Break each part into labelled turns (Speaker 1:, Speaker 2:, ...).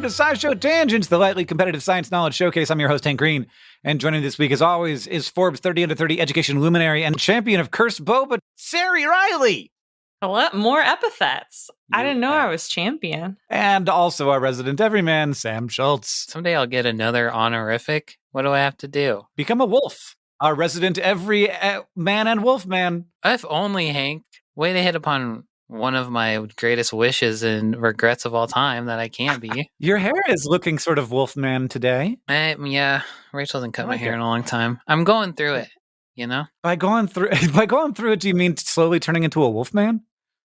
Speaker 1: to SciShow Tangents, the lightly competitive science knowledge showcase. I'm your host, Hank Green, and joining this week, as always, is Forbes 30 under 30 education luminary and champion of cursed boba, Sari Riley.
Speaker 2: A lot more epithets. I didn't know I was champion.
Speaker 1: And also our resident everyman, Sam Schultz.
Speaker 3: Someday I'll get another honorific. What do I have to do?
Speaker 1: Become a wolf. Our resident every man and wolf man.
Speaker 3: If only, Hank. Way to hit upon one of my greatest wishes and regrets of all time that I can't be.
Speaker 1: Your hair is looking sort of wolfman today.
Speaker 3: Yeah, Rachel hasn't cut my hair in a long time. I'm going through it, you know?
Speaker 1: By going through it, do you mean slowly turning into a wolfman?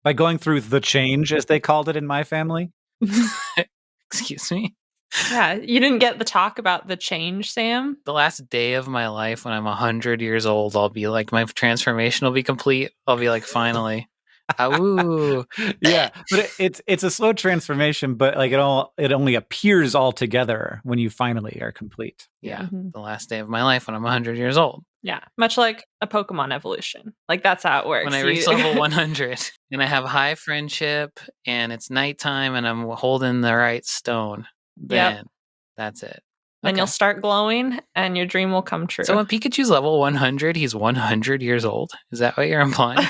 Speaker 1: By going through the change, as they called it in my family?
Speaker 3: Excuse me?
Speaker 2: Yeah, you didn't get the talk about the change, Sam?
Speaker 3: The last day of my life when I'm 100 years old, I'll be like, my transformation will be complete. I'll be like, finally. Ooh.
Speaker 1: Yeah, but it's a slow transformation, but like it only appears all together when you finally are complete.
Speaker 3: Yeah, the last day of my life when I'm 100 years old.
Speaker 2: Yeah, much like a Pokemon evolution. Like, that's how it works.
Speaker 3: When I reach level 100 and I have high friendship and it's nighttime and I'm holding the right stone, then that's it.
Speaker 2: Then you'll start glowing and your dream will come true.
Speaker 3: So when Pikachu's level 100, he's 100 years old? Is that what you're implying?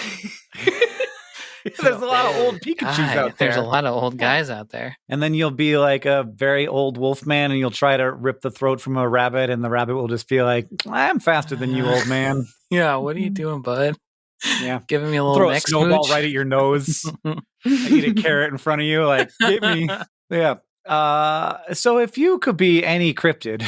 Speaker 1: There's a lot of old Pikachus out there.
Speaker 3: There's a lot of old guys out there.
Speaker 1: And then you'll be like a very old wolf man and you'll try to rip the throat from a rabbit and the rabbit will just be like, I'm faster than you, old man.
Speaker 3: Yeah, what are you doing, bud?
Speaker 1: Yeah.
Speaker 3: Giving me a little
Speaker 1: throw a
Speaker 3: neck
Speaker 1: snowball
Speaker 3: smooch.
Speaker 1: right at your nose. Eat a carrot in front of you, like, get me. Yeah. So if you could be any cryptid...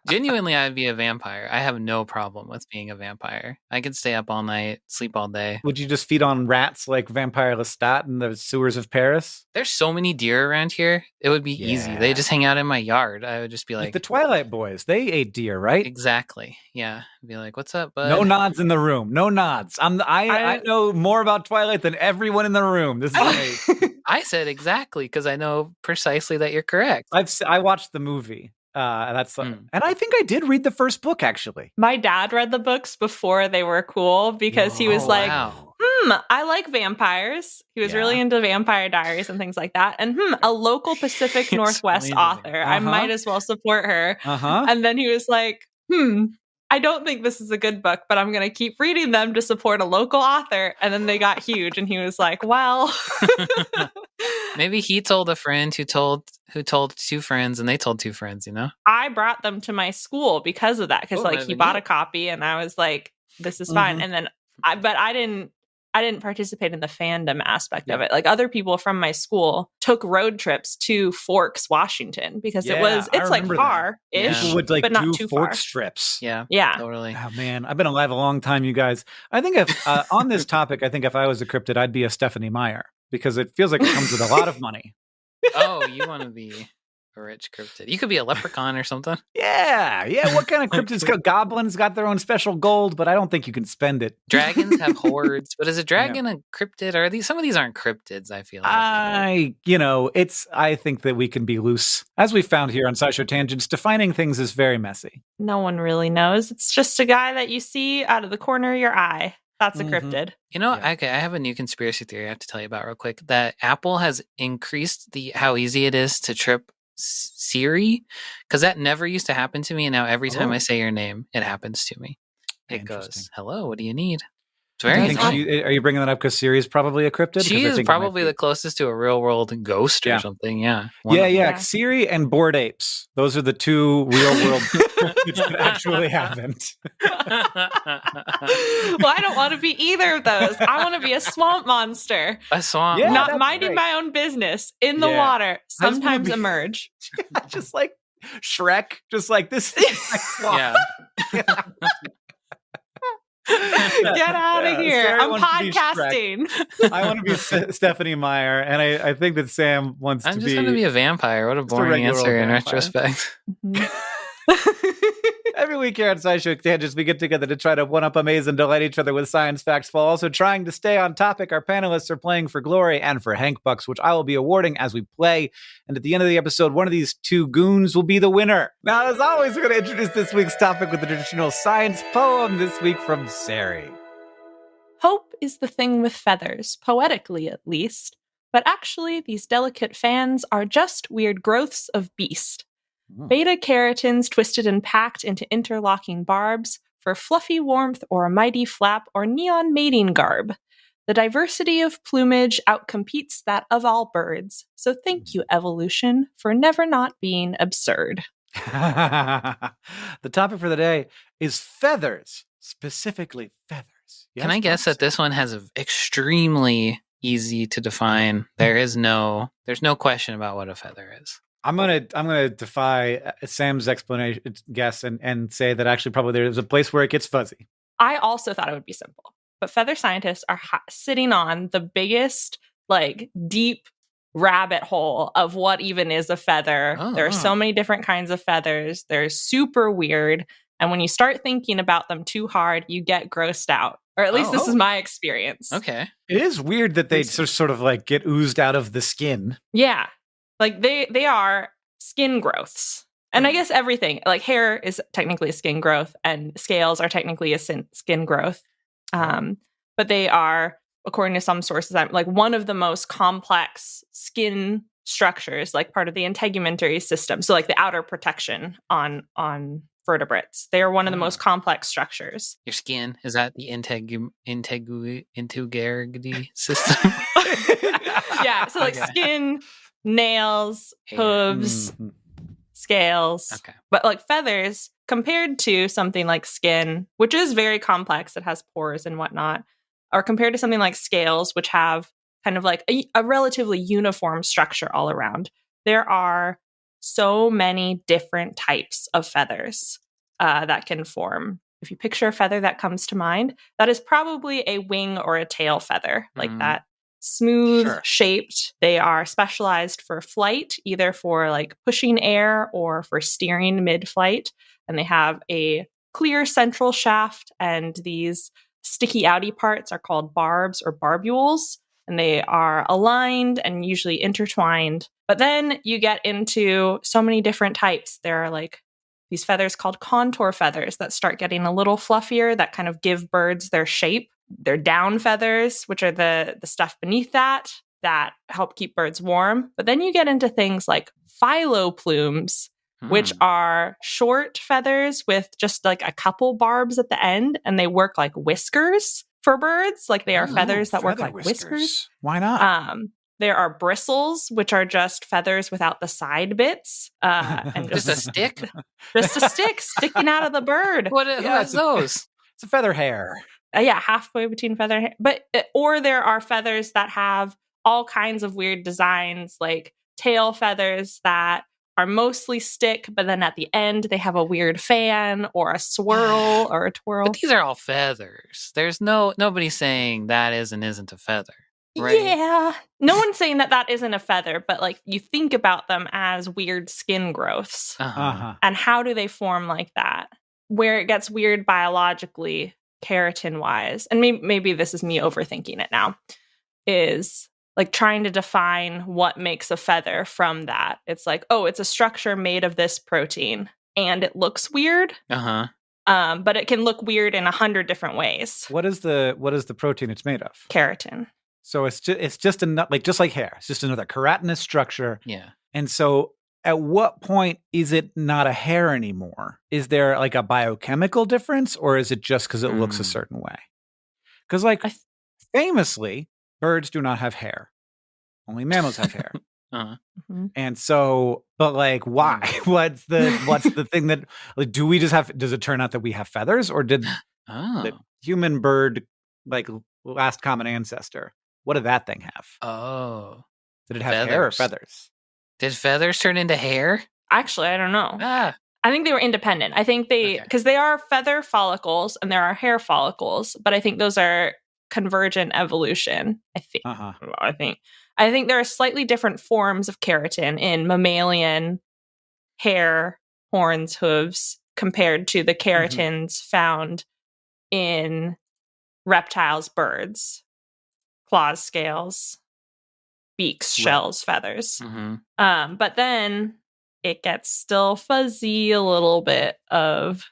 Speaker 3: Genuinely, I'd be a vampire. I have no problem with being a vampire. I could stay up all night, sleep all day.
Speaker 1: Would you just feed on rats like Vampire Lestat in the sewers of Paris?
Speaker 3: There's so many deer around here. It would be easy. They just hang out in my yard. I would just be like
Speaker 1: the Twilight Boys. They ate deer, right?
Speaker 3: Exactly. Yeah. I'd be like, what's up, bud?
Speaker 1: No nods in the room. No nods. I know more about Twilight than everyone in the room. This is great.
Speaker 3: I said exactly because I know precisely that you're correct.
Speaker 1: I watched the movie. And I think I did read the first book, actually.
Speaker 2: My dad read the books before they were cool because he was like, I like vampires. He was really into Vampire Diaries and things like that. And a local Pacific Northwest author. I might as well support her. And then he was like, I don't think this is a good book, but I'm going to keep reading them to support a local author. And then they got huge. And he was like, well.
Speaker 3: Maybe he told a friend who told two friends and they told two friends, you know?
Speaker 2: I brought them to my school because of that. Because he bought a copy and I was like, this is fine. And then I didn't participate in the fandom aspect of it. Like, other people from my school took road trips to Forks, Washington, because it's like far-ish, but not too far.
Speaker 1: Forks trips.
Speaker 3: Yeah, totally.
Speaker 1: Oh man, I've been alive a long time, you guys. I think if on this topic, I think if I was a cryptid, I'd be a Stephanie Meyer because it feels like it comes with a lot of money.
Speaker 3: Oh, you want to be a rich cryptid? You could be a leprechaun or something.
Speaker 1: Yeah. What kind of cryptids? Goblins got their own special gold, but I don't think you can spend it.
Speaker 3: Dragons have hordes, but is a dragon a cryptid? Or some of these aren't cryptids? I feel like
Speaker 1: I think that we can be loose, as we found here on SciShow Tangents. Defining things is very messy.
Speaker 2: No one really knows. It's just a guy that you see out of the corner of your eye. That's a cryptid.
Speaker 3: You know, okay, I have a new conspiracy theory I have to tell you about real quick. That Apple has increased how easy it is to trip Siri, because that never used to happen to me, and now every time I say your name, it happens to me. It goes, "Hello, what do you need?" It's very nice.
Speaker 1: Are you bringing that up because Siri is probably a cryptid?
Speaker 3: She is probably the closest to a real world ghost or something. Yeah.
Speaker 1: Siri and bored apes. Those are the two real world cryptids that actually happened.
Speaker 2: Well, I don't want to be either of those. I want to be a swamp monster.
Speaker 3: A swamp,
Speaker 2: not minding my own business in the water. Sometimes emerge,
Speaker 1: just like Shrek. Just like this. Is my swamp.
Speaker 3: Yeah.
Speaker 2: Get out of here.
Speaker 1: Sarah
Speaker 2: I'm podcasting.
Speaker 1: I want to be Stephanie Meyer, and I think that Sam wants to be...
Speaker 3: I'm just going to be a vampire. What a boring answer in retrospect.
Speaker 1: Every week here on SciShow Tangents, we get together to try to one-up, amaze, and delight each other with science facts while also trying to stay on topic. Our panelists are playing for glory and for Hank Bucks, which I will be awarding as we play. And at the end of the episode, one of these two goons will be the winner. Now, as always, we're going to introduce this week's topic with the traditional science poem, this week from Sari.
Speaker 2: Hope is the thing with feathers, poetically at least, but actually these delicate fans are just weird growths of beast. Beta keratins twisted and packed into interlocking barbs for fluffy warmth or a mighty flap or neon mating garb. The diversity of plumage outcompetes that of all birds. So thank you, evolution, for never not being absurd.
Speaker 1: The topic for the day is feathers, specifically feathers.
Speaker 3: Yes, can I guess that this one has an extremely easy to define? There's no question about what a feather is.
Speaker 1: I'm gonna defy Sam's explanation guess and say that actually probably there's a place where it gets fuzzy.
Speaker 2: I also thought it would be simple, but feather scientists are sitting on the biggest, deep rabbit hole of what even is a feather. There are so many different kinds of feathers. They're super weird. And when you start thinking about them too hard, you get grossed out. Or at least this is my experience.
Speaker 3: Okay.
Speaker 1: It is weird that they sort of get oozed out of the skin.
Speaker 2: Yeah. They are skin growths. And I guess everything, hair is technically a skin growth and scales are technically a skin growth. But they are, according to some sources, one of the most complex skin structures, part of the integumentary system. So the outer protection on vertebrates. They are one of the most complex structures.
Speaker 3: Your skin, is that the integumentary system?
Speaker 2: Yeah, so skin, nails, hooves, scales.
Speaker 3: Okay.
Speaker 2: But feathers, compared to something like skin, which is very complex, it has pores and whatnot, or compared to something like scales, which have kind of a relatively uniform structure all around, there are so many different types of feathers that can form. If you picture a feather that comes to mind, that is probably a wing or a tail feather, like that. Smooth shaped. They are specialized for flight, either for pushing air or for steering mid-flight. And they have a clear central shaft, and these sticky outy parts are called barbs or barbules, and they are aligned and usually intertwined. But then you get into so many different types. There are these feathers called contour feathers that start getting a little fluffier, that kind of give birds their shape. They're down feathers, which are the stuff beneath that help keep birds warm. But then you get into things like phyloplumes, which are short feathers with just a couple barbs at the end, and they work like whiskers for birds. They are feathers that work like whiskers.
Speaker 1: Why not?
Speaker 2: There are bristles, which are just feathers without the side bits. And
Speaker 3: just a stick?
Speaker 2: Just a stick sticking out of the bird.
Speaker 3: What are those?
Speaker 1: It's a feather hair.
Speaker 2: Yeah, halfway between feather hair. Or there are feathers that have all kinds of weird designs, like tail feathers that are mostly stick, but then at the end they have a weird fan or a swirl or a twirl.
Speaker 3: But these are all feathers. There's nobody saying that is and isn't a feather. Right?
Speaker 2: Yeah. No one's saying that isn't a feather, but you think about them as weird skin growths. And how do they form like that? Where it gets weird biologically, keratin-wise, and maybe this is me overthinking it now, is trying to define what makes a feather from that. It's it's a structure made of this protein, and it looks weird. But it can look weird in 100 different ways.
Speaker 1: What is the protein it's made of?
Speaker 2: Keratin.
Speaker 1: So it's just another, just like hair. It's just another keratinous structure.
Speaker 3: Yeah.
Speaker 1: And so at what point is it not a hair anymore? Is there a biochemical difference, or is it just because it looks a certain way? Because famously, birds do not have hair. Only mammals have hair. And so, but why? What's the thing that do we just have? Does it turn out that we have feathers, or did the human bird last common ancestor? What did that thing have?
Speaker 3: Oh,
Speaker 1: did it have hair or feathers?
Speaker 3: Did feathers turn into hair?
Speaker 2: Actually, I don't know. I think they were independent. I think because they are feather follicles and there are hair follicles, but I think those are convergent evolution. I think there are slightly different forms of keratin in mammalian hair, horns, hooves, compared to the keratins found in reptiles, birds, claws, scales, beaks, shells, feathers. But then it gets still fuzzy a little bit of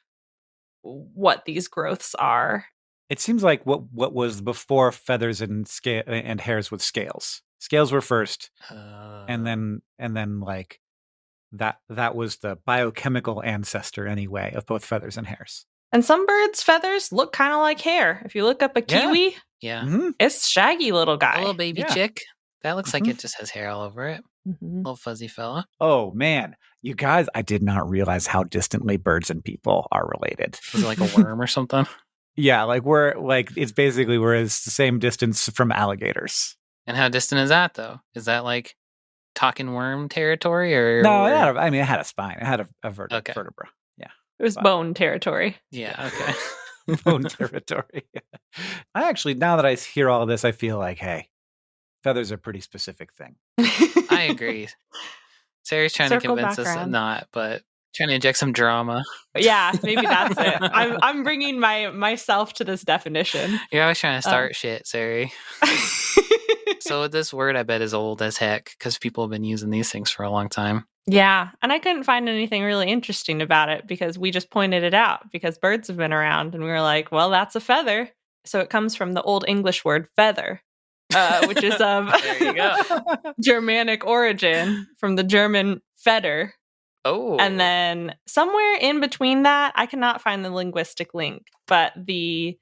Speaker 2: what these growths are.
Speaker 1: It seems like what was before feathers and hairs with scales. Scales were first, and then like that was the biochemical ancestor anyway of both feathers and hairs.
Speaker 2: And some birds' feathers look kind of like hair. If you look up a kiwi, it's shaggy little guy.
Speaker 3: A little baby chick. That looks like it just has hair all over it. Little fuzzy fella.
Speaker 1: Oh, man. You guys, I did not realize how distantly birds and people are related.
Speaker 3: Was it like a worm or something?
Speaker 1: Yeah, like it's basically we're the same distance from alligators.
Speaker 3: And how distant is that, though? Is that like talking worm territory? Or
Speaker 1: no, it had a spine. It had a vertebra. Yeah.
Speaker 2: It was bone territory.
Speaker 3: Yeah, okay.
Speaker 1: Bone territory. I actually, now that I hear all of this, I feel like, hey, feathers are a pretty specific thing.
Speaker 3: I agree. Sarah's trying to convince us not, but trying to inject some drama.
Speaker 2: Yeah, maybe that's it. I'm bringing myself to this definition.
Speaker 3: You're always trying to start shit, Sarah. So this word, I bet, is old as heck because people have been using these things for a long time.
Speaker 2: Yeah, and I couldn't find anything really interesting about it because we just pointed it out because birds have been around, and we were like, well, that's a feather. So it comes from the Old English word feather. Which is of Germanic origin from the German feder.
Speaker 3: Oh.
Speaker 2: And then somewhere in between that, I cannot find the linguistic link, but the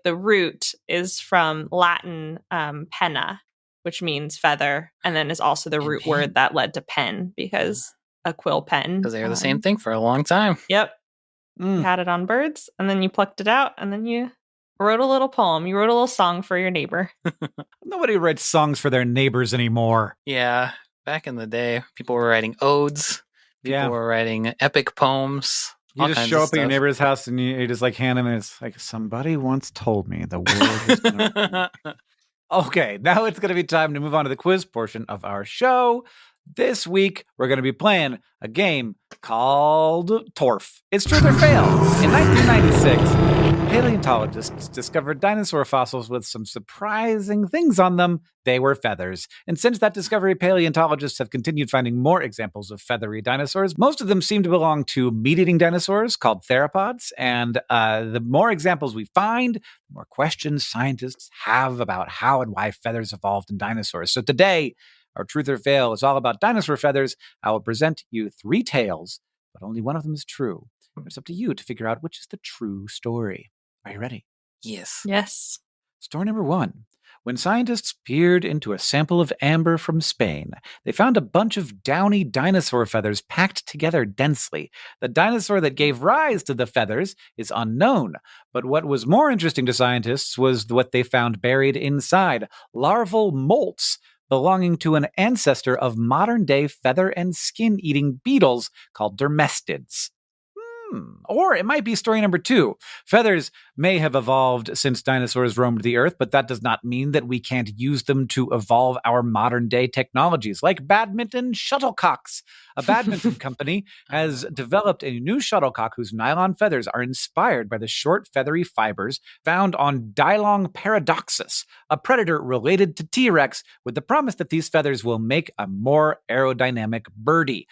Speaker 2: root is from Latin penna, which means feather, and then is also the root word that led to pen because a quill pen.
Speaker 3: Because they were the same thing for a long time.
Speaker 2: Yep. You had it on birds, and then you plucked it out, and then you wrote a little poem. You wrote a little song for your neighbor.
Speaker 1: Nobody writes songs for their neighbors anymore.
Speaker 3: Yeah. Back in the day, people were writing odes. People were writing epic poems.
Speaker 1: You just show up at your neighbor's house and you just like hand them, and it's like, somebody once told me the world was going to... Okay, now it's going to be time to move on to the quiz portion of our show. This week, we're going to be playing a game called Torf. It's Truth or Fail. In 1996, paleontologists discovered dinosaur fossils with some surprising things on them. They were feathers. And since that discovery, paleontologists have continued finding more examples of feathery dinosaurs. Most of them seem to belong to meat-eating dinosaurs called theropods. And the more examples we find, the more questions scientists have about how and why feathers evolved in dinosaurs. So today, our Truth or Fail is all about dinosaur feathers. I will present you 3 tales, but only one of them is true. It's up to you to figure out which is the true story. Are you ready?
Speaker 3: Yes.
Speaker 2: Yes.
Speaker 1: Story number 1. When scientists peered into a sample of amber from Spain, they found a bunch of downy dinosaur feathers packed together densely. The dinosaur that gave rise to the feathers is unknown, but what was more interesting to scientists was what they found buried inside: larval molts belonging to an ancestor of modern-day feather and skin-eating beetles called dermestids. Or it might be story number 2. Feathers may have evolved since dinosaurs roamed the earth, but that does not mean that we can't use them to evolve our modern-day technologies, like badminton shuttlecocks. A badminton company has developed a new shuttlecock whose nylon feathers are inspired by the short feathery fibers found on Dilong paradoxus, a predator related to T-Rex, with the promise that these feathers will make a more aerodynamic birdie.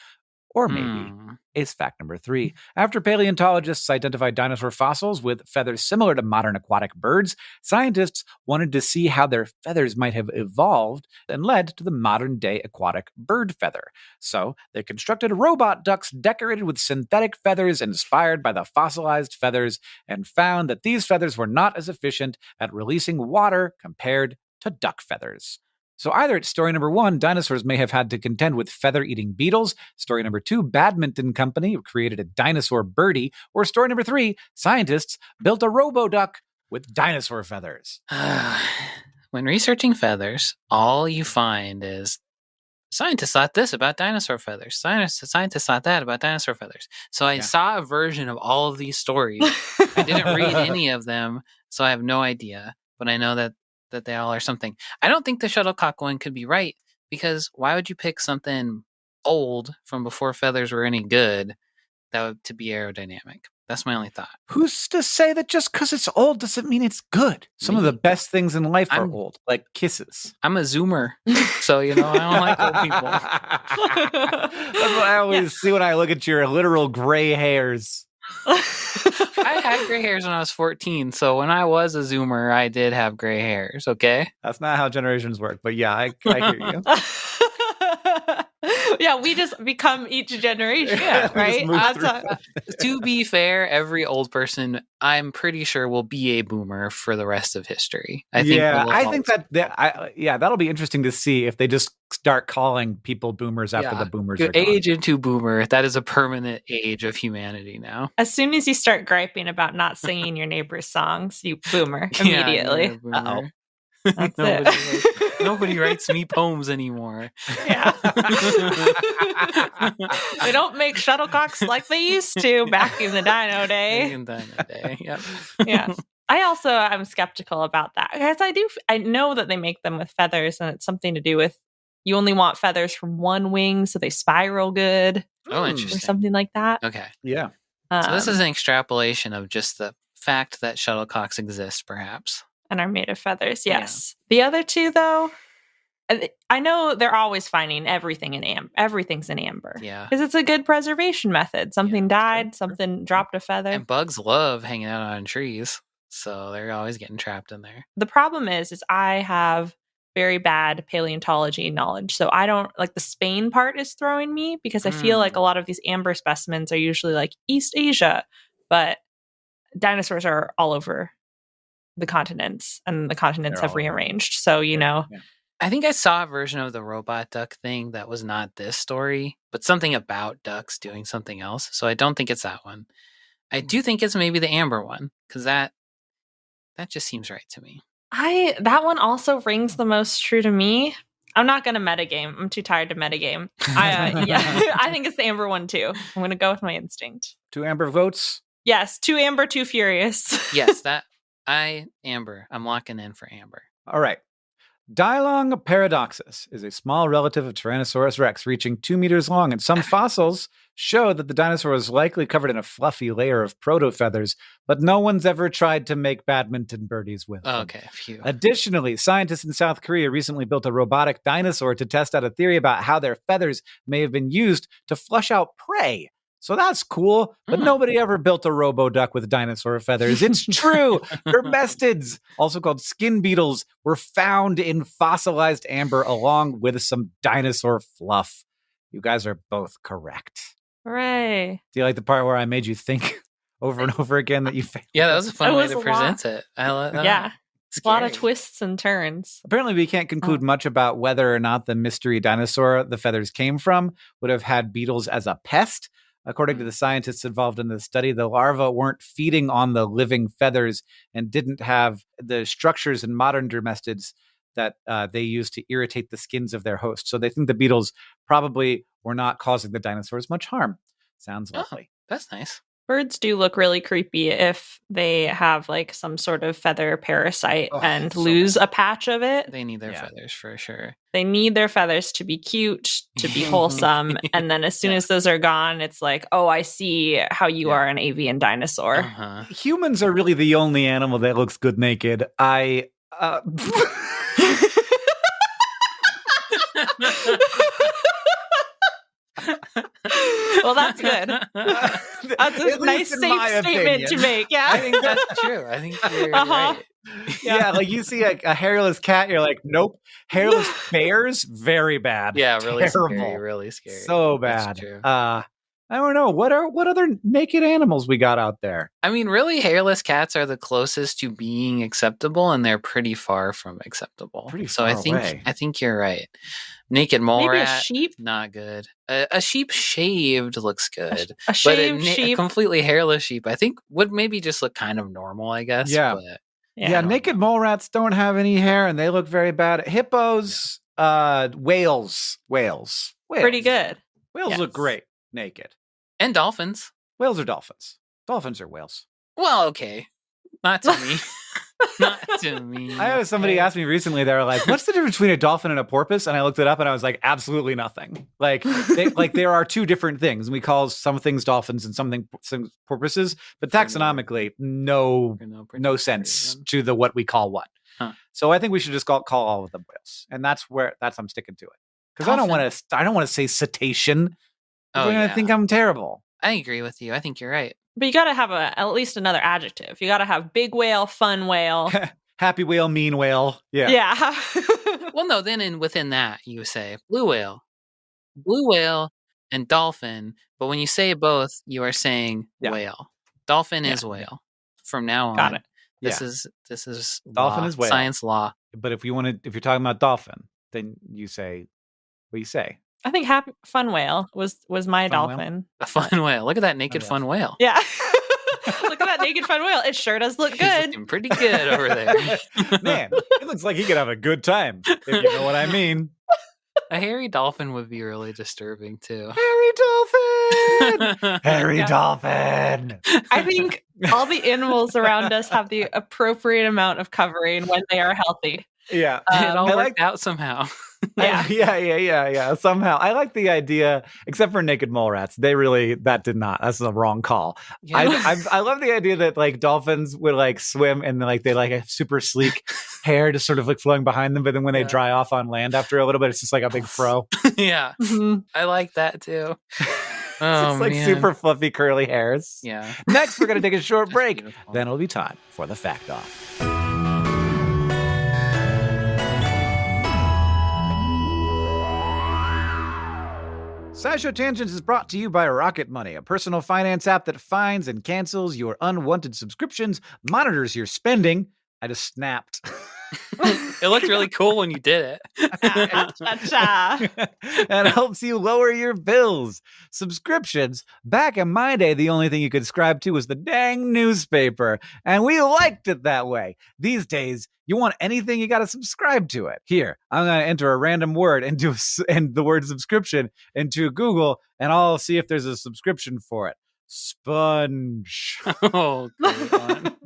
Speaker 1: Or maybe is fact number 3. After paleontologists identified dinosaur fossils with feathers similar to modern aquatic birds, scientists wanted to see how their feathers might have evolved and led to the modern-day aquatic bird feather. So they constructed robot ducks decorated with synthetic feathers inspired by the fossilized feathers and found that these feathers were not as efficient at releasing water compared to duck feathers. So either it's story number 1, dinosaurs may have had to contend with feather-eating beetles. Story number 2, badminton company created a dinosaur birdie. Or story number 3, scientists built a robo-duck with dinosaur feathers.
Speaker 3: When researching feathers, all you find is scientists thought this about dinosaur feathers. Scientists thought that about dinosaur feathers. So I saw a version of all of these stories. I didn't read any of them, so I have no idea. But I know that they all are something. I don't think the shuttlecock one could be right, because why would you pick something old from before feathers were any good to be aerodynamic? That's my only thought.
Speaker 1: Who's to say that just because it's old doesn't mean it's good? Some of the best things in life are old, like kisses.
Speaker 3: I'm a zoomer, so I don't like old people.
Speaker 1: That's what I always see when I look at your literal gray hairs.
Speaker 3: I had gray hairs when I was 14, so when I was a Zoomer, I did have gray hairs, okay?
Speaker 1: That's not how generations work, but yeah, I hear you.
Speaker 2: Yeah, we just become each generation, right?
Speaker 3: To be fair, every old person, I'm pretty sure, will be a boomer for the rest of history. I think
Speaker 1: that'll be interesting to see if they just start calling people boomers after the boomers are gone.
Speaker 3: Age into boomer, that is a permanent age of humanity now.
Speaker 2: As soon as you start griping about not singing your neighbor's songs, you boomer immediately.
Speaker 3: Boomer.
Speaker 2: That's it.
Speaker 3: Nobody writes me poems anymore.
Speaker 2: Yeah. They don't make shuttlecocks like they used to back in the dino day.
Speaker 3: Yep.
Speaker 2: Yeah. I'm skeptical about that. Because I know that they make them with feathers, and it's something to do with you only want feathers from one wing so they spiral good.
Speaker 3: Oh, interesting.
Speaker 2: Or something like that.
Speaker 3: Okay.
Speaker 1: Yeah.
Speaker 3: So this is an extrapolation of just the fact that shuttlecocks exist, perhaps.
Speaker 2: And are made of feathers, yes. Yeah. The other two, though, I know they're always finding everything in amber. Everything's in amber.
Speaker 3: Yeah.
Speaker 2: Because it's a good preservation method. Something died, something dropped a feather.
Speaker 3: And bugs love hanging out on trees. So they're always getting trapped in there.
Speaker 2: The problem is I have very bad paleontology knowledge. So I don't, like, the Spain part is throwing me because I feel like a lot of these amber specimens are usually like East Asia. But dinosaurs are all over the continents, and the continents have rearranged. So, know.
Speaker 1: Yeah.
Speaker 3: I think I saw a version of the robot duck thing that was not this story, but something about ducks doing something else. So I don't think it's that one. I do think it's maybe the amber one, because that just seems right to me.
Speaker 2: That one also rings the most true to me. I'm not going to metagame. I'm too tired to metagame. I think it's the amber one too. I'm going to go with my instinct.
Speaker 1: 2 amber votes?
Speaker 2: Yes, 2 amber, 2 furious.
Speaker 3: Yes, amber. I'm locking in for amber.
Speaker 1: All right. Dilong paradoxus is a small relative of Tyrannosaurus rex, reaching 2 meters long, and some fossils show that the dinosaur was likely covered in a fluffy layer of proto-feathers, but no one's ever tried to make badminton birdies with them.
Speaker 3: Okay, phew.
Speaker 1: Additionally, scientists in South Korea recently built a robotic dinosaur to test out a theory about how their feathers may have been used to flush out prey. So that's cool, but nobody ever built a robo-duck with dinosaur feathers. It's true. Dermestids, also called skin beetles, were found in fossilized amber along with some dinosaur fluff. You guys are both correct.
Speaker 2: Hooray.
Speaker 1: Do you like the part where I made you think over and over again that you failed?
Speaker 3: Yeah, that was a fun way to present it. I love that.
Speaker 2: Yeah. A lot of twists and turns.
Speaker 1: Apparently, we can't conclude much about whether or not the mystery dinosaur the feathers came from would have had beetles as a pest. According to the scientists involved in the study, the larvae weren't feeding on the living feathers and didn't have the structures in modern dermestids that they use to irritate the skins of their host. So they think the beetles probably were not causing the dinosaurs much harm. Sounds lovely.
Speaker 3: That's nice.
Speaker 2: Birds do look really creepy if they have like some sort of feather parasite and lose a patch of it.
Speaker 3: They need their feathers for sure.
Speaker 2: They need their feathers to be cute, to be wholesome. And then as soon as those are gone, it's like, oh, I see how you are an avian dinosaur.
Speaker 1: Humans are really the only animal that looks good naked.
Speaker 2: Well, that's good. That's a nice, safe statement to make. Yeah,
Speaker 3: I think that's true. I think you're right.
Speaker 1: Yeah, like you see a hairless cat, you're like, nope. Hairless bears, very bad.
Speaker 3: Yeah, really
Speaker 1: terrible.
Speaker 3: Scary, really scary.
Speaker 1: So bad. I don't know. What other naked animals we got out there?
Speaker 3: I mean, really, hairless cats are the closest to being acceptable, and they're pretty far from acceptable. I think you're right. Naked mole rat,
Speaker 2: a sheep?
Speaker 3: Not good. A sheep shaved looks good.
Speaker 2: A shaved sheep,
Speaker 3: a completely hairless sheep, I think would maybe just look kind of normal, I guess.
Speaker 1: Yeah.
Speaker 3: But
Speaker 1: yeah, naked mole rats don't have any hair, and they look very bad. Hippos, whales.
Speaker 2: Pretty good.
Speaker 1: Whales look great naked.
Speaker 3: And dolphins.
Speaker 1: Whales are dolphins. Dolphins are whales.
Speaker 3: Well, okay. Not to me. Not to me.
Speaker 1: I had somebody asked me recently, they were like, what's the difference between a dolphin and a porpoise? And I looked it up and I was like, absolutely nothing. Like there are two different things. We call some things dolphins and some porpoises, but taxonomically, no sense to what we call what.
Speaker 3: Huh.
Speaker 1: So I think we should just call all of them whales. And that's I'm sticking to it. Because I don't want to say cetacean. They're going to think I'm terrible.
Speaker 3: I agree with you. I think you're right.
Speaker 2: But you got to have at least another adjective. You got to have big whale, fun whale.
Speaker 1: Happy whale, mean whale. Yeah.
Speaker 2: Yeah.
Speaker 3: Well, no, then within that, you say blue whale, and dolphin. But when you say both, you are saying whale. Dolphin is whale. From now on.
Speaker 2: Got it.
Speaker 3: This is
Speaker 1: dolphin
Speaker 3: law,
Speaker 1: is whale.
Speaker 3: Science law.
Speaker 1: But if you're talking about dolphin, then you say, what do you say?
Speaker 2: I think happy fun whale was my
Speaker 1: Fun
Speaker 2: dolphin.
Speaker 3: Whale? A fun whale. Look at that naked fun whale.
Speaker 2: Yeah. Look at that naked fun whale. It sure does look
Speaker 3: He's
Speaker 2: good.
Speaker 3: looking pretty good over there.
Speaker 1: Man, it looks like he could have a good time, if you know what I mean.
Speaker 3: A hairy dolphin would be really disturbing too.
Speaker 1: Hairy dolphin! Hairy dolphin!
Speaker 2: I think all the animals around us have the appropriate amount of covering when they are healthy.
Speaker 1: Yeah.
Speaker 3: It all worked out somehow.
Speaker 1: Yeah. Somehow. I like the idea, except for naked mole rats. That did not. That's the wrong call. Yeah. I love the idea that like dolphins would like swim and like they like a super sleek hair just sort of like flowing behind them. But then when they dry off on land after a little bit, it's just like a big fro.
Speaker 3: Yeah. I like that too.
Speaker 1: It's like super fluffy curly hairs.
Speaker 3: Yeah.
Speaker 1: Next, we're going to take a short break. Beautiful. Then it'll be time for the fact off. SciShow Tangents is brought to you by Rocket Money, a personal finance app that finds and cancels your unwanted subscriptions, monitors your spending. I just snapped.
Speaker 3: It looked really cool when you did
Speaker 2: it.
Speaker 1: And helps you lower your bills. Subscriptions. Back in my day, the only thing you could subscribe to was the dang newspaper. And we liked it that way. These days, you want anything, you got to subscribe to it. Here, I'm going to enter a random word and the word subscription into Google, and I'll see if there's a subscription for it. Sponge.
Speaker 3: Oh, great one.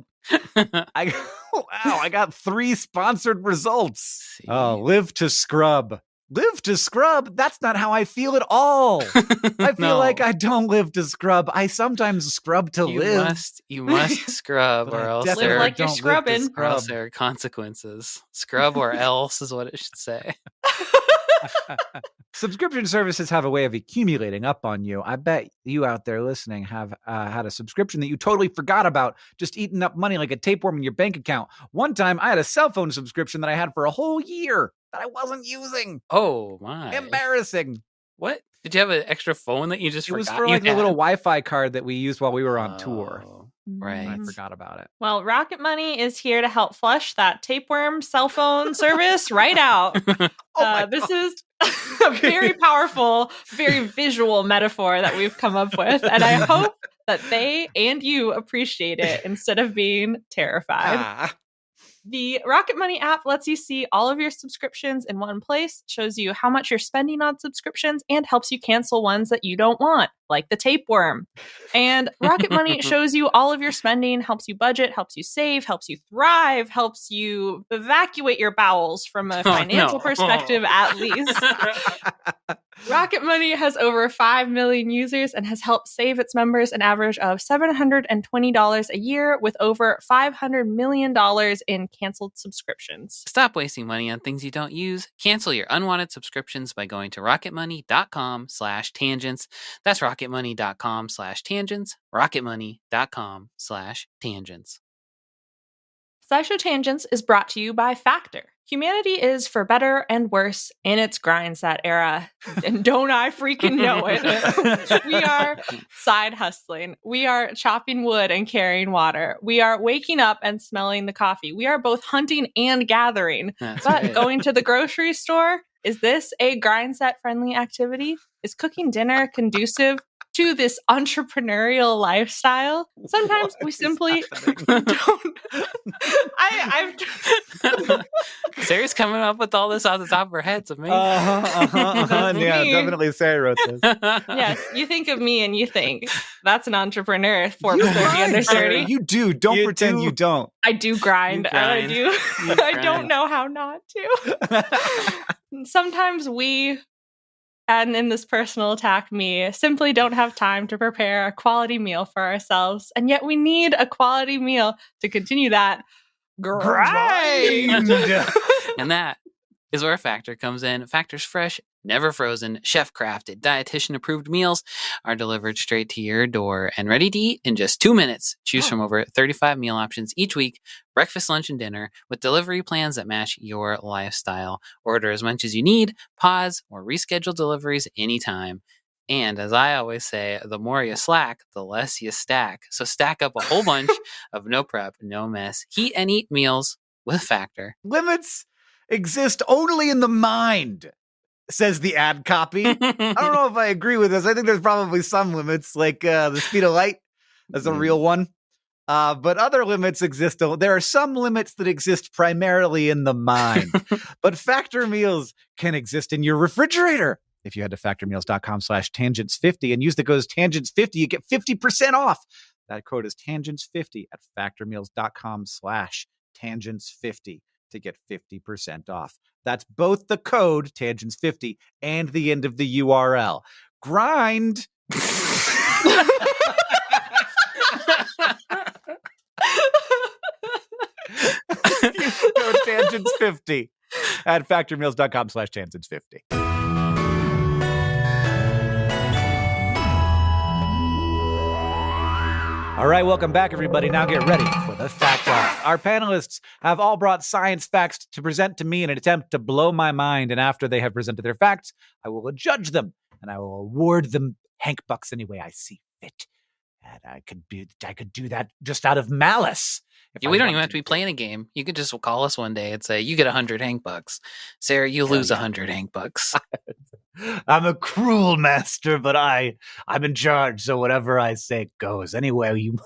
Speaker 1: I got 3 sponsored results. Oh, live to scrub. Live to scrub? That's not how I feel at all. I feel like I don't live to scrub. I sometimes scrub to live.
Speaker 3: You must scrub, or else
Speaker 2: live like you're scrubbing.
Speaker 3: Or else there are consequences. Scrub or else is what it should say.
Speaker 1: Subscription services have a way of accumulating up on you. I bet you out there listening have had a subscription that you totally forgot about, just eating up money like a tapeworm in your bank account. One time, I had a cell phone subscription that I had for a whole year that I wasn't using.
Speaker 3: Oh, my.
Speaker 1: Embarrassing.
Speaker 3: What? Did you have an extra phone that you just forgot?
Speaker 1: It was for like the little Wi-Fi card that we used while we were on tour.
Speaker 3: Right.
Speaker 1: I forgot about it.
Speaker 2: Well, Rocket Money is here to help flush that tapeworm cell phone service right out. This is a very powerful, very visual metaphor that we've come up with. And I hope that they and you appreciate it instead of being terrified. The Rocket Money app lets you see all of your subscriptions in one place, shows you how much you're spending on subscriptions, and helps you cancel ones that you don't want, like the tapeworm. And Rocket Money shows you all of your spending, helps you budget, helps you save, helps you thrive, helps you evacuate your bowels from a financial perspective, at least. Rocket Money has over 5 million users and has helped save its members an average of $720 a year, with over $500 million in canceled subscriptions.
Speaker 3: Stop wasting money on things you don't use. Cancel your unwanted subscriptions by going to rocketmoney.com/tangents. That's rocketmoney.com/tangents. rocketmoney.com/tangents.
Speaker 2: SciShow Tangents is brought to you by Factor. Humanity is for better and worse in its grindset era. And don't I freaking know it. We are side hustling. We are chopping wood and carrying water. We are waking up and smelling the coffee. We are both hunting and gathering.
Speaker 3: That's
Speaker 2: but
Speaker 3: right.
Speaker 2: Going to the grocery store, is this a grindset friendly activity? Is cooking dinner conducive to this entrepreneurial lifestyle? Sometimes we simply don't.
Speaker 3: Sarah's coming up with all this off the top of her head. It's amazing.
Speaker 1: Yeah, definitely Sarah wrote this.
Speaker 2: Yes, you think of me and you think that's an entrepreneur, Forbes 30 under 30.
Speaker 1: You do. Don't pretend you don't.
Speaker 2: I do grind.
Speaker 3: You grind.
Speaker 2: I do. I don't know how not to. Sometimes we, and in this personal attack, me, simply don't have time to prepare a quality meal for ourselves. And yet we need a quality meal to continue that grind.
Speaker 3: And that is where Factor comes in. Factor's fresh, never frozen, chef-crafted, dietitian-approved meals are delivered straight to your door and ready to eat in just 2 minutes. Choose from over 35 meal options each week, breakfast, lunch, and dinner, with delivery plans that match your lifestyle. Order as much as you need, pause, or reschedule deliveries anytime. And as I always say, the more you slack, the less you stack. So stack up a whole bunch of no prep, no mess, heat and eat meals with Factor.
Speaker 1: Limits exist only in the mind, says the ad copy. I don't know if I agree with this. I think there's probably some limits, like the speed of light. That's a real one. But other limits exist. There are some limits that exist primarily in the mind. But Factor meals can exist in your refrigerator. If you head to factormeals.com/tangents50 and use the code tangents50, you get 50% off. That code is tangents50 at factormeals.com/tangents50 to get 50% off. That's both the code tangents50 and the end of the URL. Grind. Code tangents50 at factormeals.com/tangents50. All right, welcome back, everybody. Now get ready for the fact off. Our panelists have all brought science facts to present to me in an attempt to blow my mind. And after they have presented their facts, I will judge them and I will award them Hank Bucks any way I see fit. And I could do that just out of malice.
Speaker 3: We don't even have to be playing a game. You could just call us one day and say, you get 100 Hank Bucks. Sarah, you lose 100 Hank Bucks.
Speaker 1: I'm a cruel master, but I'm in charge, so whatever I say goes. Anyway, you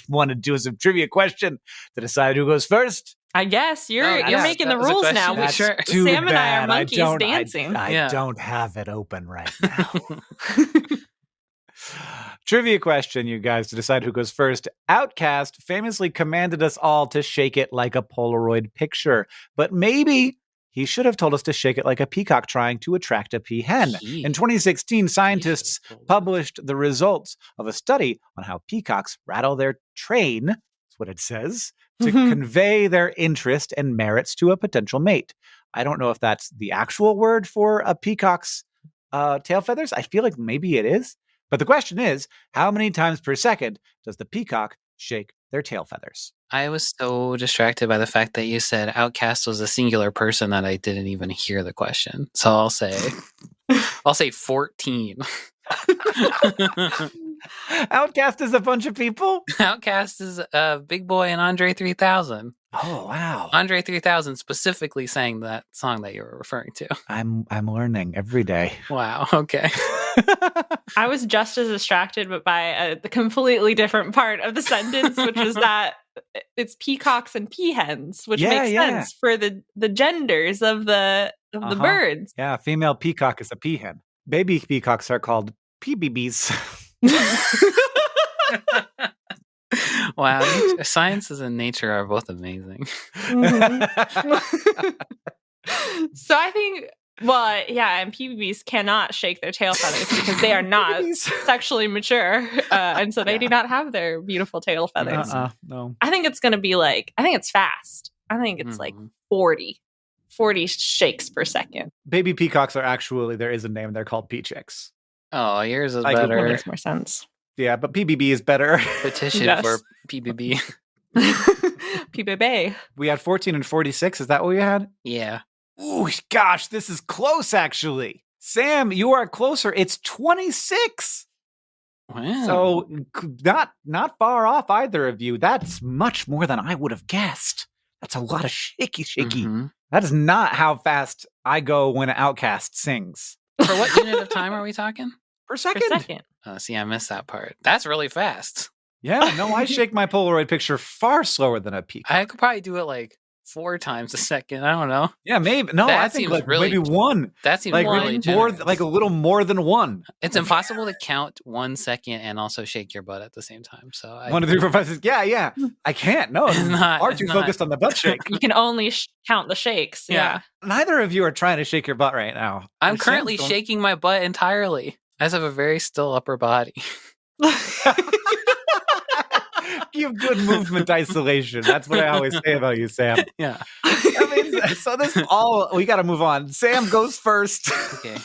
Speaker 1: want to do some trivia question to decide who goes first?
Speaker 2: I guess you're making the rules now.
Speaker 1: Sure.
Speaker 2: Sam and I are monkeys dancing.
Speaker 1: I don't have it open right now. Trivia question, you guys, to decide who goes first. Outcast famously commanded us all to shake it like a Polaroid picture, but maybe he should have told us to shake it like a peacock trying to attract a peahen. In 2016, scientists published the results of a study on how peacocks rattle their train, that's what it says, to convey their interest and merits to a potential mate. I don't know if that's the actual word for a peacock's tail feathers. I feel like maybe it is. But the question is, how many times per second does the peacock shake their tail feathers?
Speaker 3: I was so distracted by the fact that you said Outcast was a singular person that I didn't even hear the question. So I'll say 14.
Speaker 1: Outcast is a bunch of people?
Speaker 3: Outcast is Big Boy and Andre 3000.
Speaker 1: Oh, wow.
Speaker 3: Andre 3000 specifically sang that song that you were referring to.
Speaker 1: I'm learning every day.
Speaker 3: Wow. Okay.
Speaker 2: I was just as distracted, but by a completely different part of the sentence, which is that it's peacocks and peahens, which makes sense for the genders of the birds.
Speaker 1: Yeah, female peacock is a peahen. Baby peacocks are called PBBs.
Speaker 3: Wow, sciences and nature are both amazing.
Speaker 2: So I think, and PBBs cannot shake their tail feathers because they are not sexually mature, and so they do not have their beautiful tail feathers.
Speaker 1: No.
Speaker 2: I think it's going to be I think it's fast. I think it's like 40 shakes per second.
Speaker 1: Baby peacocks are actually, there is a name, they're called peachicks.
Speaker 3: Oh, yours is better.
Speaker 2: That makes more sense.
Speaker 1: Yeah, but PBB is better.
Speaker 3: Petition for PBB.
Speaker 2: PBB.
Speaker 1: We had 14 and 46. Is that what we had?
Speaker 3: Yeah.
Speaker 1: Ooh, gosh, this is close, actually. Sam, you are closer. It's 26.
Speaker 3: Wow.
Speaker 1: So not far off either of you. That's much more than I would have guessed. That's a lot of shaky. Mm-hmm. That is not how fast I go when an Outcast sings.
Speaker 3: For what unit of time are we talking?
Speaker 1: Per second.
Speaker 3: See, I missed that part. That's really fast.
Speaker 1: Yeah, no, I shake my Polaroid picture far slower than a peacock.
Speaker 3: I could probably do it 4 times a second. I don't know.
Speaker 1: Yeah, maybe. No, I think maybe one.
Speaker 3: That seems
Speaker 1: really more, a little more than one.
Speaker 3: It's impossible to count 1 second and also shake your butt at the same time. So
Speaker 1: 1, 2, 3, 4, 5, 6. Yeah. I can't. No, it's not. Are too focused on the butt shake.
Speaker 2: You can only count the shakes. Yeah.
Speaker 1: Neither of you are trying to shake your butt right now.
Speaker 3: I'm currently shaking my butt entirely. I just have a very still upper body.
Speaker 1: You have good movement isolation. That's what I always say about you, Sam.
Speaker 3: Yeah.
Speaker 1: I mean, so this all, we got to move on. Sam goes first.
Speaker 3: Okay.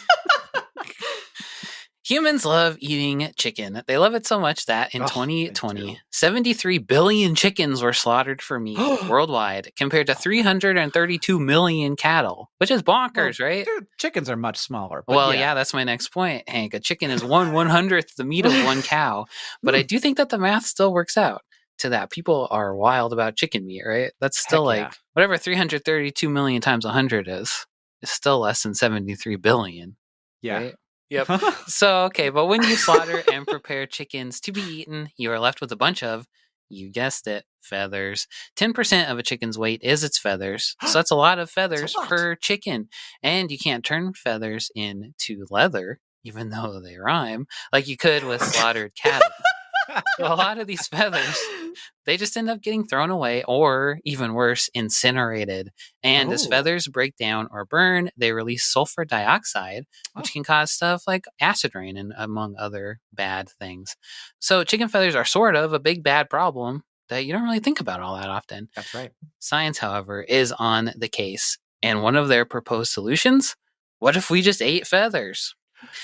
Speaker 3: Humans love eating chicken. They love it so much that in 2020, 73 billion chickens were slaughtered for meat worldwide, compared to 332 million cattle, which is bonkers, right?
Speaker 1: Dude, chickens are much smaller. But
Speaker 3: well, yeah, that's my next point, Hank. A chicken is 1/100th the meat of one cow. But I do think that the math still works out to that. People are wild about chicken meat, right? That's still whatever 332 million times 100 is still less than 73 billion.
Speaker 1: Yeah.
Speaker 3: Right? Yep. So, okay, but when you slaughter and prepare chickens to be eaten, you are left with a bunch of, you guessed it, feathers. 10% of a chicken's weight is its feathers. So that's a lot of feathers per chicken. And you can't turn feathers into leather, even though they rhyme, like you could with slaughtered cattle. So a lot of these feathers, they just end up getting thrown away or, even worse, incinerated. And as feathers break down or burn, they release sulfur dioxide, which can cause stuff like acid rain and among other bad things. So chicken feathers are sort of a big bad problem that you don't really think about all that often.
Speaker 1: That's right.
Speaker 3: Science, however, is on the case. And one of their proposed solutions, what if we just ate feathers?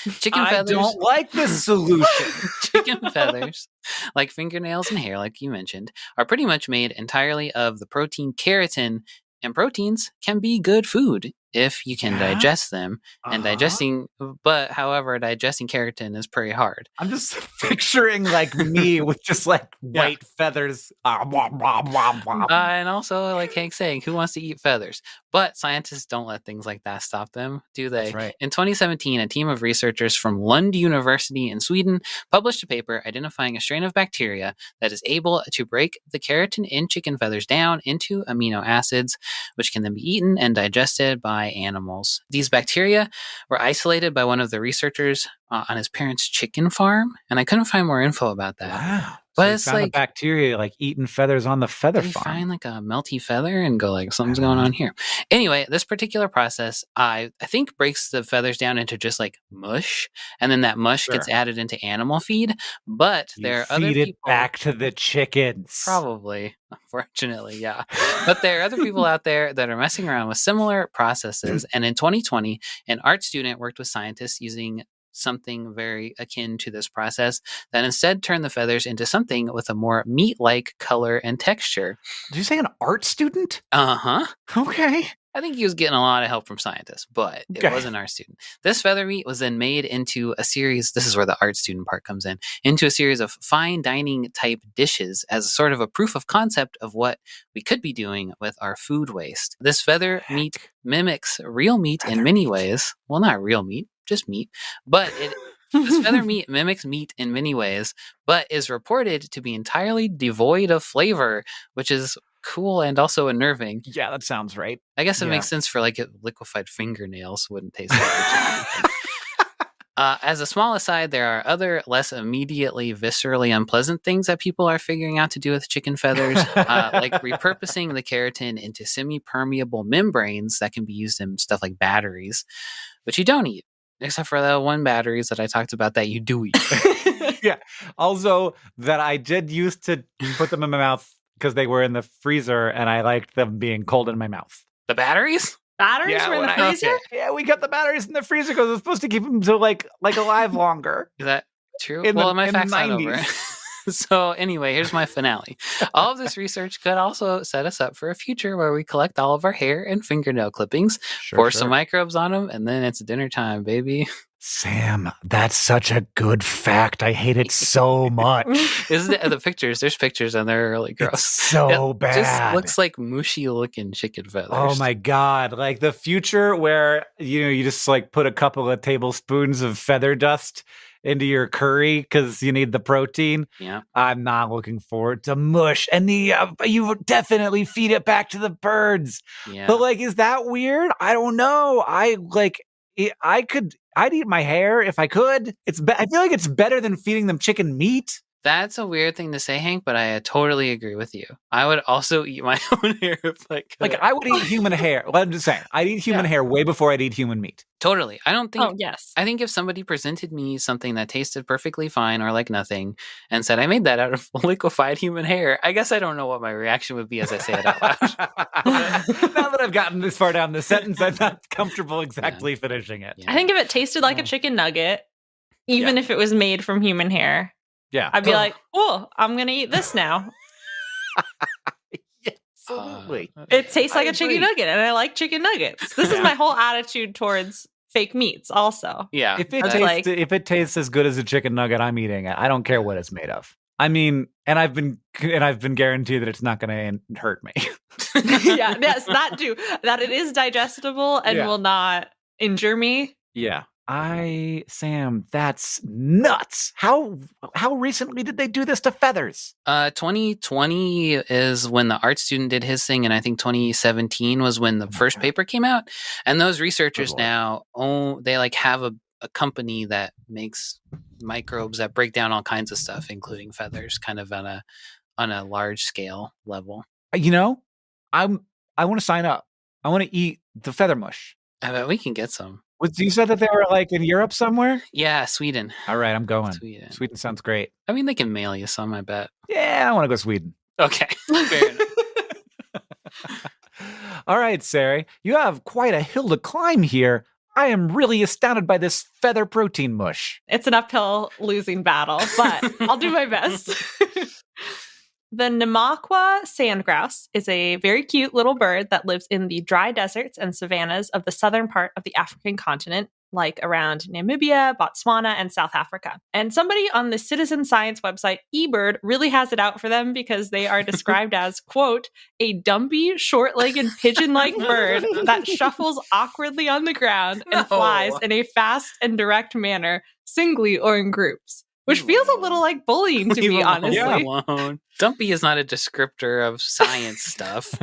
Speaker 3: Chicken feathers.
Speaker 1: I don't like this solution.
Speaker 3: Chicken feathers, like fingernails and hair, like you mentioned, are pretty much made entirely of the protein keratin, and proteins can be good food if you can digest them. And digesting keratin is pretty hard.
Speaker 1: I'm just picturing like me with just like white feathers.
Speaker 3: And also, like Hank saying, who wants to eat feathers? But scientists don't let things like that stop them, do they?
Speaker 1: That's right.
Speaker 3: In 2017, a team of researchers from Lund University in Sweden published a paper identifying a strain of bacteria that is able to break the keratin in chicken feathers down into amino acids, which can then be eaten and digested by animals. These bacteria were isolated by one of the researchers on his parents' chicken farm, and I couldn't find more info about that.
Speaker 1: Wow.
Speaker 3: But
Speaker 1: so
Speaker 3: it's
Speaker 1: found
Speaker 3: like
Speaker 1: a bacteria like eating feathers on the feather
Speaker 3: farm.
Speaker 1: Find
Speaker 3: like a melty feather and go like something's going on here. Anyway, this particular process, I think, breaks the feathers down into just like mush, and then that mush gets added into animal feed. But there are other people.
Speaker 1: Feed it back to the chickens.
Speaker 3: Probably, unfortunately, yeah. But there are other people out there that are messing around with similar processes. And in 2020, an art student worked with scientists using something very akin to this process that instead turned the feathers into something with a more meat-like color and texture.
Speaker 1: Did you say an art student?
Speaker 3: Uh-huh.
Speaker 1: Okay.
Speaker 3: I think he was getting a lot of help from scientists, but it wasn't our student. This feather meat was then made into a series, this is where the art student part comes in, into a series of fine dining type dishes as a sort of a proof of concept of what we could be doing with our food waste. This feather meat mimics real meat in many ways. Well, not real meat, just meat. But this feather meat mimics meat in many ways, but is reported to be entirely devoid of flavor, which is cool and also unnerving.
Speaker 1: Yeah, that sounds right.
Speaker 3: I guess it makes sense for like liquefied fingernails wouldn't taste like chicken. As a small aside, there are other less immediately viscerally unpleasant things that people are figuring out to do with chicken feathers, like repurposing the keratin into semi-permeable membranes that can be used in stuff like batteries, which you don't eat. Except for the one batteries that I talked about that you do eat.
Speaker 1: Yeah. Also, that I did used to put them in my mouth because they were in the freezer and I liked them being cold in my mouth.
Speaker 3: The batteries?
Speaker 2: Batteries were in the freezer?
Speaker 1: Yeah, we got the batteries in the freezer because it was supposed to keep them so like alive longer.
Speaker 3: Is that true? My fact's not over. So anyway, here's my finale. All of this research could also set us up for a future where we collect all of our hair and fingernail clippings, pour some microbes on them, and then it's dinner time, baby.
Speaker 1: Sam, that's such a good fact. I hate it so much.
Speaker 3: Isn't it? The pictures, there's pictures and they're really gross.
Speaker 1: It's so bad.
Speaker 3: It just looks like mushy looking chicken feathers.
Speaker 1: Oh my God. Like the future where, you just like put a couple of tablespoons of feather dust into your curry because you need the protein.
Speaker 3: Yeah.
Speaker 1: I'm not looking forward to mush. And you definitely feed it back to the birds.
Speaker 3: Yeah.
Speaker 1: But like, is that weird? I don't know. I'd eat my hair if I could. I feel like it's better than feeding them chicken meat.
Speaker 3: That's a weird thing to say, Hank, but I totally agree with you. I would also eat my own hair if I could.
Speaker 1: Like, I would eat human hair. Well, I'm just saying, I'd eat human hair way before I'd eat human meat.
Speaker 3: Totally. I don't think...
Speaker 2: Oh, yes.
Speaker 3: I think if somebody presented me something that tasted perfectly fine or like nothing and said, I made that out of liquefied human hair, I guess I don't know what my reaction would be as I say it out loud.
Speaker 1: Now that I've gotten this far down the sentence, I'm not comfortable exactly finishing it.
Speaker 2: I think if it tasted like a chicken nugget, even if it was made from human hair.
Speaker 1: Yeah.
Speaker 2: I'd be like, oh, I'm going to eat this now.
Speaker 1: Absolutely.
Speaker 2: It tastes like a chicken nugget, and I like chicken nuggets. This is my whole attitude towards fake meats also.
Speaker 3: Yeah.
Speaker 1: If it tastes as good as a chicken nugget, I'm eating it. I don't care what it's made of. I mean, and I've been guaranteed that it's not going to hurt me.
Speaker 2: Yeah, yes, that too. That it is digestible and will not injure me.
Speaker 1: Yeah. Sam, that's nuts. How recently did they do this to feathers?
Speaker 3: 2020 is when the art student did his thing, and I think 2017 was when the first paper came out. And those researchers now they like have a company that makes microbes that break down all kinds of stuff, including feathers, kind of on a large scale level.
Speaker 1: You know, I want to sign up. I want to eat the feather mush.
Speaker 3: I bet we can get some.
Speaker 1: You said that they were like in Europe somewhere?
Speaker 3: Yeah, Sweden.
Speaker 1: All right, I'm going.
Speaker 3: Sweden
Speaker 1: sounds great.
Speaker 3: I mean, they can mail you some, I bet.
Speaker 1: Yeah, I want to go Sweden.
Speaker 3: Okay, fair enough.
Speaker 1: All right, Sarah, you have quite a hill to climb here. I am really astounded by this feather protein mush.
Speaker 2: It's an uphill losing battle, but I'll do my best. The Namaqua sandgrouse is a very cute little bird that lives in the dry deserts and savannas of the southern part of the African continent, like around Namibia, Botswana, and South Africa. And somebody on the citizen science website eBird really has it out for them because they are described as, quote, a dumpy, short-legged, pigeon-like bird that shuffles awkwardly on the ground and flies in a fast and direct manner, singly or in groups. Which feels a little like bullying to me, honestly.
Speaker 3: Alone. Dumpy is not a descriptor of science stuff.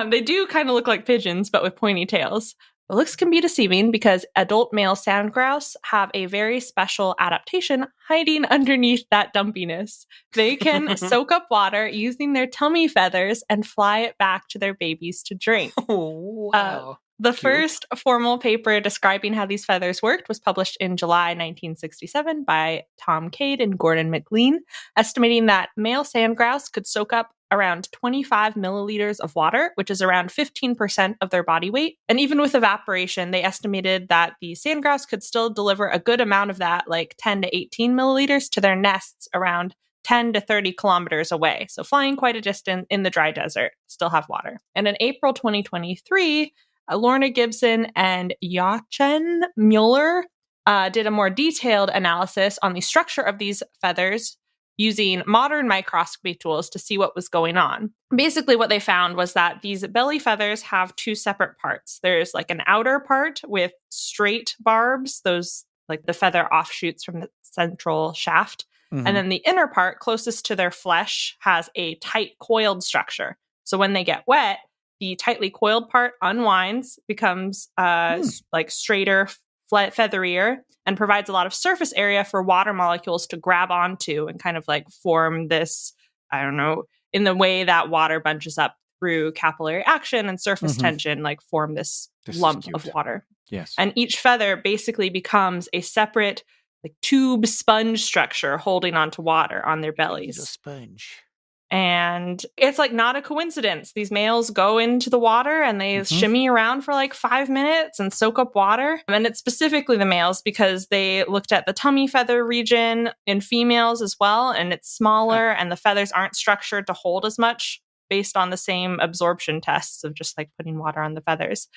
Speaker 2: They do kind of look like pigeons, but with pointy tails. The looks can be deceiving because adult male sandgrouse have a very special adaptation hiding underneath that dumpiness. They can soak up water using their tummy feathers and fly it back to their babies to drink.
Speaker 3: Oh, wow.
Speaker 2: The first formal paper describing how these feathers worked was published in July 1967 by Tom Cade and Gordon McLean, estimating that male sandgrouse could soak up around 25 milliliters of water, which is around 15% of their body weight. And even with evaporation, they estimated that the sandgrouse could still deliver a good amount of that, like 10 to 18 milliliters, to their nests around 10 to 30 kilometers away. So flying quite a distance in the dry desert, still have water. And in April 2023, Lorna Gibson and Jochen Mueller did a more detailed analysis on the structure of these feathers using modern microscopy tools to see what was going on. Basically, what they found was that these belly feathers have two separate parts. There's like an outer part with straight barbs, those like the feather offshoots from the central shaft. Mm-hmm. And then the inner part closest to their flesh has a tight coiled structure. So when they get wet, the tightly coiled part unwinds, becomes like straighter, featherier, and provides a lot of surface area for water molecules to grab onto and kind of like form this, I don't know, in the way that water bunches up through capillary action and surface tension, like form this lump of water.
Speaker 1: Yes.
Speaker 2: And each feather basically becomes a separate like tube sponge structure holding onto water on their bellies.
Speaker 1: It's a sponge.
Speaker 2: And it's like not a coincidence. These males go into the water and they shimmy around for like 5 minutes and soak up water. And it's specifically the males because they looked at the tummy feather region in females as well. And it's smaller and the feathers aren't structured to hold as much based on the same absorption tests of just like putting water on the feathers,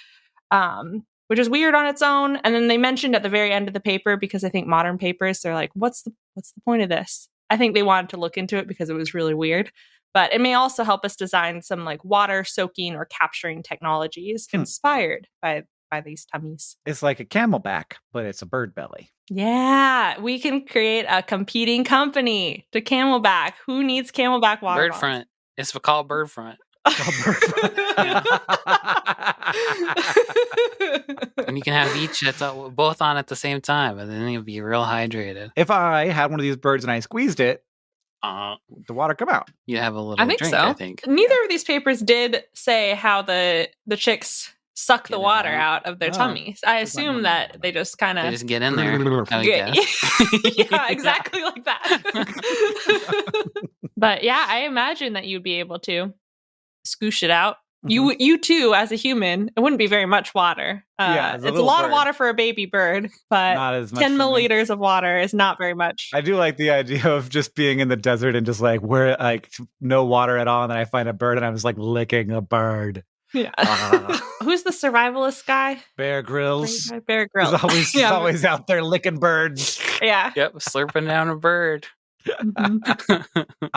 Speaker 2: which is weird on its own. And then they mentioned at the very end of the paper, because I think modern papers, they're like, what's the point of this? I think they wanted to look into it because it was really weird, but it may also help us design some like water soaking or capturing technologies inspired by these tummies.
Speaker 1: It's like a camelback, but it's a bird belly.
Speaker 2: Yeah, we can create a competing company to Camelback. Who needs Camelback water?
Speaker 3: Birdfront. It's called Birdfront. And you can have each that's both on at the same time, and then you'll be real hydrated.
Speaker 1: If I had one of these birds and I squeezed it, the water come out.
Speaker 3: You have a little drink, so. I think.
Speaker 2: Neither of these papers did say how the chicks suck the water out of their tummies. I assume that they just kind of...
Speaker 3: They just get in there.
Speaker 2: Yeah, exactly like that. But yeah, I imagine that you'd be able to scoosh it out You too, as a human, it wouldn't be very much water. It's a lot of water for a baby bird, but not as much 10 milliliters of water is not very much.
Speaker 1: I do like the idea of just being in the desert and just like where like no water at all, and then I find a bird and I'm just like licking a bird.
Speaker 2: Yeah. Who's the survivalist guy?
Speaker 1: Bear Grylls.
Speaker 2: Bear Grylls.
Speaker 1: He's always out there licking birds.
Speaker 2: Yeah.
Speaker 3: Yep, slurping down a bird.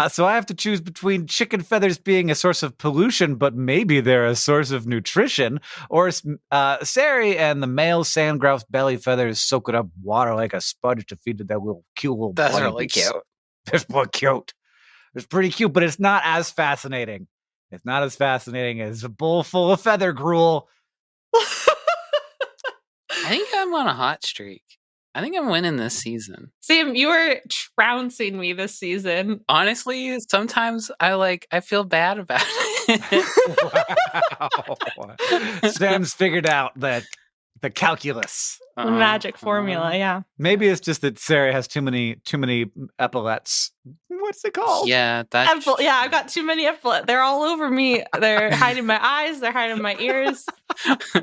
Speaker 1: So I have to choose between chicken feathers being a source of pollution, but maybe they're a source of nutrition, or Sari and the male sand grouse belly feathers soaking up water like a sponge to feed to that little cute little
Speaker 3: That's
Speaker 1: babies.
Speaker 3: really cute.
Speaker 1: It's cute. It's pretty cute, but it's not as fascinating. It's not as fascinating as a bowl full of feather gruel.
Speaker 3: I think I'm on a hot streak. I think I'm winning this season.
Speaker 2: Sam, you were trouncing me this season.
Speaker 3: Honestly, sometimes I feel bad about it.
Speaker 1: Wow. Sam's figured out that the calculus.
Speaker 2: The magic formula, yeah.
Speaker 1: Maybe it's just that Sari has too many epaulets. What's it called?
Speaker 3: Yeah,
Speaker 2: I've got too many epaulets. They're all over me. They're hiding my eyes. They're hiding my ears.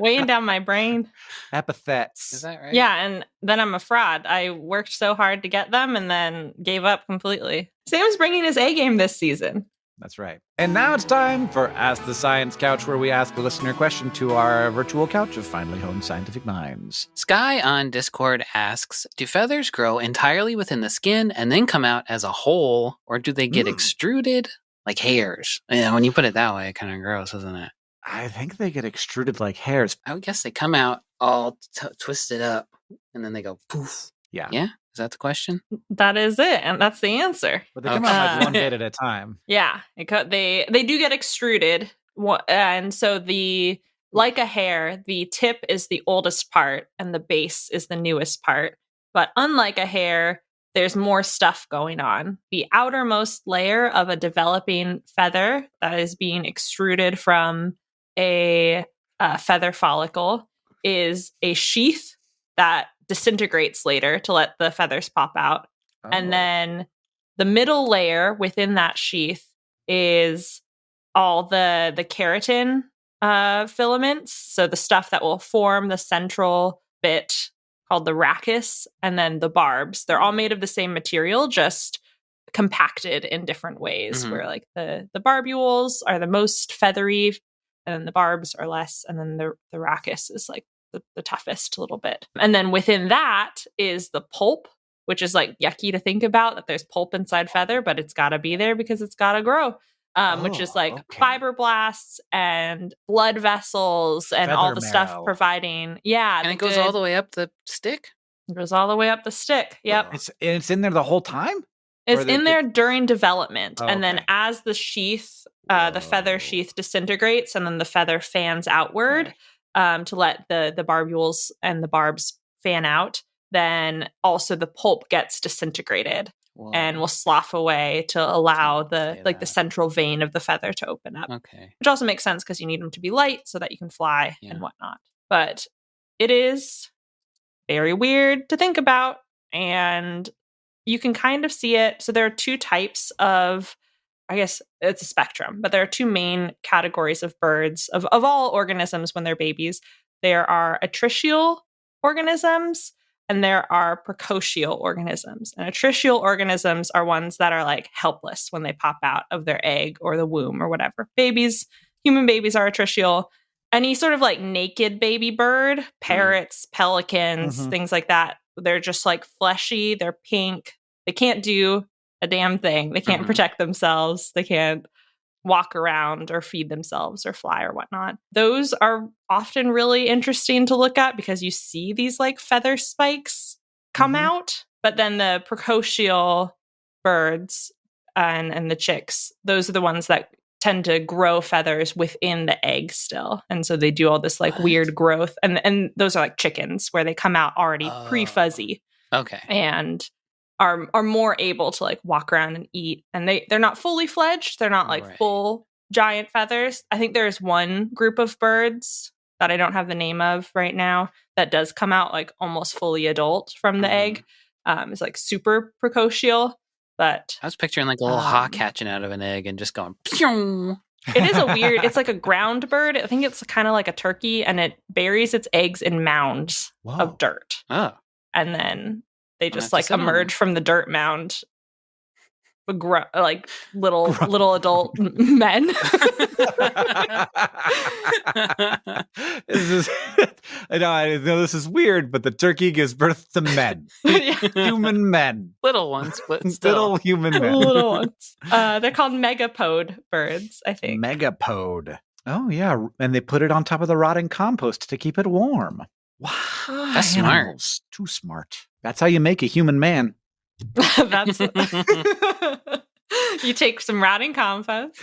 Speaker 2: Weighing down my brain.
Speaker 1: Epithets.
Speaker 3: Is that right?
Speaker 2: Yeah, and then I'm a fraud. I worked so hard to get them and then gave up completely. Sam's bringing his A game this season.
Speaker 1: That's right. And now it's time for Ask the Science Couch, where we ask a listener question to our virtual couch of finely honed scientific minds.
Speaker 3: Sky on Discord asks, do feathers grow entirely within the skin and then come out as a whole, or do they get extruded like hairs? Yeah, when you put it that way, kind of gross, isn't it?
Speaker 1: I think they get extruded like hairs.
Speaker 3: I would guess they come out all twisted up, and then they go poof.
Speaker 1: Yeah.
Speaker 3: Yeah? Is that the question?
Speaker 2: That is it, and that's the answer.
Speaker 1: But they come out like one bit at a time.
Speaker 2: Yeah, they do get extruded, and so like a hair, the tip is the oldest part, and the base is the newest part. But unlike a hair, there's more stuff going on. The outermost layer of a developing feather that is being extruded from a feather follicle is a sheath that disintegrates later to let the feathers pop out. Oh. And then the middle layer within that sheath is all the keratin filaments. So the stuff that will form the central bit called the rachis, and then the barbs. They're all made of the same material, just compacted in different ways, where like the barbules are the most feathery and then the barbs are less, and then the rachis is like the toughest a little bit. And then within that is the pulp, which is like yucky to think about, that there's pulp inside feather, but it's got to be there because it's got to grow, which is like fibroblasts and blood vessels and feather all the stuff providing. Yeah.
Speaker 3: And it goes all the way up the stick?
Speaker 2: It goes all the way up the stick. Yep.
Speaker 1: It's in there the whole time?
Speaker 2: It's in there during development. And then as the sheath, the feather sheath disintegrates, and then the feather fans outward, to let the barbules and the barbs fan out, then also the pulp gets disintegrated. Whoa. And will slough away to allow the central vein of the feather to open up.
Speaker 3: Okay.
Speaker 2: Which also makes sense because you need them to be light so that you can fly and whatnot. But it is very weird to think about, and you can kind of see it. So there are two types of, I guess it's a spectrum, but there are two main categories of birds, of all organisms when they're babies. There are atricial organisms and there are precocial organisms. And atricial organisms are ones that are like helpless when they pop out of their egg or the womb or whatever. Human babies are atricial. Any sort of like naked baby bird, parrots, pelicans, things like that, they're just like fleshy, they're pink. They can't do a damn thing. They can't protect themselves. They can't walk around or feed themselves or fly or whatnot. Those are often really interesting to look at because you see these like feather spikes come out. But then the precocial birds and the chicks, those are the ones that tend to grow feathers within the egg still. And so they do all this like weird growth. And those are like chickens where they come out already pre-fuzzy.
Speaker 3: Okay.
Speaker 2: And are more able to like walk around and eat. And they're not fully fledged. They're not like full giant feathers. I think there's one group of birds that I don't have the name of right now that does come out like almost fully adult from the egg. It's like super precocial. But
Speaker 3: I was picturing like a little hawk hatching out of an egg and just going pew.
Speaker 2: It is a weird, it's like a ground bird. I think it's kind of like a turkey, and it buries its eggs in mounds of dirt.
Speaker 3: Oh.
Speaker 2: And then they just like emerge from the dirt mound. Like little adult men.
Speaker 1: I know this is weird, but the turkey gives birth to men, human men,
Speaker 3: little ones, but still.
Speaker 1: Little human men,
Speaker 2: little ones. They're called megapode birds, I think.
Speaker 1: Megapode. Oh yeah, and they put it on top of the rotting compost to keep it warm. Wow,
Speaker 3: that's smart.
Speaker 1: Too smart. That's how you make a human man.
Speaker 2: That's. You take some rotting compost,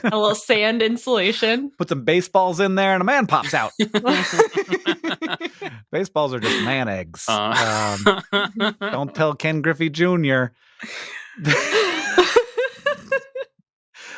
Speaker 2: a little sand insulation,
Speaker 1: put some baseballs in there, and a man pops out. Baseballs are just man eggs. Don't tell Ken Griffey Jr.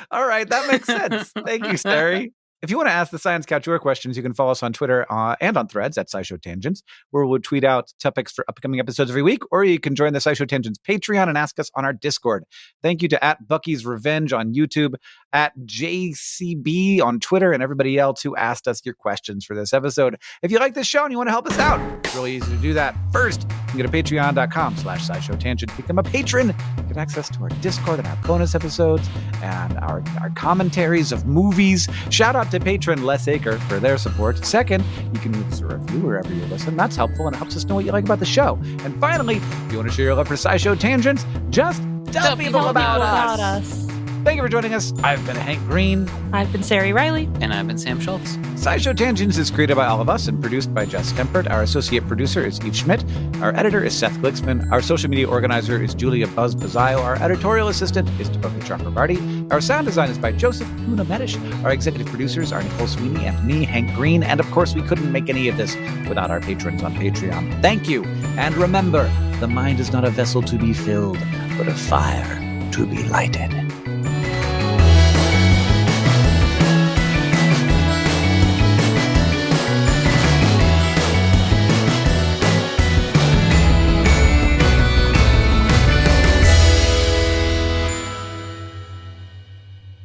Speaker 1: All right, that makes sense. Thank you, Sari. If you want to ask the Science Couch your questions, you can follow us on Twitter and on Threads at SciShow Tangents, where we'll tweet out topics for upcoming episodes every week, or you can join the SciShow Tangents Patreon and ask us on our Discord. Thank you to @Bucky's Revenge on YouTube, @JCB on Twitter, and everybody else who asked us your questions for this episode. If you like this show and you want to help us out, it's really easy to do that. First, you can go to patreon.com/SciShow Tangent. Become a patron. Get access to our Discord and our bonus episodes and our commentaries of movies. Shout out to patron Les Aker for their support. Second, you can leave us a review wherever you listen. That's helpful and it helps us know what you like about the show. And finally, if you want to share your love for SciShow Tangents, just tell people about us. Thank you for joining us. I've been Hank Green.
Speaker 2: I've been Sari Riley.
Speaker 3: And I've been Sam Schultz.
Speaker 1: SciShow Tangents is created by all of us and produced by Jess Stempert. Our associate producer is Eve Schmidt. Our editor is Seth Glicksman. Our social media organizer is Julia Buzz Bazzaio. Our editorial assistant is Taboki Chakrabarty. Our sound design is by Joseph Kuna Medish. Our executive producers are Nicole Sweeney and me, Hank Green. And of course, we couldn't make any of this without our patrons on Patreon. Thank you. And remember, the mind is not a vessel to be filled, but a fire to be lighted.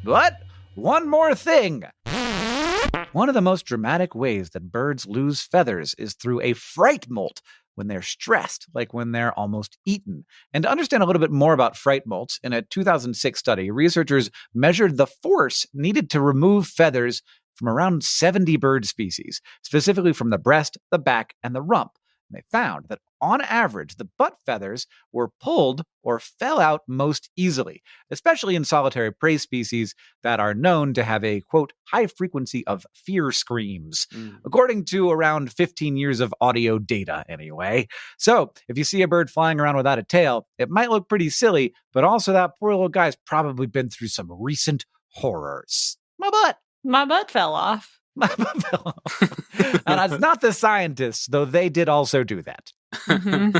Speaker 1: But one more thing. One of the most dramatic ways that birds lose feathers is through a fright molt when they're stressed, like when they're almost eaten. And to understand a little bit more about fright molts, in a 2006 study, researchers measured the force needed to remove feathers from around 70 bird species, specifically from the breast, the back, and the rump. And they found that on average, the butt feathers were pulled or fell out most easily, especially in solitary prey species that are known to have a, quote, high frequency of fear screams, according to around 15 years of audio data anyway. So if you see a bird flying around without a tail, it might look pretty silly, but also that poor little guy's probably been through some recent horrors. My butt
Speaker 2: fell off.
Speaker 1: And it's not the scientists, though they did also do that.
Speaker 2: Mm-hmm.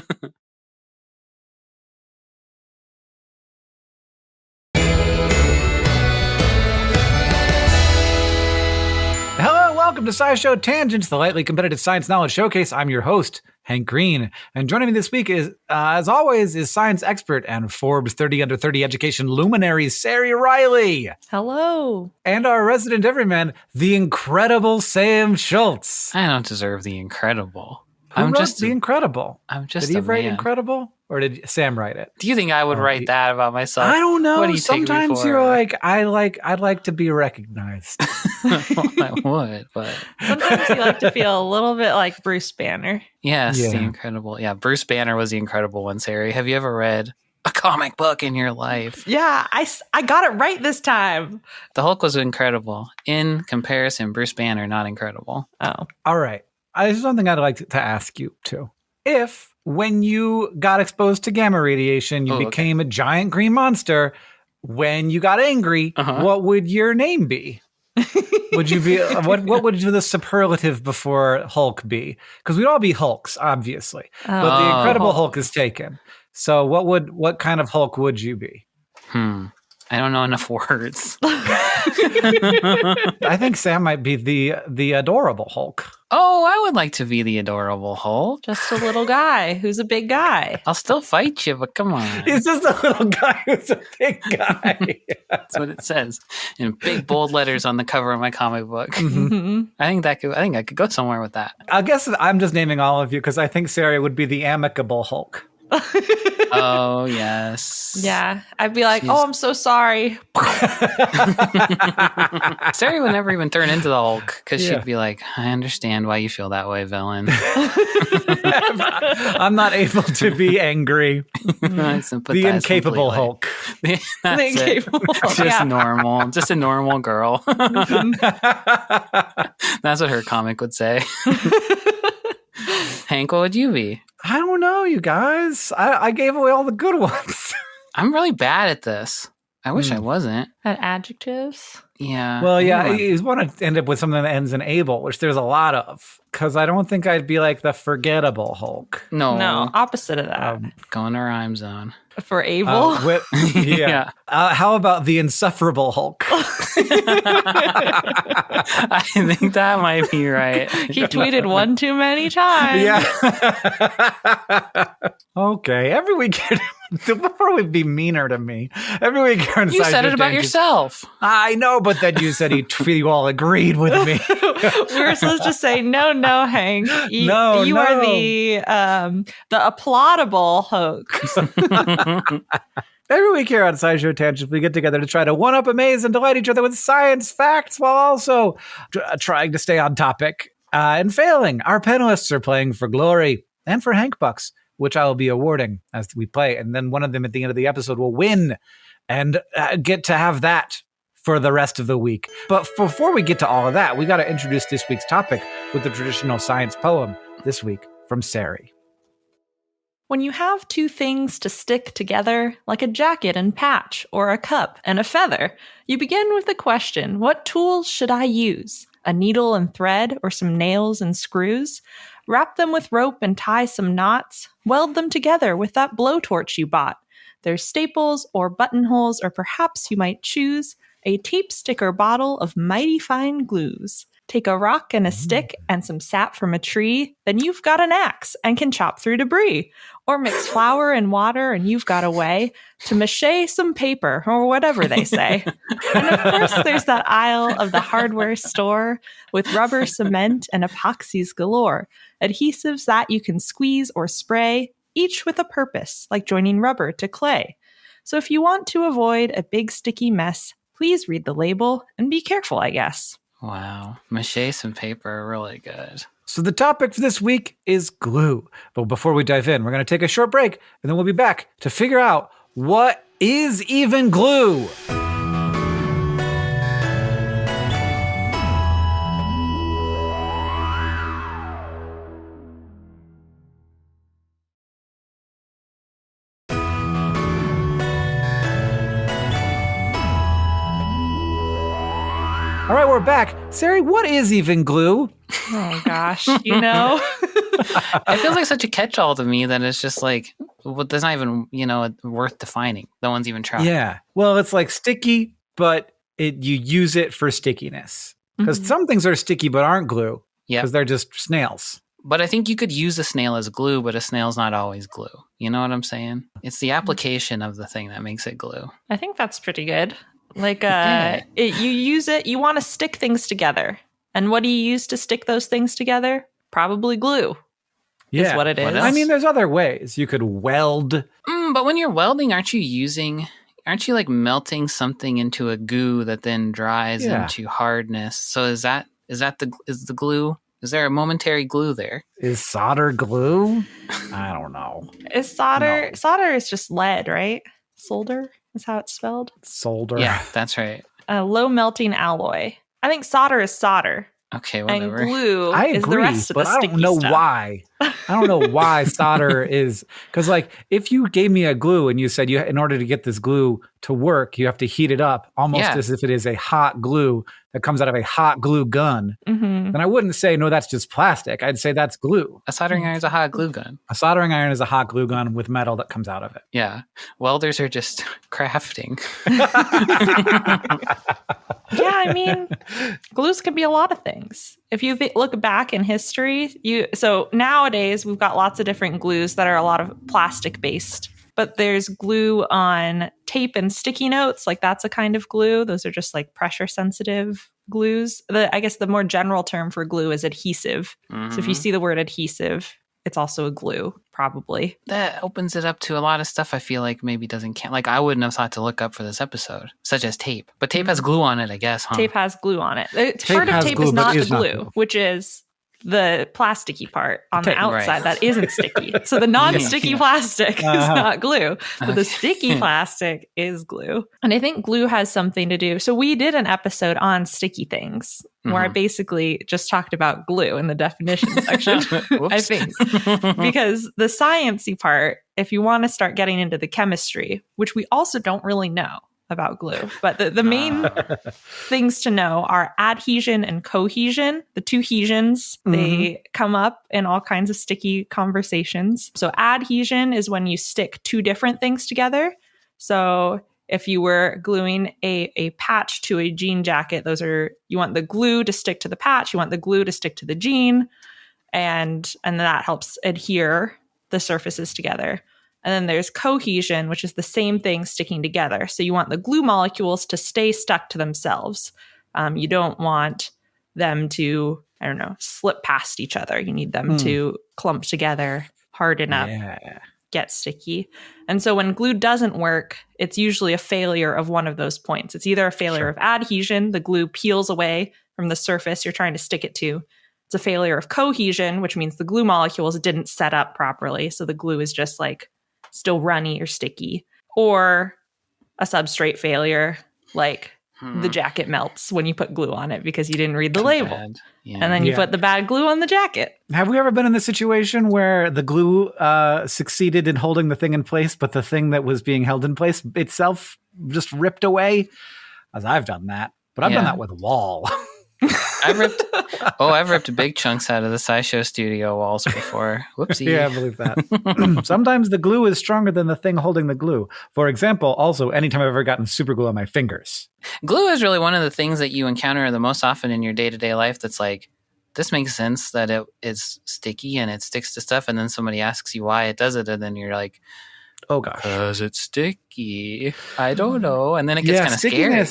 Speaker 1: Hello, welcome to SciShow Tangents, the lightly competitive science knowledge showcase. I'm your host, Hank Green, and joining me this week is, as always, is science expert and Forbes 30 Under 30 education luminary, Sari Riley.
Speaker 2: Hello.
Speaker 1: And our resident everyman, the incredible Sam Schultz.
Speaker 3: I don't deserve the incredible.
Speaker 1: Who wrote The Incredible?
Speaker 3: I'm just
Speaker 1: Did he
Speaker 3: a
Speaker 1: write
Speaker 3: man.
Speaker 1: Incredible? Or did Sam write it?
Speaker 3: Do you think I would write that about myself?
Speaker 1: I don't know.
Speaker 3: What do you
Speaker 1: Sometimes
Speaker 3: take me for?
Speaker 1: you're like, I'd like to be recognized.
Speaker 3: Well, I would, but
Speaker 2: Sometimes you like to feel a little bit like Bruce Banner.
Speaker 3: yes,
Speaker 1: Yeah.
Speaker 3: The Incredible. Yeah, Bruce Banner was the incredible one, Sari. Have you ever read a comic book in your life?
Speaker 2: Yeah, I got it right this time.
Speaker 3: The Hulk was incredible. In comparison, Bruce Banner, not incredible.
Speaker 2: Oh.
Speaker 1: All right. This is something I'd like to ask you, too. If, when you got exposed to gamma radiation, you became a giant green monster, when you got angry, what would your name be? Would you be what would the superlative before Hulk be? Because we'd all be Hulks, obviously, but the Incredible Hulk is taken. So what kind of Hulk would you be?
Speaker 3: I don't know enough words.
Speaker 1: I think Sam might be the adorable Hulk.
Speaker 3: Oh, I would like to be the adorable Hulk.
Speaker 2: Just a little guy who's a big guy.
Speaker 3: I'll still fight you, but come on.
Speaker 1: He's just a little guy who's a big guy.
Speaker 3: That's what it says in big bold letters on the cover of my comic book.
Speaker 2: Mm-hmm.
Speaker 3: I think I could go somewhere with that.
Speaker 1: I guess I'm just naming all of you because I think Sari would be the amicable Hulk.
Speaker 3: Oh, yes.
Speaker 2: Yeah. I'd be like, oh, I'm so sorry.
Speaker 3: Sari would never even turn into the Hulk because she'd be like, I understand why you feel that way, villain.
Speaker 1: I'm not able to be angry. The incapable Hulk.
Speaker 3: The incapable Hulk. Just normal. Just a normal girl. That's what her comic would say. Hank, what would you be?
Speaker 1: I don't know, you guys. I gave away all the good ones.
Speaker 3: I'm really bad at this. I wish I wasn't.
Speaker 2: At adjectives?
Speaker 3: Yeah.
Speaker 1: Well, yeah, you want to end up with something that ends in able, which there's a lot of. Because I don't think I'd be like the forgettable Hulk.
Speaker 3: No,
Speaker 2: opposite of that.
Speaker 3: Go in a rhyme zone.
Speaker 2: For able?
Speaker 1: Yeah. How about the insufferable Hulk?
Speaker 3: I think that might be right.
Speaker 2: He tweeted one too many times.
Speaker 1: Yeah. Okay. Every week, before we be meaner to me, every week
Speaker 3: you said it about yourself.
Speaker 1: I know, but then you said you all agreed with me.
Speaker 2: We were supposed to say no, Hank. You are the applaudable Hulk.
Speaker 1: Every week here on SciShow Tangents, we get together to try to one-up, amaze, and delight each other with science facts while also trying to stay on topic and failing. Our panelists are playing for glory and for Hank Bucks, which I will be awarding as we play. And then one of them at the end of the episode will win and get to have that for the rest of the week. But before we get to all of that, we got to introduce this week's topic with the traditional science poem this week from Sari.
Speaker 2: When you have two things to stick together, like a jacket and patch, or a cup and a feather, you begin with the question, what tools should I use? A needle and thread, or some nails and screws? Wrap them with rope and tie some knots? Weld them together with that blowtorch you bought? There's staples or buttonholes, or perhaps you might choose a tape sticker bottle of mighty fine glues. Take a rock and a stick and some sap from a tree, then you've got an axe and can chop through debris. Or mix flour and water and you've got a way to mache some paper, or whatever they say. And of course, there's that aisle of the hardware store with rubber, cement, and epoxies galore. Adhesives that you can squeeze or spray, each with a purpose, like joining rubber to clay. So if you want to avoid a big sticky mess, please read the label and be careful, I guess.
Speaker 3: Wow. Mache some paper, really good.
Speaker 1: So the topic for this week is glue. But before we dive in, we're going to take a short break, and then we'll be back to figure out what is even glue. All right, we're back. Sari, what is even glue?
Speaker 2: Oh, gosh. You know?
Speaker 3: It feels like such a catch-all to me that it's just like, well, there's not even, worth defining. No one's even tried.
Speaker 1: Yeah. Well, it's like sticky, but you use it for stickiness. Because some things are sticky but aren't glue. Yeah. Because they're just snails.
Speaker 3: But I think you could use a snail as glue, but a snail's not always glue. You know what I'm saying? It's the application of the thing that makes it glue.
Speaker 2: I think that's pretty good. Like, you use it, you want to stick things together. And what do you use to stick those things together? Probably glue.
Speaker 1: Yeah.
Speaker 2: Is what it is.
Speaker 1: I mean, there's other ways. You could weld.
Speaker 3: But when you're welding, aren't you like melting something into a goo that then dries into hardness? So is the glue? Is there a momentary glue there?
Speaker 1: Is solder glue? I don't know.
Speaker 2: Is solder? No. Solder is just lead, right? Solder is how it's spelled.
Speaker 1: Solder.
Speaker 3: Yeah, that's right.
Speaker 2: A low melting alloy. I think solder is solder.
Speaker 3: Okay, whatever.
Speaker 2: And glue
Speaker 1: I agree,
Speaker 2: is the rest of the sticky
Speaker 1: I don't know
Speaker 2: stuff.
Speaker 1: why. I don't know why solder is, because like if you gave me a glue and you said in order to get this glue to work, you have to heat it up almost as if it is a hot glue that comes out of a hot glue gun, then I wouldn't say, no, that's just plastic. I'd say that's glue.
Speaker 3: A soldering iron is a hot glue gun.
Speaker 1: A soldering iron is a hot glue gun with metal that comes out of it.
Speaker 3: Yeah. Welders are just crafting.
Speaker 2: Yeah, I mean, glues can be a lot of things. if you look back in history, so nowadays we've got lots of different glues that are a lot of plastic based. But there's glue on tape and sticky notes. Like that's a kind of glue. Those are just like pressure sensitive glues. I guess the more general term for glue is adhesive. Mm-hmm. So if you see the word adhesive, it's also a glue, probably.
Speaker 3: That opens it up to a lot of stuff I feel like maybe doesn't count. Like I wouldn't have thought to look up for this episode, such as tape. But tape has glue on it, I guess, huh?
Speaker 2: Tape has glue on it. Part of tape is not the glue, which is the plasticky part on the outside that isn't sticky. So the non-sticky plastic is not glue, but the sticky plastic is glue. And I think glue has something to do. So we did an episode on sticky things where I basically just talked about glue in the definition section, I think. Because the sciencey part, if you want to start getting into the chemistry, which we also don't really know about glue, but the main things to know are adhesion and cohesion. The two hesions, they come up in all kinds of sticky conversations. So adhesion is when you stick two different things together. So if you were gluing a patch to a jean jacket, you want the glue to stick to the patch, you want the glue to stick to the jean, and that helps adhere the surfaces together. And then there's cohesion, which is the same thing sticking together. So you want the glue molecules to stay stuck to themselves. You don't want them to, slip past each other. You need them to clump together, harden up, get sticky. And so when glue doesn't work, it's usually a failure of one of those points. It's either a failure of adhesion, the glue peels away from the surface you're trying to stick it to. It's a failure of cohesion, which means the glue molecules didn't set up properly. So the glue is just like still runny or sticky, or a substrate failure, like the jacket melts when you put glue on it because you didn't read the label. Yeah. And then you put the bad glue on the jacket.
Speaker 1: Have we ever been in the situation where the glue succeeded in holding the thing in place, but the thing that was being held in place itself just ripped away? As I've done that, but I've done that with a wall.
Speaker 3: I've ripped big chunks out of the SciShow studio walls before. Whoopsie.
Speaker 1: Yeah, I believe that. Sometimes the glue is stronger than the thing holding the glue. For example, also, anytime I've ever gotten super glue on my fingers.
Speaker 3: Glue is really one of the things that you encounter the most often in your day-to-day life that's like, this makes sense that it is sticky and it sticks to stuff, and then somebody asks you why it does it, and then you're like,
Speaker 1: oh gosh.
Speaker 3: Because it's sticky. I don't know. And then it gets kind of scary.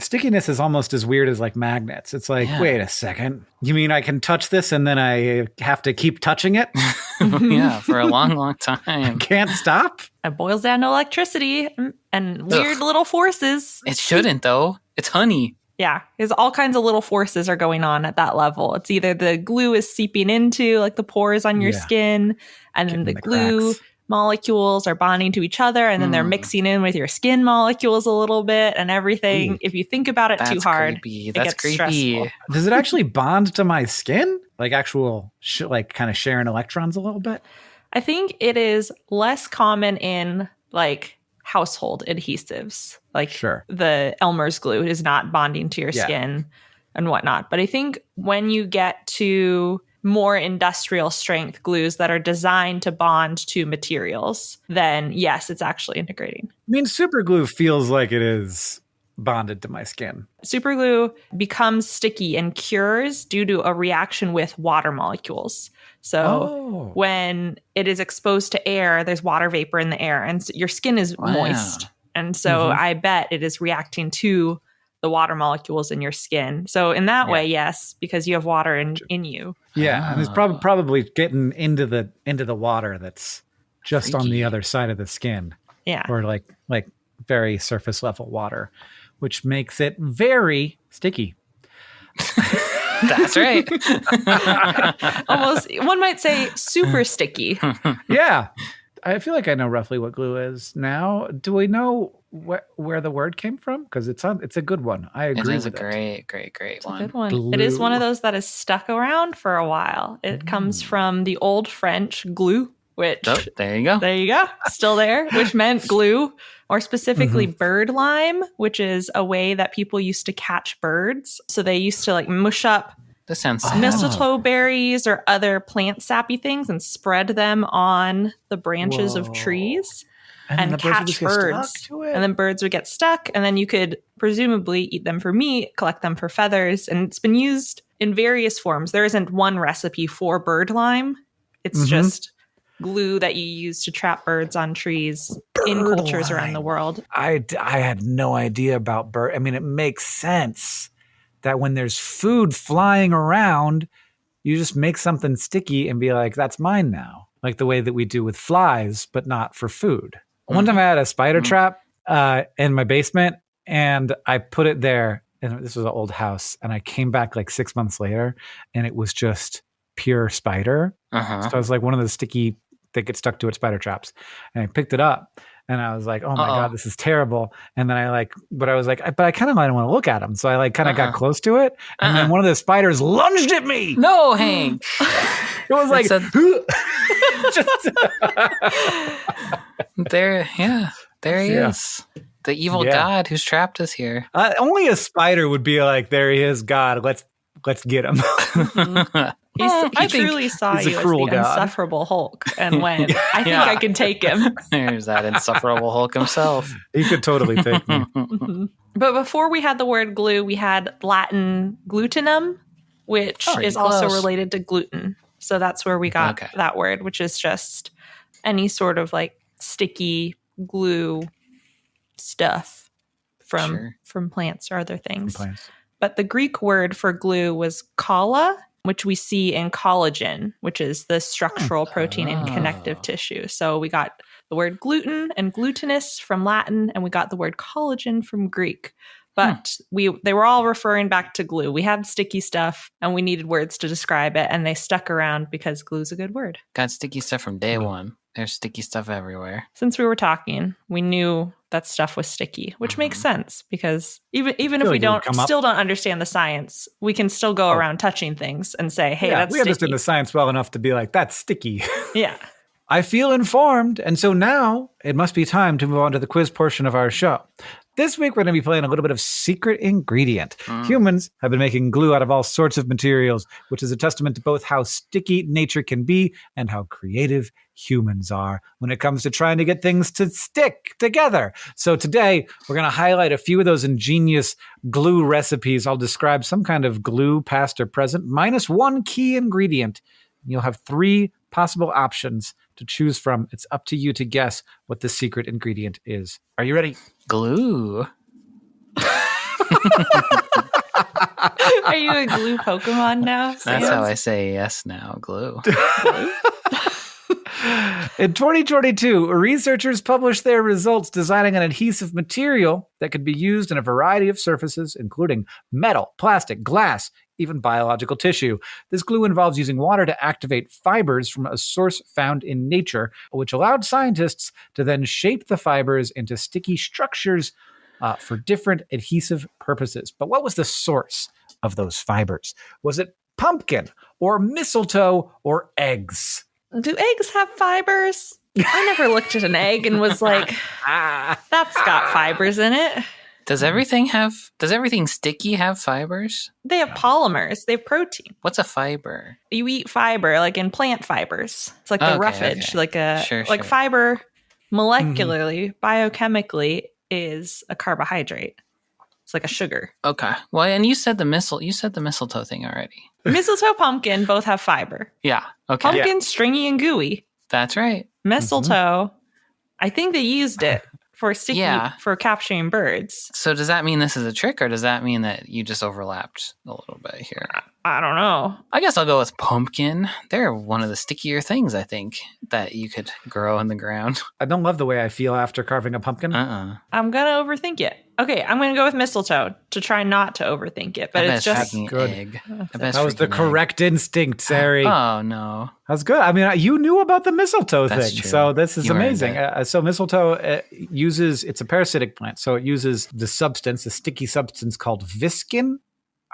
Speaker 1: Stickiness is almost as weird as like magnets. It's like, wait a second. You mean I can touch this and then I have to keep touching it?
Speaker 3: Yeah, for a long, long time.
Speaker 1: Can't stop?
Speaker 2: It boils down to electricity and weird little forces.
Speaker 3: It shouldn't, though. It's honey.
Speaker 2: Yeah, because all kinds of little forces are going on at that level. It's either the glue is seeping into like the pores on your skin, and then the glue molecules are bonding to each other, and then they're mixing in with your skin molecules a little bit and everything. If you think about it too hard, it gets stressful.
Speaker 1: Does it actually bond to my skin? Like actual, like kind of sharing electrons a little bit?
Speaker 2: I think it is less common in like household adhesives. Like the Elmer's glue is not bonding to your skin and whatnot. But I think when you get to more industrial strength glues that are designed to bond to materials, then yes, it's actually integrating.
Speaker 1: I mean, super glue feels like it is bonded to my skin.
Speaker 2: Super glue becomes sticky and cures due to a reaction with water molecules. So when it is exposed to air, there's water vapor in the air, and so your skin is moist. And so I bet it is reacting to the water molecules in your skin. So in that way, yes, because you have water in you.
Speaker 1: Yeah, and it's probably getting into the water that's just on the other side of the skin.
Speaker 2: Yeah.
Speaker 1: Or like very surface level water, which makes it very sticky.
Speaker 3: That's right.
Speaker 2: Almost, one might say super sticky.
Speaker 1: Yeah. I feel like I know roughly what glue is now. Do we know where the word came from? Because it's a good one. I agree with it. It is a
Speaker 3: great one.
Speaker 2: A good one. Glue. It is one of those that has stuck around for a while. It comes from the Old French glue, which...
Speaker 3: Oh, there you go.
Speaker 2: There you go. Still there, which meant glue, or specifically bird lime, which is a way that people used to catch birds. So they used to like mush up mistletoe berries or other plant sappy things and spread them on the branches of trees and catch birds. And then birds would get stuck, and then you could presumably eat them for meat, collect them for feathers. And it's been used in various forms. There isn't one recipe for bird lime. It's just glue that you use to trap birds on trees in cultures around the world.
Speaker 1: I had no idea about bird. I mean, it makes sense that when there's food flying around, you just make something sticky and be like, that's mine now. Like the way that we do with flies, but not for food. One time I had a spider trap in my basement, and I put it there. And this was an old house. And I came back like 6 months later, and it was just pure spider. So I was like one of the sticky that get stuck to it spider traps. And I picked it up, and I was like, oh my God, this is terrible. And then I kind of might want to look at him. So I like kind of got close to it. And then one of the spiders lunged at me.
Speaker 3: No, Hank.
Speaker 1: It was like,
Speaker 3: there he is. The evil god who's trapped us here.
Speaker 1: Only a spider would be like, there he is, God. Let's get him.
Speaker 2: He truly saw you as the insufferable Hulk and went, I think I can take him.
Speaker 3: There's that insufferable Hulk himself.
Speaker 1: He could totally take me.
Speaker 2: But before we had the word glue, we had Latin glutenum, which is also related to gluten. So that's where we got that word, which is just any sort of like sticky glue stuff from plants or other things. But the Greek word for glue was kala, which we see in collagen, which is the structural protein in connective tissue. So we got the word gluten and glutinous from Latin, and we got the word collagen from Greek. But they were all referring back to glue. We had sticky stuff, and we needed words to describe it, and they stuck around because glue's a good word.
Speaker 3: Got sticky stuff from day one. There's sticky stuff everywhere.
Speaker 2: Since we were talking, we knew that stuff was sticky, which makes sense because even if we still don't understand the science, we can still go around touching things and say, hey, that's sticky. We understand
Speaker 1: the science well enough to be like, that's sticky.
Speaker 2: Yeah.
Speaker 1: I feel informed, and so now it must be time to move on to the quiz portion of our show. This week, we're going to be playing a little bit of secret ingredient. Humans have been making glue out of all sorts of materials, which is a testament to both how sticky nature can be and how creative humans are when it comes to trying to get things to stick together. So today, we're going to highlight a few of those ingenious glue recipes. I'll describe some kind of glue, past or present, minus one key ingredient. You'll have 3 possible options to choose from. It's up to you to guess what the secret ingredient is. Are you ready?
Speaker 3: Glue.
Speaker 2: Are you a glue Pokemon now, Sam?
Speaker 3: That's how I say yes now. Glue.
Speaker 1: In 2022, researchers published their results designing an adhesive material that could be used in a variety of surfaces, including metal, plastic, glass, even biological tissue. This glue involves using water to activate fibers from a source found in nature, which allowed scientists to then shape the fibers into sticky structures for different adhesive purposes. But what was the source of those fibers? Was it pumpkin or mistletoe or eggs?
Speaker 2: Do eggs have fibers? I never looked at an egg and was like, that's got fibers in it.
Speaker 3: Does everything sticky have fibers?
Speaker 2: They have polymers. They have protein.
Speaker 3: What's a fiber?
Speaker 2: You eat fiber, like in plant fibers. It's like the roughage, like fiber molecularly, biochemically is a carbohydrate. It's like a sugar.
Speaker 3: Okay. Well, and you said the mistletoe thing already.
Speaker 2: Mistletoe, pumpkin both have fiber.
Speaker 3: Yeah. Okay.
Speaker 2: Pumpkin's stringy and gooey.
Speaker 3: That's right.
Speaker 2: Mistletoe, I think they used it for sticky for capturing birds.
Speaker 3: So does that mean this is a trick, or does that mean that you just overlapped a little bit here?
Speaker 2: I don't know.
Speaker 3: I guess I'll go with pumpkin. They're one of the stickier things, I think, that you could grow in the ground.
Speaker 1: I don't love the way I feel after carving a pumpkin.
Speaker 2: I'm going to overthink it. Okay, I'm going to go with mistletoe to try not to overthink it, but it's just
Speaker 1: good.
Speaker 3: Egg.
Speaker 1: That was the correct instinct, Sari.
Speaker 3: Oh, no.
Speaker 1: That's good. I mean, you knew about the mistletoe thing,
Speaker 3: true.
Speaker 1: So this is amazing. So mistletoe it's a parasitic plant, so it uses the sticky substance called viscin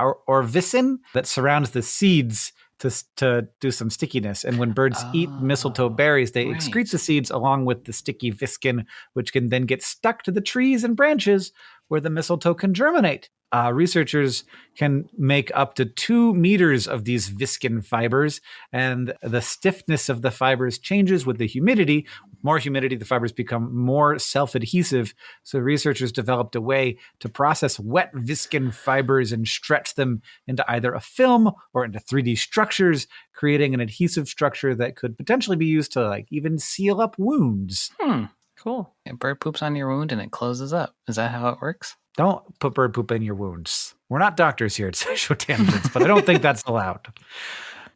Speaker 1: or vicin that surrounds the seeds to do some stickiness. And when birds eat mistletoe berries, they excrete the seeds along with the sticky viscin, which can then get stuck to the trees and branches where the mistletoe can germinate. Researchers can make up to 2 meters of these viscin fibers, and the stiffness of the fibers changes with the humidity, more humidity, the fibers become more self-adhesive. So researchers developed a way to process wet viscin fibers and stretch them into either a film or into 3D structures, creating an adhesive structure that could potentially be used to like even seal up wounds.
Speaker 2: Cool.
Speaker 3: A bird poops on your wound and it closes up. Is that how it works?
Speaker 1: Don't put bird poop in your wounds. We're not doctors here at SciShow Tangents, but I don't think that's allowed.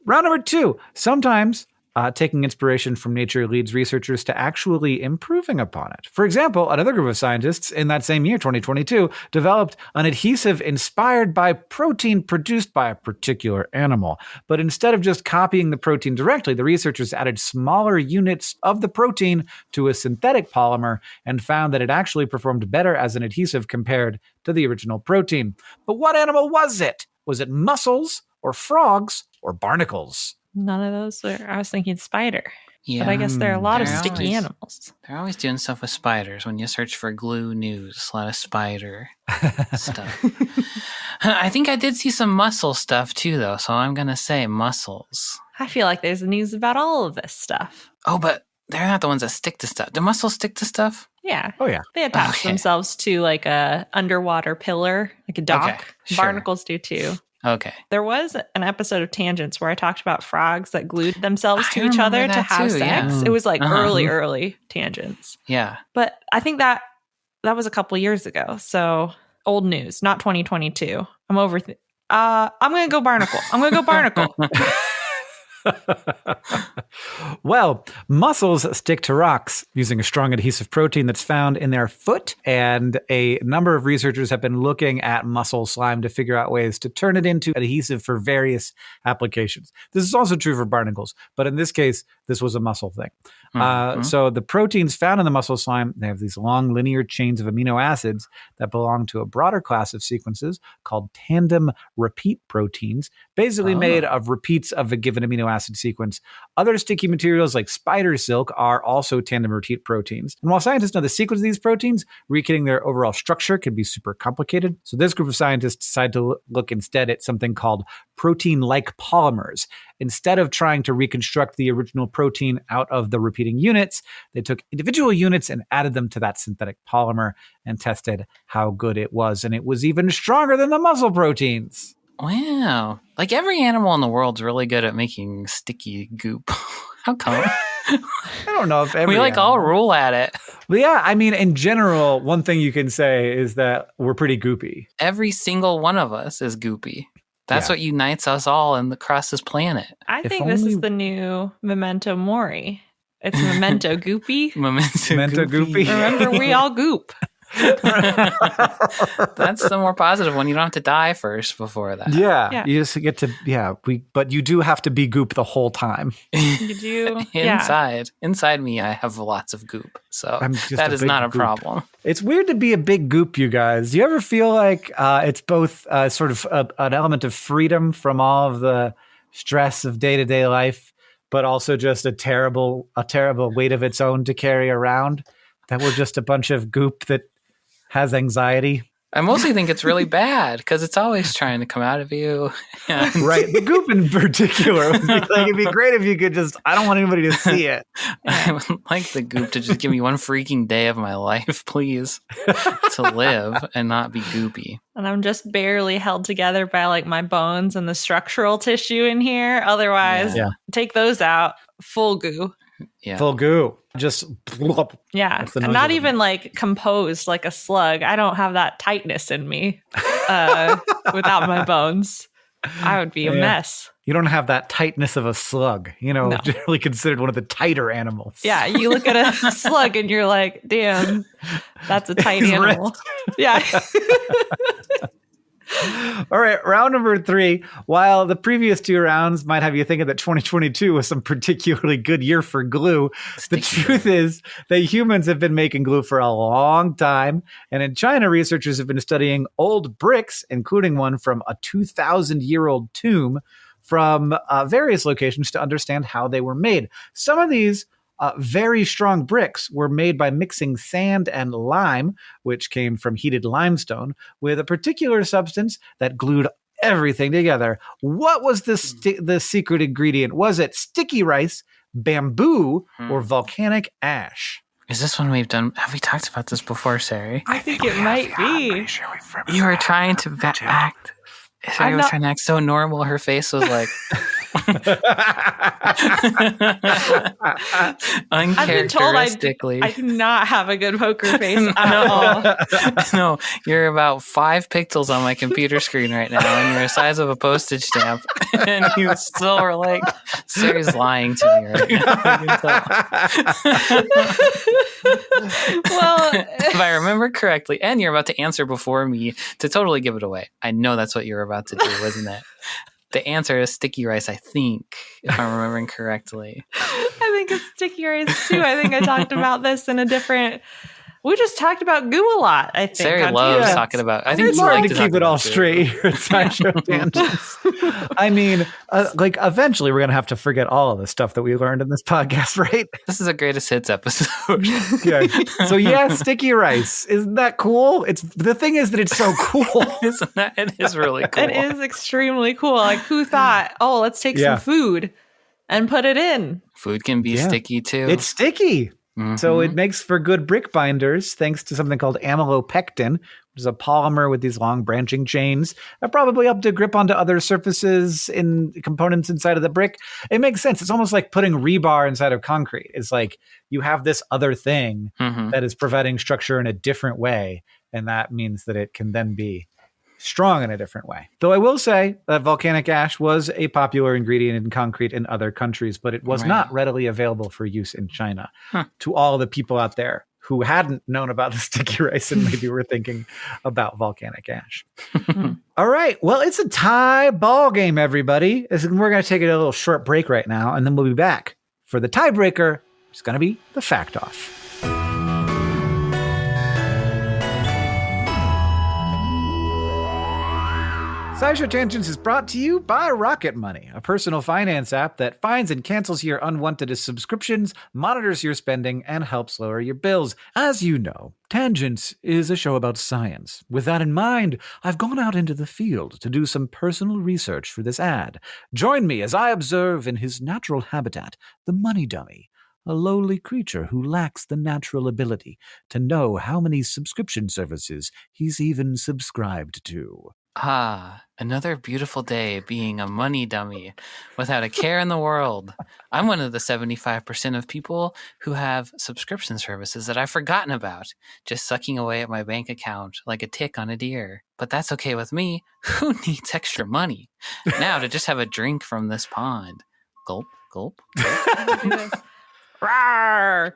Speaker 1: Round number 2. Sometimes taking inspiration from nature leads researchers to actually improving upon it. For example, another group of scientists in that same year, 2022, developed an adhesive inspired by protein produced by a particular animal. But instead of just copying the protein directly, the researchers added smaller units of the protein to a synthetic polymer and found that it actually performed better as an adhesive compared to the original protein. But what animal was it? Was it mussels or frogs or barnacles?
Speaker 2: None of those I was thinking spider.
Speaker 3: Yeah.
Speaker 2: But I guess there are a lot of
Speaker 3: They're
Speaker 2: sticky
Speaker 3: always-
Speaker 2: animals.
Speaker 3: They're always doing stuff with spiders. When you search for glue news, a lot of spider stuff. I think I did see some mussel stuff too, though, so I'm going to say mussels.
Speaker 2: I feel like there's news about all of this stuff.
Speaker 3: Oh, but they're not the ones that stick to stuff. Do mussels stick to stuff?
Speaker 2: Yeah.
Speaker 1: Oh, yeah.
Speaker 2: They attach themselves to like a underwater pillar, like a dock.
Speaker 3: Okay, sure.
Speaker 2: Barnacles do too.
Speaker 3: Okay.
Speaker 2: There was an episode of Tangents where I talked about frogs that glued themselves
Speaker 3: I
Speaker 2: to each other
Speaker 3: remember
Speaker 2: to
Speaker 3: that
Speaker 2: have
Speaker 3: too,
Speaker 2: sex.
Speaker 3: yeah.
Speaker 2: It was like
Speaker 3: Uh-huh.
Speaker 2: early Tangents.
Speaker 3: Yeah.
Speaker 2: But I think that was a couple years ago. So old news, not 2022. I'm over. I'm going to go barnacle.
Speaker 1: Well, mussels stick to rocks using a strong adhesive protein that's found in their foot. And a number of researchers have been looking at mussel slime to figure out ways to turn it into adhesive for various applications. This is also true for barnacles, but in this case, this was a mussel thing. So the proteins found in the mussel slime, they have these long linear chains of amino acids that belong to a broader class of sequences called tandem repeat proteins, basically made of repeats of a given amino acid sequence. Other sticky materials like spider silk are also tandem repeat proteins. And while scientists know the sequence of these proteins, recreating their overall structure can be super complicated. So this group of scientists decided to look instead at something called protein-like polymers. Instead of trying to reconstruct the original protein out of the repeating units, they took individual units and added them to that synthetic polymer and tested how good it was. And it was even stronger than the muscle proteins.
Speaker 3: Wow. Like every animal in the world's really good at making sticky goop. How come?
Speaker 1: I don't know if every
Speaker 3: We like all rule at it.
Speaker 1: But yeah, I mean, in general, one thing you can say is that we're pretty goopy.
Speaker 3: Every single one of us is goopy. That's
Speaker 1: Yeah.
Speaker 3: what unites us all across this planet.
Speaker 2: I
Speaker 1: If
Speaker 2: think this
Speaker 1: only-
Speaker 2: is the new Memento Mori. It's Memento Goopy.
Speaker 3: Memento
Speaker 1: goopy.
Speaker 2: Remember, we all goop.
Speaker 3: That's the more positive one. You don't have to die first before that.
Speaker 1: Yeah, you just get to, but you do have to be goop the whole time.
Speaker 2: You do.
Speaker 3: Inside me, I have lots of goop. So
Speaker 1: I'm just
Speaker 3: that
Speaker 1: a
Speaker 3: is
Speaker 1: big
Speaker 3: not a
Speaker 1: goop.
Speaker 3: problem.
Speaker 1: It's weird to be a big goop, you guys. Do you ever feel like it's both sort of an element of freedom from all of the stress of day-to-day life, but also just a terrible weight of its own to carry around? That we're just a bunch of goop that has anxiety.
Speaker 3: I mostly think it's really bad because it's always trying to come out of you. Yeah.
Speaker 1: Right. The goop in particular. It'd be great if you could just, I don't want anybody to see it.
Speaker 3: I would like the goop to just give me one freaking day of my life, please, to live and not be goopy.
Speaker 2: And I'm just barely held together by like my bones and the structural tissue in here. Otherwise, take those out. Full goo.
Speaker 3: Yeah.
Speaker 1: Full goo. Just
Speaker 2: yeah.
Speaker 1: That's the
Speaker 2: And
Speaker 1: noise
Speaker 2: not
Speaker 1: of it.
Speaker 2: even like composed like a slug. I don't have that tightness in me without my bones. I would be a mess.
Speaker 1: You don't have that tightness of a slug,
Speaker 2: No.
Speaker 1: generally considered one of the tighter animals.
Speaker 2: Yeah, you look at a slug and you're like, damn, that's a tight
Speaker 1: He's
Speaker 2: animal. Yeah.
Speaker 1: All right, round number 3. While the previous 2 rounds might have you thinking that 2022 was some particularly good year for glue, the truth is that humans have been making glue for a long time. And in China, researchers have been studying old bricks, including one from a 2,000-year-old tomb, from various locations to understand how they were made. Some of these very strong bricks were made by mixing sand and lime, which came from heated limestone, with a particular substance that glued everything together. What was the secret ingredient? Was it sticky rice, bamboo or volcanic ash?
Speaker 3: Is this one we've done? Have we talked about this before, Sari?
Speaker 2: I think it might be.
Speaker 3: You were trying to act. Sari was trying to act so normal. Her face was like uncharacteristically.
Speaker 2: I do not have a good poker face at all.
Speaker 3: No, you're about 5 pixels on my computer screen right now, and you're the size of a postage stamp, and you still are like, Sari's lying to me right now.
Speaker 2: Well,
Speaker 3: if I remember correctly, and you're about to answer before me to totally give it away. I know that's what you were about to do, wasn't it? The answer is sticky rice, I think, if I'm remembering correctly.
Speaker 2: I think it's sticky rice too. I think I talked about this in a different. We just talked about goo a lot, I think.
Speaker 3: Sari loves talking about. I think
Speaker 1: it's hard to keep it all straight here at SciShow Tangents. I mean, eventually we're going to have to forget all of the stuff that we learned in this podcast, right?
Speaker 3: This is a greatest hits episode.
Speaker 1: Yeah. So sticky rice. Isn't that cool? The thing is that it's so cool.
Speaker 3: Isn't that? It is really cool.
Speaker 2: It is extremely cool. Like, who thought, let's take some food and put it in?
Speaker 3: Food can be sticky too.
Speaker 1: It's sticky. Mm-hmm. So it makes for good brick binders thanks to something called amylopectin, which is a polymer with these long branching chains that probably help to grip onto other surfaces in components inside of the brick. It makes sense. It's almost like putting rebar inside of concrete. It's like you have this other thing that is providing structure in a different way, and that means that it can then be strong in a different way. Though I will say that volcanic ash was a popular ingredient in concrete in other countries, but it was not readily available for use in China. To all the people out there who hadn't known about the sticky rice and maybe were thinking about volcanic ash. All right. Well, it's a tie ball game, everybody. We're going to take a little short break right now, and then we'll be back for the tiebreaker. It's going to be the fact off. SciShow Tangents is brought to you by Rocket Money, a personal finance app that finds and cancels your unwanted subscriptions, monitors your spending, and helps lower your bills. As you know, Tangents is a show about science. With that in mind, I've gone out into the field to do some personal research for this ad. Join me as I observe in his natural habitat, the money dummy, a lowly creature who lacks the natural ability to know how many subscription services he's even subscribed to.
Speaker 3: Ah, another beautiful day being a money dummy without a care in the world. I'm one of the 75% of people who have subscription services that I've forgotten about, just sucking away at my bank account like a tick on a deer. But that's okay with me. Who needs extra money? Now to just have a drink from this pond. Gulp, gulp, gulp.
Speaker 2: Rawr!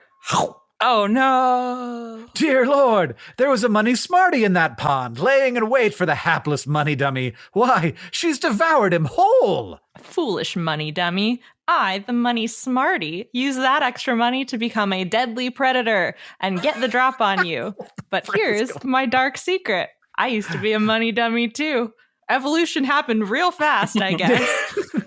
Speaker 3: Oh no!
Speaker 1: Dear Lord, there was a money smarty in that pond, laying in wait for the hapless money dummy. Why, she's devoured him whole!
Speaker 2: Foolish money dummy. I, the money smarty, use that extra money to become a deadly predator and get the drop on you. But here's my dark secret. I used to be a money dummy too. Evolution happened real fast, I guess.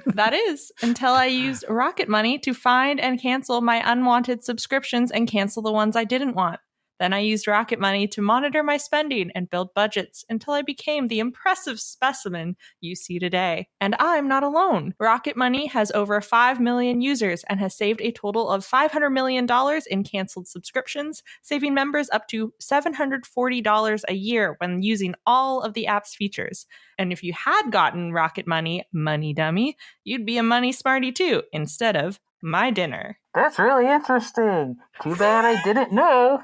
Speaker 2: That is, until I used Rocket Money to find and cancel my unwanted subscriptions and cancel the ones I didn't want. Then I used Rocket Money to monitor my spending and build budgets until I became the impressive specimen you see today. And I'm not alone. Rocket Money has over 5 million users and has saved a total of $500 million in canceled subscriptions, saving members up to $740 a year when using all of the app's features. And if you had gotten Rocket Money, Money Dummy, you'd be a money smarty too, instead of my dinner.
Speaker 3: That's really interesting. Too bad I didn't know.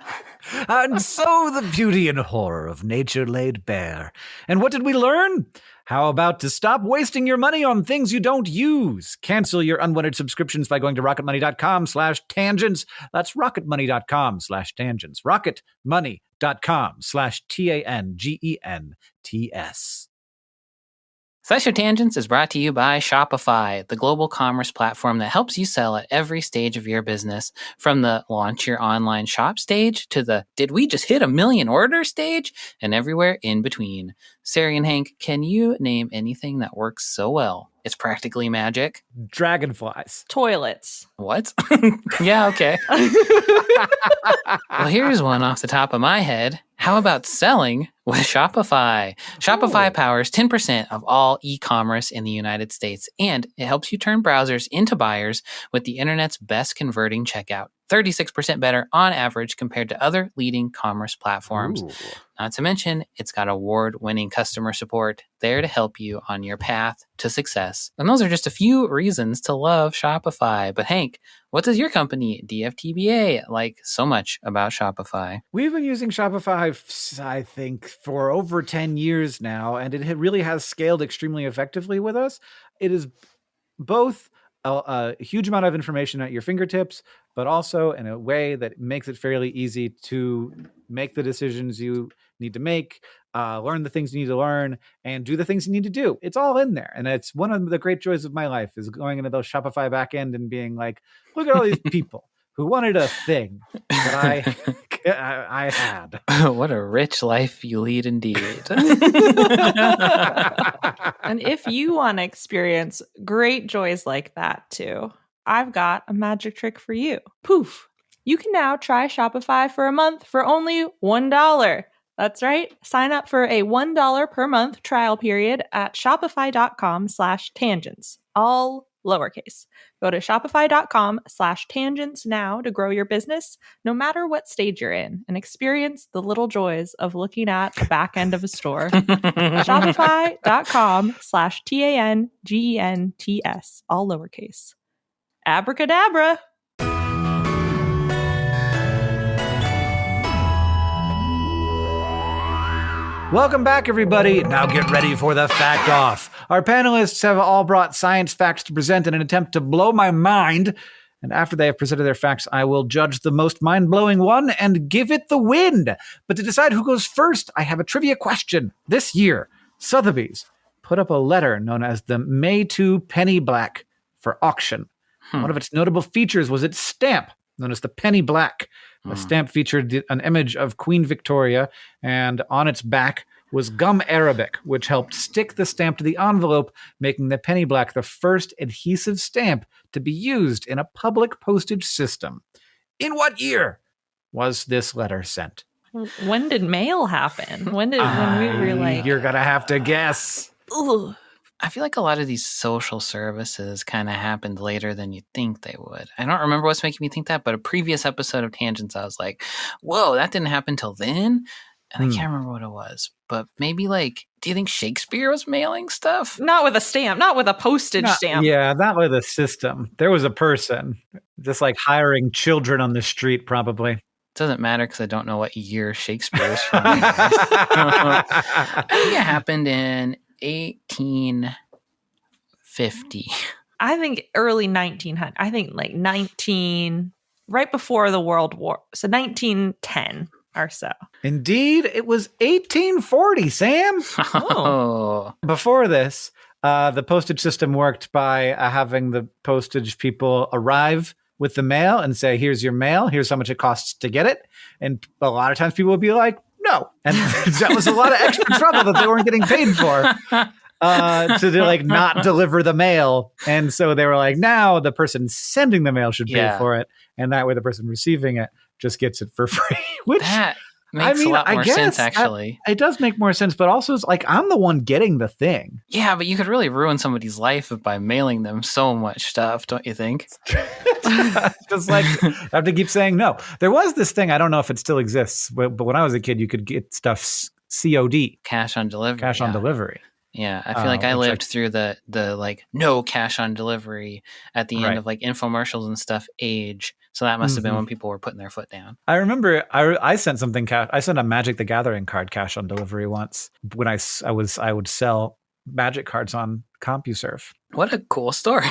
Speaker 1: And so the beauty and horror of nature laid bare. And what did we learn? How about to stop wasting your money on things you don't use? Cancel your unwanted subscriptions by going to rocketmoney.com/tangents. That's rocketmoney.com/tangents. rocketmoney.com/tangents.
Speaker 3: SciShow Tangents is brought to you by Shopify, the global commerce platform that helps you sell at every stage of your business, from the launch your online shop stage to the did we just hit 1 million orders stage, and everywhere in between. Sari and Hank, can you name anything that works so well it's practically magic?
Speaker 1: Dragonflies.
Speaker 2: Toilets.
Speaker 3: What? Yeah, okay. Well, here's one off the top of my head. How about selling with Shopify? Shopify powers 10% of all e-commerce in the United States, and it helps you turn browsers into buyers with the internet's best converting checkout. 36% better on average compared to other leading commerce platforms.
Speaker 1: Ooh.
Speaker 3: Not to mention, it's got award-winning customer support there to help you on your path to success. And those are just a few reasons to love Shopify. But Hank, what does your company, DFTBA, like so much about Shopify?
Speaker 1: We've been using Shopify, I think, for over 10 years now, and it really has scaled extremely effectively with us. It is both a huge amount of information at your fingertips, but also in a way that makes it fairly easy to make the decisions you need to make, learn the things you need to learn, and do the things you need to do. It's all in there. And it's one of the great joys of my life is going into those Shopify backend and being like, look at all these people who wanted a thing that I had.
Speaker 3: What a rich life you lead indeed.
Speaker 2: And if you want to experience great joys like that too, I've got a magic trick for you. Poof! You can now try Shopify for a month for only $1. That's right. Sign up for a $1 per month trial period at shopify.com/tangents, all lowercase. Go to shopify.com/tangents now to grow your business, no matter what stage you're in, and experience the little joys of looking at the back end of a store. Shopify.com/TANGENTS, all lowercase. Abracadabra.
Speaker 1: Welcome back, everybody. Now get ready for the fact off. Our panelists have all brought science facts to present in an attempt to blow my mind. And after they have presented their facts, I will judge the most mind-blowing one and give it the win. But to decide who goes first, I have a trivia question. This year, Sotheby's put up a letter known as the May 2 Penny Black for auction. One of its notable features was its stamp, known as the Penny Black. The stamp featured an image of Queen Victoria, and on its back was gum arabic, which helped stick the stamp to the envelope, making the Penny Black the first adhesive stamp to be used in a public postage system. In what year was this letter sent?
Speaker 2: When did mail happen? When we were like...
Speaker 1: You're going to have to guess.
Speaker 2: Ugh.
Speaker 3: I feel like a lot of these social services kind of happened later than you'd think they would. I don't remember what's making me think that, but a previous episode of Tangents, I was like, whoa, that didn't happen till then? And I can't remember what it was. But maybe do you think Shakespeare was mailing stuff?
Speaker 2: Not with a stamp, not with a postage stamp.
Speaker 1: Yeah, not with a system. There was a person just hiring children on the street, probably.
Speaker 3: It doesn't matter because I don't know what year Shakespeare is from. I think it happened in 1850.
Speaker 2: I think early 1900. I think 19, right before the World War. So 1910 or so.
Speaker 1: Indeed, it was 1840, Sam.
Speaker 3: Oh.
Speaker 1: Before this, the postage system worked by having the postage people arrive with the mail and say, here's your mail, here's how much it costs to get it. And a lot of times people would be like, no. And that was a lot of extra trouble that they weren't getting paid for to not deliver the mail. And so they were like, now the person sending the mail should pay for it. And that way the person receiving it just gets it for free. Which
Speaker 3: that makes a lot more sense, actually.
Speaker 1: It does make more sense, but also it's I'm the one getting the thing.
Speaker 3: Yeah, but you could really ruin somebody's life by mailing them so much stuff, don't you think?
Speaker 1: Just I have to keep saying no. There was this thing, I don't know if it still exists, but when I was a kid, you could get stuff COD.
Speaker 3: Cash on delivery.
Speaker 1: Cash on delivery.
Speaker 3: Yeah, I feel like I lived through the no cash on delivery at the end of infomercials and stuff age. So that must have been when people were putting their foot down.
Speaker 1: I remember I sent something I sent a Magic the Gathering card cash on delivery once when I would sell Magic cards on CompuServe.
Speaker 3: What a cool story.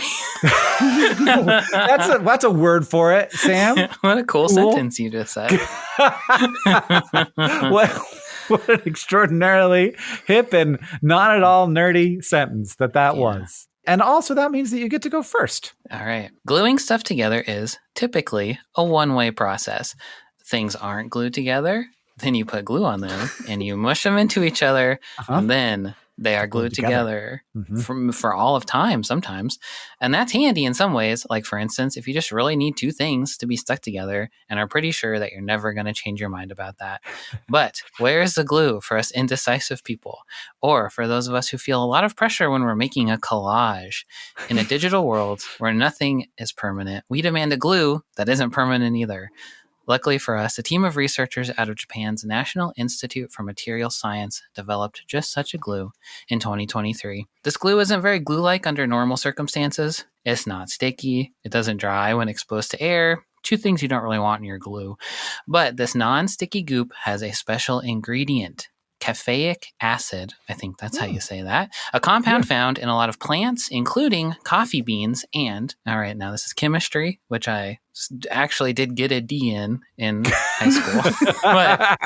Speaker 1: That's a word for it, Sam.
Speaker 3: What a cool sentence you just said.
Speaker 1: What an extraordinarily hip and not at all nerdy sentence that was. And also that means that you get to go first.
Speaker 3: All right. Gluing stuff together is typically a one-way process. Things aren't glued together, then you put glue on them and you mush them into each other, and then They are glued together for all of time sometimes. And that's handy in some ways. Like, for instance, if you just really need two things to be stuck together and are pretty sure that you're never going to change your mind about that. But where's the glue for us indecisive people? Or for those of us who feel a lot of pressure when we're making a collage? In a digital world where nothing is permanent, we demand a glue that isn't permanent either. Luckily for us, a team of researchers out of Japan's National Institute for Material Science developed just such a glue in 2023. This glue isn't very glue-like under normal circumstances. It's not sticky. It doesn't dry when exposed to air. Two things you don't really want in your glue. But this non-sticky goop has a special ingredient. Caffeic acid, I think that's how you say that, a compound found in a lot of plants, including coffee beans and, all right, now this is chemistry, which I actually did get a D in high school. But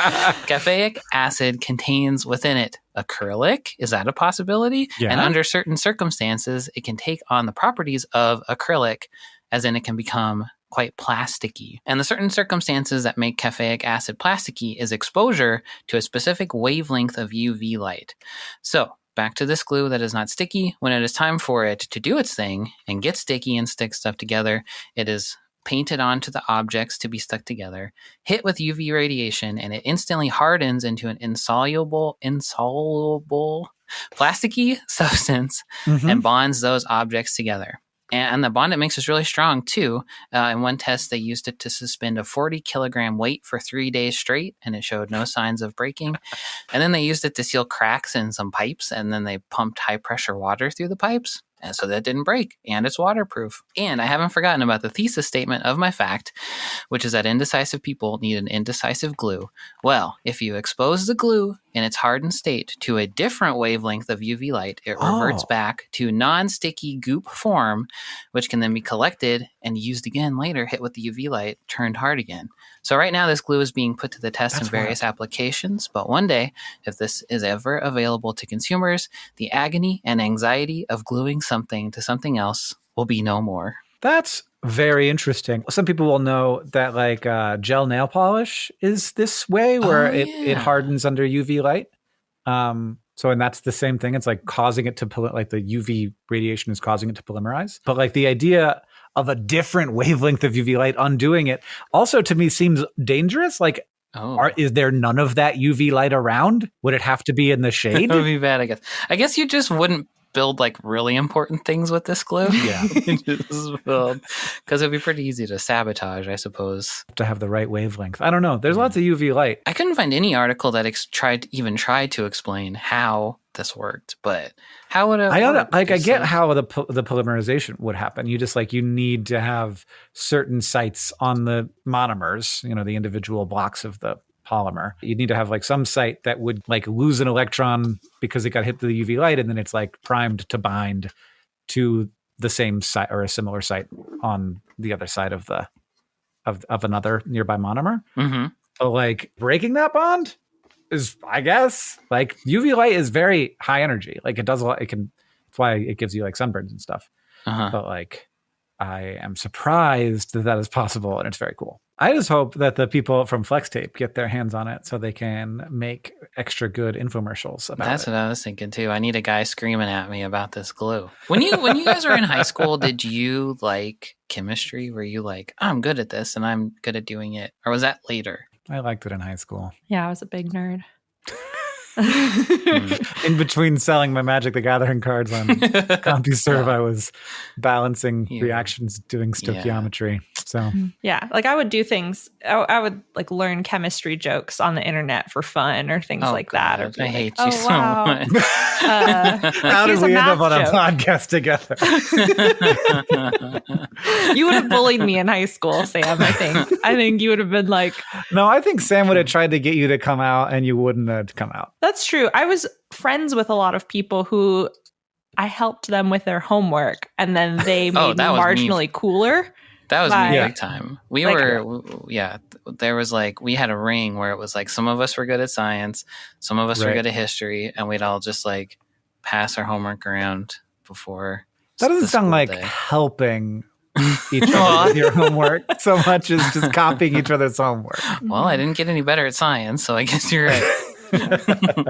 Speaker 3: caffeic acid contains within it acrylic. Is that a possibility?
Speaker 1: Yeah.
Speaker 3: And under certain circumstances, it can take on the properties of acrylic, as in it can become quite plasticky. And the certain circumstances that make caffeic acid plasticky is exposure to a specific wavelength of UV light. So back to this glue that is not sticky. When it is time for it to do its thing and get sticky and stick stuff together, it is painted onto the objects to be stuck together, hit with UV radiation, and it instantly hardens into an insoluble plasticky substance and bonds those objects together. And the bond it makes is really strong, too. In one test, they used it to suspend a 40-kilogram weight for 3 days straight, and it showed no signs of breaking. And then they used it to seal cracks in some pipes, and then they pumped high-pressure water through the pipes. And so that didn't break, and it's waterproof. And I haven't forgotten about the thesis statement of my fact, which is that indecisive people need an indecisive glue. Well, if you expose the glue in its hardened state to a different wavelength of UV light, it reverts back to non-sticky goop form, which can then be collected and used again later, hit with the UV light, turned hard again. So right now, this glue is being put to the test in various applications, but one day, if this is ever available to consumers, the agony and anxiety of gluing something to something else will be no more.
Speaker 1: That's very interesting. Some people will know that like gel nail polish is this way where it hardens under UV light. And that's the same thing. It's like causing it to, like the UV radiation is causing it to polymerize. But like the idea of a different wavelength of UV light undoing it also to me seems dangerous. Like, is there none of that UV light around? Would it have to be in the shade?
Speaker 3: That would be bad, I guess. I guess you just wouldn't build like really important things with this glue.
Speaker 1: Yeah.
Speaker 3: Because it'd be pretty easy to sabotage, I suppose.
Speaker 1: To have the right wavelength. I don't know. There's lots of UV light.
Speaker 3: I couldn't find any article that tried to explain how this worked, but how would it work?
Speaker 1: I get how the polymerization would happen. You just you need to have certain sites on the monomers, the individual blocks of the polymer. You need to have some site that would lose an electron because it got hit with the UV light, and then it's primed to bind to the same site or a similar site on the other side of the of another nearby monomer.
Speaker 3: Mm-hmm.
Speaker 1: So breaking that bond is, I guess, UV light is very high energy. It does a lot. That's why it gives you sunburns and stuff.
Speaker 3: Uh-huh.
Speaker 1: But I am surprised that is possible, and it's very cool. I just hope that the people from Flex Tape get their hands on it so they can make extra good infomercials about
Speaker 3: That's
Speaker 1: it.
Speaker 3: what I was thinking too. I need a guy screaming at me about this glue. When you guys were in high school, did you like chemistry? Were you I'm good at this and I'm good at doing it? Or was that later?
Speaker 1: I liked it in high school.
Speaker 2: Yeah, I was a big nerd.
Speaker 1: In between selling my Magic the Gathering cards on CompuServe, I was balancing reactions, doing stoichiometry. So
Speaker 2: yeah, I would do things. I would learn chemistry jokes on the internet for fun or things like that. Or
Speaker 3: I hate you so much.
Speaker 1: How did we end up on a podcast together?
Speaker 2: You would have bullied me in high school, Sam. I think you would have been
Speaker 1: No, I think Sam would have tried to get you to come out, and you wouldn't have come out.
Speaker 2: That's true. I was friends with a lot of people who I helped them with their homework, and then they made me marginally cooler.
Speaker 3: That was me big time. We were, there was we had a ring where it was some of us were good at science, some of us were good at history, and we'd all just pass our homework around before.
Speaker 1: That doesn't sound like helping each other with your homework so much as just copying each other's homework.
Speaker 3: Well, I didn't get any better at science, so I guess you're right.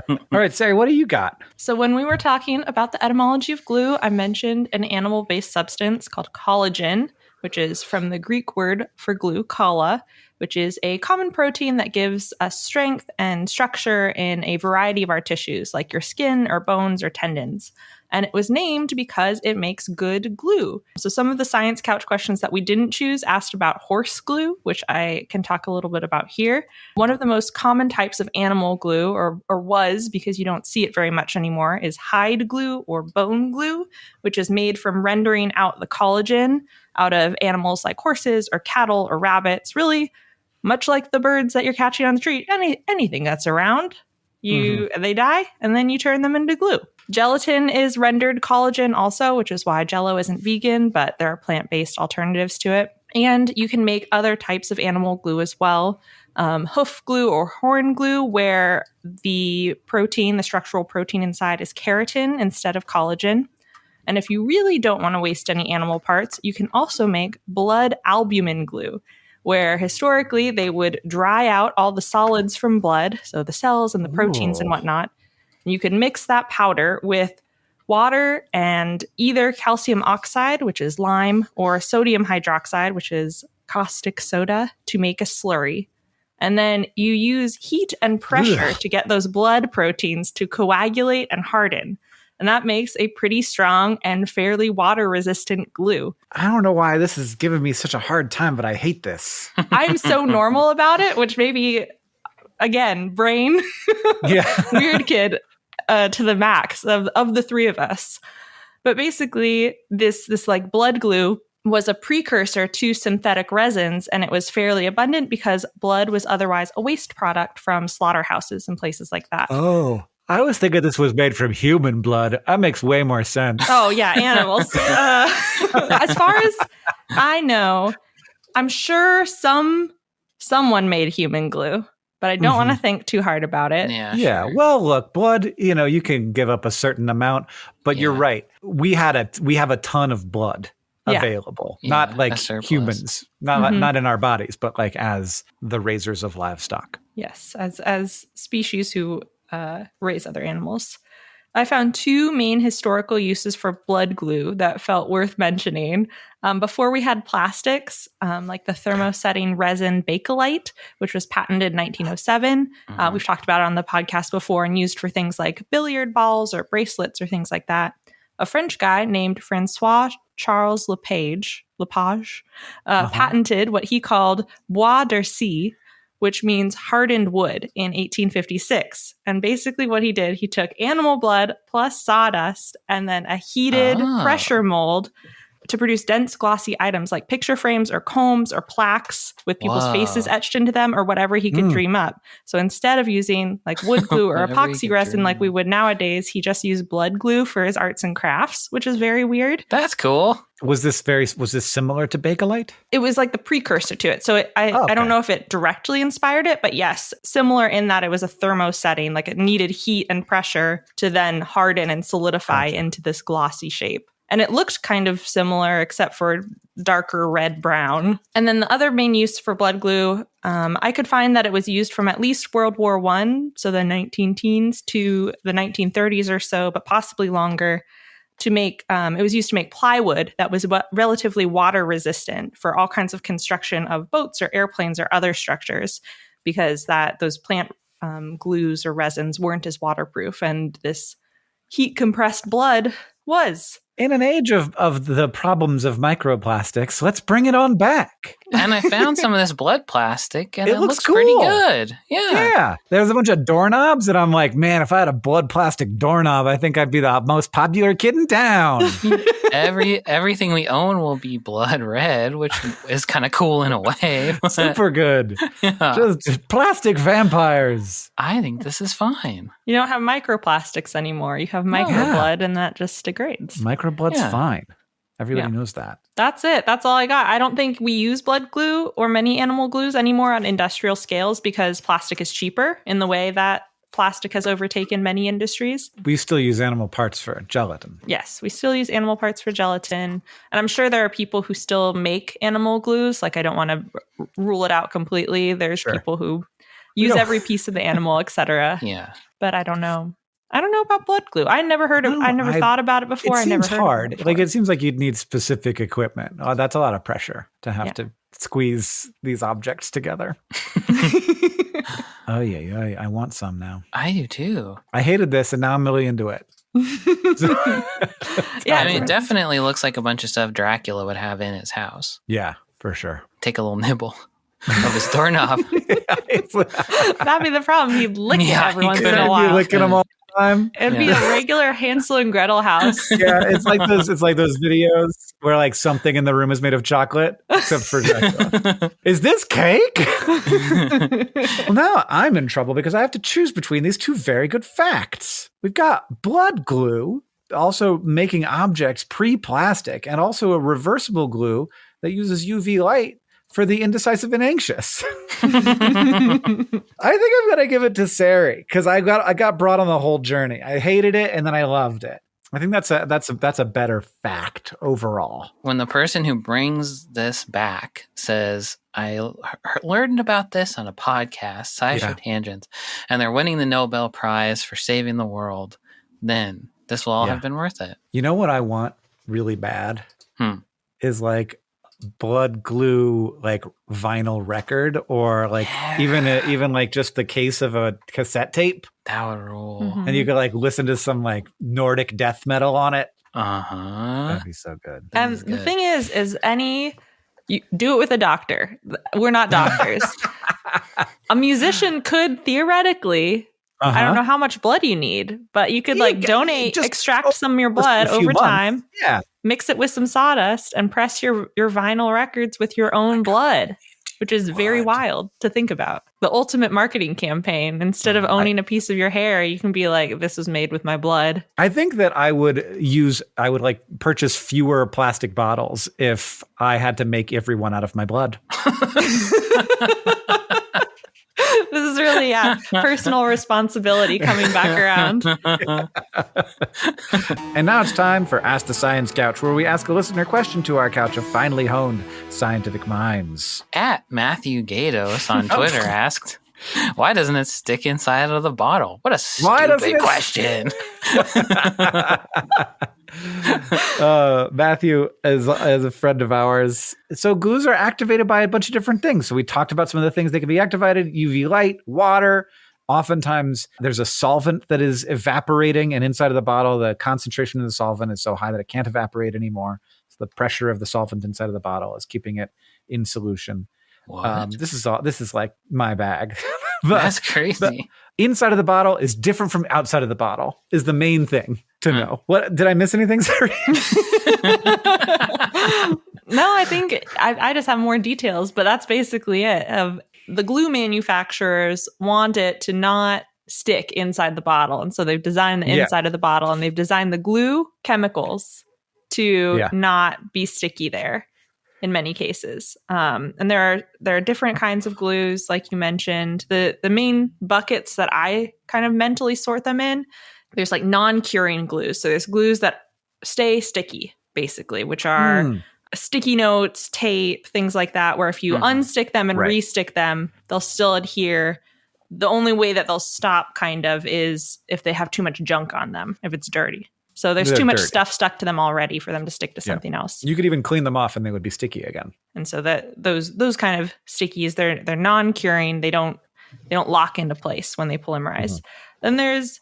Speaker 1: All right, Sari, what do you got?
Speaker 2: So when we were talking about the etymology of glue, I mentioned an animal-based substance called collagen, which is from the Greek word for glue, kala, which is a common protein that gives us strength and structure in a variety of our tissues, like your skin or bones or tendons. And it was named because it makes good glue. So some of the science couch questions that we didn't choose asked about horse glue, which I can talk a little bit about here. One of the most common types of animal glue, or was, because you don't see it very much anymore, is hide glue or bone glue, which is made from rendering out the collagen out of animals like horses or cattle or rabbits, really much like the birds that you're catching on the street, anything that's around. They die, and then you turn them into glue. Gelatin is rendered collagen also, which is why Jell-O isn't vegan, but there are plant-based alternatives to it. And you can make other types of animal glue as well. Hoof glue or horn glue, where the protein, the structural protein inside, is keratin instead of collagen. And if you really don't want to waste any animal parts, you can also make blood albumin glue, where historically they would dry out all the solids from blood, so the cells and the proteins and whatnot. And you can mix that powder with water and either calcium oxide, which is lime, or sodium hydroxide, which is caustic soda, to make a slurry. And then you use heat and pressure to get those blood proteins to coagulate and harden. And that makes a pretty strong and fairly water-resistant glue.
Speaker 1: I don't know why this is giving me such a hard time, but I hate this.
Speaker 2: I'm so normal about it, which maybe, again, brain, weird kid to the max of the three of us. But basically, this like blood glue was a precursor to synthetic resins, and it was fairly abundant because blood was otherwise a waste product from slaughterhouses and places like that.
Speaker 1: Oh, I was thinking this was made from human blood. That makes way more sense.
Speaker 2: Oh, yeah, animals. As far as I know, I'm sure someone made human glue, but I don't want to think too hard about it.
Speaker 3: Yeah.
Speaker 1: Sure. Well, look, blood, you can give up a certain amount, but you're right. We have a ton of blood available, not like humans, not in our bodies, but like as the raisers of livestock.
Speaker 2: Yes, as species who raise other animals. I found two main historical uses for blood glue that felt worth mentioning. Before we had plastics, like the thermosetting resin Bakelite, which was patented in 1907. We've talked about it on the podcast before and used for things like billiard balls or bracelets or things like that. A French guy named Francois Charles Lepage patented what he called bois d'arcy, which means hardened wood, in 1856. And basically what he did, he took animal blood plus sawdust and then a heated pressure mold to produce dense, glossy items like picture frames or combs or plaques with people's faces etched into them or whatever he could dream up. So instead of using like wood glue or epoxy resin like we would nowadays, he just used blood glue for his arts and crafts, which is very weird.
Speaker 3: That's cool.
Speaker 1: Was this similar to Bakelite?
Speaker 2: It was like the precursor to it. So I don't know if it directly inspired it, but yes, similar in that it was a thermosetting, like it needed heat and pressure to then harden and solidify into this glossy shape. And it looked kind of similar, except for darker red-brown. And then the other main use for blood glue, I could find that it was used from at least World War I, so the 19-teens, to the 1930s or so, but possibly longer, to make, it was used to make plywood that was relatively water-resistant for all kinds of construction of boats or airplanes or other structures, because those plant glues or resins weren't as waterproof, and this heat-compressed blood was.
Speaker 1: In an age of the problems of microplastics, let's bring it on back.
Speaker 3: And I found some of this blood plastic, and it looks
Speaker 1: cool.
Speaker 3: pretty good. Yeah.
Speaker 1: There's a bunch of doorknobs, and I'm like, man, if I had a blood plastic doorknob, I think I'd be the most popular kid in town.
Speaker 3: Everything we own will be blood red, which is kind of cool in a way.
Speaker 1: Super good. Yeah. Just plastic vampires.
Speaker 3: I think this is fine.
Speaker 2: You don't have microplastics anymore. You have microblood, and that just degrades.
Speaker 1: Microblood's fine. Everybody knows that.
Speaker 2: That's it. That's all I got. I don't think we use blood glue or many animal glues anymore on industrial scales because plastic is cheaper in the way that plastic has overtaken many industries.
Speaker 1: We still use animal parts for gelatin.
Speaker 2: Yes, we still use animal parts for gelatin. And I'm sure there are people who still make animal glues. Like, I don't want to rule it out completely. There's people who use every piece of the animal, etc.
Speaker 3: Yeah.
Speaker 2: But I don't know. I don't know about blood glue. I never heard of. I never thought about it before.
Speaker 1: It seems hard.
Speaker 2: Like
Speaker 1: it seems like you'd need specific equipment. Oh, that's a lot of pressure to have to squeeze these objects together. Oh yeah, I want some now.
Speaker 3: I do too.
Speaker 1: I hated this, and now I'm really into it.
Speaker 2: Yeah,
Speaker 3: I mean, it definitely looks like a bunch of stuff Dracula would have in his house.
Speaker 1: Yeah, for sure.
Speaker 3: Take a little nibble of his doorknob.
Speaker 2: That'd be the problem. He'd lick it every once in a while.
Speaker 1: Be licking them all the time.
Speaker 2: It'd be a regular Hansel and Gretel house.
Speaker 1: Yeah, it's like those videos where like something in the room is made of chocolate, except for Dracula. Is this cake? Well, now I'm in trouble because I have to choose between these two very good facts. We've got blood glue, also making objects pre-plastic, and also a reversible glue that uses UV light for the indecisive and anxious. I think I'm gonna give it to Sari because I got brought on the whole journey. I hated it and then I loved it. I think that's a better fact overall.
Speaker 3: When the person who brings this back says, I learned about this on a podcast, SciShow Tangents, and they're winning the Nobel Prize for saving the world, then this will all have been worth it.
Speaker 1: You know what I want really bad? Is like blood glue, like vinyl record, or like even like just the case of a cassette tape.
Speaker 3: That would rule.
Speaker 2: Mm-hmm.
Speaker 1: And you could like listen to some like Nordic death metal on it.
Speaker 3: That'd
Speaker 1: be so good.
Speaker 2: And the thing is you do it with a doctor. We're not doctors. A musician could theoretically, I don't know how much blood you need, but you could donate, extract some of your blood over time.
Speaker 1: Yeah.
Speaker 2: Mix it with some sawdust and press your vinyl records with your own blood, which is very wild to think about. The ultimate marketing campaign. Instead of owning a piece of your hair, you can be like, this was made with my blood.
Speaker 1: I think that I would like purchase fewer plastic bottles if I had to make every one out of my blood.
Speaker 2: This is really, personal responsibility coming back around.
Speaker 1: And now it's time for Ask the Science Couch, where we ask a listener question to our couch of finely honed scientific minds.
Speaker 3: At Matthew Gatos on Twitter asked, why doesn't it stick inside of the bottle? What a stupid question.
Speaker 1: Matthew is a friend of ours. So glues are activated by a bunch of different things. So we talked about some of the things that can be activated: UV light, water. Oftentimes there's a solvent that is evaporating, and inside of the bottle, the concentration of the solvent is so high that it can't evaporate anymore. So the pressure of the solvent inside of the bottle is keeping it in solution. This is like my bag. But
Speaker 3: that's crazy.
Speaker 1: Inside of the bottle is different from outside of the bottle is the main thing to know. What did I miss anything, Sari?
Speaker 2: No, I think I just have more details, but that's basically it. The glue manufacturers want it to not stick inside the bottle, and so they've designed the inside of the bottle, and they've designed the glue chemicals to not be sticky there. In many cases. And there are different kinds of glues, like you mentioned. The main buckets that I kind of mentally sort them in, there's like non-curing glues. So there's glues that stay sticky, basically, which are sticky notes, tape, things like that, where if you unstick them and restick them, they'll still adhere. The only way that they'll stop kind of is if they have too much junk on them, if it's dirty. So there's too much stuff stuck to them already for them to stick to something else.
Speaker 1: You could even clean them off and they would be sticky again.
Speaker 2: And so that those kind of stickies, they're non-curing. They don't lock into place when they polymerize. Then there's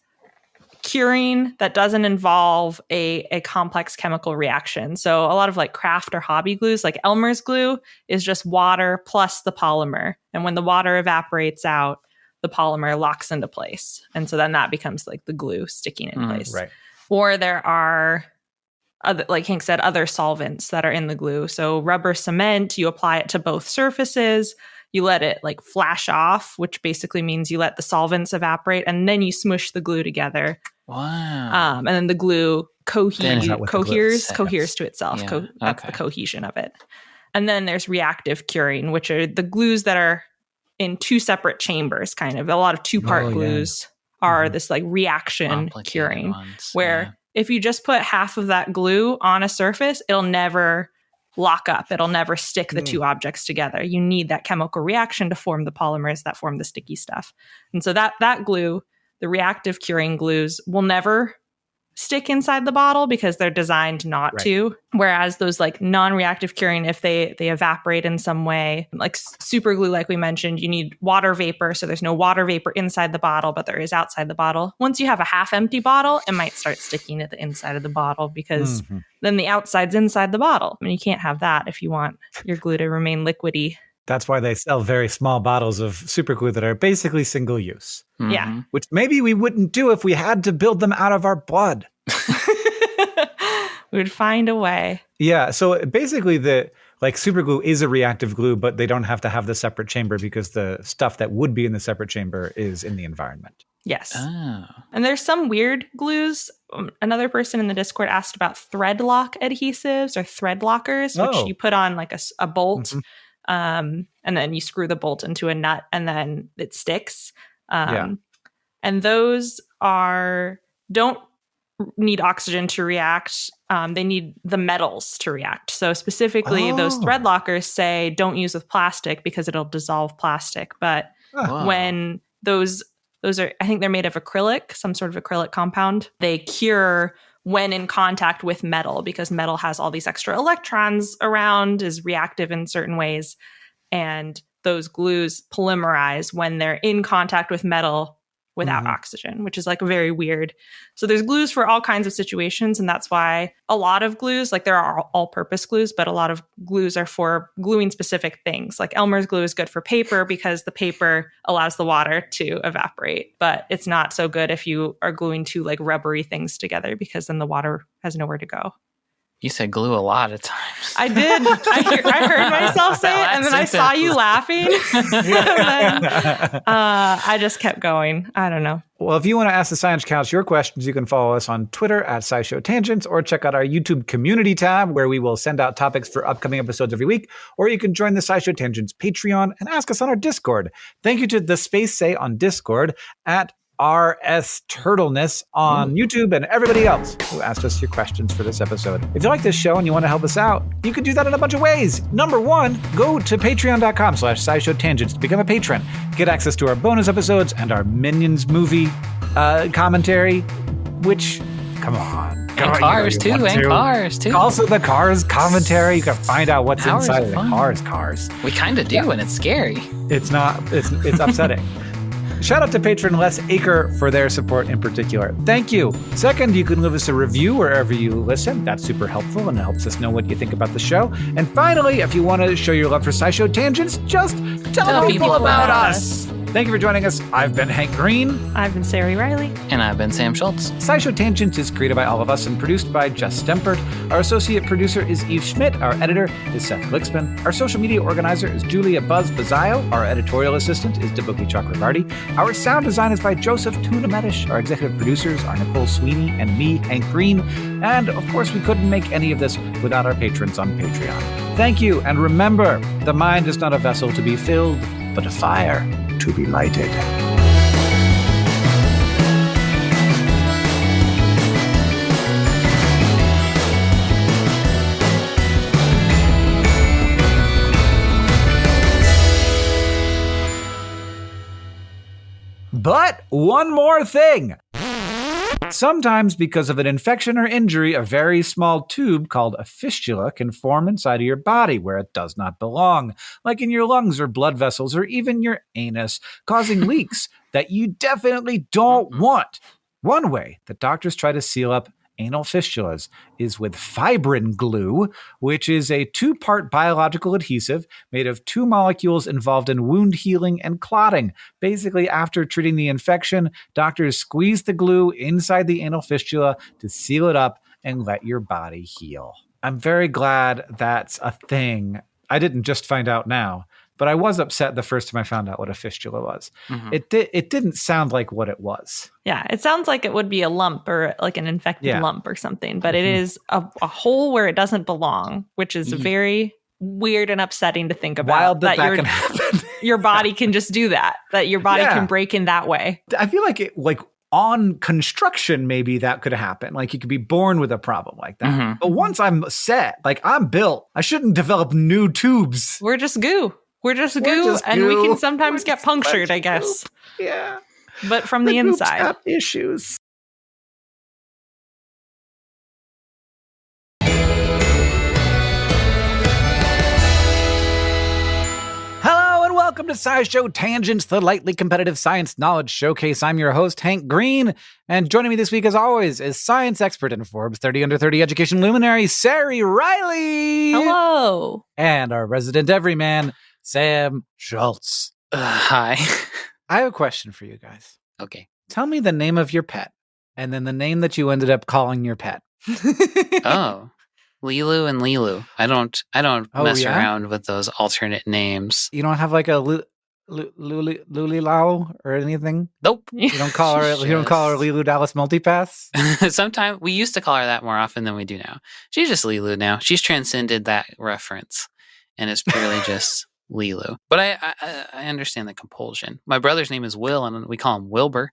Speaker 2: curing that doesn't involve a complex chemical reaction. So a lot of like craft or hobby glues, like Elmer's glue, is just water plus the polymer. And when the water evaporates out, the polymer locks into place. And so then that becomes like the glue sticking in place.
Speaker 1: Right.
Speaker 2: Or there are, like Hank said, other solvents that are in the glue. So rubber cement, you apply it to both surfaces. You let it like flash off, which basically means you let the solvents evaporate, and then you smush the glue together.
Speaker 3: Wow.
Speaker 2: And then the glue coheres to itself.
Speaker 3: Yeah.
Speaker 2: That's the cohesion of it. And then there's reactive curing, which are the glues that are in two separate chambers, kind of. A lot of two-part glues are this like reaction curing, where if you just put half of that glue on a surface, it'll never lock up. It'll never stick the two objects together. You need that chemical reaction to form the polymers that form the sticky stuff. And so that glue, the reactive curing glues, will never stick inside the bottle because they're designed not to. Whereas those like non-reactive curing, if they evaporate in some way, like super glue, like we mentioned, you need water vapor. So there's no water vapor inside the bottle, but there is outside the bottle. Once you have a half empty bottle, it might start sticking at the inside of the bottle because then the outside's inside the bottle. I mean, you can't have that if you want your glue to remain liquidy.
Speaker 1: That's why they sell very small bottles of super glue that are basically single use.
Speaker 2: Yeah.
Speaker 1: Which maybe we wouldn't do if we had to build them out of our blood.
Speaker 2: We would find a way.
Speaker 1: Yeah. So basically super glue is a reactive glue, but they don't have to have the separate chamber because the stuff that would be in the separate chamber is in the environment.
Speaker 2: Yes.
Speaker 3: Oh.
Speaker 2: And there's some weird glues. Another person in the Discord asked about thread lock adhesives or thread lockers, which you put on like a bolt. And then you screw the bolt into a nut and then it sticks. And those don't need oxygen to react. They need the metals to react. So specifically those thread lockers say don't use with plastic because it'll dissolve plastic. But when those are, I think they're made of acrylic, some sort of acrylic compound, they cure when in contact with metal, because metal has all these extra electrons around, is reactive in certain ways. And those glues polymerize when they're in contact with metal without oxygen, which is like very weird. So there's glues for all kinds of situations. And that's why a lot of glues, like there are all-purpose glues, but a lot of glues are for gluing specific things. Like Elmer's glue is good for paper because the paper allows the water to evaporate. But it's not so good if you are gluing two like rubbery things together because then the water has nowhere to go.
Speaker 3: You said glue a lot of times.
Speaker 2: I did. I heard myself say it, and then I saw you laughing. And then, I just kept going. I don't know.
Speaker 1: Well, if you want to ask the Science Couch your questions, you can follow us on Twitter at SciShow Tangents, or check out our YouTube community tab where we will send out topics for upcoming episodes every week. Or you can join the SciShow Tangents Patreon and ask us on our Discord. Thank you to the Space Say on Discord, at RS Turtleness on YouTube, and everybody else who asked us your questions for this episode. If you like this show and you want to help us out, you can do that in a bunch of ways. Number one, go to patreon.com/SciShow Tangents to become a patron. Get access to our bonus episodes and our Minions movie commentary, which, come on.
Speaker 3: And Cars too.
Speaker 1: Also the Cars commentary. You can find out what's inside of the Cars.
Speaker 3: We kind of do, and it's scary.
Speaker 1: It's not. It's upsetting. Shout out to patron Les Aker for their support in particular. Thank you. Second, you can leave us a review wherever you listen. That's super helpful and it helps us know what you think about the show. And finally, if you want to show your love for SciShow Tangents, just tell people about us. Thank you for joining us. I've been Hank Green.
Speaker 2: I've been Sari Riley.
Speaker 3: And I've been Sam Schultz.
Speaker 1: SciShow Tangents is created by all of us and produced by Jess Stempert. Our associate producer is Eve Schmidt. Our editor is Seth Lixman. Our social media organizer is Julia Buzz Bazzaio. Our editorial assistant is Debuki Chakravarti. Our sound design is by Joseph Tuna-Medish. Our executive producers are Nicole Sweeney and me, Hank Green. And of course, we couldn't make any of this without our patrons on Patreon. Thank you, and remember, the mind is not a vessel to be filled, but a fire to be lighted. But one more thing. Sometimes, because of an infection or injury, a very small tube called a fistula can form inside of your body where it does not belong, like in your lungs or blood vessels or even your anus, causing leaks that you definitely don't want. One way that doctors try to seal up anal fistulas is with fibrin glue, which is a 2-part biological adhesive made of 2 molecules involved in wound healing and clotting. Basically, after treating the infection, doctors squeeze the glue inside the anal fistula to seal it up and let your body heal. I'm very glad that's a thing. I didn't just find out now, but I was upset the first time I found out what a fistula was. It didn't sound like what it was.
Speaker 2: Yeah, it sounds like it would be a lump or like an infected lump or something, but it is a hole where it doesn't belong, which is very weird and upsetting to think about.
Speaker 1: Wild that can happen.
Speaker 2: Your body can just do that your body can break in that way.
Speaker 1: I feel like on construction, maybe that could happen. Like you could be born with a problem like that.
Speaker 3: Mm-hmm.
Speaker 1: But once I'm set, like I'm built, I shouldn't develop new tubes.
Speaker 2: We're just goo. We're just goo, and we can sometimes get punctured, I guess.
Speaker 1: Yeah.
Speaker 2: But from the inside.
Speaker 1: Have issues. Hello and welcome to SciShow Tangents, the lightly competitive science knowledge showcase. I'm your host, Hank Green, and joining me this week, as always, is science expert and Forbes 30 Under 30 education luminary, Sari Riley.
Speaker 2: Hello.
Speaker 1: And our resident everyman, Sam Schultz.
Speaker 3: Hi.
Speaker 1: I have a question for you guys.
Speaker 3: Okay.
Speaker 1: Tell me the name of your pet, and then the name that you ended up calling your pet.
Speaker 3: Oh, Lilu and Lilu. I don't mess around with those alternate names.
Speaker 1: You don't have like a Lulilau or anything?
Speaker 3: Nope.
Speaker 1: You don't call her Lilu Dallas Multipass?
Speaker 3: Sometimes we used to call her that more often than we do now. She's just Lilu now. She's transcended that reference, and it's purely just Lilu. But I understand the compulsion. My brother's name is Will, and we call him Wilbur.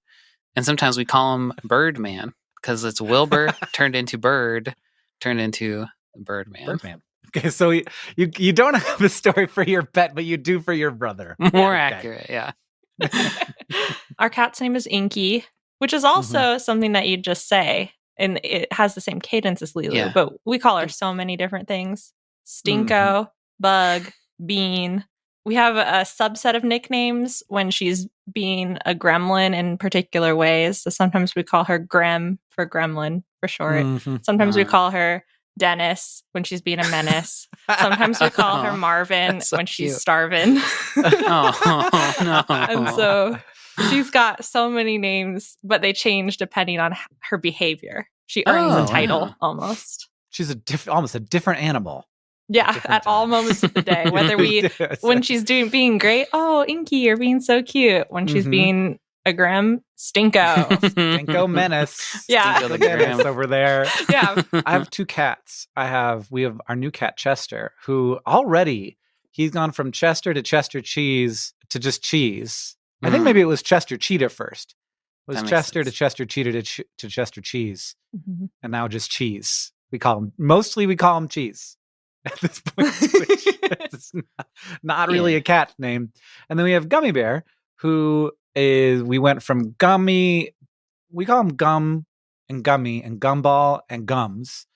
Speaker 3: And sometimes we call him Birdman because it's Wilbur turned into Bird, turned into Birdman.
Speaker 1: Okay, so you don't have a story for your pet, but you do for your brother.
Speaker 3: More accurate, yeah.
Speaker 2: Our cat's name is Inky, which is also something that you'd just say, and it has the same cadence as Lilu, but we call her so many different things. Stinko, Bug, Bean. We have a subset of nicknames when she's being a gremlin in particular ways. So sometimes we call her Grem for gremlin for short. Sometimes we call her Dennis when she's being a menace. Sometimes we call her Marvin when she's starving.
Speaker 3: Oh, no.
Speaker 2: And so she's got so many names, but they change depending on her behavior. She earns a title almost.
Speaker 1: She's almost a different animal.
Speaker 2: Yeah, at all moments of the day. Whether when she's being great, oh, Inky, you're being so cute. When she's being a Grem, Stinko.
Speaker 1: Stinko menace.
Speaker 2: Yeah.
Speaker 1: Stinko the menace over there.
Speaker 2: Yeah.
Speaker 1: I have two cats. We have our new cat, Chester, who already, he's gone from Chester to Chester Cheese to just Cheese. I think maybe it was Chester Cheetah first. It was Chester to Chester Cheetah to Chester Cheese. And now just Cheese. We call him Cheese. At this point, it's not really a cat name. And then we have Gummy Bear, who is, we went from Gummy, we call him Gum and Gummy and Gumball and Gums.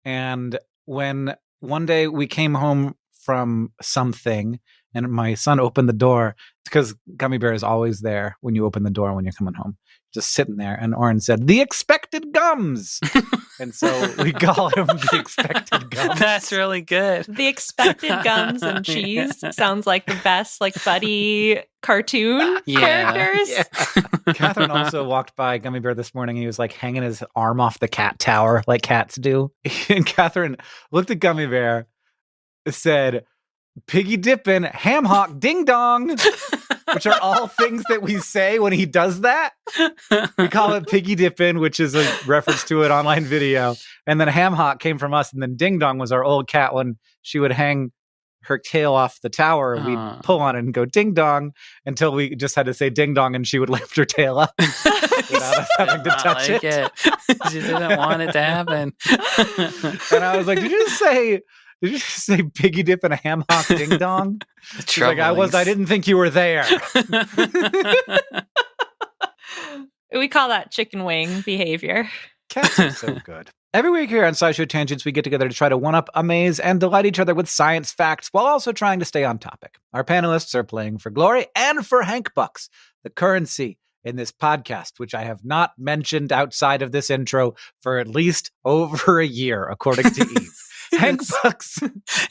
Speaker 1: And when one day we came home from something and my son opened the door, because Gummy Bear is always there when you open the door when you're coming home, just sitting there. And Oren said, "The expected Gums." And so we call him the expected Gums.
Speaker 3: That's really good.
Speaker 2: The expected Gums and Cheese sounds like the best, like, buddy cartoon characters.
Speaker 1: Yeah. Catherine also walked by Gummy Bear this morning. He was like hanging his arm off the cat tower like cats do. And Catherine looked at Gummy Bear, said, "Piggy dippin', ham hock, ding dong," which are all things that we say when he does that. We call it piggy dippin', which is a reference to an online video. And then ham hock came from us. And then ding dong was our old cat when she would hang her tail off the tower. We'd pull on it and go ding dong until we just had to say ding dong and she would lift her tail up without us having to touch it.
Speaker 3: She didn't want it to happen.
Speaker 1: And I was like, Did you just say piggy dip and a ham hock ding dong? She's like, I didn't think you were there.
Speaker 2: We call that chicken wing behavior.
Speaker 1: Cats are so good. Every week here on SciShow Tangents, we get together to try to one-up, amaze, and delight each other with science facts while also trying to stay on topic. Our panelists are playing for glory and for Hank Bucks, the currency in this podcast, which I have not mentioned outside of this intro for at least over a year, according to Eve. Hank Bucks.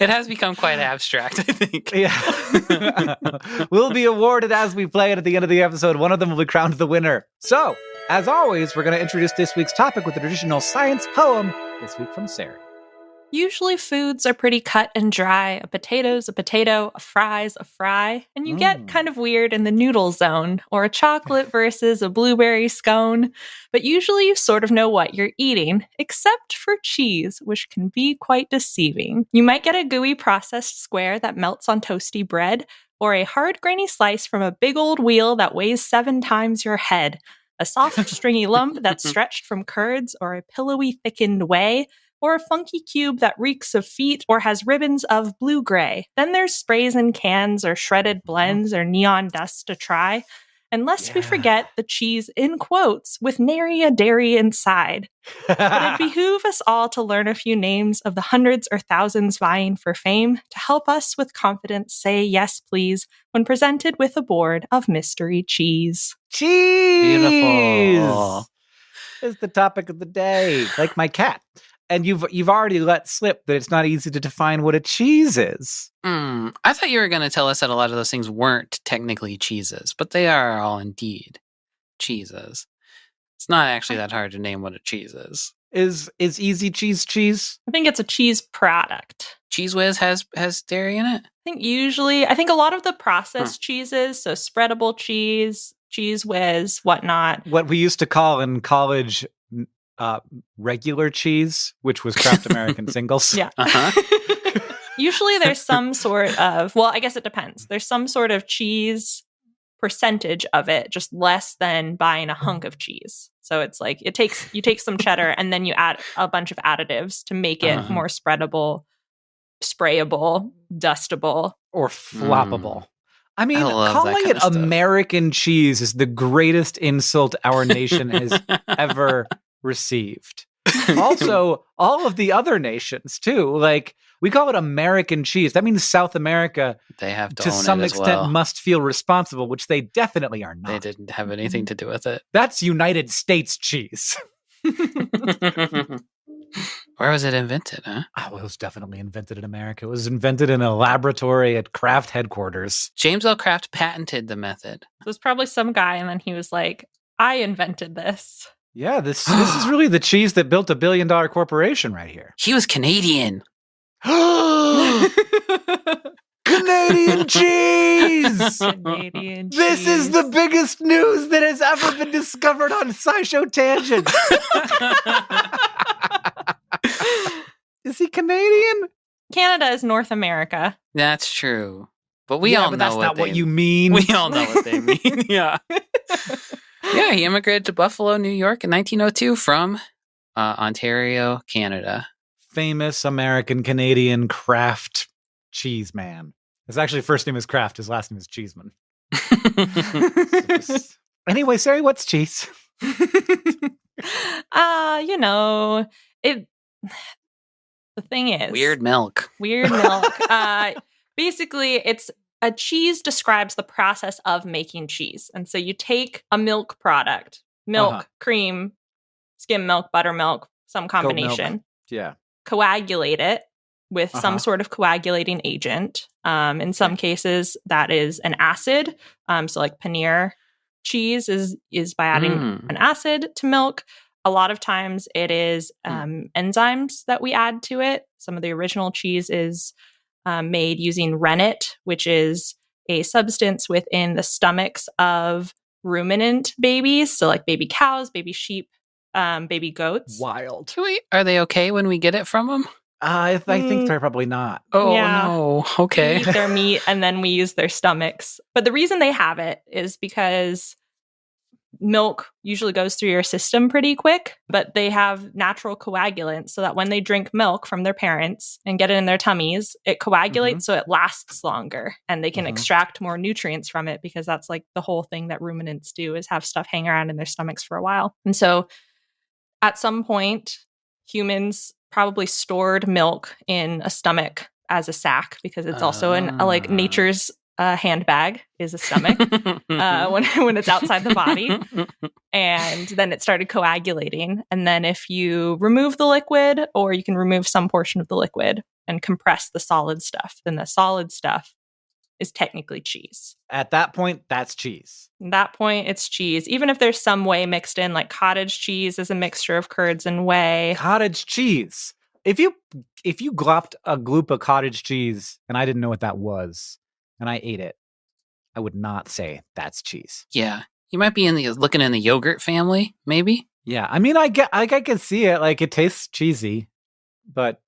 Speaker 3: It has become quite abstract, I think.
Speaker 1: Yeah. Will be awarded as we play it at the end of the episode. One of them will be crowned the winner. So, as always, we're going to introduce this week's topic with a traditional science poem, this week from Sarah.
Speaker 2: Usually foods are pretty cut and dry. A potato's a potato, a fry's a fry. And you get kind of weird in the noodle zone, or a chocolate versus a blueberry scone. But usually you sort of know what you're eating, except for cheese, which can be quite deceiving. You might get a gooey processed square that melts on toasty bread, or a hard grainy slice from a big old wheel that weighs 7 times your head. a soft, stringy lump that's stretched from curds, or a pillowy, thickened whey, or a funky cube that reeks of feet or has ribbons of blue-gray. Then there's sprays in cans or shredded blends or neon dust to try. And lest we forget the cheese in quotes with nary a dairy inside. But it behoove us all to learn a few names of the hundreds or thousands vying for fame to help us with confidence say yes, please, when presented with a board of mystery cheese.
Speaker 1: Cheese!
Speaker 3: Beautiful.
Speaker 1: Is the topic of the day, like my cat. And you've already let slip that it's not easy to define what a cheese is.
Speaker 3: I thought you were going to tell us that a lot of those things weren't technically cheeses, but they are all indeed cheeses. It's not actually that hard to name what a cheese is.
Speaker 1: Is easy cheese?
Speaker 2: I think it's a cheese product.
Speaker 3: Cheese Whiz has dairy in it?
Speaker 2: I think a lot of the processed cheeses, so spreadable cheese, Cheese Whiz, whatnot.
Speaker 1: What we used to call in college regular cheese, which was Kraft American Singles.
Speaker 2: Yeah. Usually there's some sort of, well, I guess it depends. There's some sort of cheese percentage of it, just less than buying a hunk of cheese. So it's like you take some cheddar and then you add a bunch of additives to make it more spreadable, sprayable, dustable,
Speaker 1: or floppable. I mean,
Speaker 3: I
Speaker 1: calling it American cheese is the greatest insult our nation has ever received. Also, all of the other nations too. Like, we call it American cheese. That means South America,
Speaker 3: they have to
Speaker 1: some extent, must feel responsible, which they definitely are not.
Speaker 3: They didn't have anything to do with it.
Speaker 1: That's United States cheese.
Speaker 3: Where was it invented, huh?
Speaker 1: Oh, it was definitely invented in America. It was invented in a laboratory at Kraft headquarters.
Speaker 3: James L. Kraft patented the method.
Speaker 2: It was probably some guy, and then he was like, I invented this.
Speaker 1: Yeah, this is really the cheese that built $1 billion corporation right here.
Speaker 3: He was Canadian.
Speaker 1: Canadian cheese!
Speaker 2: Canadian cheese.
Speaker 1: This is the biggest news that has ever been discovered on SciShow Tangent. Is he Canadian?
Speaker 2: Canada is North America.
Speaker 3: That's true. But we all know
Speaker 1: that's not what you mean.
Speaker 3: We all know what they mean. Yeah. Yeah, he immigrated to Buffalo, New York in 1902 from Ontario, Canada.
Speaker 1: Famous American-Canadian Kraft cheese man. His actually first name is Kraft. His last name is Cheeseman. Anyway, Sari, what's cheese?
Speaker 2: The thing is...
Speaker 3: Weird milk.
Speaker 2: Basically, it's a cheese describes the process of making cheese. And so you take a milk product, cream, skim milk, buttermilk, some combination.
Speaker 1: Yeah.
Speaker 2: Coagulate it with some sort of coagulating agent. In some cases, that is an acid. So like paneer cheese is by adding an acid to milk. A lot of times it is enzymes that we add to it. Some of the original cheese is made using rennet, which is a substance within the stomachs of ruminant babies. So like baby cows, baby sheep, baby goats.
Speaker 1: Wild.
Speaker 3: Are they okay when we get it from them?
Speaker 1: I think they're probably not.
Speaker 3: Oh, yeah. No. Okay.
Speaker 2: We eat their meat and then we use their stomachs. But the reason they have it is because milk usually goes through your system pretty quick, but they have natural coagulants so that when they drink milk from their parents and get it in their tummies, it coagulates so it lasts longer and they can extract more nutrients from it, because that's like the whole thing that ruminants do, is have stuff hang around in their stomachs for a while. And so at some point, humans probably stored milk in a stomach as a sack, because it's also like nature's handbag is a stomach when it's outside the body. And then it started coagulating. And then if you remove the liquid, or you can remove some portion of the liquid and compress the solid stuff, then the solid stuff is technically cheese.
Speaker 1: At that point, that's cheese.
Speaker 2: At that point, it's cheese. Even if there's some whey mixed in, like cottage cheese is a mixture of curds and whey.
Speaker 1: Cottage cheese. If you glopped a gloop of cottage cheese and I didn't know what that was, and I ate it, I would not say that's cheese.
Speaker 3: Yeah. You might be looking in the yogurt family, maybe?
Speaker 1: Yeah. I mean, I can see it. Like, it tastes cheesy, but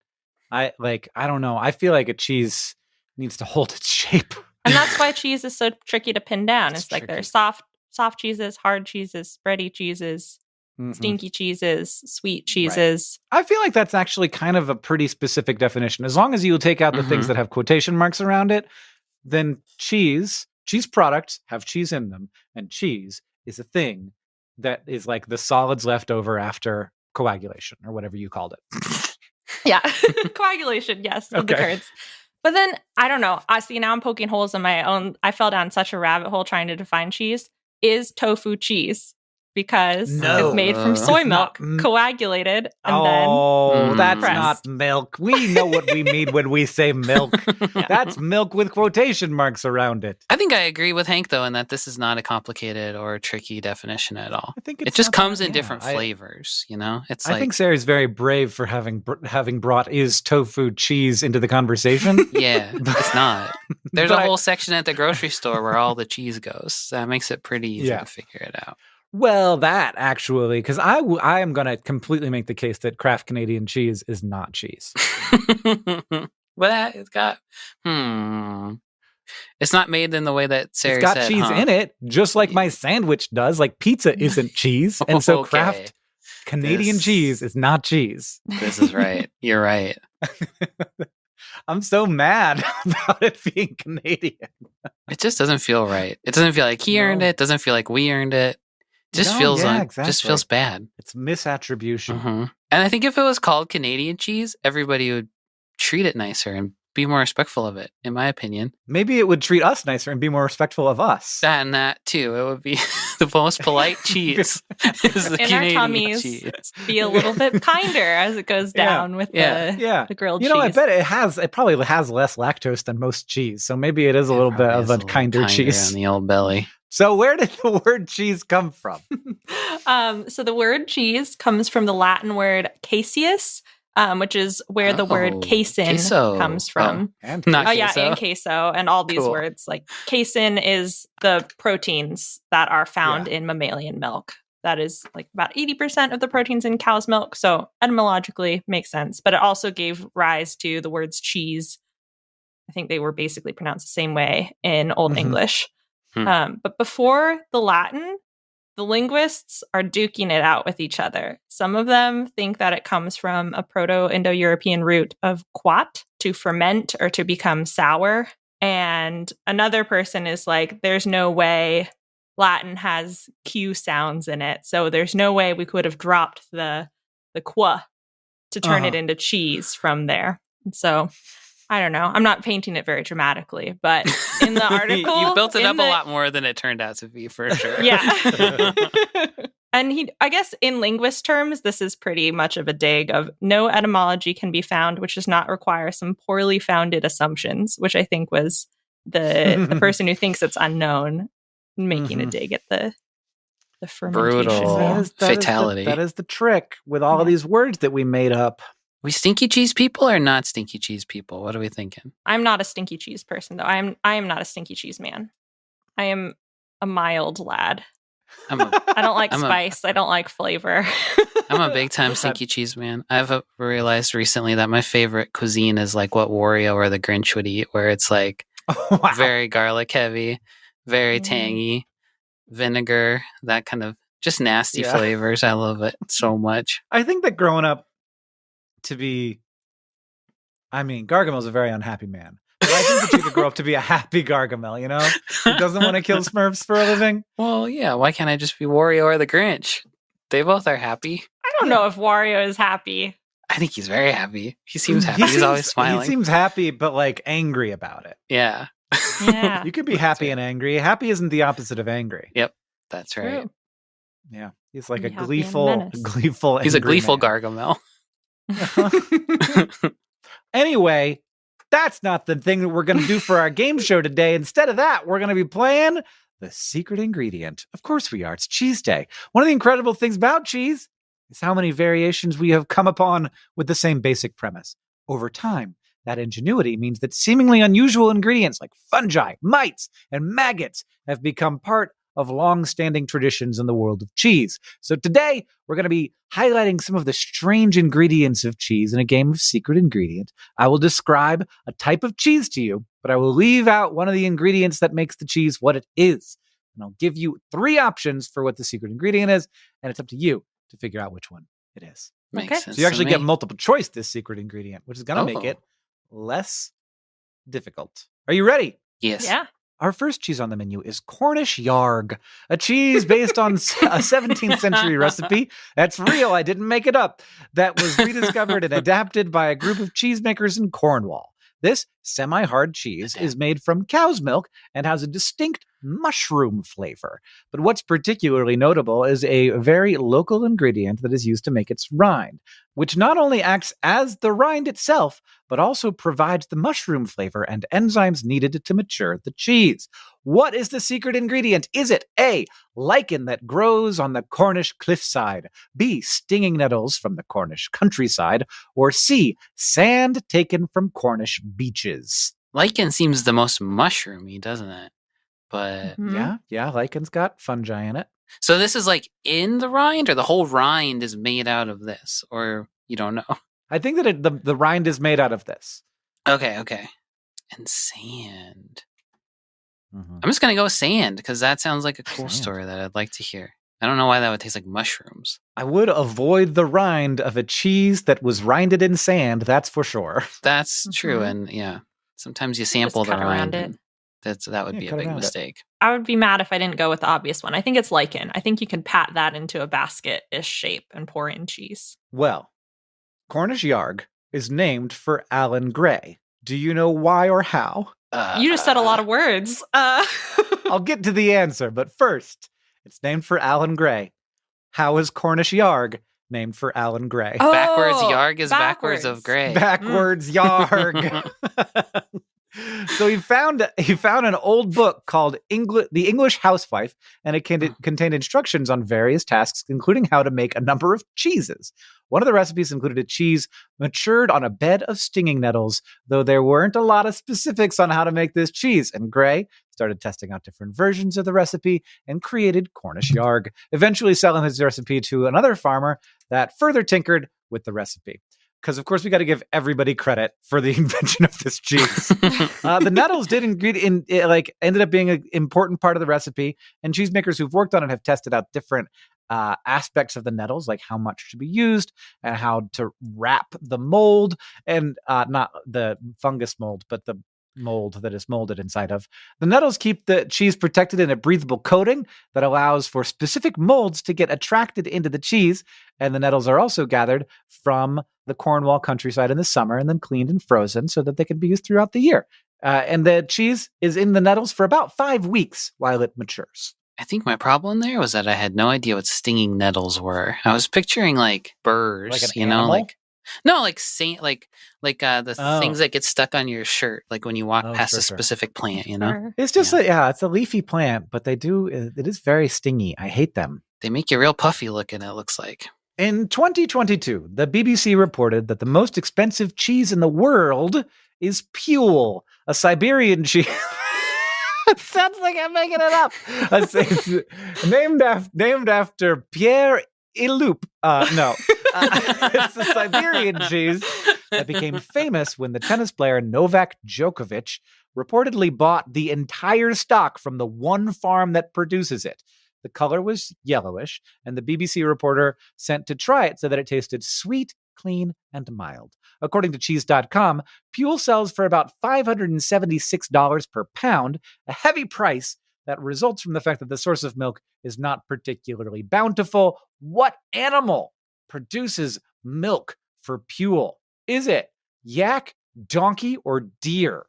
Speaker 1: I don't know. I feel like a cheese needs to hold its shape.
Speaker 2: And that's why cheese is so tricky to pin down. It's like there's soft soft cheeses, hard cheeses, spready cheeses, stinky cheeses, sweet cheeses.
Speaker 1: Right. I feel like that's actually kind of a pretty specific definition. As long as you take out the things that have quotation marks around it, then cheese products have cheese in them, and cheese is a thing that is like the solids left over after coagulation or whatever you called it.
Speaker 2: Yeah, coagulation, yes, of the curds. But then, I don't know. I see now I'm poking holes in my own. I fell down such a rabbit hole trying to define cheese. Is tofu cheese? Because it's made from soy milk, coagulated, and then
Speaker 1: that's
Speaker 2: pressed.
Speaker 1: not milk. We know what we mean when we say milk. That's milk with quotation marks around it.
Speaker 3: I think I agree with Hank, though, in that this is not a complicated or tricky definition at all.
Speaker 1: I think
Speaker 3: it just comes in different flavors, you know?
Speaker 1: I think Sarah's very brave for having brought is tofu cheese into the conversation.
Speaker 3: Yeah, it's not. There's a whole section at the grocery store where all the cheese goes. That makes it pretty easy to figure it out.
Speaker 1: Well, that actually, because I am going to completely make the case that Kraft Canadian cheese is not cheese.
Speaker 3: Well, it's got, it's not made in the way that Sarah said.
Speaker 1: It's got cheese in it, just like my sandwich does. Like pizza isn't cheese. And so Kraft Canadian cheese is not cheese.
Speaker 3: This is right. You're right.
Speaker 1: I'm so mad about it being Canadian.
Speaker 3: It just doesn't feel right. It doesn't feel like he earned it. It doesn't feel like we earned it. Just feels just feels bad.
Speaker 1: It's misattribution.
Speaker 3: And I think if it was called Canadian cheese, everybody would treat it nicer and be more respectful of it, in my opinion.
Speaker 1: Maybe it would treat us nicer and be more respectful of us.
Speaker 3: That and that too. It would be the most polite chease. Is the
Speaker 2: in
Speaker 3: Canadian
Speaker 2: our tummies,
Speaker 3: cheese.
Speaker 2: Be a little bit kinder as it goes down with the grilled cheese.
Speaker 1: I bet it probably has less lactose than most cheese. So maybe it is a little bit of a kinder cheese
Speaker 3: on the old belly.
Speaker 1: So where did the word cheese come from?
Speaker 2: So the word cheese comes from the Latin word caseus, which is where the word casein comes from.
Speaker 1: And
Speaker 2: and queso, and all these words. Like casein is the proteins that are found in mammalian milk. That is like about 80% of the proteins in cow's milk. So etymologically makes sense. But it also gave rise to the words cheese. I think they were basically pronounced the same way in Old English. But before the Latin, the linguists are duking it out with each other. Some of them think that it comes from a Proto-Indo-European root of quat, to ferment or to become sour. And another person is like, there's no way Latin has Q sounds in it. So there's no way we could have dropped the qua to turn it into cheese from there. And so I don't know. I'm not painting it very dramatically, but in the article...
Speaker 3: You built it up a lot more than it turned out to be, for sure.
Speaker 2: Yeah. And I guess in linguist terms, this is pretty much of a dig of no etymology can be found, which does not require some poorly founded assumptions, which I think was the person who thinks it's unknown making a dig at the fermentation.
Speaker 3: Brutal fatality.
Speaker 1: That is the trick with all of these words that we made up.
Speaker 3: We stinky cheese people or not stinky cheese people? What are we thinking?
Speaker 2: I'm not a stinky cheese person, though. I am not a stinky cheese man. I am a mild lad. I don't like spice. I don't like flavor.
Speaker 3: I'm a big time stinky cheese man. I've realized recently that my favorite cuisine is like what Wario or the Grinch would eat, where it's like very garlic heavy, very tangy, vinegar, that kind of just nasty flavors. I love it so much.
Speaker 1: I think that growing up, Gargamel's a very unhappy man. But I think that you could grow up to be a happy Gargamel, you know? Who doesn't want to kill Smurfs for a living?
Speaker 3: Well, yeah, why can't I just be Wario or the Grinch? They both are happy.
Speaker 2: I don't know if Wario is happy.
Speaker 3: I think he's very happy. He seems happy. He's always smiling.
Speaker 1: He seems happy, but like angry about it.
Speaker 3: Yeah.
Speaker 2: Yeah.
Speaker 1: You could be happy and angry. Happy isn't the opposite of angry.
Speaker 3: Yep, that's right.
Speaker 2: True.
Speaker 1: Yeah. He's like a gleeful
Speaker 3: He's a gleeful
Speaker 1: man.
Speaker 3: Gargamel.
Speaker 1: Anyway, that's not the thing that we're going to do for our game show today. Instead of that, we're going to be playing the secret ingredient. Of course we are. It's Cheese Day. One of the incredible things about cheese is how many variations we have come upon with the same basic premise. Over time, that ingenuity means that seemingly unusual ingredients like fungi, mites, and maggots have become part of long-standing traditions in the world of cheese. So today, we're going to be highlighting some of the strange ingredients of cheese in a game of Secret Ingredient. I will describe a type of cheese to you, but I will leave out one of the ingredients that makes the cheese what it is. And I'll give you 3 options for what the secret ingredient is, and it's up to you to figure out which one it is.
Speaker 3: Makes sense.
Speaker 1: So you actually get multiple choice this secret ingredient, which is going to make it less difficult. Are you ready?
Speaker 3: Yes.
Speaker 2: Yeah.
Speaker 1: Our first cheese on the menu is Cornish Yarg, a cheese based on a 17th century recipe. That's real. I didn't make it up. That was rediscovered and adapted by a group of cheesemakers in Cornwall. This semi-hard cheese is made from cow's milk and has a distinct mushroom flavor. But what's particularly notable is a very local ingredient that is used to make its rind, which not only acts as the rind itself, but also provides the mushroom flavor and enzymes needed to mature the cheese. What is the secret ingredient? Is it A, lichen that grows on the Cornish cliffside, B, stinging nettles from the Cornish countryside, or C, sand taken from Cornish beaches?
Speaker 3: Lichen seems the most mushroomy, doesn't it? But
Speaker 1: yeah, lichen's got fungi in it.
Speaker 3: So this is like in the rind, or the whole rind is made out of this, or you don't know?
Speaker 1: I think that the rind is made out of this.
Speaker 3: Okay. And sand. I'm just going to go with sand because that sounds like a cool story that I'd like to hear. I don't know why that would taste like mushrooms.
Speaker 1: I would avoid the rind of a cheese that was rinded in sand, that's for sure.
Speaker 3: That's true. And yeah, sometimes you sample the rind. That would be a big mistake.
Speaker 2: I would be mad if I didn't go with the obvious one. I think it's lichen. I think you can pat that into a basket-ish shape and pour in cheese.
Speaker 1: Well, Cornish Yarg is named for Alan Gray. Do you know why or how?
Speaker 2: You just said a lot of words.
Speaker 1: I'll get to the answer, but first, it's named for Alan Gray. How is Cornish Yarg named for Alan Gray?
Speaker 2: Oh,
Speaker 3: backwards Yarg is backwards of Gray.
Speaker 1: Backwards Yarg. So he found an old book called The English Housewife, and it contained instructions on various tasks, including how to make a number of cheeses. One of the recipes included a cheese matured on a bed of stinging nettles, though there weren't a lot of specifics on how to make this cheese, and Gray started testing out different versions of the recipe and created Cornish Yarg, eventually selling his recipe to another farmer that further tinkered with the recipe. Because, of course, we got to give everybody credit for the invention of this cheese. The nettles ended up being an important part of the recipe, and cheesemakers who've worked on it have tested out different aspects of the nettles, like how much should be used and how to wrap the mold, and not the fungus mold, but the mold that is molded inside of. The nettles keep the cheese protected in a breathable coating that allows for specific molds to get attracted into the cheese, and the nettles are also gathered from the Cornwall countryside in the summer and then cleaned and frozen so that they can be used throughout the year. And the cheese is in the nettles for about 5 weeks while it matures.
Speaker 3: I think my problem there was that I had no idea what stinging nettles were. I was picturing like burrs,
Speaker 1: like an
Speaker 3: animal?
Speaker 1: Like
Speaker 3: the things that get stuck on your shirt, like when you walk past a specific plant, you know?
Speaker 1: It's just it's a leafy plant, but it is very stingy. I hate them.
Speaker 3: They make you real puffy looking, it looks like.
Speaker 1: In 2022, the BBC reported that the most expensive cheese in the world is Pule, a Siberian cheese. It sounds like I'm making it up. It's named after Pierre Iloup. It's a Siberian cheese that became famous when the tennis player Novak Djokovic reportedly bought the entire stock from the one farm that produces it. The color was yellowish, and the BBC reporter sent to try it so that it tasted sweet, clean, and mild. According to Cheese.com, Pule sells for about $576 per pound, a heavy price that results from the fact that the source of milk is not particularly bountiful. What animal produces milk for Pule? Is it yak, donkey, or deer?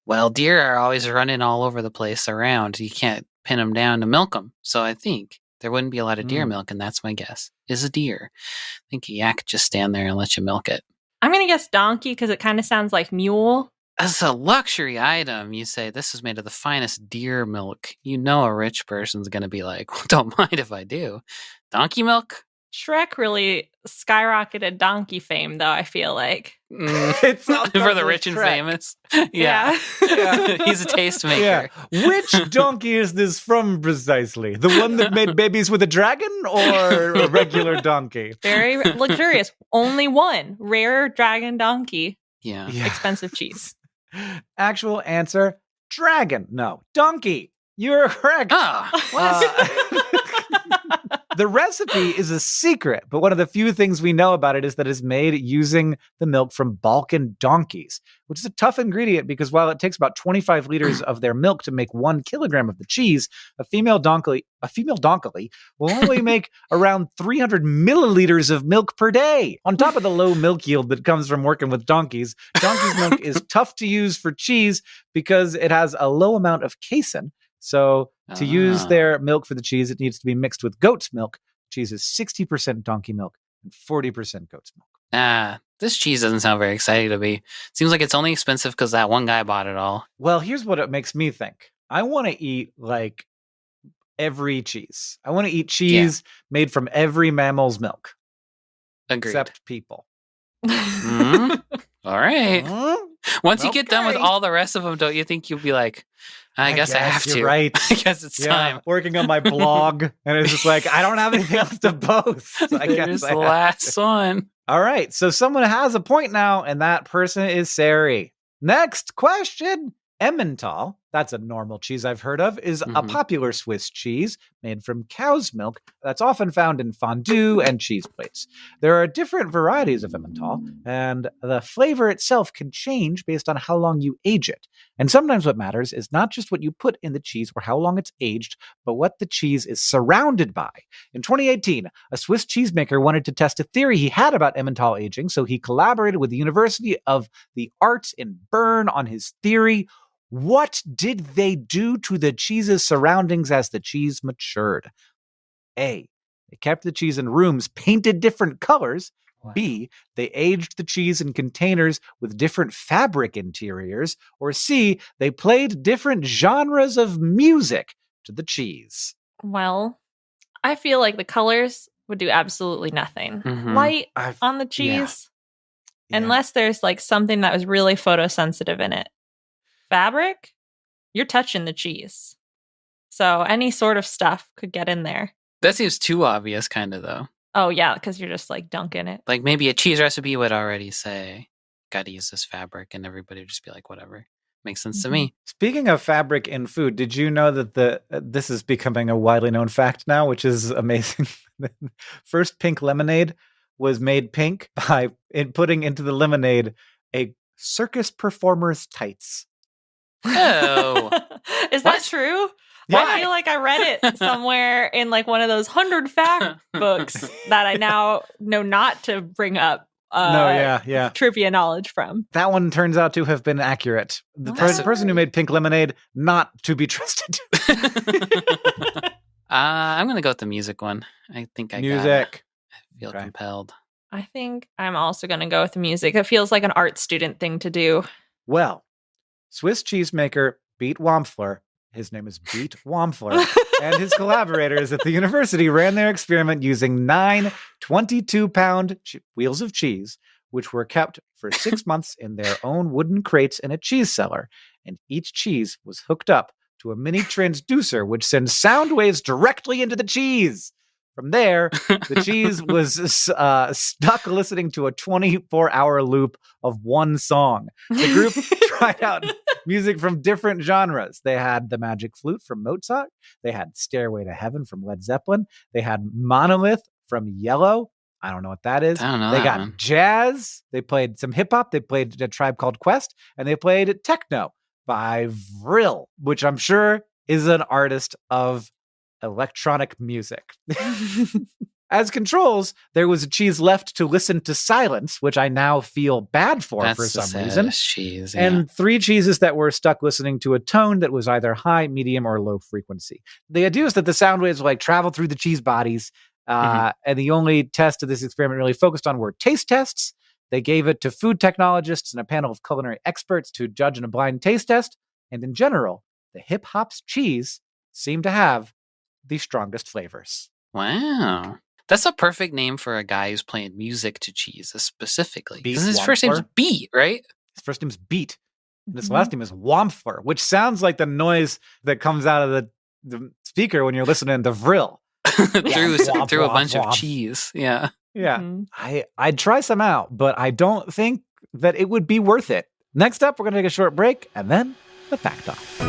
Speaker 3: Well, deer are always running all over the place around. You can't pin them down to milk them. So I think there wouldn't be a lot of deer milk, and that's my guess, is a deer. I think a yak could just stand there and let you milk it.
Speaker 2: I'm going to guess donkey because it kind of sounds like mule.
Speaker 3: As a luxury item, you say this is made of the finest deer milk. You know a rich person's going to be like, don't mind if I do. Donkey milk?
Speaker 2: Shrek really skyrocketed donkey fame, though, I feel like.
Speaker 1: It's not
Speaker 3: for the rich and famous. Yeah. He's a tastemaker.
Speaker 1: Yeah. Which donkey is this from precisely? The one that made babies with a dragon or a regular donkey?
Speaker 2: Very luxurious. Only one. Rare dragon donkey.
Speaker 3: Yeah.
Speaker 2: Expensive cheese.
Speaker 1: Actual answer, Dragon. No. Donkey. You're correct. The recipe is a secret, but one of the few things we know about it is that it's made using the milk from Balkan donkeys, which is a tough ingredient because while it takes about 25 liters of their milk to make 1 kilogram of the cheese, a female donkey will only make around 300 milliliters of milk per day. On top of the low milk yield that comes from working with donkeys, donkey's milk is tough to use for cheese because it has a low amount of casein. So to use their milk for the cheese, it needs to be mixed with goat's milk. Cheese is 60% donkey milk and 40% goat's milk.
Speaker 3: This cheese doesn't sound very exciting to me. Seems like it's only expensive because that one guy bought it all.
Speaker 1: Well, here's what it makes me think. I want to eat like every cheese. I want to eat cheese made from every mammal's milk.
Speaker 3: Agreed.
Speaker 1: Except people.
Speaker 3: Mm-hmm. All right. Once you get done with all the rest of them, don't you think you'll be like, I guess I have to.
Speaker 1: Right.
Speaker 3: I guess it's time.
Speaker 1: Working on my blog, and it's just like, I don't have anything else to post. I guess
Speaker 3: the last one.
Speaker 1: All right. So someone has a point now, and that person is Sari. Next question. Emmental, that's a normal cheese I've heard of, is a popular Swiss cheese made from cow's milk that's often found in fondue and cheese plates. There are different varieties of Emmental, and the flavor itself can change based on how long you age it. And sometimes what matters is not just what you put in the cheese or how long it's aged, but what the cheese is surrounded by. In 2018, a Swiss cheesemaker wanted to test a theory he had about Emmental aging, so he collaborated with the University of the Arts in Bern on his theory. What did they do to the cheese's surroundings as the cheese matured? A, they kept the cheese in rooms painted different colors. Wow. B, they aged the cheese in containers with different fabric interiors. Or C, they played different genres of music to the cheese.
Speaker 2: Well, I feel like the colors would do absolutely nothing. Light on the cheese, unless there's like something that was really photosensitive in it. Fabric, you're touching the cheese. So any sort of stuff could get in there.
Speaker 3: That seems too obvious, kind of, though.
Speaker 2: Oh, yeah, because you're just like dunking it.
Speaker 3: Like maybe a cheese recipe would already say, gotta use this fabric, and everybody would just be like, whatever. Makes sense to me.
Speaker 1: Speaking of fabric in food, did you know that this is becoming a widely known fact now, which is amazing? First pink lemonade was made pink by putting into the lemonade a circus performer's tights.
Speaker 3: Oh.
Speaker 2: Is that true? Yeah. I feel like I read it somewhere in like one of those 100 fact books that I now know not to bring up trivia knowledge from.
Speaker 1: That one turns out to have been accurate. The person who made pink lemonade, not to be trusted.
Speaker 3: I'm going to go with the music one. I think I feel compelled.
Speaker 2: I think I'm also going to go with the music. It feels like an art student thing to do.
Speaker 1: Well, Swiss cheesemaker Beat Wampfler, his name is Beat Wampfler, and his collaborators at the university ran their experiment using 9 22-pound wheels of cheese, which were kept for 6 months in their own wooden crates in a cheese cellar, and each cheese was hooked up to a mini transducer which sends sound waves directly into the cheese. From there, the cheese was stuck listening to a 24-hour loop of one song. The group tried out music from different genres. They had the Magic Flute from Mozart. They had Stairway to Heaven from Led Zeppelin. They had Monolith from Yellow. I don't know what that is.
Speaker 3: I don't know.
Speaker 1: They got
Speaker 3: one.
Speaker 1: Jazz. They played some hip hop. They played A Tribe Called Quest. And they played techno by Vril, which I'm sure is an artist of electronic music. As controls, there was a cheese left to listen to silence, which I now feel bad for some reason.
Speaker 3: Cheese,
Speaker 1: and 3 cheeses that were stuck listening to a tone that was either high, medium, or low frequency. The idea is that the sound waves like travel through the cheese bodies, and the only test of this experiment really focused on were taste tests. They gave it to food technologists and a panel of culinary experts to judge in a blind taste test. And in general, the hip hop's cheese seemed to have the strongest flavors.
Speaker 3: Wow. That's a perfect name for a guy who's playing music to cheese, specifically.
Speaker 1: Beat
Speaker 3: His first name's Beat, right?
Speaker 1: His first name's Beat. And his last name is Wampfler, which sounds like the noise that comes out of the speaker when you're listening to Vril.
Speaker 3: through a bunch of cheese. Yeah.
Speaker 1: Yeah. Mm-hmm. I'd try some out, but I don't think that it would be worth it. Next up, we're going to take a short break and then the Fact Off.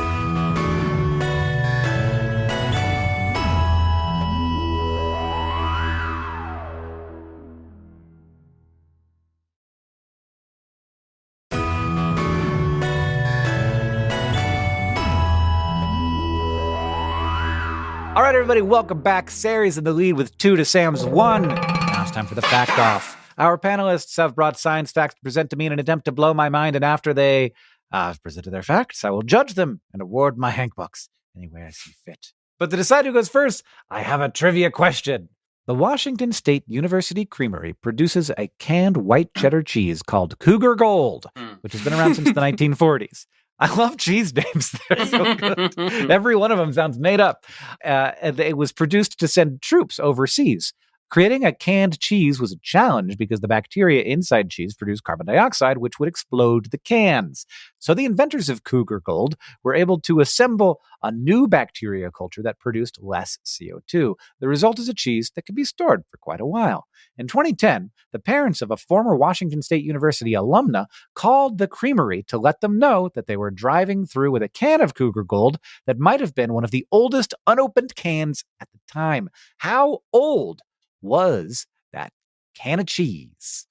Speaker 1: All right, everybody, welcome back. Sari's in the lead with 2 to Sam's 1. Now it's time for the Fact Off. Our panelists have brought science facts to present to me in an attempt to blow my mind, and after they have presented their facts, I will judge them and award my Hank bucks any way I see fit. But to decide who goes first, I have a trivia question. The Washington State University Creamery produces a canned white cheddar cheese called Cougar Gold, which has been around since the 1940s. I love cheese names. They're so good. Every one of them sounds made up. It was produced to send troops overseas. Creating a canned cheese was a challenge because the bacteria inside cheese produced carbon dioxide, which would explode the cans. So the inventors of Cougar Gold were able to assemble a new bacteria culture that produced less CO2. The result is a cheese that can be stored for quite a while. In 2010, the parents of a former Washington State University alumna called the creamery to let them know that they were driving through with a can of Cougar Gold that might have been one of the oldest unopened cans at the time. How old was that can of cheese?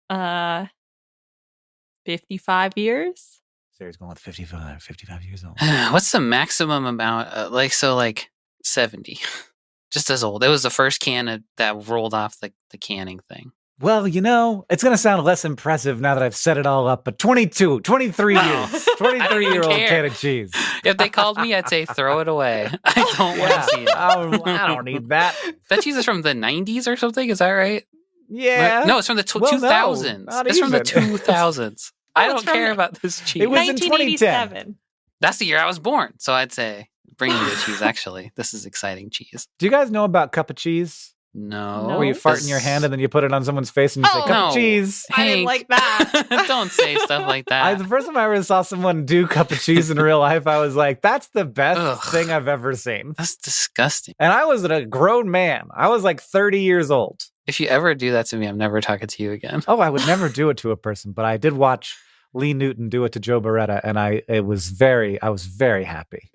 Speaker 2: 55 years?
Speaker 1: Sarah's going with 55 years old.
Speaker 3: What's the maximum amount? Like 70. Just as old. It was the first can that rolled off the canning thing.
Speaker 1: Well, it's going to sound less impressive now that I've set it all up, but 23 years. 23-year-old can of cheese.
Speaker 3: If they called me, I'd say throw it away. I don't want to see it.
Speaker 1: I don't need that.
Speaker 3: That cheese is from the 90s or something, is that right?
Speaker 1: Yeah.
Speaker 3: No, it's from the 2000s.
Speaker 1: No,
Speaker 3: it's from the 2000s. I don't care about this cheese.
Speaker 1: It was in
Speaker 2: 1987.
Speaker 3: That's the year I was born, so I'd say bring me the cheese, actually. This is exciting cheese.
Speaker 1: Do you guys know about cup of cheese?
Speaker 3: No.
Speaker 1: Where you fart in your hand and then you put it on someone's face and you say, cup of cheese.
Speaker 2: I didn't like that.
Speaker 3: Don't say stuff like that.
Speaker 1: The first time I ever saw someone do cup of cheese in real life, I was like, that's the best thing I've ever seen.
Speaker 3: That's disgusting.
Speaker 1: And I was a grown man. I was like 30 years old.
Speaker 3: If you ever do that to me, I'm never talking to you again.
Speaker 1: Oh, I would never do it to a person, but I did watch Lee Newton do it to Joe Beretta, and I was very happy.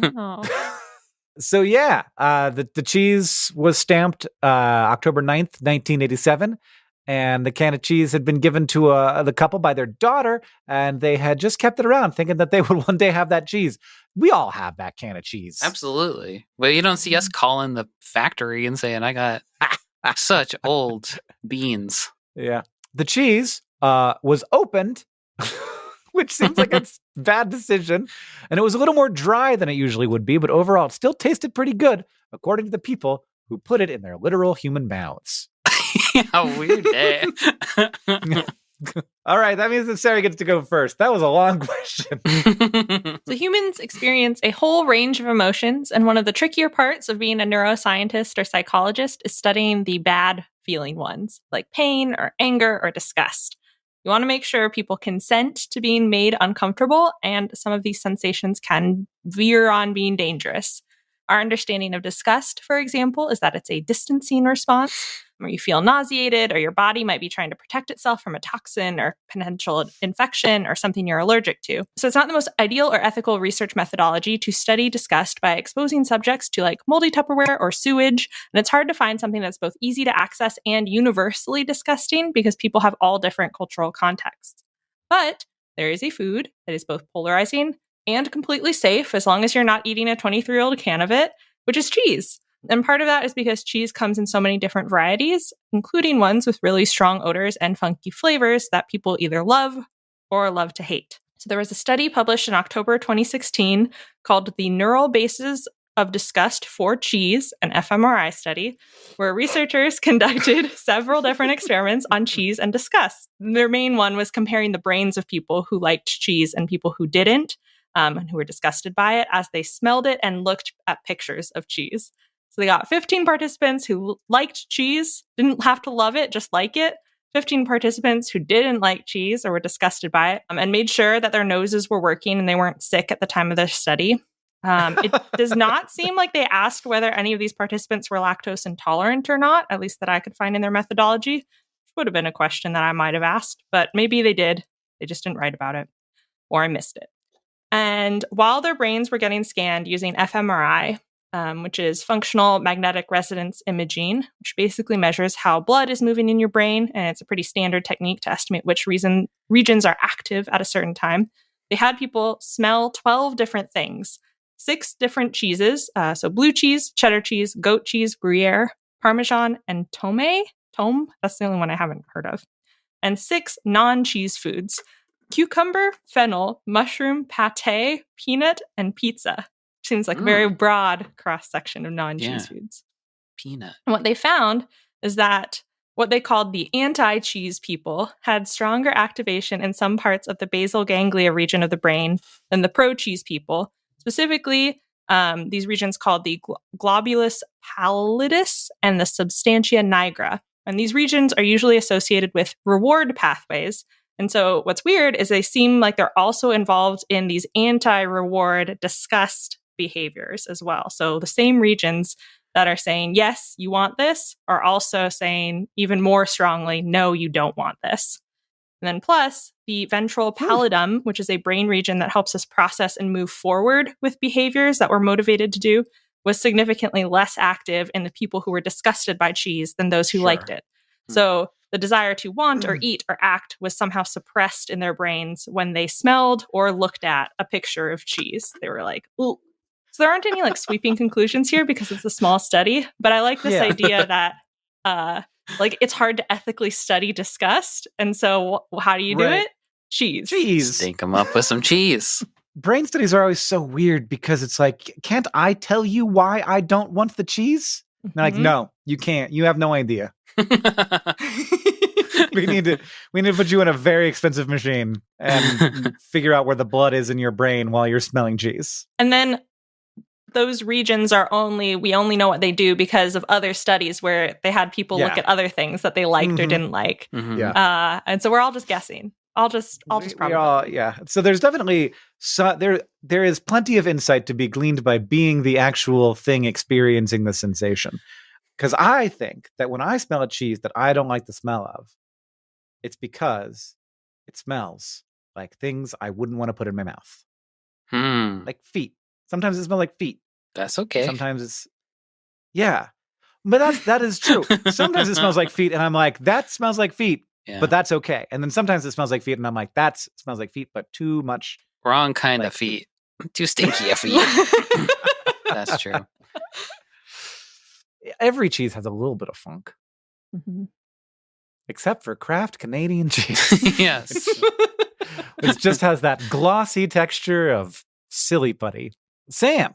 Speaker 2: Oh.
Speaker 1: So yeah, the cheese was stamped October 9th, 1987, and the can of cheese had been given to the couple by their daughter, and they had just kept it around thinking that they would one day have that cheese. We all have that can of cheese.
Speaker 3: Absolutely. But you don't see us calling the factory and saying, I got such old beans.
Speaker 1: Yeah. The cheese was opened, which seems like a bad decision. And it was a little more dry than it usually would be, but overall it still tasted pretty good, according to the people who put it in their literal human mouths.
Speaker 3: How weird, eh?
Speaker 1: All right, that means that Sarah gets to go first. That was a long question.
Speaker 2: So humans experience a whole range of emotions, and one of the trickier parts of being a neuroscientist or psychologist is studying the bad feeling ones, like pain or anger or disgust. You want to make sure people consent to being made uncomfortable, and some of these sensations can veer on being dangerous. Our understanding of disgust, for example, is that it's a distancing response where you feel nauseated or your body might be trying to protect itself from a toxin or potential infection or something you're allergic to. So it's not the most ideal or ethical research methodology to study disgust by exposing subjects to like moldy Tupperware or sewage. And it's hard to find something that's both easy to access and universally disgusting because people have all different cultural contexts. But there is a food that is both polarizing and completely safe as long as you're not eating a 23-year-old can of it, which is cheese. And part of that is because cheese comes in so many different varieties, including ones with really strong odors and funky flavors that people either love or love to hate. So there was a study published in October 2016 called The Neural Bases of Disgust for Cheese, an fMRI study, where researchers conducted several different experiments on cheese and disgust. Their main one was comparing the brains of people who liked cheese and people who didn't, and who were disgusted by it as they smelled it and looked at pictures of cheese. So they got 15 participants who liked cheese, didn't have to love it, just like it. 15 participants who didn't like cheese or were disgusted by it, and made sure that their noses were working and they weren't sick at the time of their study. It does not seem like they asked whether any of these participants were lactose intolerant or not, at least that I could find in their methodology. Which would have been a question that I might have asked, but maybe they did. They just didn't write about it, or I missed it. And while their brains were getting scanned using fMRI, which is functional magnetic resonance imaging, which basically measures how blood is moving in your brain. And it's a pretty standard technique to estimate which regions are active at a certain time. They had people smell 12 different things, 6 different cheeses. So blue cheese, cheddar cheese, goat cheese, Gruyere, Parmesan, and Tome. That's the only one I haven't heard of. And 6 non-cheese foods: cucumber, fennel, mushroom, pate, peanut, and pizza. Seems like a very broad cross-section of non-cheese foods.
Speaker 3: Peanut.
Speaker 2: And what they found is that what they called the anti-cheese people had stronger activation in some parts of the basal ganglia region of the brain than the pro-cheese people. Specifically, these regions called the globulus pallidus and the substantia nigra. And these regions are usually associated with reward pathways. And so what's weird is they seem like they're also involved in these anti-reward disgust behaviors as well. So the same regions that are saying, yes, you want this, are also saying even more strongly, no, you don't want this. And then plus, the ventral pallidum, which is a brain region that helps us process and move forward with behaviors that we're motivated to do, was significantly less active in the people who were disgusted by cheese than those who liked it. So the desire to want or eat or act was somehow suppressed in their brains when they smelled or looked at a picture of cheese. They were like, ooh. So there aren't any like sweeping conclusions here because it's a small study, but I like this idea that like it's hard to ethically study disgust. And so how do you do it? Cheese.
Speaker 3: Stink them up with some cheese.
Speaker 1: Brain studies are always so weird because it's like, can't I tell you why I don't want the cheese? And they're like, no, you can't. You have no idea. we need to put you in a very expensive machine and figure out where the blood is in your brain while you're smelling cheese.
Speaker 2: And then those regions we only know what they do because of other studies where they had people look at other things that they liked or didn't like. And so we're all just guessing. I'll just probably.
Speaker 1: So there's definitely there is plenty of insight to be gleaned by being the actual thing experiencing the sensation. Because I think that when I smell a cheese that I don't like the smell of, it's because it smells like things I wouldn't want to put in my mouth. Like feet. Sometimes it smells like feet.
Speaker 3: That's okay.
Speaker 1: Sometimes it's but that is true. Sometimes it smells like feet and I'm like, that smells like feet, but that's okay. And then sometimes it smells like feet and I'm like, that smells like feet, but too much.
Speaker 3: Wrong kind of feet. Too stinky of feet. That's true.
Speaker 1: Every cheese has a little bit of funk. Except for Kraft Canadian cheese.
Speaker 3: Yes.
Speaker 1: Which just has that glossy texture of silly putty. Sam,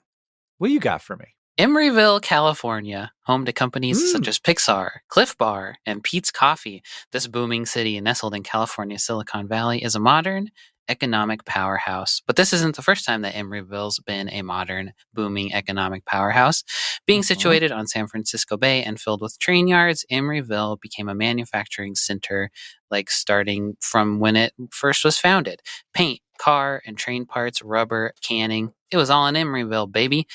Speaker 1: what do you got for me?
Speaker 3: Emeryville, California, home to companies such as Pixar, Cliff Bar, and Pete's Coffee. This booming city nestled in California's Silicon Valley is a modern economic powerhouse. But this isn't the first time that Emeryville's been a modern, booming economic powerhouse. Being situated on San Francisco Bay and filled with train yards, Emeryville became a manufacturing center, like starting from when it first was founded. Paint, car and train parts, rubber, canning. It was all in Emeryville, baby.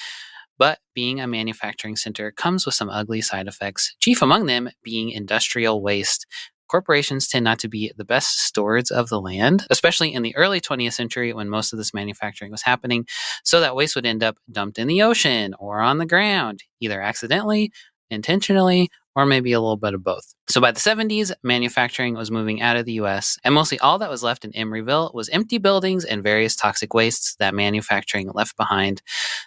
Speaker 3: But being a manufacturing center comes with some ugly side effects, chief among them being industrial waste. Corporations tend not to be the best stewards of the land, especially in the early 20th century when most of this manufacturing was happening. So that waste would end up dumped in the ocean or on the ground, either accidentally, intentionally, or maybe a little bit of both. So by the 70s, manufacturing was moving out of the US, and mostly all that was left in Emeryville was empty buildings and various toxic wastes that manufacturing left behind.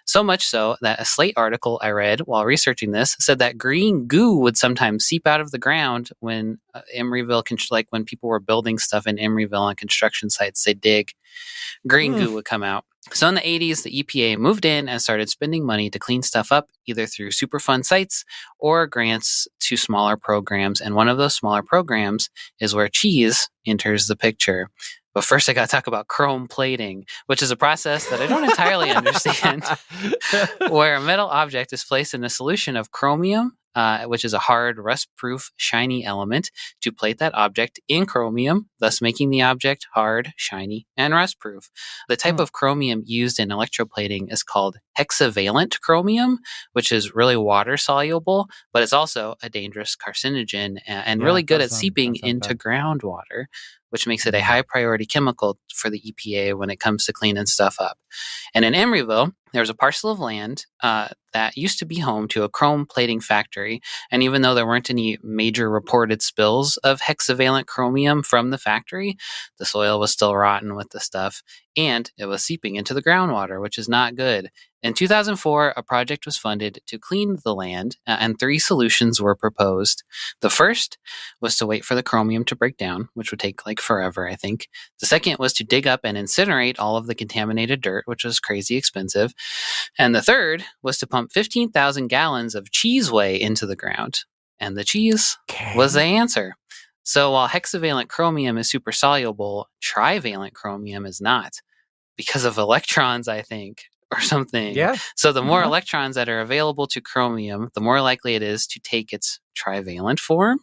Speaker 3: So much so that a Slate article I read while researching this said that green goo would sometimes seep out of the ground when Emeryville, like when people were building stuff in Emeryville on construction sites, they dig. Green goo would come out. So in the 80s, the EPA moved in and started spending money to clean stuff up, either through Superfund sites or grants to smaller programs. And one of those smaller programs is where cheese enters the picture. But first, I got to talk about chrome plating, which is a process that I don't entirely understand, where a metal object is placed in a solution of chromium, which is a hard, rust-proof, shiny element, to plate that object in chromium, thus making the object hard, shiny, and rust-proof. The type of chromium used in electroplating is called hexavalent chromium, which is really water-soluble, but it's also a dangerous carcinogen and really good at seeping into groundwater. which makes it a high priority chemical for the EPA when it comes to cleaning stuff up. And in Emeryville, there was a parcel of land that used to be home to a chrome plating factory. And even though there weren't any major reported spills of hexavalent chromium from the factory, the soil was still rotten with the stuff, and it was seeping into the groundwater, which is not good. In 2004, a project was funded to clean the land, and 3 solutions were proposed. The first was to wait for the chromium to break down, which would take like forever, I think. The second was to dig up and incinerate all of the contaminated dirt, which was crazy expensive. And the third was to pump 15,000 gallons of cheese whey into the ground. And the cheese was the answer. So while hexavalent chromium is super soluble, trivalent chromium is not, because of electrons, I think, or something.
Speaker 1: Yeah.
Speaker 3: So the more electrons that are available to chromium, the more likely it is to take its trivalent form,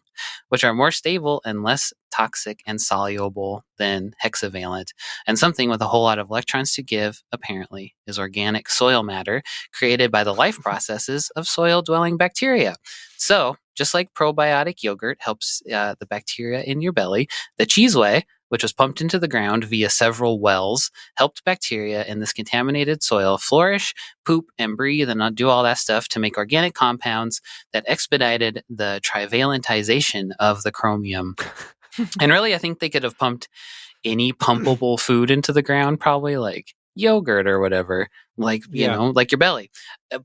Speaker 3: which are more stable and less toxic and soluble than hexavalent. And something with a whole lot of electrons to give, apparently, is organic soil matter created by the life processes of soil-dwelling bacteria. So, just like probiotic yogurt helps the bacteria in your belly, the cheese whey, which was pumped into the ground via several wells, helped bacteria in this contaminated soil flourish, poop, and breathe, and do all that stuff to make organic compounds that expedited the trivalentization of the chromium. And really, I think they could have pumped any pumpable food into the ground, probably like yogurt or whatever, like, you know, like your belly.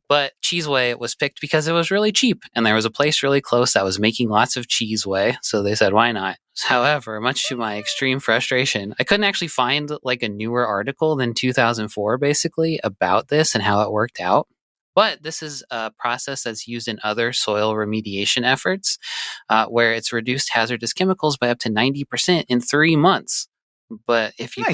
Speaker 3: But cheese whey was picked because it was really cheap, and there was a place really close that was making lots of cheese whey, so they said, why not? However, much to my extreme frustration, I couldn't actually find like a newer article than 2004, basically, about this and how it worked out. But this is a process that's used in other soil remediation efforts, where it's reduced hazardous chemicals by up to 90% in 3 months. But if you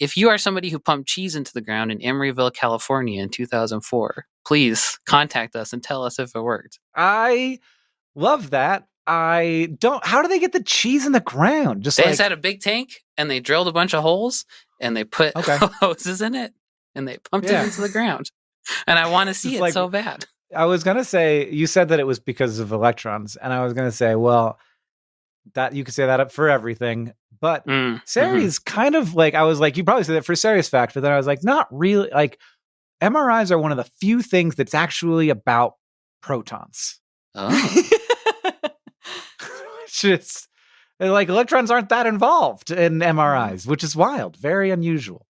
Speaker 3: if you are somebody who pumped cheese into the ground in Emeryville, California in 2004, please contact us and tell us if it worked.
Speaker 1: I love that. I don't. How do they get the cheese in the ground?
Speaker 3: They just had a big tank and they drilled a bunch of holes and they put hoses in it and they pumped it into the ground. And I want to see it so bad.
Speaker 1: I was gonna say, you said that it was because of electrons, and I was gonna say, well, that you could say that up for everything. But Sari's kind of like, I was like, you probably said that for Sari's fact, but then I was like, not really. Like, MRIs are one of the few things that's actually about protons.
Speaker 3: Oh.
Speaker 1: Just like electrons aren't that involved in MRIs, which is wild, very unusual.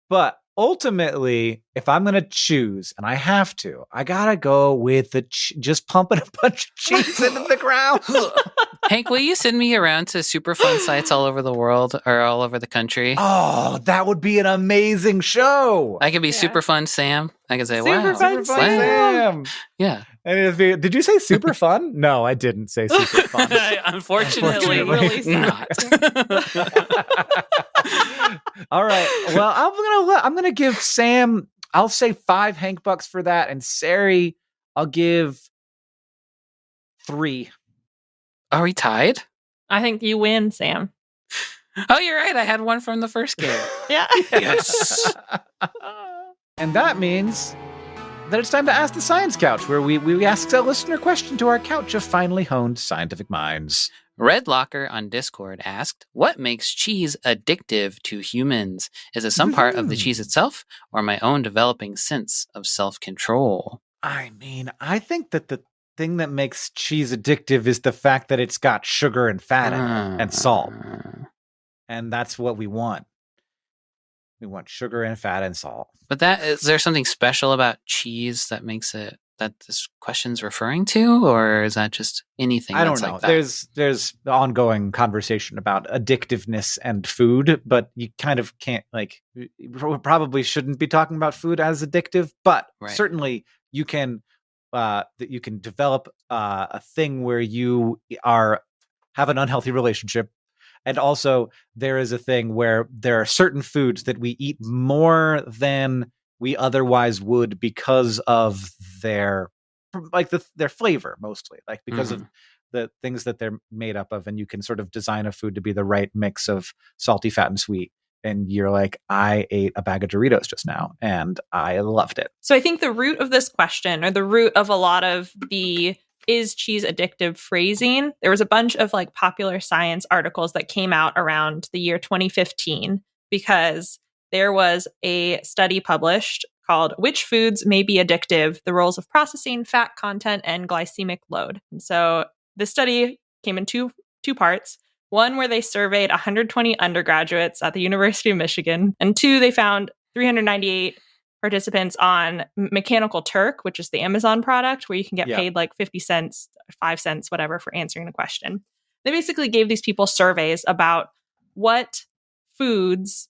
Speaker 1: But ultimately, if I'm going to choose, and I have to, I got to go with the just pumping a bunch of cheese into the ground.
Speaker 3: Hank, will you send me around to super fun sites all over the world or all over the country?
Speaker 1: Oh, that would be an amazing show.
Speaker 3: I could be super fun Sam. I could say,
Speaker 2: super fun Sam.
Speaker 3: Yeah.
Speaker 1: And did you say super fun? No, I didn't say super fun.
Speaker 3: Unfortunately,
Speaker 2: really
Speaker 3: not.
Speaker 1: All right. Well, I'm gonna give Sam, I'll say 5 Hank bucks for that, and Sari, I'll give 3.
Speaker 3: Are we tied?
Speaker 2: I think you win, Sam.
Speaker 3: Oh, you're right. I had one from the first game.
Speaker 2: Yeah.
Speaker 3: Yes.
Speaker 1: And that means that it's time to Ask the Science Couch, where we ask a listener question to our couch of finely honed scientific minds.
Speaker 3: Red Locker on Discord asked, what makes cheese addictive to humans? Is it some part of the cheese itself or my own developing sense of self-control?
Speaker 1: I mean, I think that the thing that makes cheese addictive is the fact that it's got sugar and fat in it and salt. And that's what we want. We want sugar and fat and salt.
Speaker 3: But is there something special about cheese that makes it, that this question's referring to, or is that just anything?
Speaker 1: I don't know.
Speaker 3: Like that?
Speaker 1: There's ongoing conversation about addictiveness and food, but you kind of can't, like, we probably shouldn't be talking about food as addictive, but certainly you can develop a thing where you have an unhealthy relationship. And also there is a thing where there are certain foods that we eat more than we otherwise would because of their flavor, mostly, like because of the things that they're made up of. And you can sort of design a food to be the right mix of salty, fat, and sweet. And you're like, I ate a bag of Doritos just now and I loved it.
Speaker 2: So I think the root of this question, or the root of a lot of the is cheese addictive phrasing. There was a bunch of like popular science articles that came out around the year 2015 because there was a study published called Which Foods May Be Addictive, the Roles of Processing, Fat Content, and Glycemic Load. And so this study came in two parts. One, where they surveyed 120 undergraduates at the University of Michigan, and two, they found 398 participants on Mechanical Turk, which is the Amazon product where you can get paid like 50 cents, 5 cents, whatever, for answering a question. They basically gave these people surveys about what foods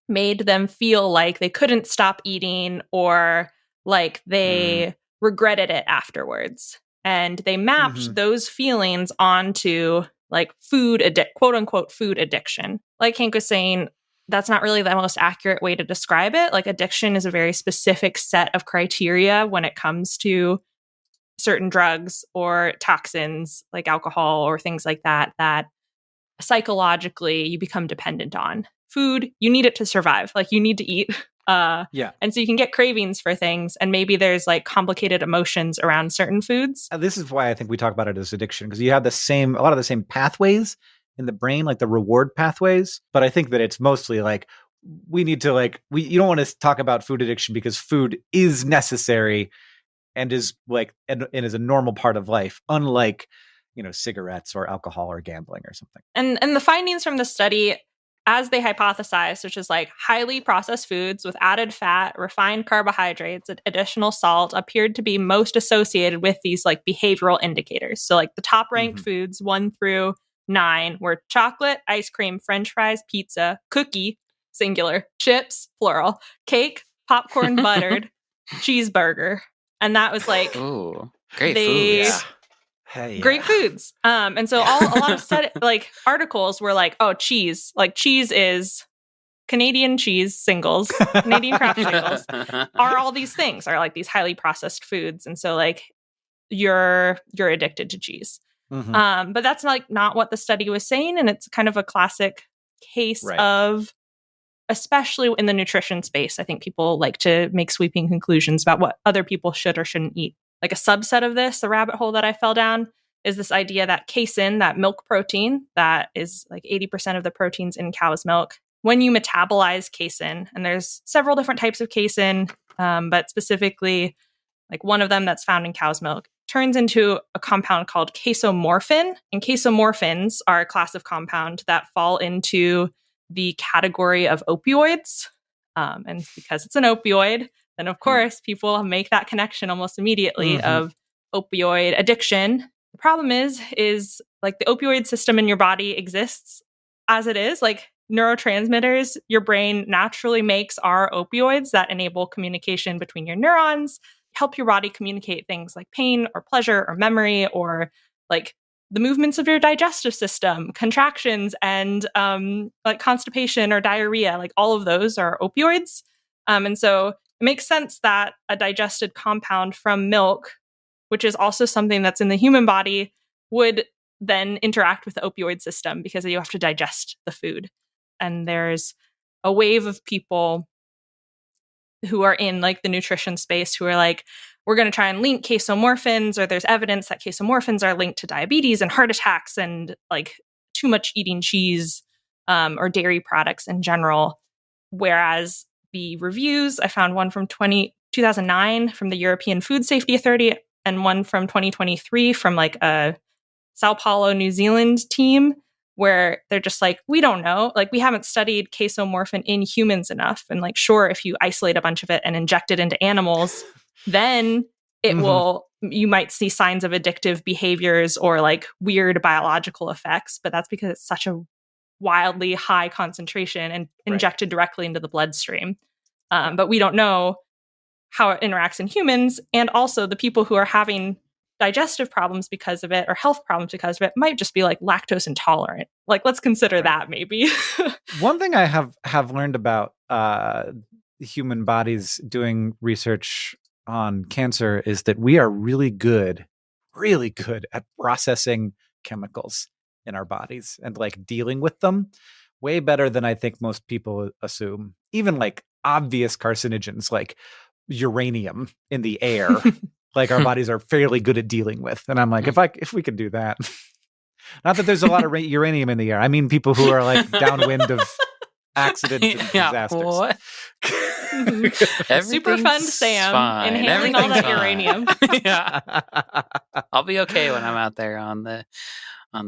Speaker 2: made them feel like they couldn't stop eating or like they regretted it afterwards. And they mapped those feelings onto like quote unquote food addiction. Like Hank was saying, that's not really the most accurate way to describe it. Like addiction is a very specific set of criteria when it comes to certain drugs or toxins like alcohol or things like that, that psychologically you become dependent on. Food, you need it to survive. Like you need to eat. And so you can get cravings for things, and maybe there's like complicated emotions around certain foods.
Speaker 1: This is why I think we talk about it as addiction, because you have a lot of the same pathways in the brain, like the reward pathways. But I think that it's mostly like we need to you don't want to talk about food addiction because food is necessary and is like and is a normal part of life, unlike cigarettes or alcohol or gambling or something.
Speaker 2: And the findings from the study, as they hypothesized, which is like highly processed foods with added fat, refined carbohydrates, and additional salt, appeared to be most associated with these like behavioral indicators. So like the top ranked foods 1 through 9 were chocolate, ice cream, French fries, pizza, cookie, singular, chips, plural, cake, popcorn, buttered, cheeseburger. And that was like,
Speaker 3: ooh, great foods.
Speaker 2: Hey, great foods. And so a lot of articles were like, oh, cheese. Like cheese is Canadian cheese singles, Canadian craft singles are all these things, are like these highly processed foods. And so like you're addicted to cheese. But that's like not what the study was saying. And it's kind of a classic case of, especially in the nutrition space, I think people like to make sweeping conclusions about what other people should or shouldn't eat. Like a subset of this, the rabbit hole that I fell down, is this idea that casein, that milk protein, that is like 80% of the proteins in cow's milk, when you metabolize casein, and there's several different types of casein, but specifically like one of them that's found in cow's milk, turns into a compound called casomorphin. And casomorphins are a class of compound that fall into the category of opioids. And because it's an opioid, then of course people make that connection almost immediately of opioid addiction. The problem is like the opioid system in your body exists as it is. Like neurotransmitters, your brain naturally makes are opioids that enable communication between your neurons, help your body communicate things like pain or pleasure or memory or like the movements of your digestive system, contractions, and like constipation or diarrhea. Like all of those are opioids. And so it makes sense that a digested compound from milk, which is also something that's in the human body, would then interact with the opioid system because you have to digest the food. And there's a wave of people who are in like the nutrition space who are like, we're going to try and link casomorphins, or there's evidence that casomorphins are linked to diabetes and heart attacks and like too much eating cheese or dairy products in general. Whereas the reviews, I found one from 2009 from the European Food Safety Authority and one from 2023 from like a Sao Paulo, New Zealand team, where they're just like, we don't know. Like, we haven't studied casomorphin in humans enough. And like, sure, if you isolate a bunch of it and inject it into animals, then it will, you might see signs of addictive behaviors or like weird biological effects. But that's because it's such a wildly high concentration and injected directly into the bloodstream. But we don't know how it interacts in humans. And also the people who are having digestive problems because of it or health problems because of it might just be like lactose intolerant. Like, let's consider that maybe.
Speaker 1: One thing I have learned about human bodies doing research on cancer is that we are really good at processing chemicals in our bodies and like dealing with them way better than I think most people assume. Even like obvious carcinogens like uranium in the air like our bodies are fairly good at dealing with. And I'm like, if we could do that. Not that there's a lot of uranium in the air. I mean, people who are like downwind of accidents and disasters.
Speaker 3: What?
Speaker 2: Super fun, Sam, inhaling all that uranium.
Speaker 3: Yeah, I'll be okay when I'm out there on the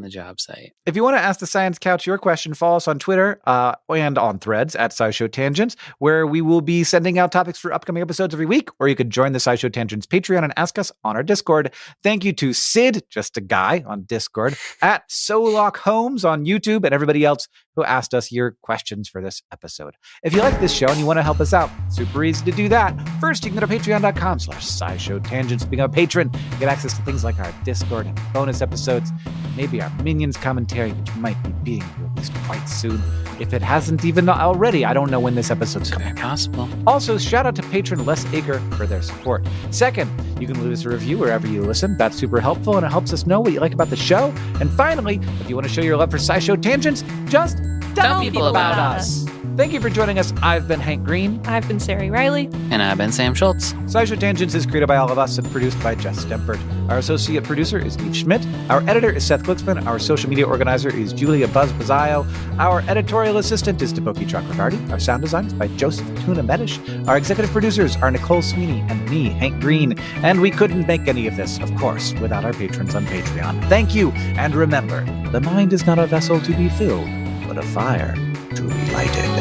Speaker 3: job site.
Speaker 1: If you want to ask the Science Couch your question, follow us on Twitter and on Threads at SciShow Tangents, where we will be sending out topics for upcoming episodes every week, or you could join the SciShow Tangents Patreon and ask us on our Discord. Thank you to Sid, just a guy on Discord, at Solok Holmes on YouTube, and everybody else who asked us your questions for this episode. If you like this show and you want to help us out, super easy to do that. First, you can go to patreon.com/SciShow Tangents. Being a patron, you get access to things like our Discord and bonus episodes, maybe our Minions commentary, which might be being released quite soon. If it hasn't even already, I don't know when this episode's coming.
Speaker 3: Possible.
Speaker 1: Also, shout out to patron Les Ager for their support. Second, you can leave us a review wherever you listen. That's super helpful, and it helps us know what you like about the show. And finally, if you want to show your love for SciShow Tangents, just tell people about us. Thank you for joining us. I've been Hank Green.
Speaker 2: I've been Sari Riley.
Speaker 3: And I've been Sam Schultz.
Speaker 1: SciShow Tangents is created by all of us and produced by Jess Stempert. Our associate producer is Eve Schmidt. Our editor is Seth Glicksman. Our social media organizer is Julia Buzz Bazzaio. Our editorial assistant is Deboki Chakravarti. Our sound design is by Joseph Tuna Medish. Our executive producers are Nicole Sweeney and me, Hank Green. And we couldn't make any of this, of course, without our patrons on Patreon. Thank you. And remember, the mind is not a vessel to be filled, but a fire to be lighted.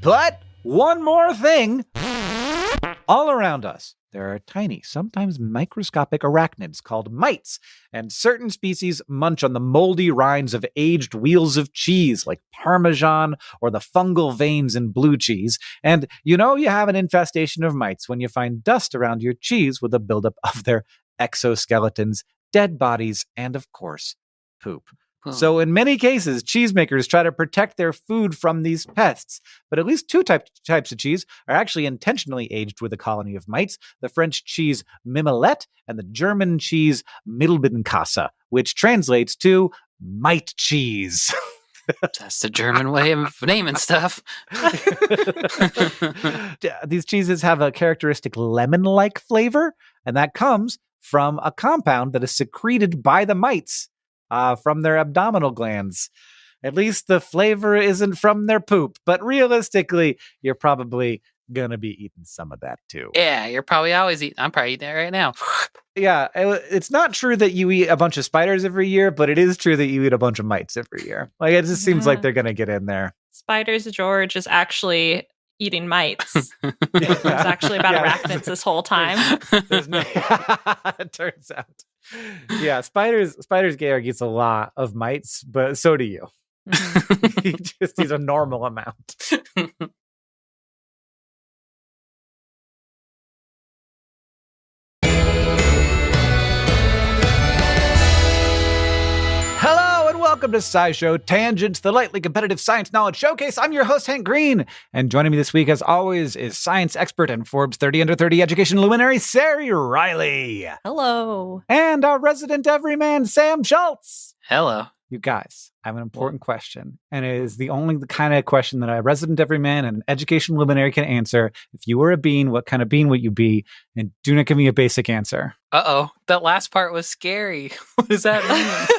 Speaker 1: But one more thing. All around us, there are tiny, sometimes microscopic arachnids called mites, and certain species munch on the moldy rinds of aged wheels of cheese like Parmesan or the fungal veins in blue cheese. And you know you have an infestation of mites when you find dust around your cheese with a buildup of their exoskeletons, dead bodies, and of course, poop. So in many cases, cheesemakers try to protect their food from these pests. But at least two types of cheese are actually intentionally aged with a colony of mites: the French cheese Mimolette and the German cheese Mittelbedenkäse, which translates to mite cheese.
Speaker 3: That's the German way of naming stuff.
Speaker 1: These cheeses have a characteristic lemon-like flavor, and that comes from a compound that is secreted by the mites from their abdominal glands. At least the flavor isn't from their poop, but realistically, you're probably gonna be eating some of that too.
Speaker 3: Yeah, you're probably always eating. I'm probably eating it right now.
Speaker 1: Yeah, it's not true that you eat a bunch of spiders every year, but it is true that you eat a bunch of mites every year. Like, it just seems like they're gonna get in there.
Speaker 2: Spiders George is actually eating mites. It's actually about arachnids this whole time.
Speaker 1: It turns out. Yeah, Spiders Georg eats a lot of mites, but so do you. He just eats a normal amount. Welcome to SciShow Tangents, the lightly competitive science knowledge showcase. I'm your host, Hank Green, and joining me this week, as always, is science expert and Forbes 30 Under 30 education luminary, Sari Riley.
Speaker 2: Hello.
Speaker 1: And our resident everyman, Sam Schultz.
Speaker 3: Hello.
Speaker 1: You guys, I have an important question, and it is the kind of question that a resident everyman and an education luminary can answer. If you were a bean, what kind of bean would you be? And do not give me a basic answer.
Speaker 3: Uh-oh, that last part was scary. What does that mean?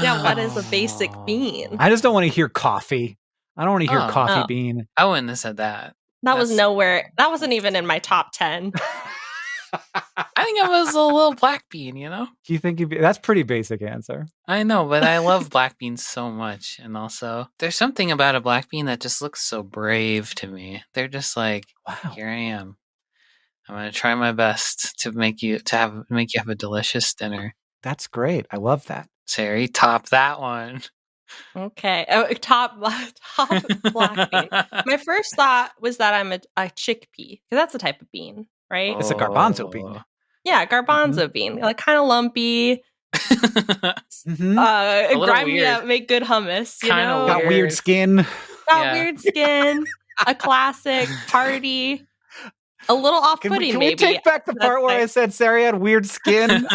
Speaker 2: Yeah, what is a basic bean?
Speaker 1: I just don't want to hear coffee. I don't want to hear coffee bean.
Speaker 3: I wouldn't have said that.
Speaker 2: Was nowhere. That wasn't even in my top 10.
Speaker 3: I think it was a little black bean, you know?
Speaker 1: Do you think that's pretty basic answer?
Speaker 3: I know, but I love black beans so much. And also, there's something about a black bean that just looks so brave to me. They're just like, wow, here I am. I'm going to try my best to make you have a delicious dinner.
Speaker 1: That's great. I love that.
Speaker 3: Sari, top that one.
Speaker 2: Okay. Top black bean. My first thought was that I'm a chickpea, because that's a type of bean, right?
Speaker 1: It's a garbanzo bean.
Speaker 2: Yeah, garbanzo bean. Like, kind of lumpy. Grimy up, make good hummus. You know?
Speaker 1: Got weird skin.
Speaker 2: Weird skin. A classic party. a little off-putting,
Speaker 1: can
Speaker 2: maybe.
Speaker 1: we take back the part where I said Sari had weird skin?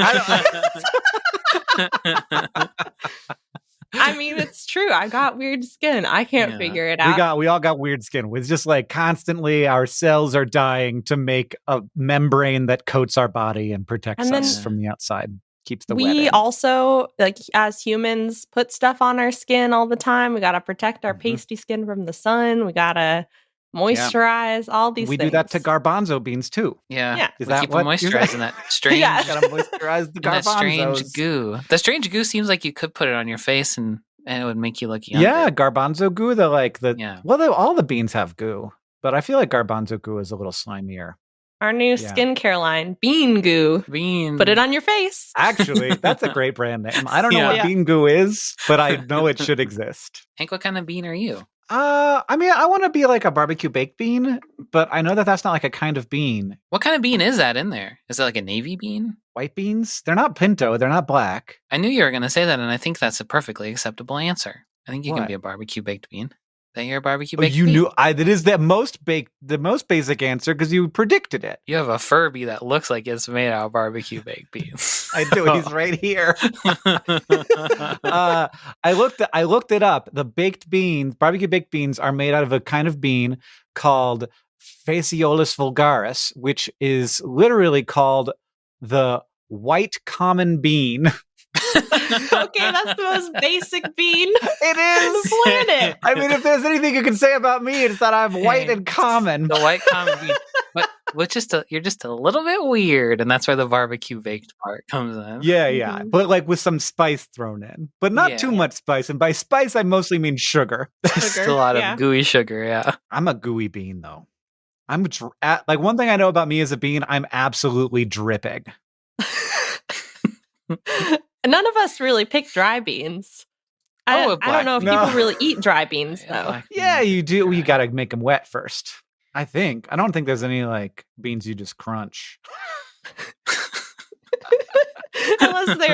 Speaker 2: I mean, it's true. I got weird skin. I can't figure it out.
Speaker 1: We all got weird skin. It's just like constantly our cells are dying to make a membrane that coats our body and protects us from the outside. Keeps the wet in.
Speaker 2: We also, like, as humans, put stuff on our skin all the time. We got to protect our pasty skin from the sun. We got to moisturize all these things.
Speaker 1: We do that to garbanzo beans too.
Speaker 3: Yeah.
Speaker 1: Is
Speaker 3: we
Speaker 1: that
Speaker 3: keep
Speaker 1: what
Speaker 3: them moisturized in that strange
Speaker 1: gotta moisturize the garbanzos.
Speaker 3: That strange goo. The strange goo seems like you could put it on your face and it would make you look younger.
Speaker 1: Yeah, garbanzo goo, all the beans have goo, but I feel like garbanzo goo is a little slimier.
Speaker 2: Our new skincare line, Bean Goo. Put it on your face.
Speaker 1: Actually, that's a great brand name. I don't know what Bean Goo is, but I know it should exist.
Speaker 3: Hank, what kind of bean are you?
Speaker 1: I mean, I want to be like a barbecue baked bean, but I know that that's not like a kind of bean.
Speaker 3: What kind of bean is that in there? Is it like a navy bean?
Speaker 1: White beans? They're not pinto. They're not black.
Speaker 3: I knew you were going to say that, and I think that's a perfectly acceptable answer. I think you can be a barbecue baked bean. That you're a barbecue baked bean?
Speaker 1: You knew that is the most basic answer because you predicted it.
Speaker 3: You have a Furby that looks like it's made out of barbecue baked beans.
Speaker 1: I do. He's right here. I looked it up. The barbecue baked beans are made out of a kind of bean called Phaseolus vulgaris, which is literally called the white common bean.
Speaker 2: Okay, that's the most basic bean.
Speaker 1: It is.
Speaker 2: On the planet.
Speaker 1: I mean, if there's anything you can say about me, it's that I'm white and common.
Speaker 3: The white common bean. But you're just a little bit weird, and that's where the barbecue baked part comes in.
Speaker 1: Yeah. But like with some spice thrown in. But not too much spice. And by spice, I mostly mean sugar.
Speaker 3: Just a lot of gooey sugar, yeah.
Speaker 1: I'm a gooey bean, though. Like one thing I know about me as a bean, I'm absolutely dripping.
Speaker 2: None of us really pick dry beans. I don't know if people really eat dry beans, though.
Speaker 1: Yeah, you do. You got to make them wet first, I think. I don't think there's any like beans you just crunch.
Speaker 2: Unless they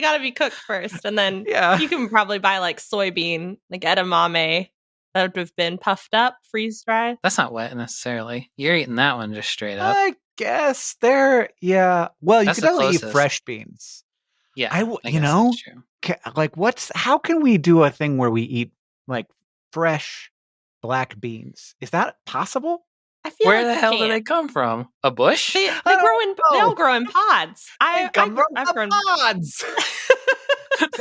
Speaker 2: got to be cooked first. And then you can probably buy like soybean, like edamame that would have been puffed up, freeze dried.
Speaker 3: That's not wet necessarily. You're eating that one just straight up.
Speaker 1: I guess well, you could only eat fresh beans.
Speaker 3: Yeah,
Speaker 1: how can we do a thing where we eat like fresh black beans? Is that possible?
Speaker 2: I feel
Speaker 3: where the hell do they come from? A bush?
Speaker 2: They all grow in pods.
Speaker 1: I've grown pods.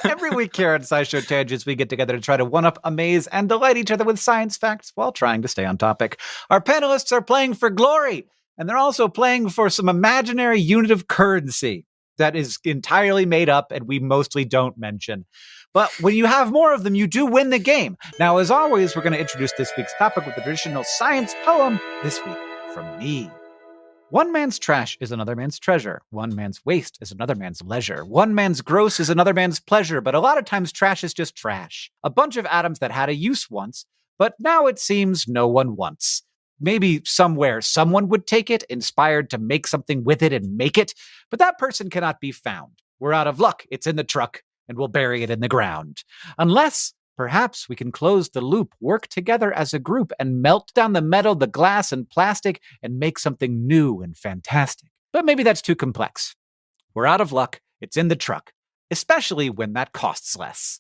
Speaker 1: Every week here at SciShow Tangents, we get together to try to one-up, amaze, and delight each other with science facts while trying to stay on topic. Our panelists are playing for glory, and they're also playing for some imaginary unit of currency that is entirely made up and we mostly don't mention. But when you have more of them, you do win the game. Now, as always, we're going to introduce this week's topic with the traditional science poem, this week from me. One man's trash is another man's treasure. One man's waste is another man's leisure. One man's gross is another man's pleasure. But a lot of times trash is just trash. A bunch of atoms that had a use once, but now it seems no one wants. Maybe somewhere someone would take it, inspired to make something with it and make it, but that person cannot be found. We're out of luck. It's in the truck, and we'll bury it in the ground. Unless, perhaps, we can close the loop, work together as a group, and melt down the metal, the glass, and plastic, and make something new and fantastic. But maybe that's too complex. We're out of luck. It's in the truck, especially when that costs less.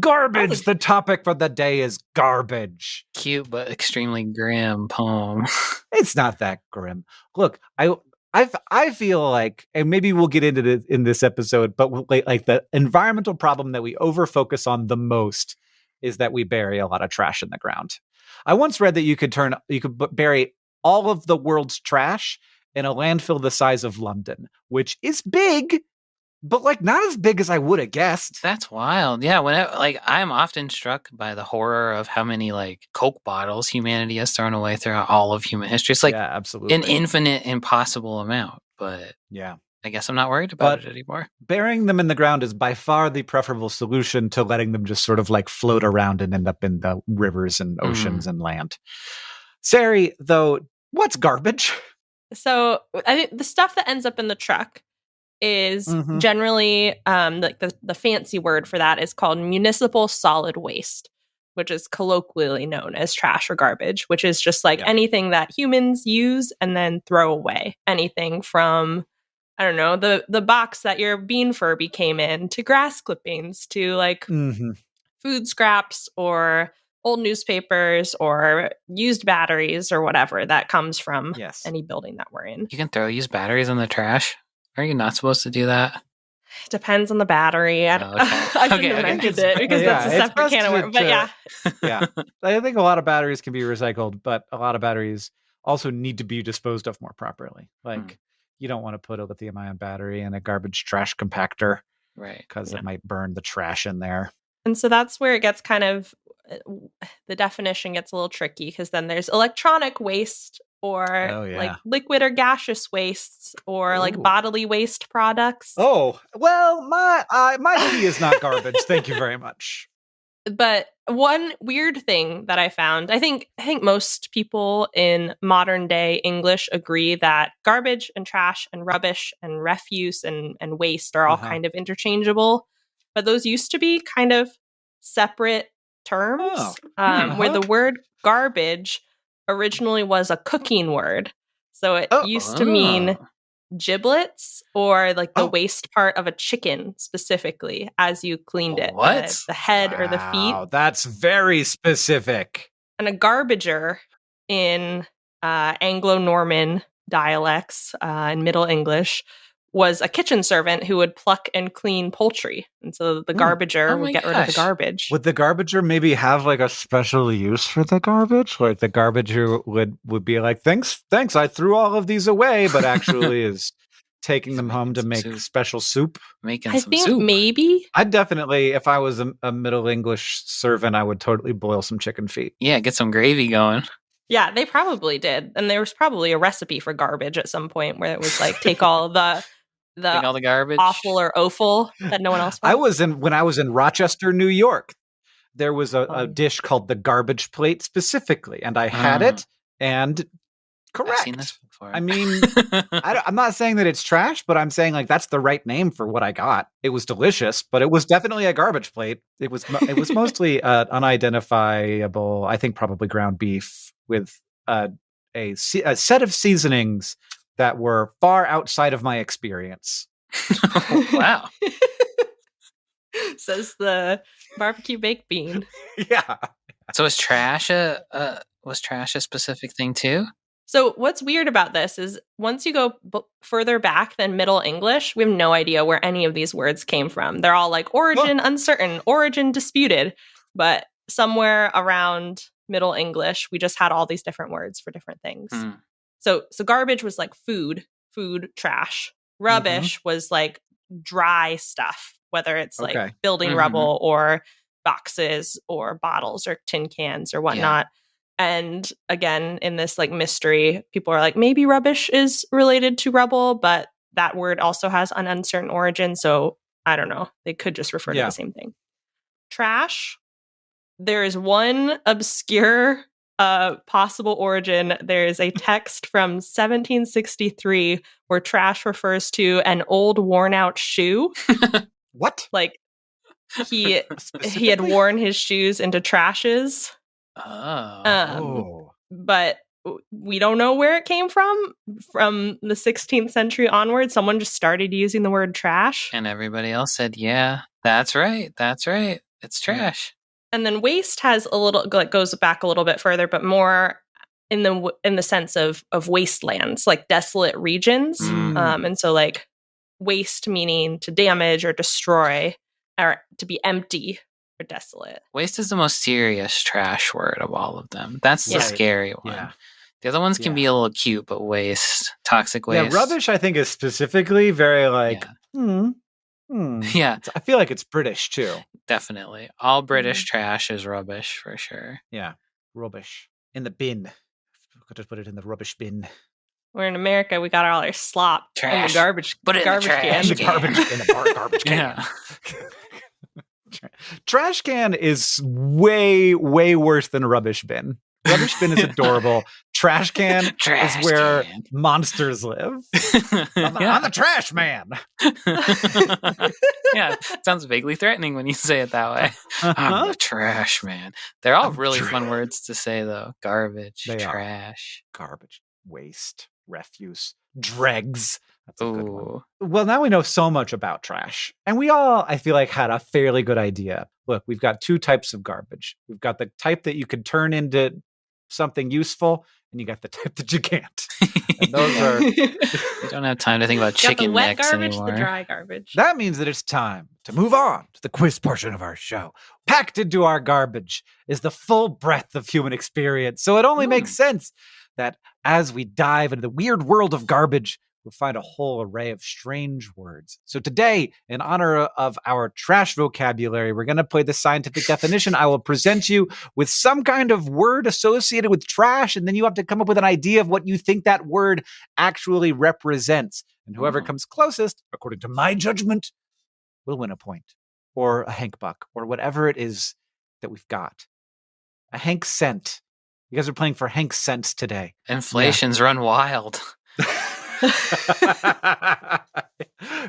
Speaker 1: Garbage. The topic for the day is garbage.
Speaker 3: Cute but extremely grim poem.
Speaker 1: It's not that grim. Look, I feel like, and maybe we'll get into this in this episode, but like the environmental problem that we overfocus on the most is that we bury a lot of trash in the ground. I once read that you could bury all of the world's trash in a landfill the size of London, which is big. But like not as big as I would have guessed.
Speaker 3: That's wild. Yeah, I'm often struck by the horror of how many like Coke bottles humanity has thrown away throughout all of human history. It's like
Speaker 1: absolutely
Speaker 3: an infinite, impossible amount. But I guess I'm not worried about it anymore.
Speaker 1: Burying them in the ground is by far the preferable solution to letting them just sort of like float around and end up in the rivers and oceans and land. Sari, though, what's garbage?
Speaker 2: So I think the stuff that ends up in the truck is generally the fancy word for that is called municipal solid waste, which is colloquially known as trash or garbage, which is just like anything that humans use and then throw away. Anything from, I don't know, the box that your bean Furby came in, to grass clippings, to like food scraps or old newspapers or used batteries or whatever that comes from any building that we're in.
Speaker 3: You can throw used batteries in the trash? Are you not supposed to do that?
Speaker 2: Depends on the battery. I shouldn't have mentioned it because that's a separate can of worms. But
Speaker 1: yeah. I think a lot of batteries can be recycled, but a lot of batteries also need to be disposed of more properly. Like you don't want to put a lithium-ion battery in a garbage trash compactor,
Speaker 3: right?
Speaker 1: Because it might burn the trash in there.
Speaker 2: And so that's where it gets kind of, the definition gets a little tricky, because then there's electronic waste, or like liquid or gaseous wastes, or like bodily waste products.
Speaker 1: Oh, well, my tea is not garbage. Thank you very much.
Speaker 2: But one weird thing that I found, I think most people in modern day English agree that garbage and trash and rubbish and refuse and waste are all kind of interchangeable. But those used to be kind of separate terms, where the word garbage originally was a cooking word. So it used to mean giblets, or like the waste part of a chicken specifically as you cleaned it.
Speaker 3: What?
Speaker 2: The head or the feet.
Speaker 1: Wow, that's very specific.
Speaker 2: And a garbager in Anglo-Norman dialects in Middle English was a kitchen servant who would pluck and clean poultry. And so the garbager would get rid of the garbage.
Speaker 1: Would the garbager maybe have like a special use for the garbage? Like the garbager would be like, thanks, I threw all of these away, but actually is taking them home to make special soup.
Speaker 2: I think maybe.
Speaker 1: I'd definitely, if I was a Middle English servant, I would totally boil some chicken feet.
Speaker 3: Yeah, get some gravy going.
Speaker 2: Yeah, they probably did. And there was probably a recipe for garbage at some point where it was like, take all the
Speaker 3: garbage,
Speaker 2: awful or offal that no one else wants.
Speaker 1: When I was in Rochester, New York, there was a dish called the garbage plate specifically, and I had it, and correct.
Speaker 3: I've seen this before.
Speaker 1: I mean, I'm not saying that it's trash, but I'm saying like that's the right name for what I got. It was delicious, but it was definitely a garbage plate. It was mostly unidentifiable, I think probably ground beef with a set of seasonings that were far outside of my experience.
Speaker 3: Oh, wow.
Speaker 2: Says the barbecue baked bean.
Speaker 1: Yeah.
Speaker 3: So was trash a specific thing too?
Speaker 2: So what's weird about this is once you go further back than Middle English, we have no idea where any of these words came from. They're all like origin uncertain, origin disputed. But somewhere around Middle English, we just had all these different words for different things. So garbage was like food, trash. Rubbish was like dry stuff, whether it's like building rubble or boxes or bottles or tin cans or whatnot. And again, in this like mystery, people are like, maybe rubbish is related to rubble, but that word also has an uncertain origin. So I don't know. They could just refer to the same thing. Trash. There is one obscure possible origin. There is a text from 1763 where trash refers to an old worn out shoe.
Speaker 1: What?
Speaker 2: Like he had worn his shoes into trashes. But we don't know where it came from. From the 16th century onward, someone just started using the word trash.
Speaker 3: And everybody else said, yeah, that's right. It's trash.
Speaker 2: And then waste has a little, like, goes back a little bit further, but more in the sense of wastelands, like desolate regions. And so like waste meaning to damage or destroy, or to be empty or desolate.
Speaker 3: Waste is the most serious trash word of all of them. That's the scary one. Yeah. The other ones can be a little cute, but waste, toxic waste.
Speaker 1: Yeah, rubbish I think is specifically very like,
Speaker 3: Yeah.
Speaker 1: I feel like it's British too.
Speaker 3: Definitely. All British trash is rubbish for sure.
Speaker 1: Yeah. Rubbish. In the bin. I'll just put it in the rubbish bin.
Speaker 2: We're in America, we got all our slop
Speaker 3: trash.
Speaker 2: In the garbage.
Speaker 3: Put it in the trash
Speaker 1: can. In the garbage can.
Speaker 3: Yeah.
Speaker 1: Trash can is way, way worse than a rubbish bin. Rubbish bin is adorable. Trash can
Speaker 3: Trash
Speaker 1: is where
Speaker 3: can.
Speaker 1: monsters live. I'm the trash man.
Speaker 3: Yeah, sounds vaguely threatening when you say it that way. I'm the trash man. They're all really fun words to say, though. Garbage, trash.
Speaker 1: Garbage, waste, refuse, dregs. That's a good one.
Speaker 3: Ooh.
Speaker 1: Well, now we know so much about trash. And we all, I feel like, had a fairly good idea. Look, we've got two types of garbage. We've got the type that you could turn into something useful, and you got the type that you can't. And those are...
Speaker 3: We don't have time to think about chicken
Speaker 2: the wet
Speaker 3: necks
Speaker 2: garbage,
Speaker 3: anymore.
Speaker 2: the dry garbage.
Speaker 1: That means that it's time to move on to the quiz portion of our show. Packed into our garbage is the full breadth of human experience. So it only makes sense that as we dive into the weird world of garbage, we'll find a whole array of strange words. So today, in honor of our trash vocabulary, we're going to play the scientific definition. I will present you with some kind of word associated with trash, and then you have to come up with an idea of what you think that word actually represents. And whoever comes closest, according to my judgment, will win a point, or a Hank buck, or whatever it is that we've got. A Hank cent. You guys are playing for Hank cents today.
Speaker 3: Inflation's run wild.
Speaker 1: We've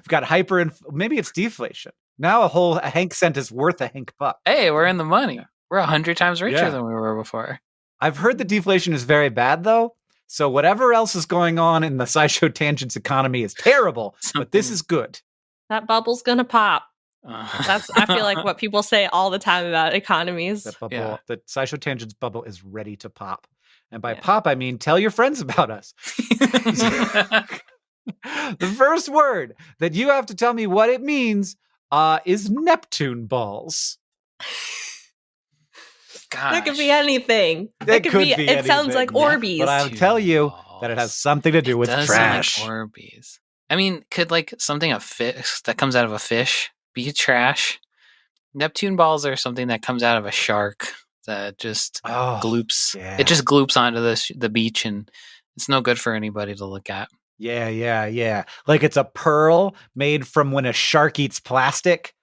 Speaker 1: got maybe it's deflation. Now a Hank cent is worth a Hank buck.
Speaker 3: Hey, we're in the money. We're 100 times richer than we were before.
Speaker 1: I've heard that deflation is very bad, though. So whatever else is going on in the SciShow Tangents economy is terrible, but this is good.
Speaker 2: That bubble's gonna pop. That's I feel like what people say all the time about economies.
Speaker 1: That bubble, the SciShow Tangents bubble is ready to pop. And by pop, I mean tell your friends about us. The first word that you have to tell me what it means is Neptune balls.
Speaker 3: Gosh.
Speaker 2: That could be anything.
Speaker 1: It could be
Speaker 2: It sounds like Orbeez.
Speaker 1: But I'll tell you that it has something to do with trash.
Speaker 3: Sound like Orbeez. I mean, could like something a fish that comes out of a fish be trash? Neptune balls are something that comes out of a shark that just gloops.
Speaker 1: Yeah.
Speaker 3: It just gloops onto the beach, and it's no good for anybody to look at.
Speaker 1: Yeah. Like it's a pearl made from when a shark eats plastic.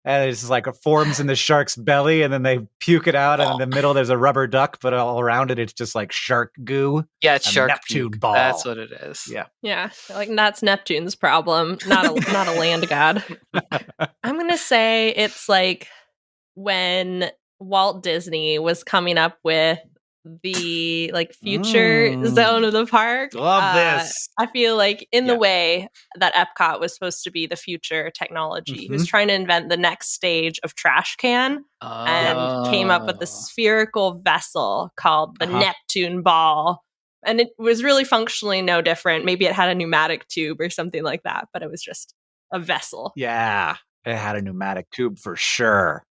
Speaker 1: And it's like it forms in the shark's belly, and then they puke it out, and in the middle there's a rubber duck, but all around it it's just like shark goo.
Speaker 3: Yeah, it's shark
Speaker 1: Neptune
Speaker 3: puke.
Speaker 1: ball.
Speaker 3: That's what it is.
Speaker 2: Yeah. Like that's Neptune's problem, not a land god. I'm gonna say it's like when Walt Disney was coming up with the like future zone of the park.
Speaker 1: Love this.
Speaker 2: I feel like in the way that Epcot was supposed to be the future technology, he was trying to invent the next stage of trash can and came up with a spherical vessel called the Neptune ball. And it was really functionally no different. Maybe it had a pneumatic tube or something like that, but it was just a vessel.
Speaker 1: Yeah, it had a pneumatic tube for sure.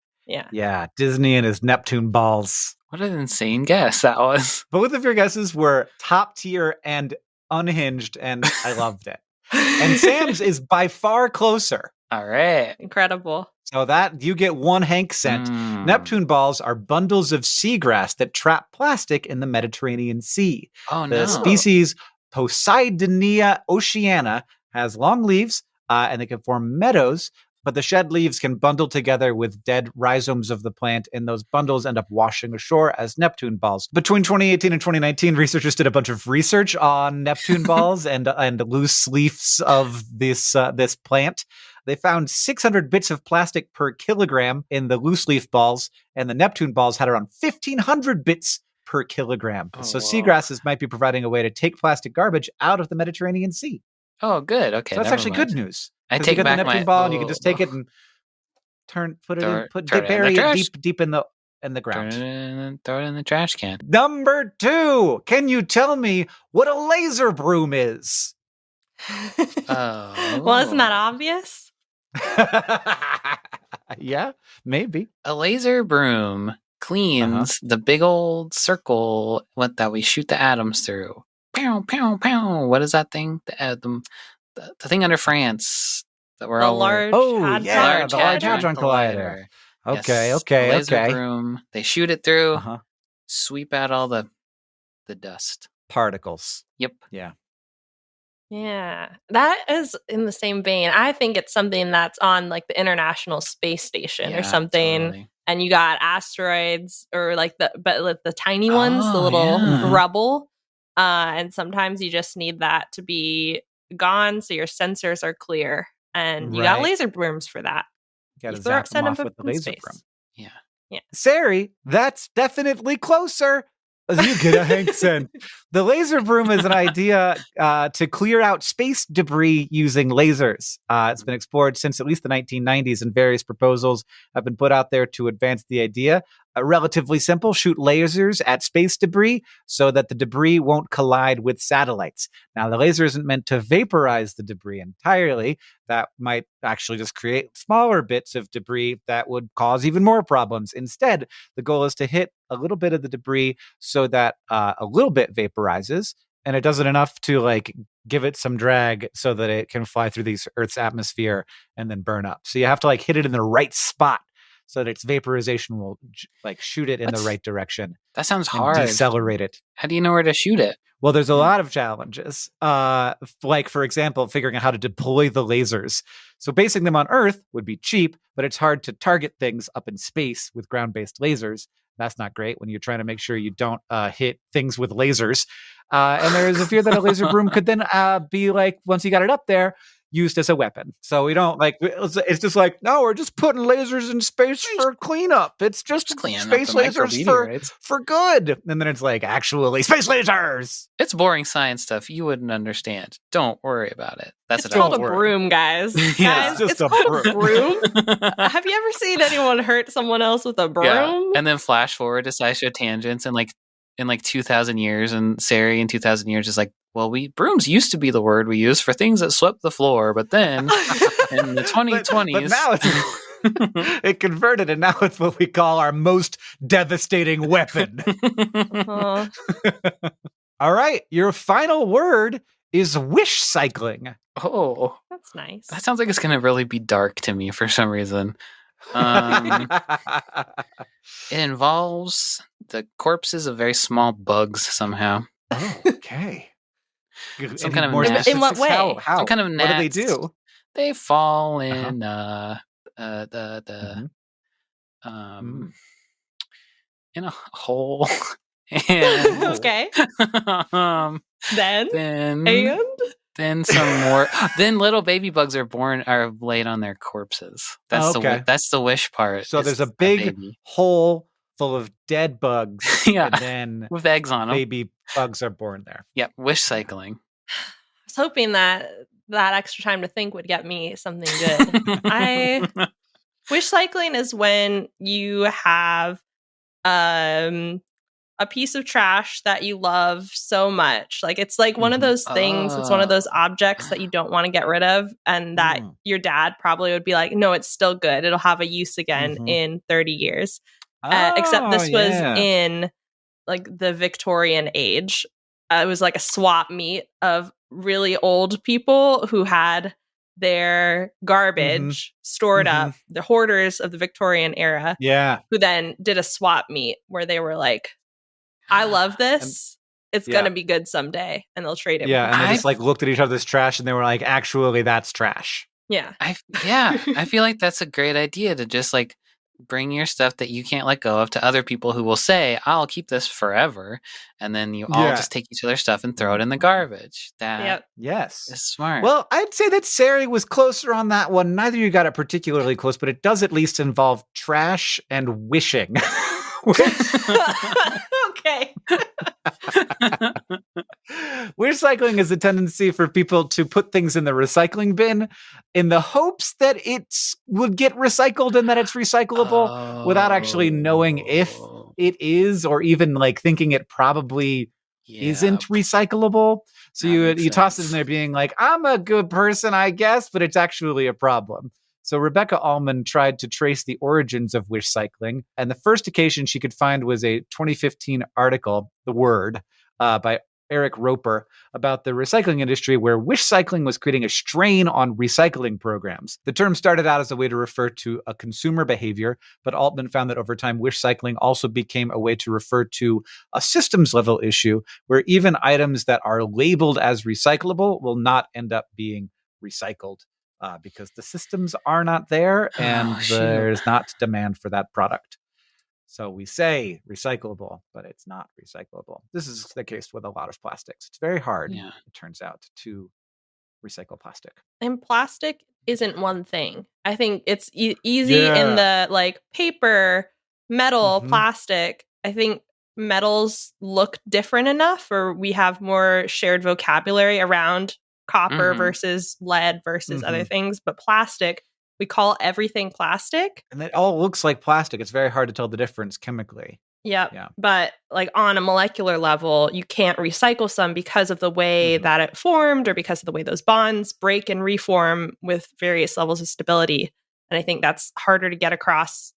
Speaker 2: Yeah,
Speaker 1: Disney and his Neptune balls.
Speaker 3: What an insane guess that was.
Speaker 1: Both of your guesses were top tier and unhinged, and I loved it. And Sam's is by far closer.
Speaker 3: All right.
Speaker 2: Incredible.
Speaker 1: So that you get one Hank cent. Neptune balls are bundles of seagrass that trap plastic in the Mediterranean Sea.
Speaker 3: Oh,
Speaker 1: The species Poseidonia oceana has long leaves, and they can form meadows. But the shed leaves can bundle together with dead rhizomes of the plant, and those bundles end up washing ashore as Neptune balls. Between 2018 and 2019, researchers did a bunch of research on Neptune balls and loose leaves of this plant. They found 600 bits of plastic per kilogram in the loose leaf balls, and the Neptune balls had around 1,500 bits per kilogram. So seagrasses might be providing a way to take plastic garbage out of the Mediterranean Sea.
Speaker 3: Oh, good. Okay,
Speaker 1: so that's actually good news.
Speaker 3: I take
Speaker 1: you
Speaker 3: back
Speaker 1: the Neptune ball, and you can just take it and bury it deep in the ground.
Speaker 3: Throw it in the trash can.
Speaker 1: Number 2. Can you tell me what a laser broom is?
Speaker 2: Well, isn't that obvious?
Speaker 1: Yeah, maybe.
Speaker 3: A laser broom cleans the big old circle that we shoot the atoms through. Pow, pow, pow. What is that thing? The thing under France that we're all
Speaker 2: large.
Speaker 1: Large Hadron Collider. Okay.
Speaker 3: Laser broom. They shoot it through. Sweep out all the dust
Speaker 1: particles.
Speaker 3: Yep.
Speaker 1: Yeah.
Speaker 2: Yeah, that is in the same vein. I think it's something that's on like the International Space Station or something. Totally. And you got asteroids or like the tiny ones, the little rubble. And sometimes you just need that to be gone so your sensors are clear. And you got laser brooms for that.
Speaker 1: You gotta send them off with the laser broom.
Speaker 3: Yeah.
Speaker 1: Sari, that's definitely closer. You get a Hank scent. The laser broom is an idea to clear out space debris using lasers. It's been explored since at least the 1990s, and various proposals have been put out there to advance the idea. Relatively simple, shoot lasers at space debris so that the debris won't collide with satellites. Now, the laser isn't meant to vaporize the debris entirely. That might actually just create smaller bits of debris that would cause even more problems. Instead, the goal is to hit a little bit of the debris so that a little bit vaporizes, and it doesn't enough to like give it some drag so that it can fly through the Earth's atmosphere and then burn up. So you have to like hit it in the right spot so that its vaporization will like shoot it in the right direction.
Speaker 3: That sounds hard.
Speaker 1: Decelerate it.
Speaker 3: How do you know where to shoot it?
Speaker 1: Well, there's a lot of challenges. Like, for example, figuring out how to deploy the lasers. So basing them on Earth would be cheap, but it's hard to target things up in space with ground-based lasers. That's not great when you're trying to make sure you don't hit things with lasers. And there is a fear that a laser broom could then be like, once you got it up there, used as a weapon. So we don't like, it's just like, no, we're just putting lasers in space for cleanup. It's just space lasers for good. And then it's like, actually, space lasers.
Speaker 3: It's boring science stuff you wouldn't understand. Don't worry about it.
Speaker 2: It's called a broom, guys.
Speaker 1: Yeah,
Speaker 2: it's called a broom. Have you ever seen anyone hurt someone else with a broom?
Speaker 3: Yeah. And then flash forward to SciShow tangents and like in like 2,000 years, and Sari in 2,000 years is like, well, brooms used to be the word we used for things that swept the floor, but then in the 2020s,
Speaker 1: but now it converted, and now it's what we call our most devastating weapon. All right, your final word is wish cycling.
Speaker 3: Oh,
Speaker 2: that's nice.
Speaker 3: That sounds like it's going to really be dark to me for some reason. It involves the corpses of very small bugs somehow.
Speaker 1: Oh, okay.
Speaker 3: Some kind of nest.
Speaker 2: In what way?
Speaker 1: How?
Speaker 3: Some kind of nest.
Speaker 1: What do they do?
Speaker 3: They fall in in a hole. And,
Speaker 2: okay.
Speaker 3: Then some more. Then little baby bugs are laid on their corpses. That's the wish part.
Speaker 1: So there's a big hole full of dead bugs.
Speaker 3: Yeah,
Speaker 1: and then
Speaker 3: with eggs on them.
Speaker 1: Baby bugs are born there.
Speaker 3: Yep, wish cycling.
Speaker 2: I was hoping that extra time to think would get me something good. Wish cycling is when you have a piece of trash that you love so much. Like it's like one of those things, it's one of those objects that you don't want to get rid of, and that your dad probably would be like, no, it's still good. It'll have a use again in 30 years. Except this was in like the Victorian age. It was like a swap meet of really old people who had their garbage stored up, the hoarders of the Victorian era, who then did a swap meet where they were like, I love this. It's going to be good someday. And they'll trade it.
Speaker 1: Yeah. And they just like looked at each other's trash and they were like, actually, that's trash.
Speaker 2: Yeah.
Speaker 3: I feel like that's a great idea to just like bring your stuff that you can't let go of to other people who will say, I'll keep this forever. And then you all just take each other's stuff and throw it in the garbage. That is smart.
Speaker 1: Well, I'd say that Sari was closer on that one. Neither of you got it particularly close, but it does at least involve trash and wishing.
Speaker 2: Okay.
Speaker 1: Wish cycling is a tendency for people to put things in the recycling bin in the hopes that it would get recycled and that it's recyclable without actually knowing if it is, or even like thinking it probably isn't recyclable. So you toss it in there being like, I'm a good person, I guess, but it's actually a problem. So Rebecca Allman tried to trace the origins of wish cycling, and the first occasion she could find was a 2015 article, The Word, by Eric Roper, about the recycling industry, where wish cycling was creating a strain on recycling programs. The term started out as a way to refer to a consumer behavior, but Altman found that over time, wish cycling also became a way to refer to a systems level issue, where even items that are labeled as recyclable will not end up being recycled. Because the systems are not there and there's not demand for that product. So we say recyclable, but it's not recyclable. This is the case with a lot of plastics. It's very hard, it turns out, to recycle plastic.
Speaker 2: And plastic isn't one thing. I think it's easy in the like paper, metal, plastic. I think metals look different enough, or we have more shared vocabulary around copper versus lead versus other things. But plastic, we call everything plastic.
Speaker 1: And it all looks like plastic. It's very hard to tell the difference chemically.
Speaker 2: Yep. Yeah. But like on a molecular level, you can't recycle some because of the way that it formed or because of the way those bonds break and reform with various levels of stability. And I think that's harder to get across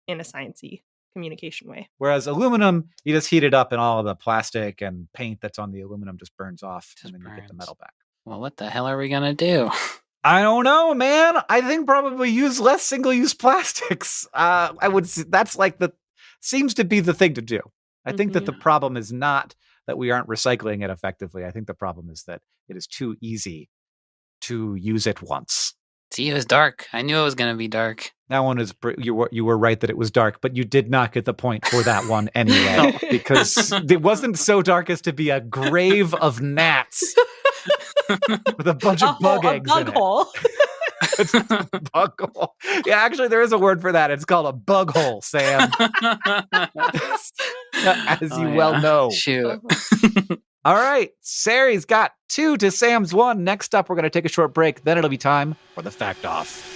Speaker 2: in a sciencey communication way.
Speaker 1: Whereas aluminum, you just heat it up and all of the plastic and paint that's on the aluminum just burns off and then you get the metal back.
Speaker 3: Well, what the hell are we going to do?
Speaker 1: I don't know, man. I think probably use less single-use plastics. I would. That's like seems to be the thing to do. I think that the problem is not that we aren't recycling it effectively. I think the problem is that it is too easy to use it once.
Speaker 3: See, it was dark. I knew it was going to be dark.
Speaker 1: That one is, you were right that it was dark, but you did not get the point for that one anyway, because it wasn't so dark as to be a grave of gnats with a bunch of bug eggs
Speaker 2: bug
Speaker 1: in
Speaker 2: hole.
Speaker 1: It's a bug hole. Yeah, actually, there is a word for that. It's called a bug hole, Sam. As you well know.
Speaker 3: Shoot.
Speaker 1: All right, Sari's got 2 to Sam's 1. Next up, we're going to take a short break. Then it'll be time for the Fact Off.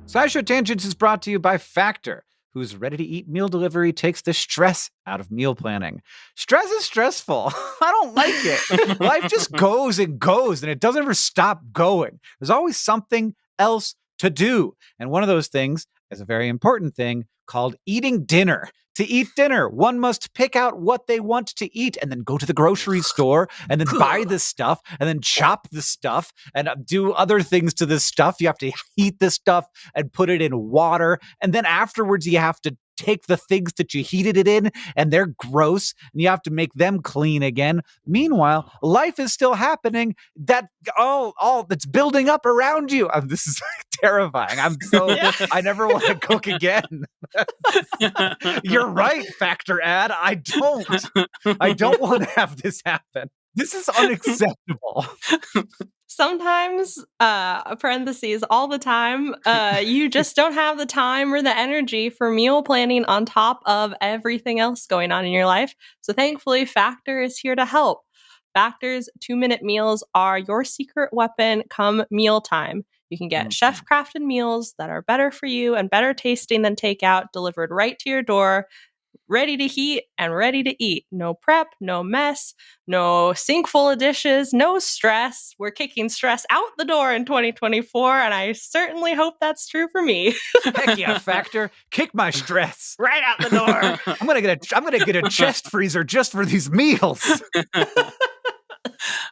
Speaker 1: SciShow Tangents is brought to you by Factor, whose ready-to-eat meal delivery takes the stress out of meal planning. Stress is stressful. I don't like it. Life just goes and goes, and it doesn't ever stop going. There's always something else to do. And one of those things is a very important thing called eating dinner. To eat dinner, one must pick out what they want to eat and then go to the grocery store and then buy the stuff and then chop the stuff and do other things to this stuff. You have to heat this stuff and put it in water. And then afterwards, you have to take the things that you heated it in and they're gross and you have to make them clean again. Meanwhile, life is still happening. That all that's building up around you. This is terrifying. I never want to cook again. You're right, Factor ad. I don't want to have this happen. This is unacceptable.
Speaker 2: Sometimes, parentheses, all the time, you just don't have the time or the energy for meal planning on top of everything else going on in your life. So thankfully, Factor is here to help. Factor's 2-minute meals are your secret weapon come mealtime. You can get chef-crafted meals that are better for you and better tasting than takeout, delivered right to your door, ready to heat and ready to eat. No prep, no mess, no sink full of dishes, no stress. We're kicking stress out the door in 2024, and I certainly hope that's true for me.
Speaker 1: Heck yeah, Factor. Kick my stress.
Speaker 2: Right out the door.
Speaker 1: I'm gonna get a chest freezer just for these meals.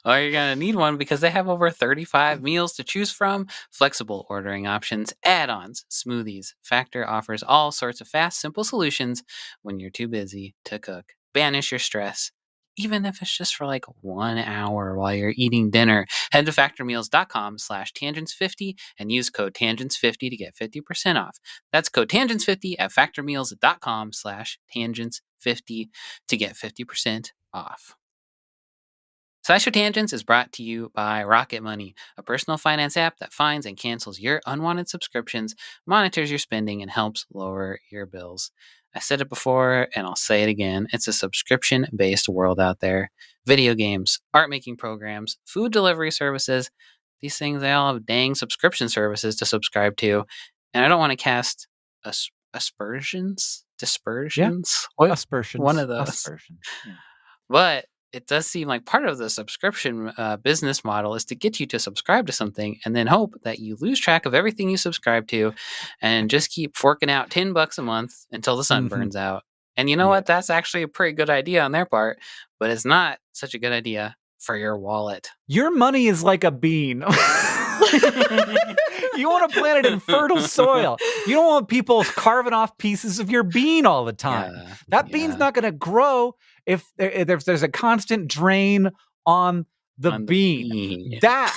Speaker 3: Well, you're going to need one because they have over 35 meals to choose from, flexible ordering options, add-ons, smoothies. Factor offers all sorts of fast, simple solutions when you're too busy to cook. Banish your stress, even if it's just for like 1 hour while you're eating dinner. Head to factormeals.com/tangents50 and use code tangents50 to get 50% off. That's code tangents50 at factormeals.com/tangents50 to get 50% off. SciShow Tangents is brought to you by Rocket Money, a personal finance app that finds and cancels your unwanted subscriptions, monitors your spending, and helps lower your bills. I said it before, and I'll say it again. It's a subscription-based world out there. Video games, art-making programs, food delivery services. These things, they all have dang subscription services to subscribe to. And I don't want to cast aspersions? Dispersions?
Speaker 1: Yeah. Aspersions.
Speaker 3: One of those.
Speaker 1: Aspersions. Yeah.
Speaker 3: But it does seem like part of the subscription business model is to get you to subscribe to something and then hope that you lose track of everything you subscribe to and just keep forking out $10 a month until the sun burns out. And you know what? That's actually a pretty good idea on their part, but it's not such a good idea for your wallet.
Speaker 1: Your money is like a bean. You want to plant it in fertile soil. You don't want people carving off pieces of your bean all the time. That bean's not going to grow if there's a constant drain on the bean. That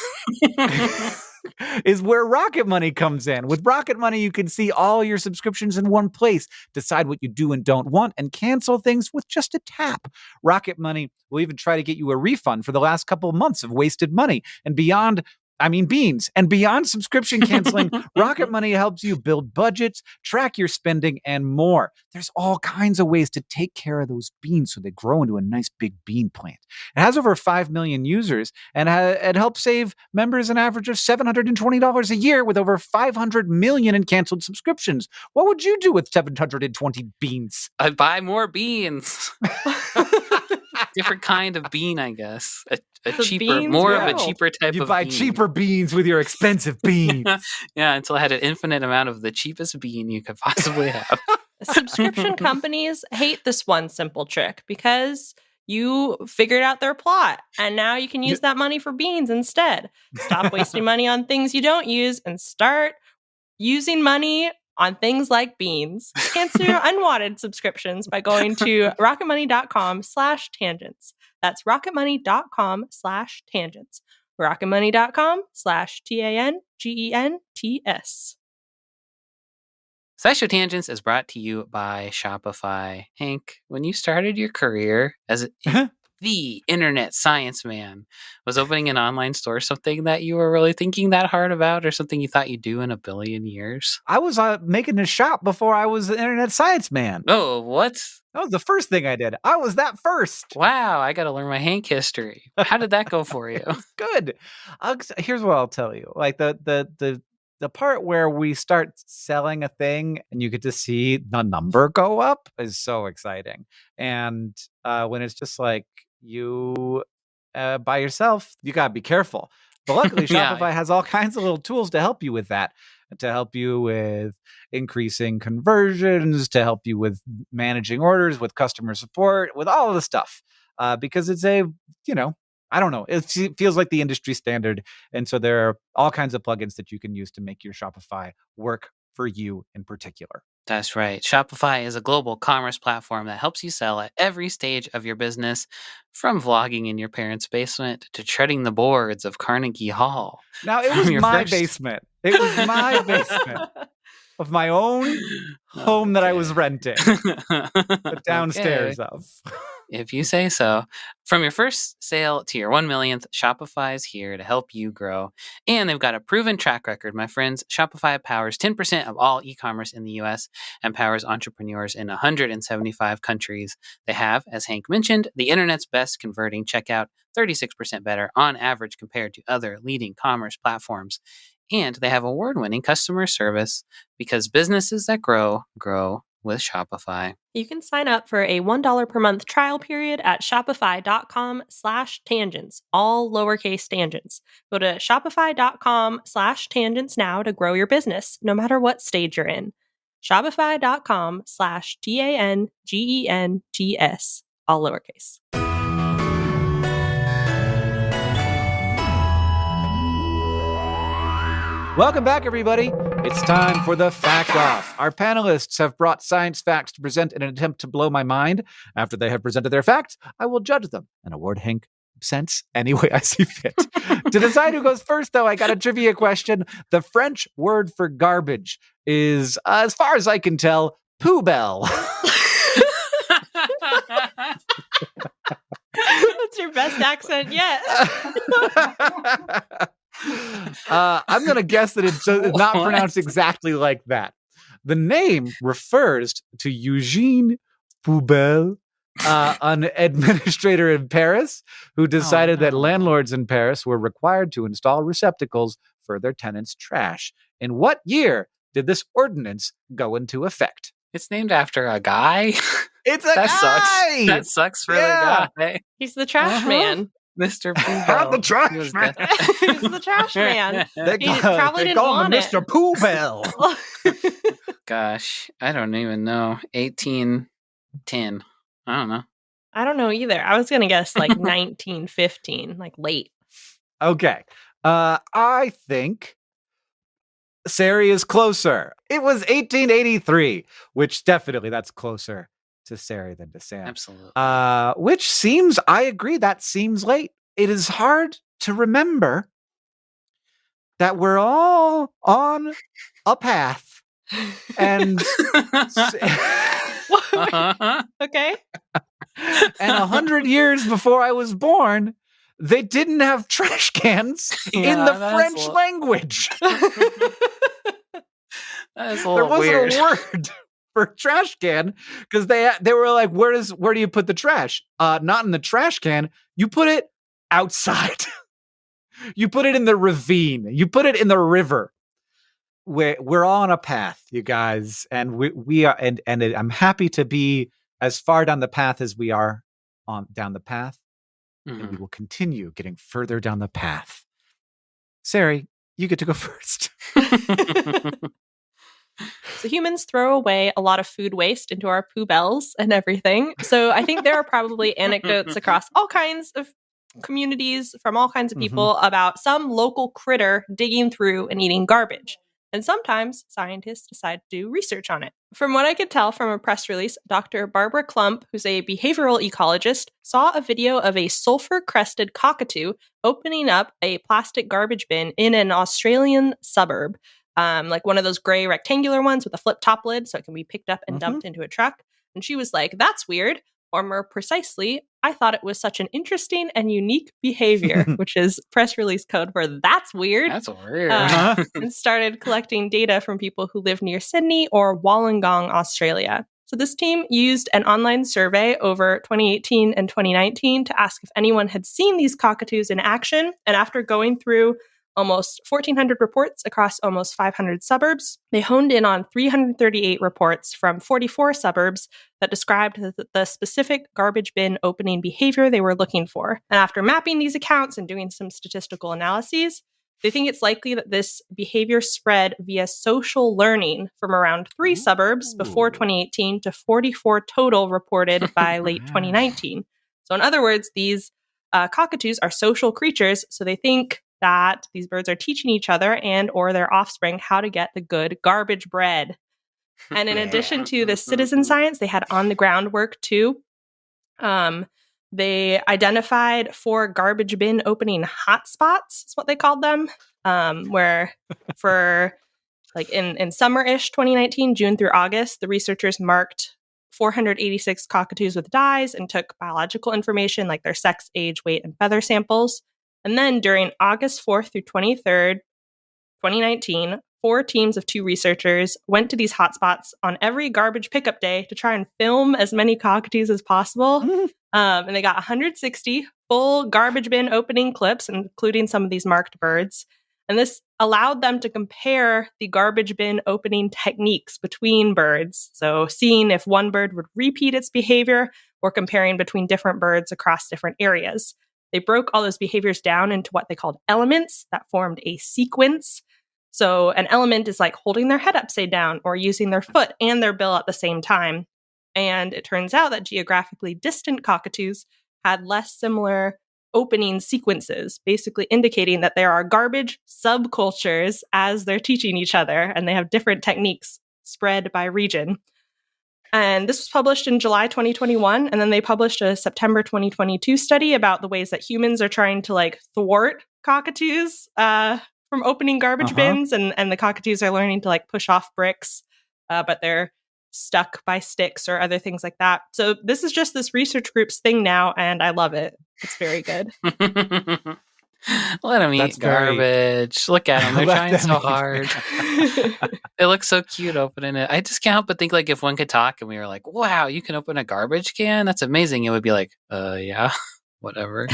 Speaker 1: is where Rocket Money comes in. With Rocket Money, you can see all your subscriptions in one place, decide what you do and don't want, and cancel things with just a tap. Rocket Money will even try to get you a refund for the last couple of months of wasted money. And beans. And beyond subscription canceling, Rocket Money helps you build budgets, track your spending, and more. There's all kinds of ways to take care of those beans so they grow into a nice big bean plant. It has over 5 million users, and it helps save members an average of $720 a year with over 500 million in canceled subscriptions. What would you do with 720 beans?
Speaker 3: I'd buy more beans. Different kind of bean, I guess. A cheaper, beans, more of a cheaper type of bean.
Speaker 1: You buy cheaper beans with your expensive beans.
Speaker 3: Yeah, until I had an infinite amount of the cheapest bean you could possibly have.
Speaker 2: Subscription companies hate this one simple trick because you figured out their plot, and now you can use that money for beans instead. Stop wasting money on things you don't use and start using money on things like beans. Cancel your unwanted subscriptions by going to rocketmoney.com/tangents. That's rocketmoney.com/tangents. rocketmoney.com/tangents.
Speaker 3: SciShow Tangents is brought to you by Shopify. Hank, when you started your career as the internet science man, was opening an online store something that you were really thinking that hard about, or something you thought you'd do in a billion years?
Speaker 1: I was making a shop before I was an internet science man.
Speaker 3: Oh, what?
Speaker 1: That was the first thing I did. I was that first.
Speaker 3: Wow, I got to learn my Hank history. How did that go for you?
Speaker 1: Good. Here's what I'll tell you. Like the part where we start selling a thing and you get to see the number go up is so exciting. And when it's just like you by yourself, you got to be careful. But luckily, Shopify has all kinds of little tools to help you with that, to help you with increasing conversions, to help you with managing orders, with customer support, with all of the stuff. Because it's I don't know. It feels like the industry standard. And so there are all kinds of plugins that you can use to make your Shopify work for you in particular.
Speaker 3: That's right. Shopify is a global commerce platform that helps you sell at every stage of your business, from vlogging in your parents' basement to treading the boards of Carnegie Hall.
Speaker 1: Now, it was my basement. It was my basement of my own home that I was renting, the downstairs of.
Speaker 3: If you say so. From your first sale to your 1 millionth, Shopify is here to help you grow. And they've got a proven track record, my friends. Shopify powers 10% of all e-commerce in the US and powers entrepreneurs in 175 countries. They have, as Hank mentioned, the internet's best converting checkout, 36% better on average compared to other leading commerce platforms. And they have award-winning customer service, because businesses that grow with Shopify.
Speaker 2: You can sign up for a $1 per month trial period at shopify.com/tangents, all lowercase tangents. Go to shopify.com/tangents now to grow your business, no matter what stage you're in. Shopify.com/tangents, all lowercase.
Speaker 1: Welcome back, everybody. It's time for the Fact Off. Our panelists have brought science facts to present in an attempt to blow my mind. After they have presented their facts, I will judge them and award Hank cents any way I see fit. To decide who goes first, though, I got a trivia question. The French word for garbage is, as far as I can tell, poubelle.
Speaker 2: That's your best accent yet.
Speaker 1: I'm going to guess that it's not pronounced exactly like that. The name refers to Eugene Poubelle, an administrator in Paris who decided that landlords in Paris were required to install receptacles for their tenants' trash. In what year did this ordinance go into effect?
Speaker 3: It's named after a guy.
Speaker 1: It's a guy!
Speaker 3: Sucks. That sucks for the guy.
Speaker 2: He's the trash man.
Speaker 3: Mr. Poubelle.
Speaker 1: The trash man.
Speaker 2: He's the trash man.
Speaker 1: They call him Mr. Poubelle.
Speaker 3: Gosh, I don't even know. 1810. I don't know.
Speaker 2: I don't know either. I was going to guess like 1915, like late.
Speaker 1: Okay. I think Sari is closer. It was 1883, which definitely that's closer to Sari than to Sam.
Speaker 3: Absolutely.
Speaker 1: Which seems, I agree, that seems late. it is hard to remember that we're all on a path. And
Speaker 2: okay.
Speaker 1: And 100 years before I was born, they didn't have trash cans in the French language.
Speaker 3: That is a
Speaker 1: there
Speaker 3: little
Speaker 1: wasn't
Speaker 3: weird.
Speaker 1: a word for trash can because they were like, where do you put the trash? Not in the trash can. You put it outside. You put it in the ravine. You put it in the river. We're all on a path, you guys, and we are, and I'm happy to be as far down the path as we are down the path, and we will continue getting further down the path. Sari, you get to go first.
Speaker 2: So humans throw away a lot of food waste into our poubelles and everything. So I think there are probably anecdotes across all kinds of communities from all kinds of people about some local critter digging through and eating garbage. And sometimes scientists decide to do research on it. From what I could tell from a press release, Dr. Barbara Klump, who's a behavioral ecologist, saw a video of a sulfur-crested cockatoo opening up a plastic garbage bin in an Australian suburb, like one of those gray rectangular ones with a flip-top lid so it can be picked up and dumped into a truck. And she was like, that's weird. Or more precisely, I thought it was such an interesting and unique behavior, which is press release code for that's weird.
Speaker 3: That's weird.
Speaker 2: And started collecting data from people who live near Sydney or Wollongong, Australia. So this team used an online survey over 2018 and 2019 to ask if anyone had seen these cockatoos in action. And after going through almost 1,400 reports across almost 500 suburbs, they honed in on 338 reports from 44 suburbs that described the specific garbage bin opening behavior they were looking for. And after mapping these accounts and doing some statistical analyses, they think it's likely that this behavior spread via social learning from around 3 suburbs before 2018 to 44 total reported by late 2019. So in other words, these cockatoos are social creatures, so they think that these birds are teaching each other and or their offspring how to get the good garbage bread. And in addition to the citizen science, they had on-the-ground work too. They identified 4 garbage bin opening hotspots, is what they called them, where for like in summer-ish 2019, June through August, the researchers marked 486 cockatoos with dyes and took biological information like their sex, age, weight, and feather samples. And then during August 4th through 23rd, 2019, 4 teams of 2 researchers went to these hotspots on every garbage pickup day to try and film as many cockatoos as possible. And they got 160 full garbage bin opening clips, including some of these marked birds. And this allowed them to compare the garbage bin opening techniques between birds. So seeing if one bird would repeat its behavior or comparing between different birds across different areas. They broke all those behaviors down into what they called elements that formed a sequence. So an element is like holding their head upside down or using their foot and their bill at the same time. And it turns out that geographically distant cockatoos had less similar opening sequences, basically indicating that there are garbage subcultures as they're teaching each other, and they have different techniques spread by region. And this was published in July 2021, and then they published a September 2022 study about the ways that humans are trying to like thwart cockatoos from opening garbage bins, and the cockatoos are learning to like push off bricks, but they're stuck by sticks or other things like that. So this is just this research group's thing now, and I love it. It's very good.
Speaker 3: Let them eat garbage. Look at them. They're trying so hard. It looks so cute opening it. I just can't help but think like if one could talk and we were like, wow, you can open a garbage can? That's amazing. It would be like, yeah, whatever.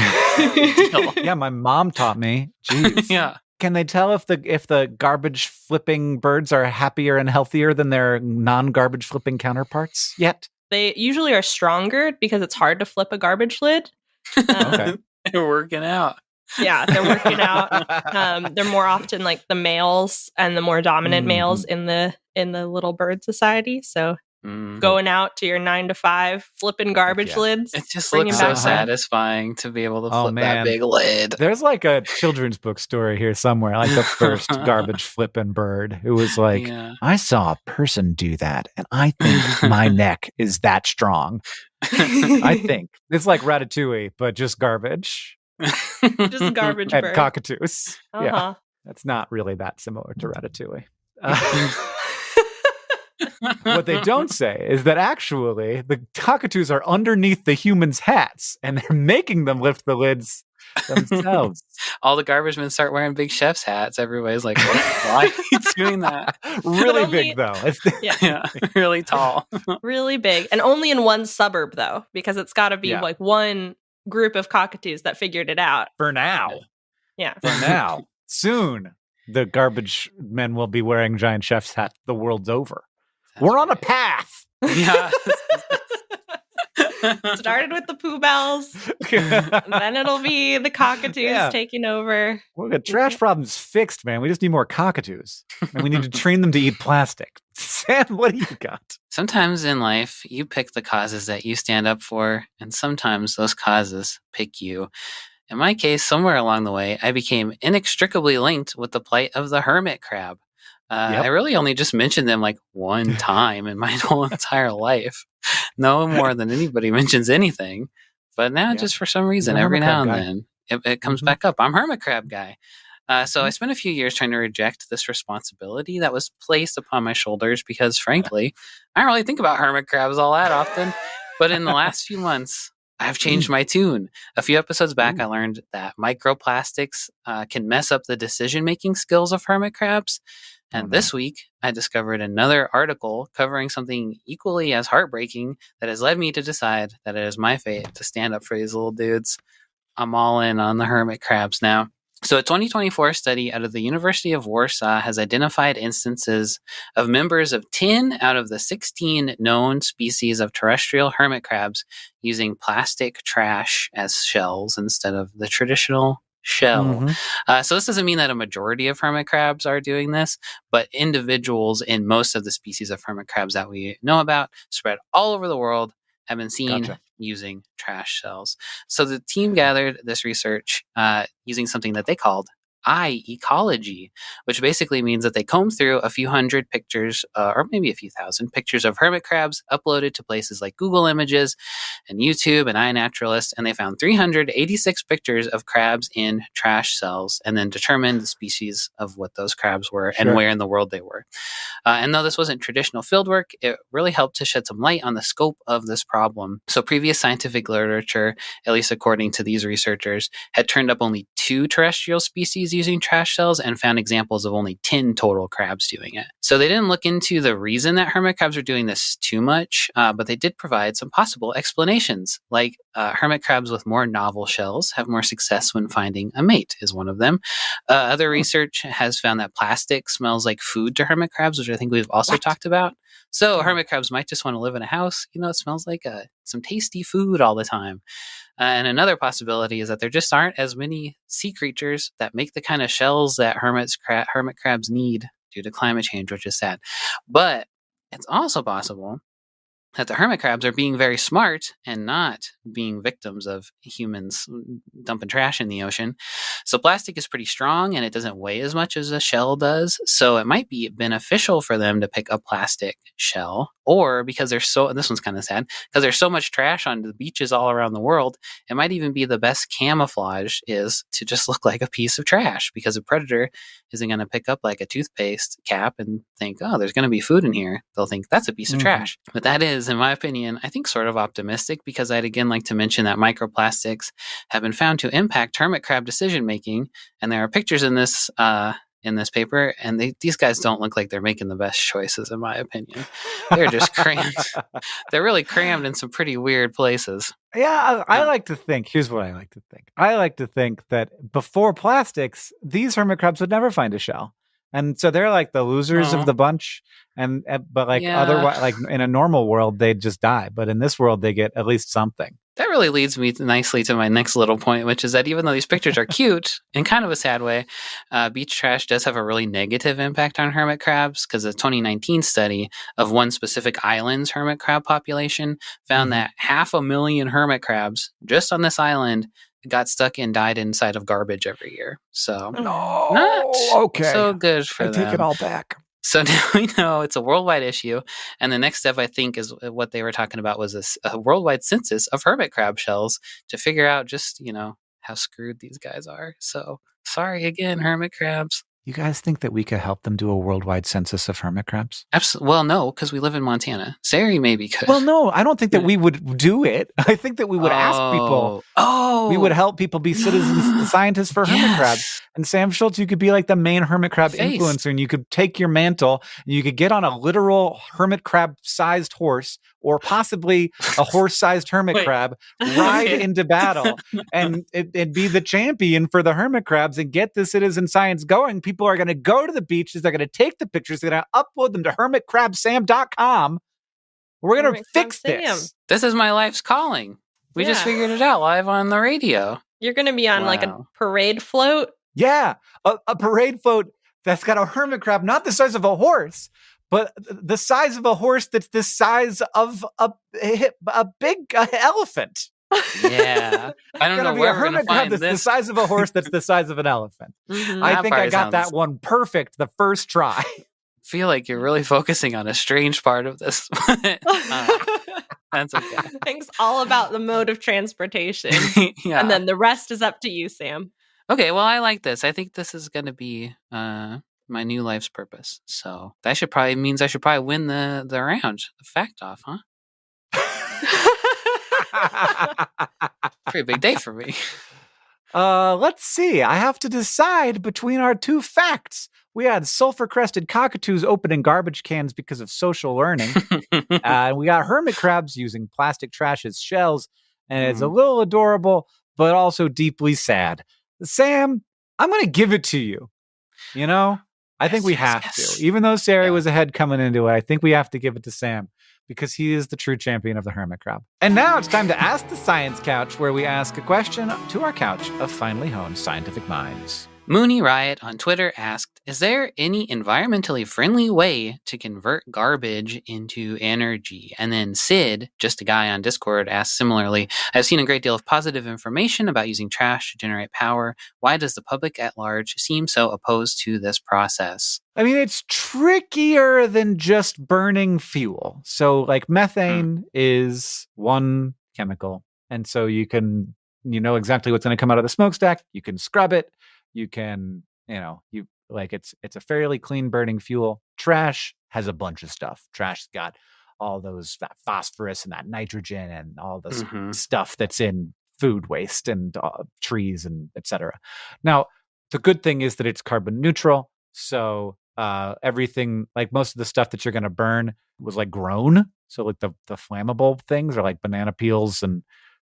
Speaker 1: Yeah, my mom taught me. Jeez.
Speaker 3: Yeah.
Speaker 1: Can they tell if the garbage flipping birds are happier and healthier than their non-garbage flipping counterparts yet?
Speaker 2: They usually are stronger because it's hard to flip a garbage lid.
Speaker 1: Okay.
Speaker 3: They're working out.
Speaker 2: Yeah, they're working out. They're more often like the males and the more dominant males in the little bird society. So going out to your 9 to 5, flipping garbage lids.
Speaker 3: It just looks so satisfying to be able to flip that big lid.
Speaker 1: There's like a children's book story here somewhere, like the first garbage flipping bird who was like, I saw a person do that, and I think my neck is that strong. I think. It's like Ratatouille, but just garbage.
Speaker 2: Just garbage
Speaker 1: and
Speaker 2: bird.
Speaker 1: cockatoos.
Speaker 2: Uh-huh.
Speaker 1: Yeah, that's not really that similar to Ratatouille. What they don't say is that actually the cockatoos are underneath the humans' hats, and they're making them lift the lids themselves.
Speaker 3: All the garbage men start wearing big chef's hats. Everybody's like, why are you doing that?
Speaker 1: Really big, though.
Speaker 3: Yeah, really tall.
Speaker 2: Really big. And only in one suburb, though, because it's got to be like one group of cockatoos that figured it out.
Speaker 1: For now.
Speaker 2: Yeah.
Speaker 1: For now. Soon, the garbage men will be wearing giant chef's hats. The world's over. We're on a path.
Speaker 3: Yeah.
Speaker 2: Started with the Pooh Bells. Then it'll be the cockatoos taking over.
Speaker 1: We'll get trash problems fixed, man. We just need more cockatoos. And we need to train them to eat plastic. Sam, what do you got?
Speaker 3: Sometimes in life, you pick the causes that you stand up for, and sometimes those causes pick you. In my case, somewhere along the way, I became inextricably linked with the plight of the hermit crab. I really only just mentioned them like one time in my whole entire life. No more than anybody mentions anything. But now, just for some reason, every now and then, it comes back up. I'm hermit crab guy. So I spent a few years trying to reject this responsibility that was placed upon my shoulders because, frankly, I don't really think about hermit crabs all that often. But in the last few months, I've changed my tune. A few episodes back, I learned that microplastics can mess up the decision-making skills of hermit crabs. And this week, I discovered another article covering something equally as heartbreaking that has led me to decide that it is my fate to stand up for these little dudes. I'm all in on the hermit crabs now. So a 2024 study out of the University of Warsaw has identified instances of members of 10 out of the 16 known species of terrestrial hermit crabs using plastic trash as shells instead of the traditional shell. So this doesn't mean that a majority of hermit crabs are doing this, but individuals in most of the species of hermit crabs that we know about, spread all over the world, have been seen using trash shells. So the team gathered this research using something that they called Ecology, which basically means that they combed through a few hundred pictures, or maybe a few thousand pictures of hermit crabs uploaded to places like Google Images and YouTube and iNaturalist, and they found 386 pictures of crabs in trash cells, and then determined the species of what those crabs were and where in the world they were. And though this wasn't traditional fieldwork, it really helped to shed some light on the scope of this problem. So previous scientific literature, at least according to these researchers, had turned up only 2 terrestrial species using trash cells and found examples of only 10 total crabs doing it. So they didn't look into the reason that hermit crabs are doing this too much, but they did provide some possible explanations, like hermit crabs with more novel shells have more success when finding a mate is one of them. Other research has found that plastic smells like food to hermit crabs, which I think we've also talked about. So hermit crabs might just want to live in a house, it smells like some tasty food all the time. And another possibility is that there just aren't as many sea creatures that make the kind of shells that hermit crabs need due to climate change, which is sad. But it's also possible that the hermit crabs are being very smart and not being victims of humans dumping trash in the ocean. So plastic is pretty strong and it doesn't weigh as much as a shell does. So it might be beneficial for them to pick a plastic shell, or because there's this one's kind of sad, because there's so much trash on the beaches all around the world, it might even be the best camouflage is to just look like a piece of trash, because a predator isn't going to pick up like a toothpaste cap and think, oh, there's going to be food in here. They'll think that's a piece of trash. But that is, in my opinion, I think sort of optimistic, because I'd again like to mention that microplastics have been found to impact hermit crab decision making. And there are pictures in this paper, and these guys don't look like they're making the best choices, in my opinion. They're just crammed. They're really crammed in some pretty weird places.
Speaker 1: Yeah, I like to think, here's what I like to think. I like to think that before plastics, these hermit crabs would never find a shell. And so they're like the losers of the bunch. But like otherwise, like in a normal world, they'd just die. But in this world, they get at least something.
Speaker 3: That really leads me nicely to my next little point, which is that even though these pictures are cute in kind of a sad way, beach trash does have a really negative impact on hermit crabs, because a 2019 study of one specific island's hermit crab population found that 500,000 hermit crabs just on this island got stuck and died inside of garbage every year. So not so good for them.
Speaker 1: I take it all back.
Speaker 3: So now we know it's a worldwide issue. And the next step, I think, is what they were talking about was a worldwide census of hermit crab shells to figure out just, how screwed these guys are. So sorry again, hermit crabs.
Speaker 1: You guys think that we could help them do a worldwide census of hermit crabs?
Speaker 3: Absolutely. Well, no, because we live in Montana. Sari maybe could.
Speaker 1: Well, no, I don't think that we would do it. I think that we would ask people. We would help people be citizen scientists for hermit crabs. And Sam Schultz, you could be like the main hermit crab influencer, and you could take your mantle and you could get on a literal hermit crab-sized horse, or possibly a horse-sized hermit crab, ride into battle, and be the champion for the hermit crabs and get the citizen science going. People are going to go to the beaches. They're going to take the pictures. They're going to upload them to hermitcrabsam.com. We're going to fix this.
Speaker 3: This is my life's calling. We just figured it out live on the radio.
Speaker 2: You're going to be on like a parade float?
Speaker 1: Yeah, a parade float that's got a hermit crab, not the size of a horse, but the size of a horse that's the size of a big elephant.
Speaker 3: Yeah. I don't know where we're going to find
Speaker 1: this. The size of a horse that's the size of an elephant.
Speaker 2: Mm-hmm.
Speaker 1: I think I got that one perfect the first try.
Speaker 3: Feel like you're really focusing on a strange part of this. That's okay.
Speaker 2: I think it's all about the mode of transportation.
Speaker 3: Yeah.
Speaker 2: And then the rest is up to you, Sam.
Speaker 3: Okay, well, I like this. I think this is going to be my new life's purpose. So that means I should probably win the round, the fact off, huh? Pretty big day for me.
Speaker 1: Let's see. I have to decide between our two facts. We had sulfur-crested cockatoos opening garbage cans because of social learning. We got hermit crabs using plastic trash as shells. And it's a little adorable, but also deeply sad. Sam, I'm going to give it to you. You know, I think we have to. Even though Sari was ahead coming into it, I think we have to give it to Sam because he is the true champion of the hermit crab. And now it's time to Ask the Science Couch, where we ask a question to our couch of finely honed scientific minds.
Speaker 3: Mooney Riot on Twitter asked, is there any environmentally friendly way to convert garbage into energy? And then Sid, just a guy on Discord, asked similarly, I've seen a great deal of positive information about using trash to generate power. Why does the public at large seem so opposed to this process?
Speaker 1: I mean, it's trickier than just burning fuel. So like methane is one chemical. And so you know exactly what's going to come out of the smokestack. You can scrub it. You can, it's a fairly clean burning fuel. Trash has a bunch of stuff. Trash got all that phosphorus and that nitrogen and all this stuff that's in food waste and trees and etc. Now, the good thing is that it's carbon neutral. So everything, like most of the stuff that you're going to burn was like grown. So like the flammable things are like banana peels and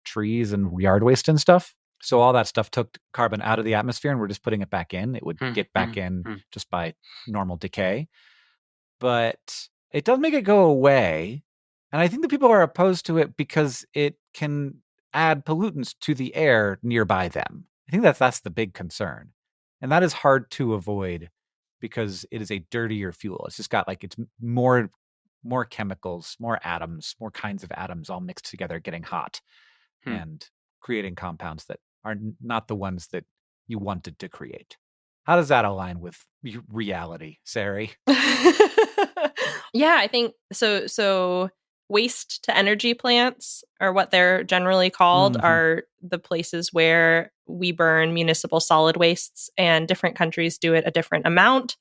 Speaker 1: trees and yard waste and stuff. So all that stuff took carbon out of the atmosphere and we're just putting it back in. It would get back in just by normal decay. But it does make it go away. And I think that people are opposed to it because it can add pollutants to the air nearby them. I think that's the big concern. And that is hard to avoid because it is a dirtier fuel. It's just got it's more chemicals, more atoms, more kinds of atoms all mixed together getting hot and creating compounds that are not the ones that you wanted to create. How does that align with reality, Sari?
Speaker 2: Yeah, I think so. Waste to energy plants, or what they're generally called, are the places where we burn municipal solid wastes, and different countries do it a different amount.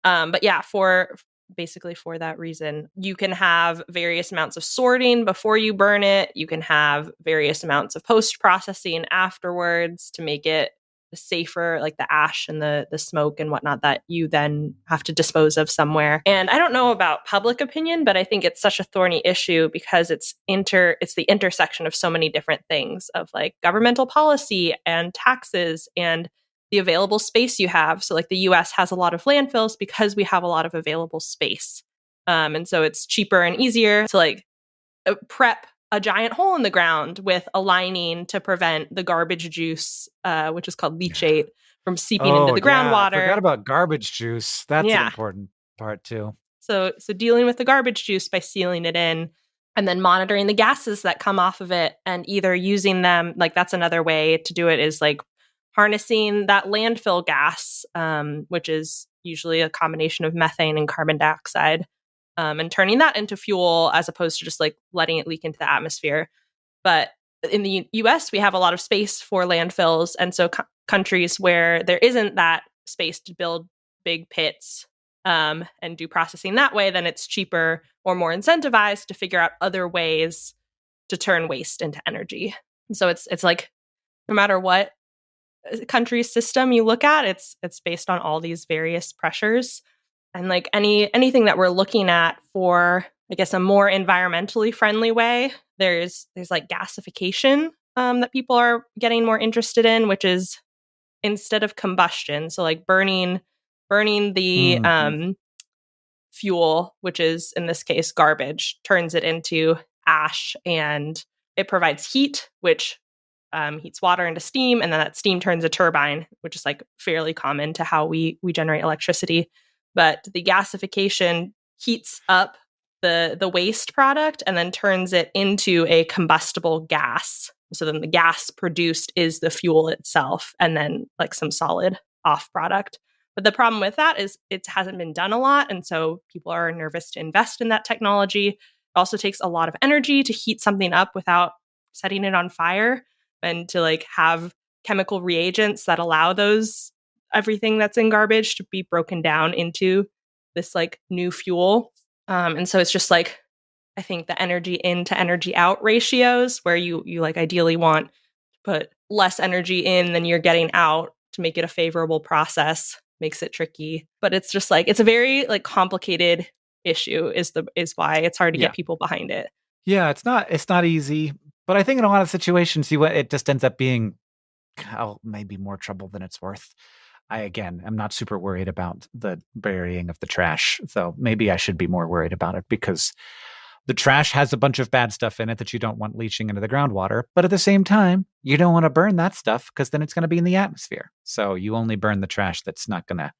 Speaker 2: But yeah, for that reason, you can have various amounts of sorting before you burn it. You can have various amounts of post-processing afterwards to make it safer, like the ash and the smoke and whatnot that you then have to dispose of somewhere. And I don't know about public opinion, but I think it's such a thorny issue because it's the intersection of so many different things, of like governmental policy and taxes and the available space you have. So like the US has a lot of landfills because we have a lot of available space. And so it's cheaper and easier to prep a giant hole in the ground with a lining to prevent the garbage juice, which is called leachate, from seeping into the groundwater.
Speaker 1: I forgot about garbage juice. That's an important part too.
Speaker 2: So dealing with the garbage juice by sealing it in and then monitoring the gases that come off of it and either using them, that's another way to do it, is harnessing that landfill gas, which is usually a combination of methane and carbon dioxide, and turning that into fuel as opposed to just letting it leak into the atmosphere. But in the US, we have a lot of space for landfills. And so countries where there isn't that space to build big pits and do processing that way, then it's cheaper or more incentivized to figure out other ways to turn waste into energy. And so it's like, no matter what country's system you look at, it's based on all these various pressures. And like anything that we're looking at for, I guess, a more environmentally friendly way, there's like gasification that people are getting more interested in, which is instead of combustion, so like burning the fuel, which is in this case garbage, turns it into ash, and it provides heat, which heats water into steam, and then that steam turns a turbine, which is like fairly common to how we generate electricity. But the gasification heats up the waste product and then turns it into a combustible gas. So then the gas produced is the fuel itself, and then like some solid off product. But the problem with that is it hasn't been done a lot, and so people are nervous to invest in that technology. It also takes a lot of energy to heat something up without setting it on fire, and to like have chemical reagents that allow everything that's in garbage to be broken down into this like new fuel. And so it's just like, I think the energy in to energy out ratios, where you like ideally want to put less energy in than you're getting out to make it a favorable process, makes it tricky. But it's just like, it's a very like complicated issue is why it's hard to get people behind it.
Speaker 1: Yeah, it's not easy. But I think in a lot of situations, it just ends up being maybe more trouble than it's worth. I'm not super worried about the burying of the trash, so maybe I should be more worried about it, because the trash has a bunch of bad stuff in it that you don't want leaching into the groundwater. But at the same time, you don't want to burn that stuff because then it's going to be in the atmosphere. So you only burn the trash that's not going to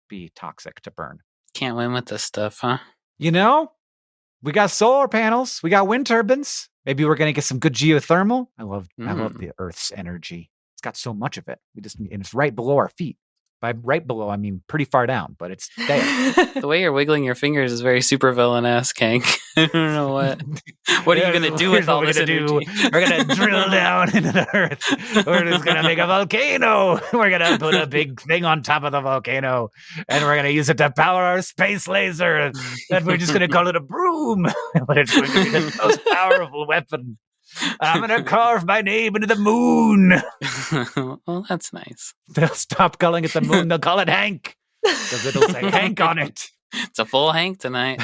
Speaker 1: be toxic to burn.
Speaker 3: Can't win with this stuff, huh?
Speaker 1: We got solar panels, we got wind turbines. Maybe we're going to get some good geothermal. I love the Earth's energy. It's got so much of it. And it's right below our feet. By right below, I mean pretty far down, but it's there.
Speaker 3: The way you're wiggling your fingers is very supervillain-esque, Hank. I don't know what. What are you going to do with all this energy?
Speaker 1: We're going to drill down into the earth. We're just going to make a volcano. We're going to put a big thing on top of the volcano, and we're going to use it to power our space laser. And we're just going to call it a broom. But it's going to be the most powerful weapon. I'm going to carve my name into the moon.
Speaker 3: Well, that's nice.
Speaker 1: They'll stop calling it the moon. They'll call it Hank, because it'll say Hank on it.
Speaker 3: It's a full Hank tonight.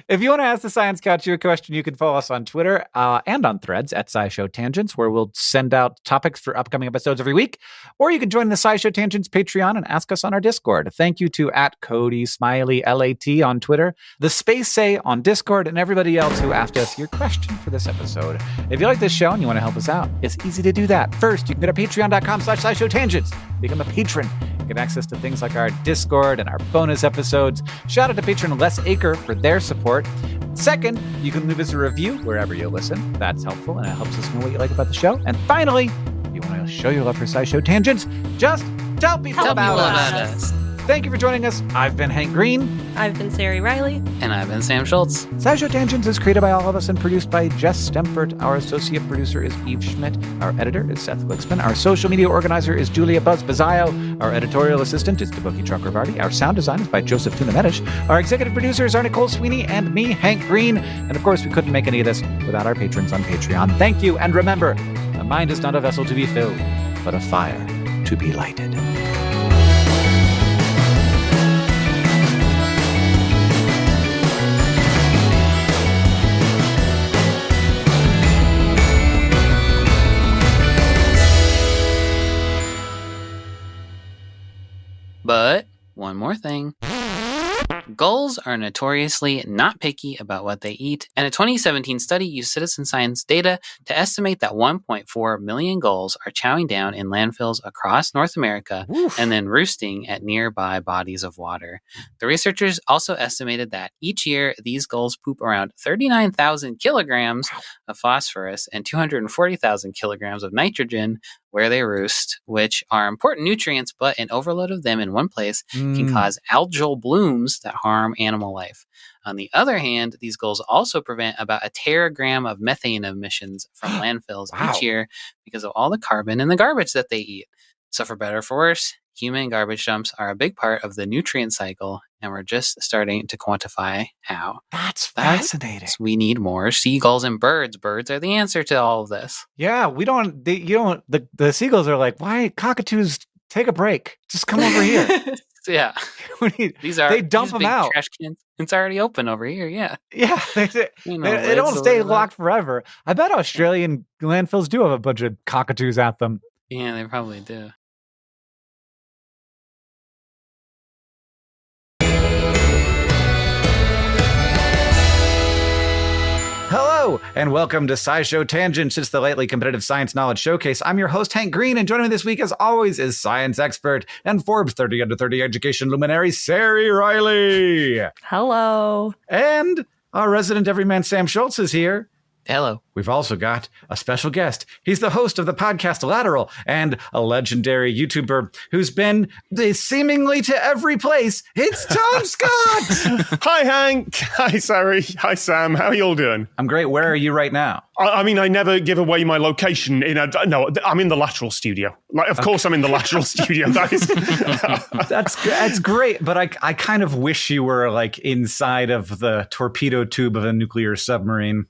Speaker 1: If you want to ask the Science Couch a question, you can follow us on Twitter and on Threads at SciShow Tangents, where we'll send out topics for upcoming episodes every week. Or you can join the SciShow Tangents Patreon and ask us on our Discord. Thank you to @CodySmileyLAT on Twitter, the Space Say on Discord, and everybody else who asked us your question for this episode. If you like this show and you want to help us out, it's easy to do that. First, you can go to patreon.com/SciShow Tangents. Become a patron. You get access to things like our Discord and our bonus episodes. Shout out to patron Les Aker for their support. Second, you can leave us a review wherever you listen. That's helpful, and it helps us know what you like about the show. And finally, if you want to show your love for SciShow Tangents, just tell people about us. Thank you for joining us. I've been Hank Green.
Speaker 2: I've been Sari Riley.
Speaker 3: And I've been Sam Schultz.
Speaker 1: SciShow Tangents is created by all of us and produced by Jess Stempert. Our associate producer is Eve Schmidt. Our editor is Seth Wixman. Our social media organizer is Julia Buzz Bazzaio. Our editorial assistant is Deboki Chakravarti. Our sound design is by Joseph Tunamedish. Our executive producers are Nicole Sweeney and me, Hank Green. And of course, we couldn't make any of this without our patrons on Patreon. Thank you. And remember, the mind is not a vessel to be filled, but a fire to be lighted.
Speaker 3: But one more thing. Gulls are notoriously not picky about what they eat, and a 2017 study used citizen science data to estimate that 1.4 million gulls are chowing down in landfills across North America and then roosting at nearby bodies of water. The researchers also estimated that each year these gulls poop around 39,000 kilograms of phosphorus and 240,000 kilograms of nitrogen where they roost, which are important nutrients, but an overload of them in one place can cause algal blooms that harm animal life. On the other hand, these goals also prevent about a teragram of methane emissions from landfills each year because of all the carbon in the garbage that they eat. So for better or for worse, human garbage dumps are a big part of the nutrient cycle, and we're just starting to quantify how.
Speaker 1: That's fascinating.
Speaker 3: We need more seagulls and birds. Birds are the answer to all of this.
Speaker 1: Yeah, the seagulls are like, why cockatoos take a break? Just come over here.
Speaker 3: Yeah.
Speaker 1: They dump them out.
Speaker 3: Trash cans. It's already open over here. Yeah.
Speaker 1: Yeah. They don't stay locked forever. I bet Australian landfills do have a bunch of cockatoos at them.
Speaker 3: Yeah, they probably do.
Speaker 1: Hello, and welcome to SciShow Tangents. It's the lightly competitive science knowledge showcase. I'm your host, Hank Green, and joining me this week, as always, is science expert and Forbes 30 Under 30 education luminary, Sari Riley.
Speaker 2: Hello.
Speaker 1: And our resident everyman, Sam Schultz, is here.
Speaker 3: Hello.
Speaker 1: We've also got a special guest. He's the host of the podcast Lateral and a legendary YouTuber who's been seemingly to every place. It's Tom Scott!
Speaker 4: Hi, Hank. Hi, Sari. Hi, Sam. How are you all doing?
Speaker 1: I'm great. Where are you right now?
Speaker 4: I mean, I never give away my location. No, I'm in the Lateral studio. Of course I'm in the Lateral studio.
Speaker 1: That's great, but I kind of wish you were like inside of the torpedo tube of a nuclear submarine.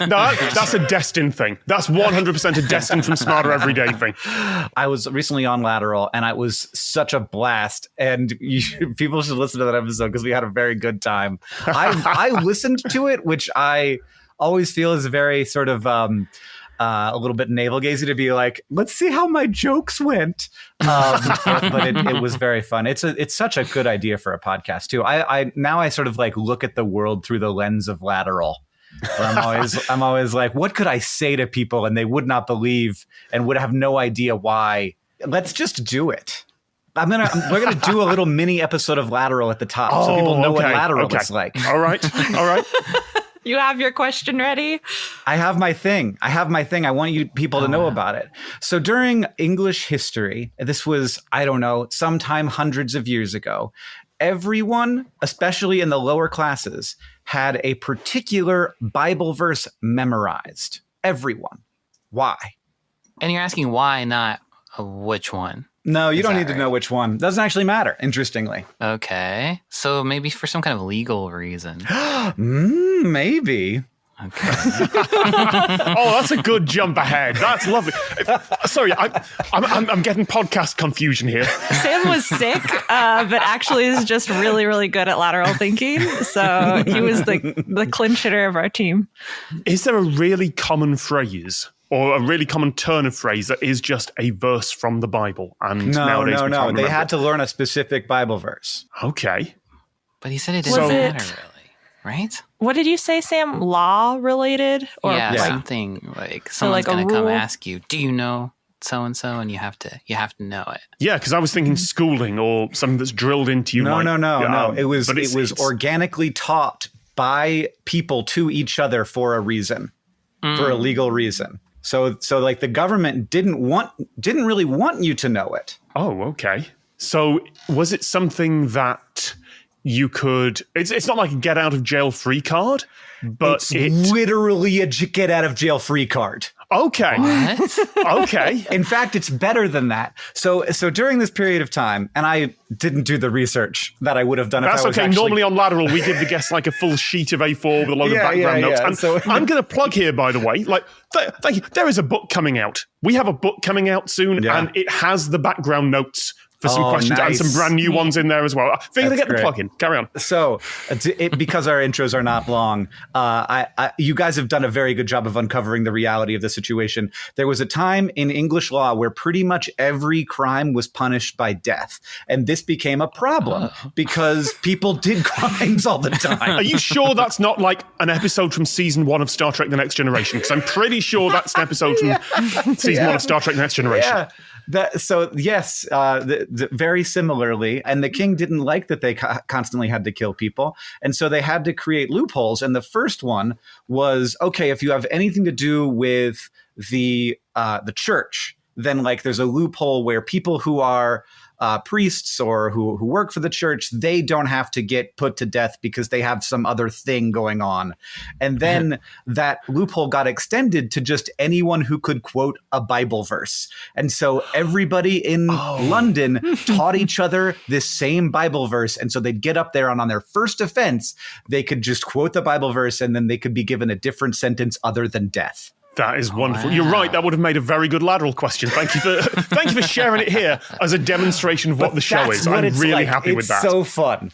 Speaker 4: No, that's a destined thing. That's 100% a destined from Smarter Everyday thing.
Speaker 1: I was recently on Lateral, and it was such a blast. And people should listen to that episode because we had a very good time. I listened to it, which I always feel is very sort of a little bit navel-gazing to be like, let's see how my jokes went. But it was very fun. It's such a good idea for a podcast too. I sort of like look at the world through the lens of Lateral. I'm always like, what could I say to people and they would not believe and would have no idea why? Let's just do it. We're gonna do a little mini episode of Lateral at the top so people know what Lateral is like.
Speaker 4: All right.
Speaker 2: You have your question ready?
Speaker 1: I have my thing. I want you people to know about it. So during English history, this was, I don't know, sometime hundreds of years ago, everyone, especially in the lower classes, had a particular Bible verse memorized. Everyone. Why?
Speaker 3: And you're asking why, not which one.
Speaker 1: No, you don't need to know which one. Doesn't actually matter, interestingly.
Speaker 3: Okay. So maybe for some kind of legal reason.
Speaker 1: Maybe.
Speaker 3: Okay.
Speaker 4: That's a good jump ahead. That's lovely. Sorry, I'm getting podcast confusion here.
Speaker 2: Sam was sick, but actually is just really, really good at lateral thinking. So he was the clinch hitter of our team.
Speaker 4: Is there a really common phrase or a really common turn of phrase that is just a verse from the Bible? And
Speaker 1: no. They had to learn a specific Bible verse.
Speaker 4: Okay.
Speaker 3: But he said it didn't matter, really. Right?
Speaker 2: What did you say, Sam? Law related? Or
Speaker 3: something like someone's going to come ask you, do you know so-and-so? And you have to know it.
Speaker 4: Yeah, because I was thinking schooling or something that's drilled into you.
Speaker 1: No. It was organically taught by people to each other for a reason, for a legal reason. So like the government didn't really want you to know it.
Speaker 4: Oh, okay. So was it something that you could, it's not like a get out of jail free card, but
Speaker 1: it's literally a get out of jail free card.
Speaker 4: Okay.
Speaker 3: What?
Speaker 4: Okay.
Speaker 1: In fact, it's better than that. So during this period of time, and I didn't do the research that I would have done if I was
Speaker 4: That's okay. Normally on Lateral, we give the guests like a full sheet of A4 with a lot of background notes. And
Speaker 1: so
Speaker 4: I'm going to plug here, by the way, thank you. There is a book coming out. We have a book coming out soon, and it has the background notes for some questions and some brand new ones in there as well. I figured to get the plug in. Carry on.
Speaker 1: So, because our intros are not long, you guys have done a very good job of uncovering the reality of the situation. There was a time in English law where pretty much every crime was punished by death. And this became a problem because people did crimes all the time.
Speaker 4: Are you sure that's not like an episode from season 1 of Star Trek The Next Generation? Because I'm pretty sure that's an episode from season 1 of Star Trek The Next Generation.
Speaker 1: Yeah. Very similarly, and the king didn't like that they constantly had to kill people, and so they had to create loopholes. And the first one was, okay, if you have anything to do with the church, then like there's a loophole where people who are priests or who work for the church, they don't have to get put to death because they have some other thing going on. And then that loophole got extended to just anyone who could quote a Bible verse. And so everybody in London taught each other this same Bible verse. And so they'd get up there and on their first offense, they could just quote the Bible verse and then they could be given a different sentence other than death.
Speaker 4: That is wonderful. Wow. You're right. That would have made a very good lateral question. Thank you for sharing it here as a demonstration of what the show is. I'm really happy with that.
Speaker 1: It's so fun.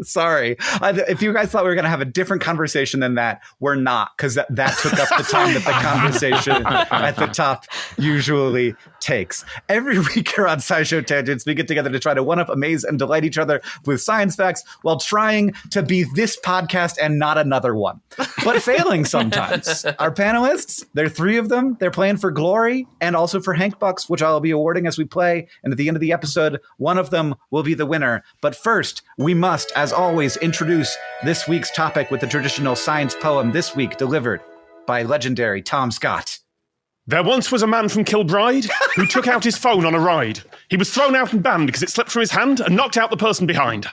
Speaker 1: Sorry. If you guys thought we were going to have a different conversation than that, we're not, because that took up the time that the conversation at the top usually takes. Every week here on SciShow Tangents, we get together to try to one-up, amaze, and delight each other with science facts while trying to be this podcast and not another one, but failing sometimes. Our panelists, there are 3 of them. They're playing for glory and also for Hank Bucks, which I'll be awarding as we play. And at the end of the episode, one of them will be the winner. But first, we must, as always, introduce this week's topic with the traditional science poem, this week delivered by legendary Tom Scott.
Speaker 4: There once was a man from Kilbride who took out his phone on a ride. He was thrown out and banned because it slipped from his hand and knocked out the person behind.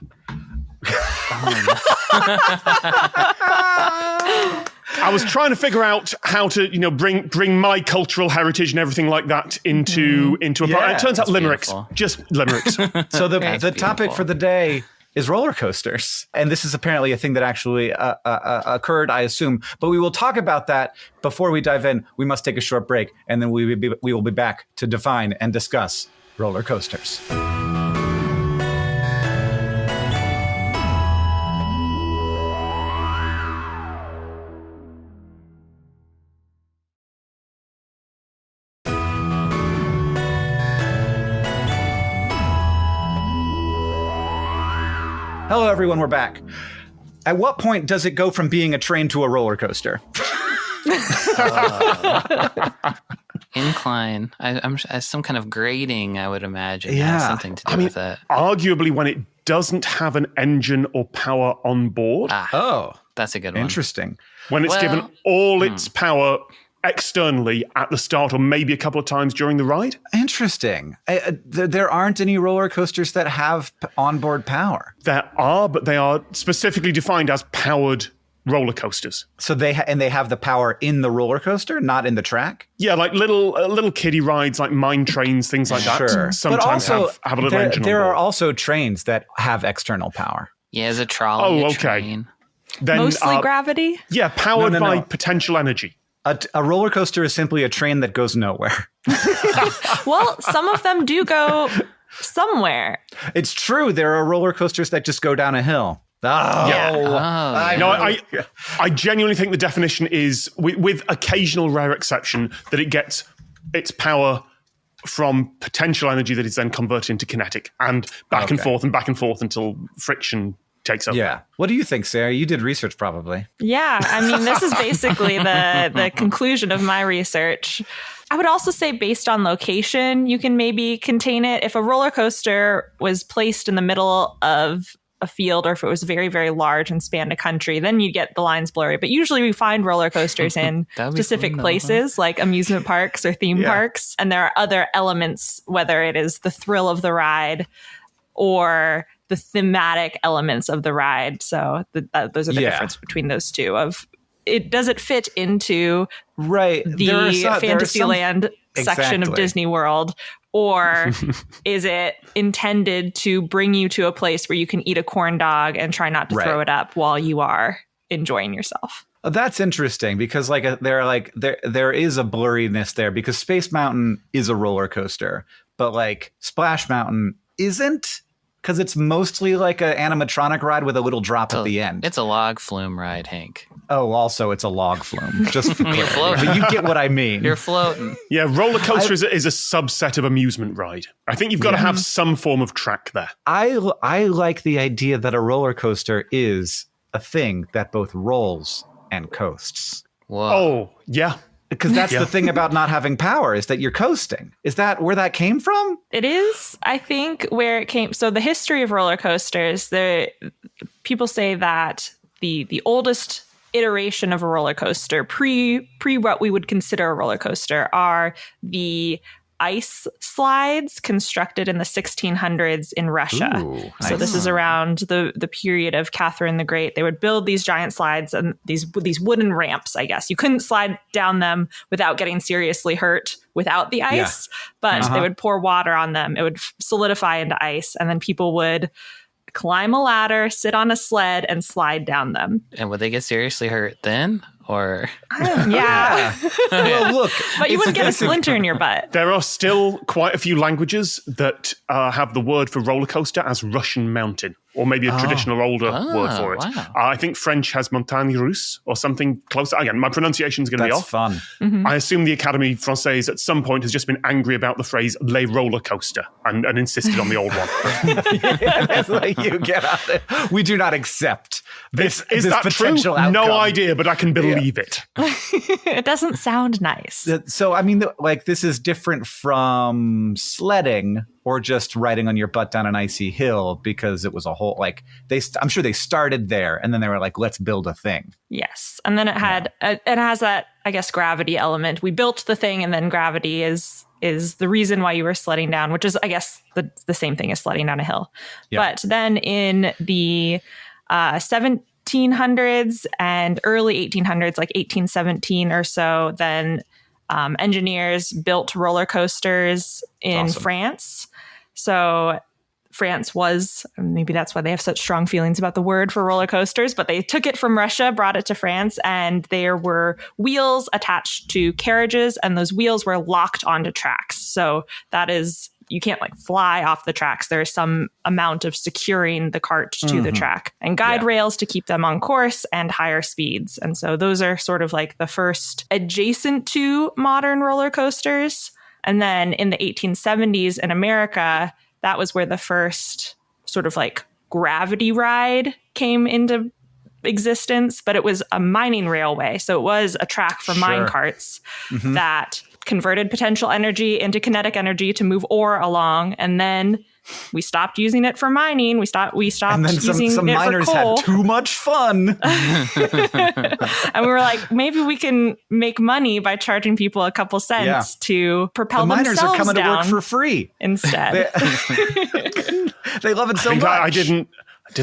Speaker 4: I was trying to figure out how to, bring my cultural heritage and everything like that into a part. It turns out limericks, beautiful. Just limericks.
Speaker 1: So the topic for the day is roller coasters. And this is apparently a thing that actually occurred, I assume. But we will talk about that. Before we dive in, we must take a short break, and then we will be back to define and discuss roller coasters. Hello, everyone. We're back. At what point does it go from being a train to a roller coaster?
Speaker 3: Incline. I'm some kind of grading, I would imagine. Yeah. Has something to do with that.
Speaker 4: Arguably, when it doesn't have an engine or power on board.
Speaker 3: That's a good one.
Speaker 1: Interesting.
Speaker 4: When it's given all its power externally at the start or maybe a couple of times during the ride.
Speaker 1: Interesting. There aren't any roller coasters that have onboard power.
Speaker 4: There are, but they are specifically defined as powered roller coasters.
Speaker 1: So they have the power in the roller coaster, not in the track?
Speaker 4: Yeah, like little kiddie rides like mine trains, things like that.
Speaker 1: Sure.
Speaker 4: Sometimes but also, have a little engine on board.
Speaker 1: There are also trains that have external power.
Speaker 3: Yeah, there's a trolley.
Speaker 4: Oh, okay.
Speaker 3: Train.
Speaker 2: Then, mostly gravity?
Speaker 4: Yeah, powered by potential energy.
Speaker 1: A roller coaster is simply a train that goes nowhere.
Speaker 2: Well, some of them do go somewhere.
Speaker 1: It's true. There are roller coasters that just go down a hill.
Speaker 4: I genuinely think the definition is, with occasional rare exception, that it gets its power from potential energy that is then converted into kinetic and back and forth until friction takes over.
Speaker 1: Yeah. What do you think, Sarah? You did research probably.
Speaker 2: Yeah. I mean, this is basically the conclusion of my research. I would also say based on location, you can maybe contain it. If a roller coaster was placed in the middle of a field, or if it was very, very large and spanned a country, then you get the lines blurry. But usually we find roller coasters in specific places like amusement parks or theme parks. And there are other elements, whether it is the thrill of the ride or the thematic elements of the ride. So those are the difference between those two. Does it fit into the Fantasyland section of Disney World, or is it intended to bring you to a place where you can eat a corn dog and try not to throw it up while you are enjoying yourself?
Speaker 1: That's interesting because there is a blurriness there because Space Mountain is a roller coaster, but like Splash Mountain isn't. Because it's mostly like an animatronic ride with a little drop at the end.
Speaker 3: It's a log flume ride, Hank.
Speaker 1: Oh, also it's a log flume. Just for clarity. But you get what I mean.
Speaker 3: You're floating.
Speaker 4: Yeah, roller coaster is a subset of amusement ride. I think you've got to have some form of track there.
Speaker 1: I like the idea that a roller coaster is a thing that both rolls and coasts.
Speaker 3: Whoa.
Speaker 4: Oh, yeah.
Speaker 1: Because that's the thing about not having power, is that you're coasting. Is that where that came from?
Speaker 2: It is, I think, where it came. So the history of roller coasters, people say that the oldest iteration of a roller coaster, pre what we would consider a roller coaster, are the ice slides constructed in the 1600s in Russia.
Speaker 1: Ooh,
Speaker 2: so this is around the period of Catherine the Great. They would build these giant slides and these wooden ramps, I guess. You couldn't slide down them without getting seriously hurt without the ice, but they would pour water on them. It would solidify into ice, and then people would climb a ladder, sit on a sled, and slide down them.
Speaker 3: And would they get seriously hurt then? Or
Speaker 2: yeah.
Speaker 1: Well, look,
Speaker 2: but you wouldn't get a splinter in your butt.
Speaker 4: There are still quite a few languages that have the word for roller coaster as Russian mountain, or maybe a traditional older word for it.
Speaker 3: Wow.
Speaker 4: I think French has montagne russe or something close. Again, my pronunciation is going to be off.
Speaker 1: That's fun.
Speaker 2: Mm-hmm.
Speaker 4: I assume the Académie Française at some point has just been angry about the phrase "les roller coaster" and insisted on the old one.
Speaker 1: It's like, you get out there. We do not accept this.
Speaker 4: Is
Speaker 1: this
Speaker 4: that
Speaker 1: potential
Speaker 4: true?
Speaker 1: outcome.
Speaker 4: No idea, but I can believe it.
Speaker 2: It doesn't sound nice.
Speaker 1: So, I mean, like, this is different from sledding or just riding on your butt down an icy hill, because it was a whole, like, I'm sure they started there and then they were like, let's build a thing.
Speaker 2: Yes. And then it has that, I guess, gravity element. We built the thing, and then gravity is the reason why you were sledding down, which is, I guess, the same thing as sledding down a hill. Yeah. But then in the 1700s and early 1800s, like 1817 or so, then engineers built roller coasters in France. So France was, maybe that's why they have such strong feelings about the word for roller coasters, but they took it from Russia, brought it to France, and there were wheels attached to carriages, and those wheels were locked onto tracks. So that is, you can't like fly off the tracks. There's some amount of securing the cart to the track, and guide rails to keep them on course, and higher speeds. And so those are sort of like the first adjacent to modern roller coasters. And then in the 1870s in America, that was where the first sort of like gravity ride came into existence, but it was a mining railway. So it was a track for mine carts that converted potential energy into kinetic energy to move ore along. And then we stopped using it for mining. We stopped and then using
Speaker 1: some
Speaker 2: it
Speaker 1: miners
Speaker 2: for coal.
Speaker 1: had too much fun.
Speaker 2: And we were like, maybe we can make money by charging people a couple cents to propel themselves down.
Speaker 1: The miners are coming to work for free
Speaker 2: instead.
Speaker 1: They love it so much.
Speaker 4: I did an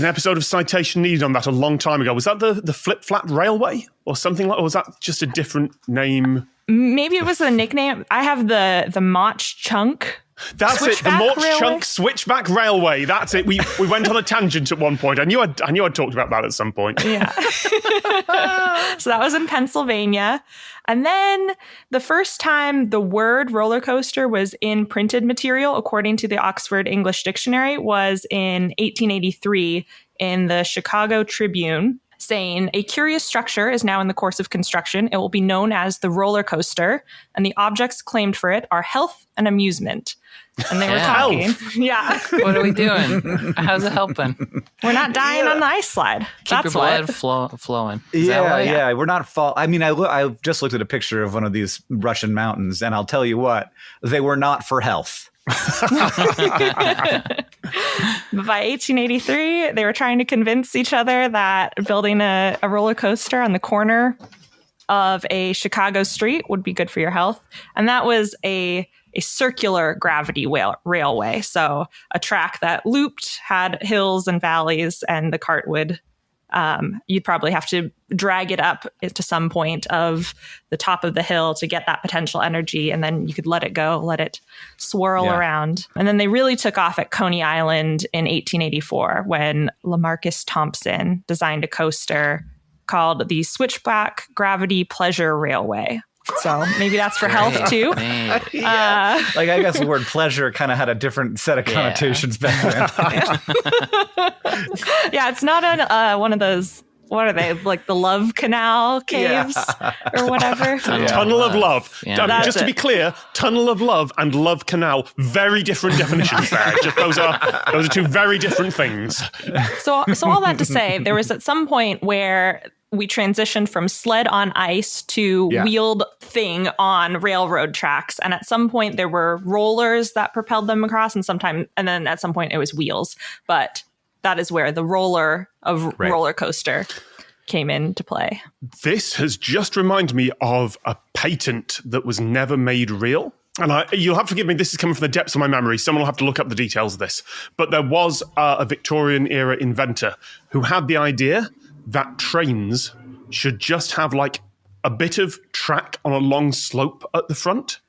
Speaker 4: episode of Citation Needed on that a long time ago. Was that the Flip Flap Railway or something like, or was that just a different name?
Speaker 2: Maybe it was a nickname. I have the Mach Chunk.
Speaker 4: That's it. The Mach Chunk Switchback Railway. That's it. We went on a tangent at one point. I knew I'd talked about that at some point.
Speaker 2: Yeah. So that was in Pennsylvania. And then the first time the word roller coaster was in printed material, according to the Oxford English Dictionary, was in 1883 in the Chicago Tribune, saying, "A curious structure is now in the course of construction. It will be known as the roller coaster, and the objects claimed for it are health and amusement." And they were talking. Yeah.
Speaker 3: What are we doing? How's it helping?
Speaker 2: We're not dying on the ice slide.
Speaker 3: Keep your blood flowing. Yeah.
Speaker 1: We're not I mean, I just looked at a picture of one of these Russian mountains, and I'll tell you what, they were not for health.
Speaker 2: By 1883, they were trying to convince each other that building a roller coaster on the corner of a Chicago street would be good for your health. And that was a circular gravity railway. So a track that looped, had hills and valleys, and the cart would, you'd probably have to drag it up to some point of the top of the hill to get that potential energy. And then you could let it go, let it swirl around. And then they really took off at Coney Island in 1884 when Lamarcus Thompson designed a coaster called the Switchback Gravity Pleasure Railway. So maybe that's for health too.
Speaker 1: Like, I guess the word pleasure kind of had a different set of connotations back then.
Speaker 2: Yeah, it's not one of those, what are they, like the Love Canal caves or whatever?
Speaker 4: Tunnel of Love.
Speaker 3: Yeah.
Speaker 4: Just to be clear, Tunnel of Love and Love Canal, very different definitions there. Just those are two very different things.
Speaker 2: So all that to say, there was at some point where we transitioned from sled on ice to wheeled thing on railroad tracks. And at some point there were rollers that propelled them across, and then at some point it was wheels. But that is where the roller coaster came into play.
Speaker 4: This has just reminded me of a patent that was never made real. and you'll have to forgive me, this is coming from the depths of my memory. Someone will have to look up the details of this. But there was a Victorian-era inventor who had the idea that trains should just have like a bit of track on a long slope at the front,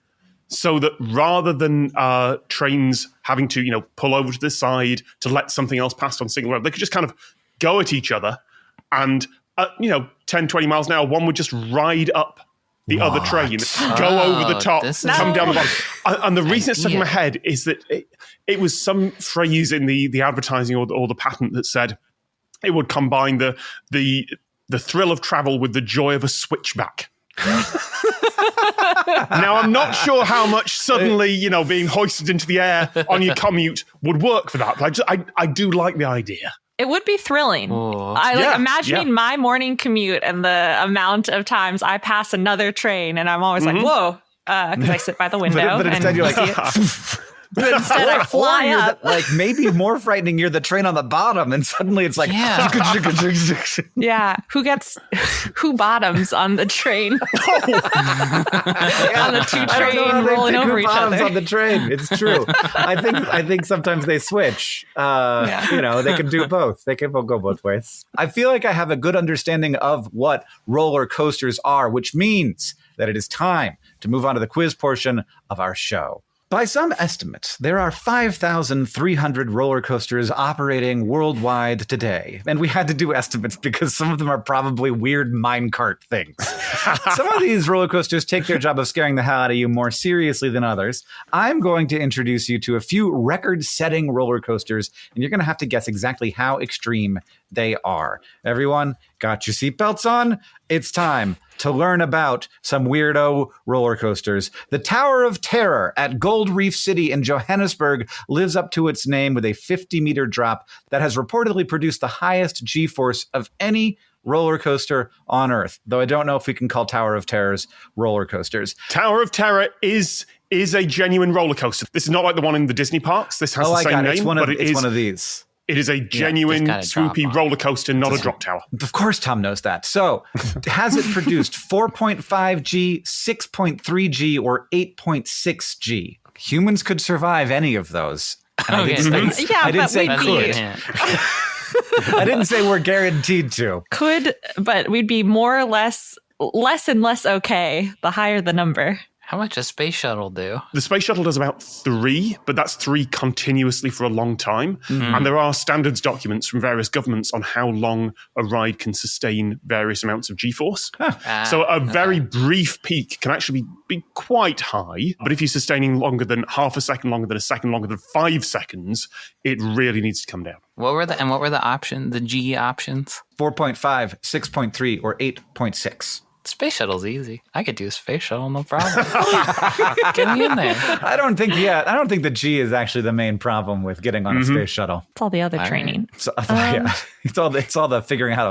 Speaker 4: so that rather than trains having to, pull over to the side to let something else pass on single road, they could just kind of go at each other and, 10, 20 miles an hour, one would just ride up the other train, go over the top, come down the bottom. And the reason it's stuck in my head is that it was some phrase in the advertising or the patent that said it would combine the thrill of travel with the joy of a switchback. Now, I'm not sure how much suddenly, being hoisted into the air on your commute would work for that. But I do like the idea.
Speaker 2: It would be thrilling.
Speaker 3: Oh.
Speaker 2: Imagining my morning commute and the amount of times I pass another train, and I'm always like, whoa, because I sit by the window.
Speaker 1: but instead you're like,
Speaker 2: but instead I fly up.
Speaker 1: Like maybe more frightening, you're the train on the bottom, and suddenly it's like,
Speaker 2: yeah, who bottoms on the train? On the two train rolling over each other
Speaker 1: on the train. It's true. I think sometimes they switch. They can do both. They can go both ways. I feel like I have a good understanding of what roller coasters are, which means that it is time to move on to the quiz portion of our show. By some estimates, there are 5,300 roller coasters operating worldwide today. And we had to do estimates because some of them are probably weird minecart things. Some of these roller coasters take their job of scaring the hell out of you more seriously than others. I'm going to introduce you to a few record-setting roller coasters, and you're going to have to guess exactly how extreme they are. Everyone, got your seatbelts on? It's time to learn about some weirdo roller coasters. The Tower of Terror at Gold Reef City in Johannesburg lives up to its name with a 50-meter drop that has reportedly produced the highest G-force of any roller coaster on Earth, though I don't know if we can call Tower of Terrors roller coasters.
Speaker 4: Tower of Terror is a genuine roller coaster. This is not like the one in the Disney parks. This has the same name, but it's one of these. It is a genuine, swoopy roller coaster, not a drop tower.
Speaker 1: Of course Tom knows that. So, has it produced 4.5G, 6.3G, or 8.6G? Humans could survive any of those. I didn't say could. I didn't say we're guaranteed to.
Speaker 2: Could, but we'd be more or less and less okay the higher the number.
Speaker 3: How much does Space Shuttle do?
Speaker 4: The Space Shuttle does about 3, but that's 3 continuously for a long time. Mm-hmm. And there are standards documents from various governments on how long a ride can sustain various amounts of G-force. So a very brief peak can actually be quite high. But if you're sustaining longer than half a second, longer than a second, longer than 5 seconds, it really needs to come down.
Speaker 3: What were the options, the G options?
Speaker 1: 4.5, 6.3, or 8.6.
Speaker 3: Space Shuttle's easy. I could do a Space Shuttle, no problem. Get me in there.
Speaker 1: I don't think the G is actually the main problem with getting on a Space Shuttle.
Speaker 2: It's all the other training.
Speaker 1: So, it's all the figuring out how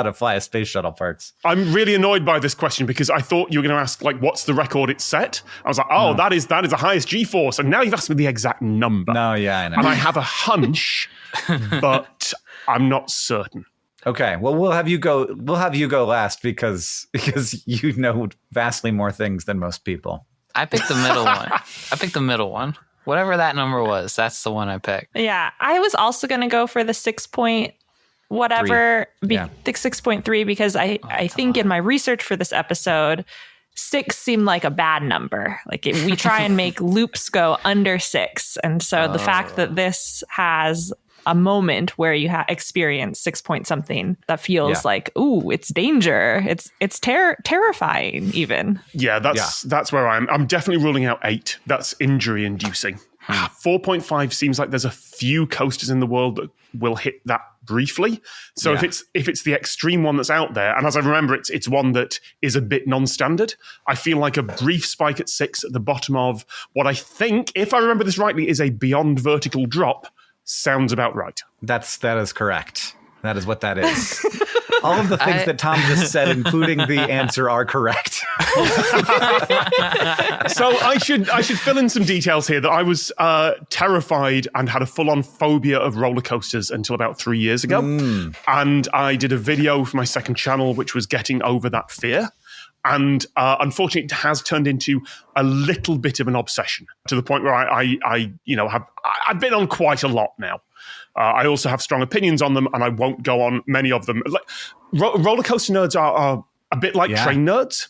Speaker 1: to fly a Space Shuttle parts.
Speaker 4: I'm really annoyed by this question because I thought you were going to ask, like, what's the record it's set? I was like, that is the highest G-force. And now you've asked me the exact number.
Speaker 1: No, yeah, I know.
Speaker 4: And I have a hunch, but I'm not certain.
Speaker 1: Okay, well, we'll have you go last because you know vastly more things than most people.
Speaker 3: I picked the middle one. Whatever that number was, that's the one I picked.
Speaker 2: Yeah, I was also going to go for the 6.3 because I think in my research for this episode, 6 seemed like a bad number. Like we try and make loops go under 6, and so the fact that this has a moment where you experience 6 point something that feels like, ooh, it's danger. It's terrifying even.
Speaker 4: Yeah, that's where I'm definitely ruling out 8. That's injury inducing. 4.5 seems like there's a few coasters in the world that will hit that briefly. So if it's the extreme one that's out there, and as I remember, it's one that is a bit non-standard. I feel like a brief spike at 6 at the bottom of what I think, if I remember this rightly, is a beyond vertical drop. Sounds about right.
Speaker 1: That is correct. That is what that is. All of the things that Tom just said, including the answer, are correct.
Speaker 4: So I should fill in some details here that I was terrified and had a full-on phobia of roller coasters until about 3 years ago. And I did a video for my second channel, which was getting over that fear. And unfortunately, it has turned into a little bit of an obsession to the point where I've been on quite a lot now. I also have strong opinions on them, and I won't go on many of them. Like, roller coaster nerds are a bit like train nerds,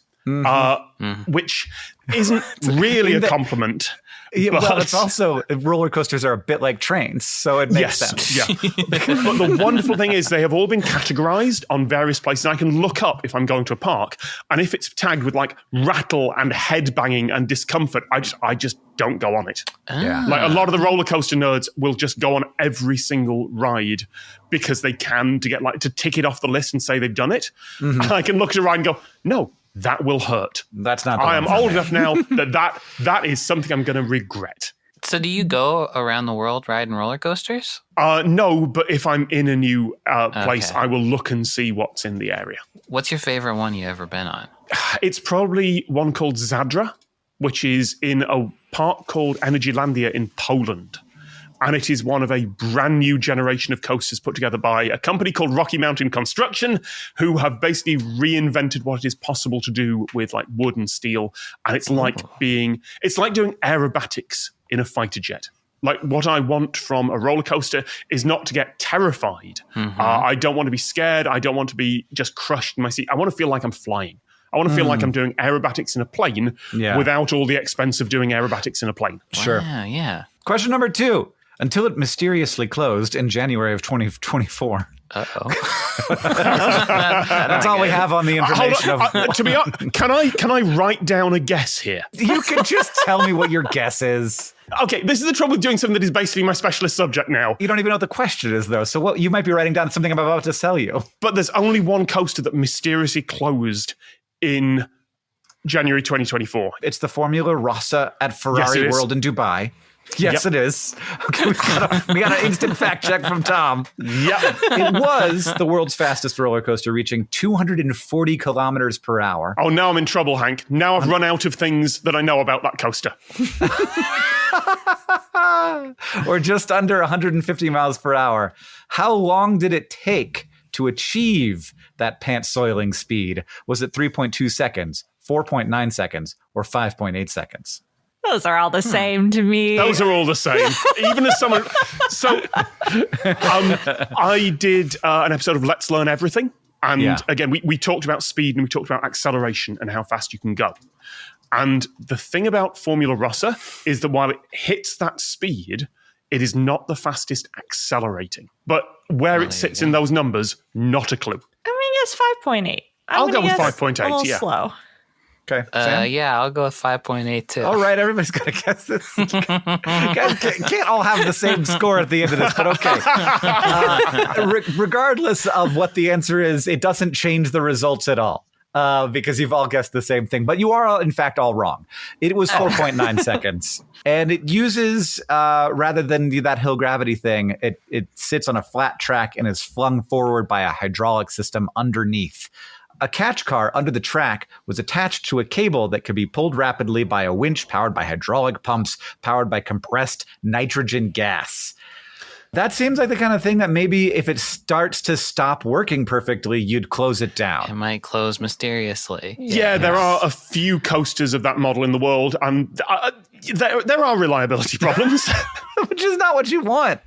Speaker 4: which isn't really a compliment.
Speaker 1: Yeah, well, it's also roller coasters are a bit like trains, so it makes sense.
Speaker 4: Yeah. But the wonderful thing is they have all been categorized on various places. I can look up if I'm going to a park, and if it's tagged with like rattle and head banging and discomfort, I just don't go on it.
Speaker 1: Yeah.
Speaker 4: Like a lot of the roller coaster nerds will just go on every single ride because they can to tick it off the list and say they've done it. Mm-hmm. And I can look at a ride and go, no, that will hurt.
Speaker 1: That's not.
Speaker 4: I am old enough now that is something I'm going to regret.
Speaker 3: So do you go around the world riding roller coasters?
Speaker 4: No, but if I'm in a new place, I will look and see what's in the area.
Speaker 3: What's your favorite one you've ever been on?
Speaker 4: It's probably one called Zadra, which is in a park called Energylandia in Poland. And it is one of a brand new generation of coasters put together by a company called Rocky Mountain Construction, who have basically reinvented what it is possible to do with like wood and steel. And it's like doing aerobatics in a fighter jet. Like what I want from a roller coaster is not to get terrified. Mm-hmm. I don't want to be scared. I don't want to be just crushed in my seat. I want to feel like I'm flying. I want to feel like I'm doing aerobatics in a plane without all the expense of doing aerobatics in a plane.
Speaker 1: Sure.
Speaker 3: Yeah.
Speaker 1: Question number 2. Until it mysteriously closed in January of 2024.
Speaker 3: Uh-oh.
Speaker 1: That's all we have on the information.
Speaker 4: To be honest, can I write down a guess here?
Speaker 1: You can just tell me what your guess is.
Speaker 4: Okay, this is the trouble with doing something that is basically my specialist subject now.
Speaker 1: You don't even know what the question is, though. So what you might be writing down something I'm about to sell you.
Speaker 4: But there's only one coaster that mysteriously closed in January 2024.
Speaker 1: It's the Formula Rossa at Ferrari World in Dubai. Yes, it is. Okay, we got an instant fact check from Tom.
Speaker 4: Yep.
Speaker 1: It was the world's fastest roller coaster, reaching 240 kilometers per hour.
Speaker 4: Oh, now I'm in trouble, Hank. Now I've run out of things that I know about that coaster.
Speaker 1: Or just under 150 miles per hour. How long did it take to achieve that pants-soiling speed? Was it 3.2 seconds, 4.9 seconds, or 5.8 seconds?
Speaker 2: Those are all the same to me.
Speaker 4: Those are all the same. Even as someone... So, I did an episode of Let's Learn Everything. And again, we talked about speed and we talked about acceleration and how fast you can go. And the thing about Formula Rossa is that while it hits that speed, it is not the fastest accelerating. But where it sits in those numbers, not a clue.
Speaker 2: I'm going to guess 5.8.
Speaker 4: I'll go with 5.8,
Speaker 2: a little slow.
Speaker 1: Okay. Sam?
Speaker 3: I'll go with 5.8 too.
Speaker 1: All right, everybody's got to guess this. Guys can't all have the same score at the end of this, but okay. Regardless of what the answer is, it doesn't change the results at all. Because you've all guessed the same thing. But you are, in fact, all wrong. It was 4.9 seconds. And it uses, rather than that hill gravity thing, it sits on a flat track and is flung forward by a hydraulic system underneath. A catch car under the track was attached to a cable that could be pulled rapidly by a winch powered by hydraulic pumps, powered by compressed nitrogen gas. That seems like the kind of thing that maybe if it starts to stop working perfectly, you'd close it down.
Speaker 3: It might close mysteriously.
Speaker 4: Yeah, there are a few coasters of that model in the world, and there are reliability problems.
Speaker 1: Which is not what you want.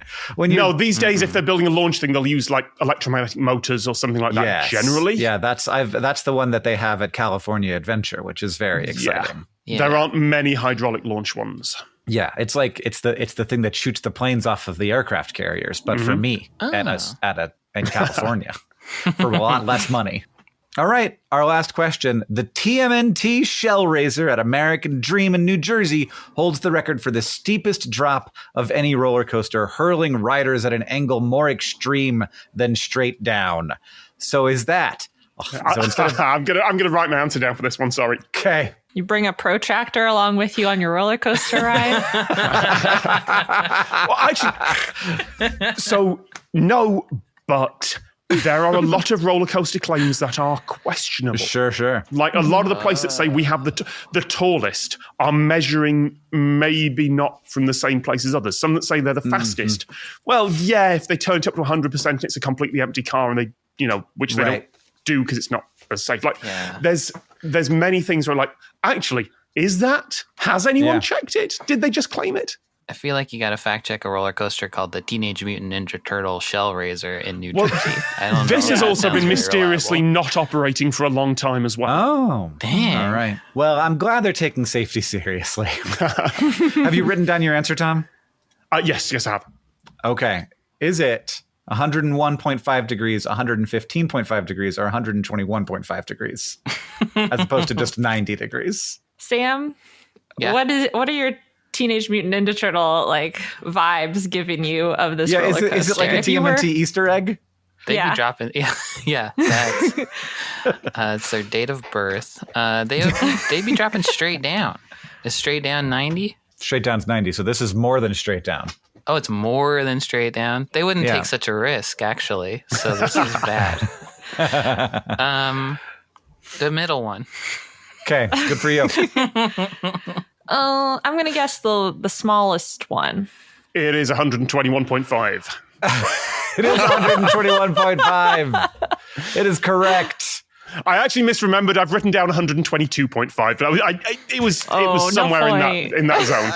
Speaker 4: These days, if they're building a launch thing, they'll use like electromagnetic motors or something like that, generally.
Speaker 1: Yeah, that's the one that they have at California Adventure, which is very exciting.
Speaker 4: Yeah. There aren't many hydraulic launch ones.
Speaker 1: Yeah, it's like it's the thing that shoots the planes off of the aircraft carriers, but for me in California for a lot less money. All right, our last question. The TMNT Shell Raiser at American Dream in New Jersey holds the record for the steepest drop of any roller coaster, hurling riders at an angle more extreme than straight down. So is that?
Speaker 4: I'm gonna write my answer down for this one. Sorry.
Speaker 1: Okay.
Speaker 2: You bring a protractor along with you on your roller coaster ride?
Speaker 4: Well, actually, so no, but there are a lot of roller coaster claims that are questionable.
Speaker 1: Sure.
Speaker 4: Like a lot of the places that say we have the tallest are measuring maybe not from the same place as others. Some that say they're the fastest. Well, yeah, if they turn it up to 100%, it's a completely empty car and they, which they don't do because it's not as safe. Like there's many things where like, actually, has anyone checked it? Did they just claim it?
Speaker 3: I feel like you got to fact check a roller coaster called the Teenage Mutant Ninja Turtle Shell Raiser in New Jersey. I don't know.
Speaker 4: This has also been mysteriously not operating for a long time as well.
Speaker 1: Oh,
Speaker 3: damn.
Speaker 1: All right. Well, I'm glad they're taking safety seriously. Have you written down your answer, Tom?
Speaker 4: Yes, I have.
Speaker 1: Okay. Is it 101.5 degrees, 115.5 degrees, or 121.5 degrees, as opposed to just 90 degrees?
Speaker 2: Sam, what are your Teenage Mutant Ninja Turtle like vibes giving you of this roller coaster?
Speaker 1: Is it like a TMNT Easter egg?
Speaker 3: They'd be dropping, that's it's their date of birth. They'd be dropping straight down. Is straight down 90?
Speaker 1: Straight down's 90, so this is more than straight down.
Speaker 3: Oh, it's more than straight down. They wouldn't take such a risk, actually. So this is bad. The middle one. Okay,
Speaker 1: good for you.
Speaker 2: I'm gonna guess the smallest one.
Speaker 4: It is 121.5.
Speaker 1: It is 121.5. It is correct.
Speaker 4: I actually misremembered. I've written down 122.5, but it was somewhere in that zone.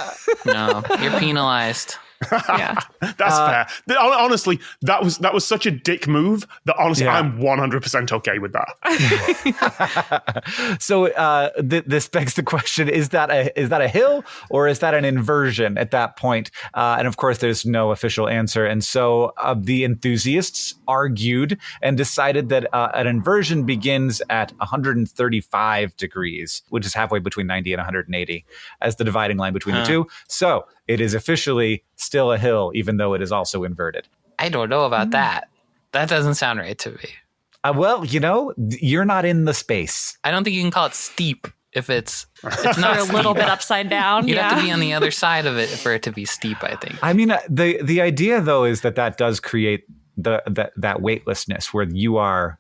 Speaker 3: No, you're penalized.
Speaker 2: Yeah,
Speaker 4: that's fair. Honestly, that was such a dick move that honestly I'm 100% okay with that.
Speaker 1: So this begs the question: is that a hill or is that an inversion at that point? And of course, there's no official answer. And so the enthusiasts argued and decided that an inversion begins at 135 degrees, which is halfway between 90 and 180, as the dividing line between the two. So it is officially still a hill, even though it is also inverted.
Speaker 3: I don't know about that. That doesn't sound right to me.
Speaker 1: Well, you're not in the space.
Speaker 3: I don't think you can call it steep if it's not
Speaker 2: a little bit upside down.
Speaker 3: You'd have to be on the other side of it for it to be steep, I think.
Speaker 1: I mean, the idea, though, is that does create that weightlessness where you are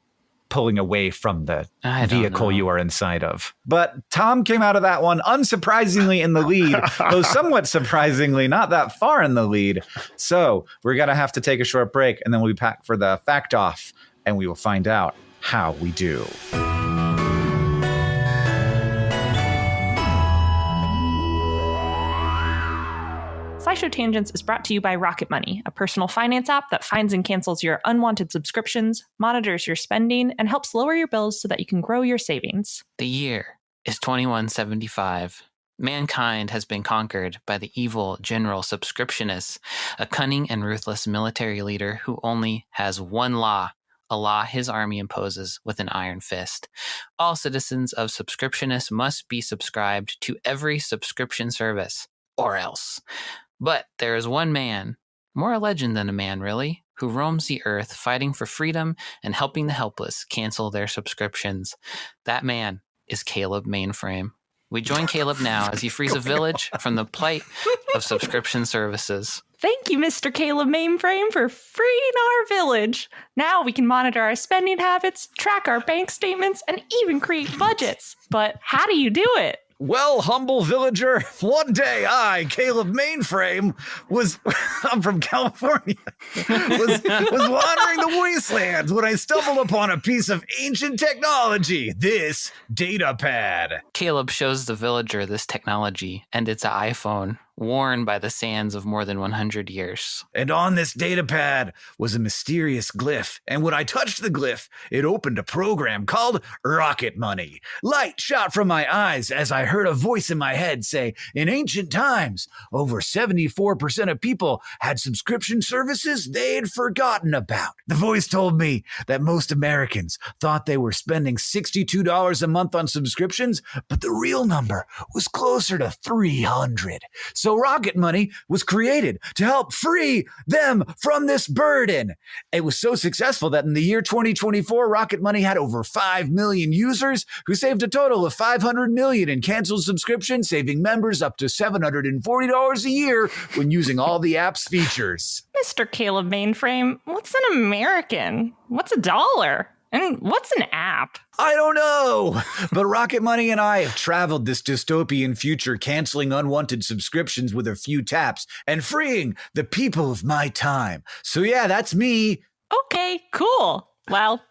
Speaker 1: pulling away from the vehicle you are inside of. But Tom came out of that one unsurprisingly in the lead, though somewhat surprisingly not that far in the lead. So we're going to have to take a short break, and then we'll be back for the fact off, and we will find out how we do.
Speaker 2: SciShow Tangents is brought to you by Rocket Money, a personal finance app that finds and cancels your unwanted subscriptions, monitors your spending, and helps lower your bills so that you can grow your savings.
Speaker 3: The year is 2175. Mankind has been conquered by the evil General Subscriptionist, a cunning and ruthless military leader who only has one law, a law his army imposes with an iron fist. All citizens of Subscriptionists must be subscribed to every subscription service, or else. But there is one man, more a legend than a man really, who roams the earth fighting for freedom and helping the helpless cancel their subscriptions. That man is Caleb Mainframe. We join Caleb now as he frees a village from the plight of subscription services.
Speaker 2: Thank you, Mr. Caleb Mainframe, for freeing our village. Now we can monitor our spending habits, track our bank statements, and even create budgets. But how do you do it?
Speaker 1: Well, humble villager, one day I, Caleb Mainframe, I'm from California, was wandering the wastelands when I stumbled upon a piece of ancient technology, this data pad.
Speaker 3: Caleb shows the villager this technology, and it's an iPhone, worn by the sands of more than 100 years.
Speaker 1: And on this data pad was a mysterious glyph, and when I touched the glyph, it opened a program called Rocket Money. Light shot from my eyes as I heard a voice in my head say, in ancient times, over 74% of people had subscription services they'd forgotten about. The voice told me that most Americans thought they were spending $62 a month on subscriptions, but the real number was closer to $300. So Rocket Money was created to help free them from this burden. It was so successful that in the year 2024, Rocket Money had over 5 million users who saved a total of $500 million in canceled subscriptions, saving members up to $740 a year when using all the app's features.
Speaker 2: Mr. Caleb Mainframe, what's an American? What's $1? And what's an app?
Speaker 1: I don't know, but Rocket Money and I have traveled this dystopian future, canceling unwanted subscriptions with a few taps and freeing the people of my time. So yeah, that's me.
Speaker 2: Okay, cool. Well,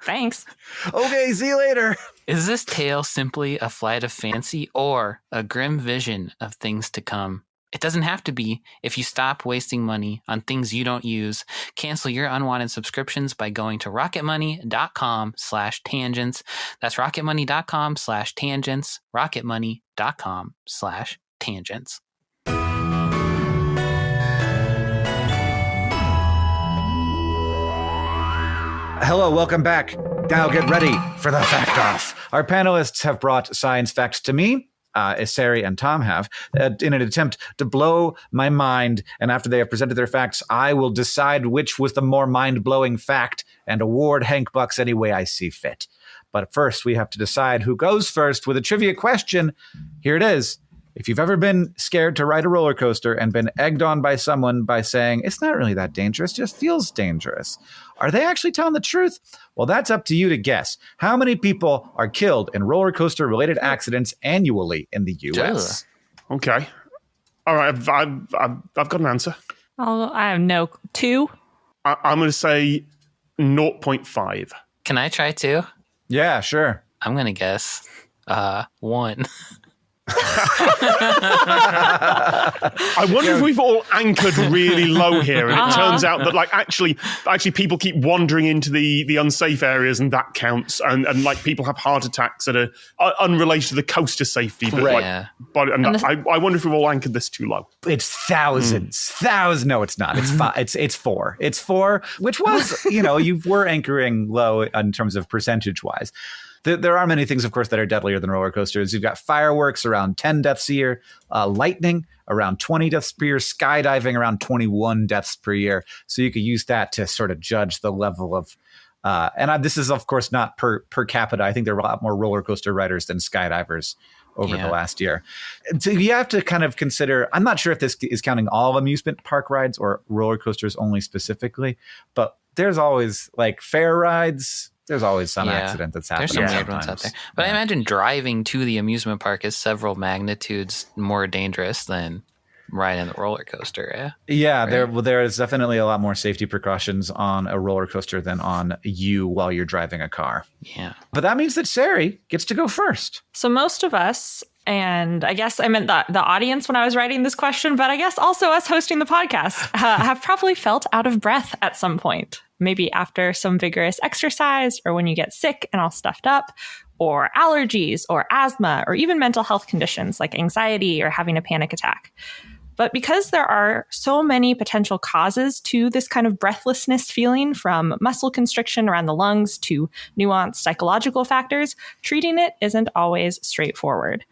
Speaker 2: Thanks.
Speaker 1: Okay, see you later.
Speaker 3: Is this tale simply a flight of fancy or a grim vision of things to come? It doesn't have to be. If you stop wasting money on things you don't use, cancel your unwanted subscriptions by going to rocketmoney.com/tangents. That's rocketmoney.com/tangents. rocketmoney.com/tangents.
Speaker 1: Hello, welcome back. Now get ready for the fact off. Our panelists have brought science facts to me, as Sari and Tom have, in an attempt to blow my mind. And after they have presented their facts, I will decide which was the more mind-blowing fact and award Hank Bucks any way I see fit. But first, we have to decide who goes first with a trivia question. Here it is. If you've ever been scared to ride a roller coaster and been egged on by someone by saying, it's not really that dangerous, just feels dangerous, are they actually telling the truth? Well, that's up to you to guess. How many people are killed in roller coaster related accidents annually in the U.S.?
Speaker 4: Okay. All right. I've got an answer.
Speaker 2: I have 2.
Speaker 4: I'm going to say 0.5.
Speaker 3: Can I try 2?
Speaker 1: Yeah, sure.
Speaker 3: I'm going to guess 1.
Speaker 4: I wonder if we've all anchored really low here, and it turns out that actually people keep wandering into the unsafe areas, and that counts. And people have heart attacks that are unrelated to the coaster safety. But
Speaker 3: right.
Speaker 4: I wonder if we've all anchored this too low.
Speaker 1: It's thousands. No, it's not. It's 4. It's 4, which was you were anchoring low in terms of percentage wise. There are many things, of course, that are deadlier than roller coasters. You've got fireworks, around 10 deaths a year, lightning, around 20 deaths per year, skydiving, around 21 deaths per year. So you could use that to sort of judge the level of, this is, of course, not per capita. I think there are a lot more roller coaster riders than skydivers over the last year. So you have to kind of consider, I'm not sure if this is counting all amusement park rides or roller coasters only specifically, but there's always fair rides. There's always some accident that's happening.
Speaker 3: There's some weird ones out there. But I imagine driving to the amusement park is several magnitudes more dangerous than riding the roller coaster. Yeah,
Speaker 1: right? There is definitely a lot more safety precautions on a roller coaster than on you while you're driving a car.
Speaker 3: Yeah.
Speaker 1: But that means that Sari gets to go first.
Speaker 2: So most of us, and I guess I meant the audience when I was writing this question, but I guess also us hosting the podcast, have probably felt out of breath at some point. Maybe after some vigorous exercise, or when you get sick and all stuffed up, or allergies, or asthma, or even mental health conditions like anxiety or having a panic attack. But because there are so many potential causes to this kind of breathlessness feeling, from muscle constriction around the lungs to nuanced psychological factors, treating it isn't always straightforward.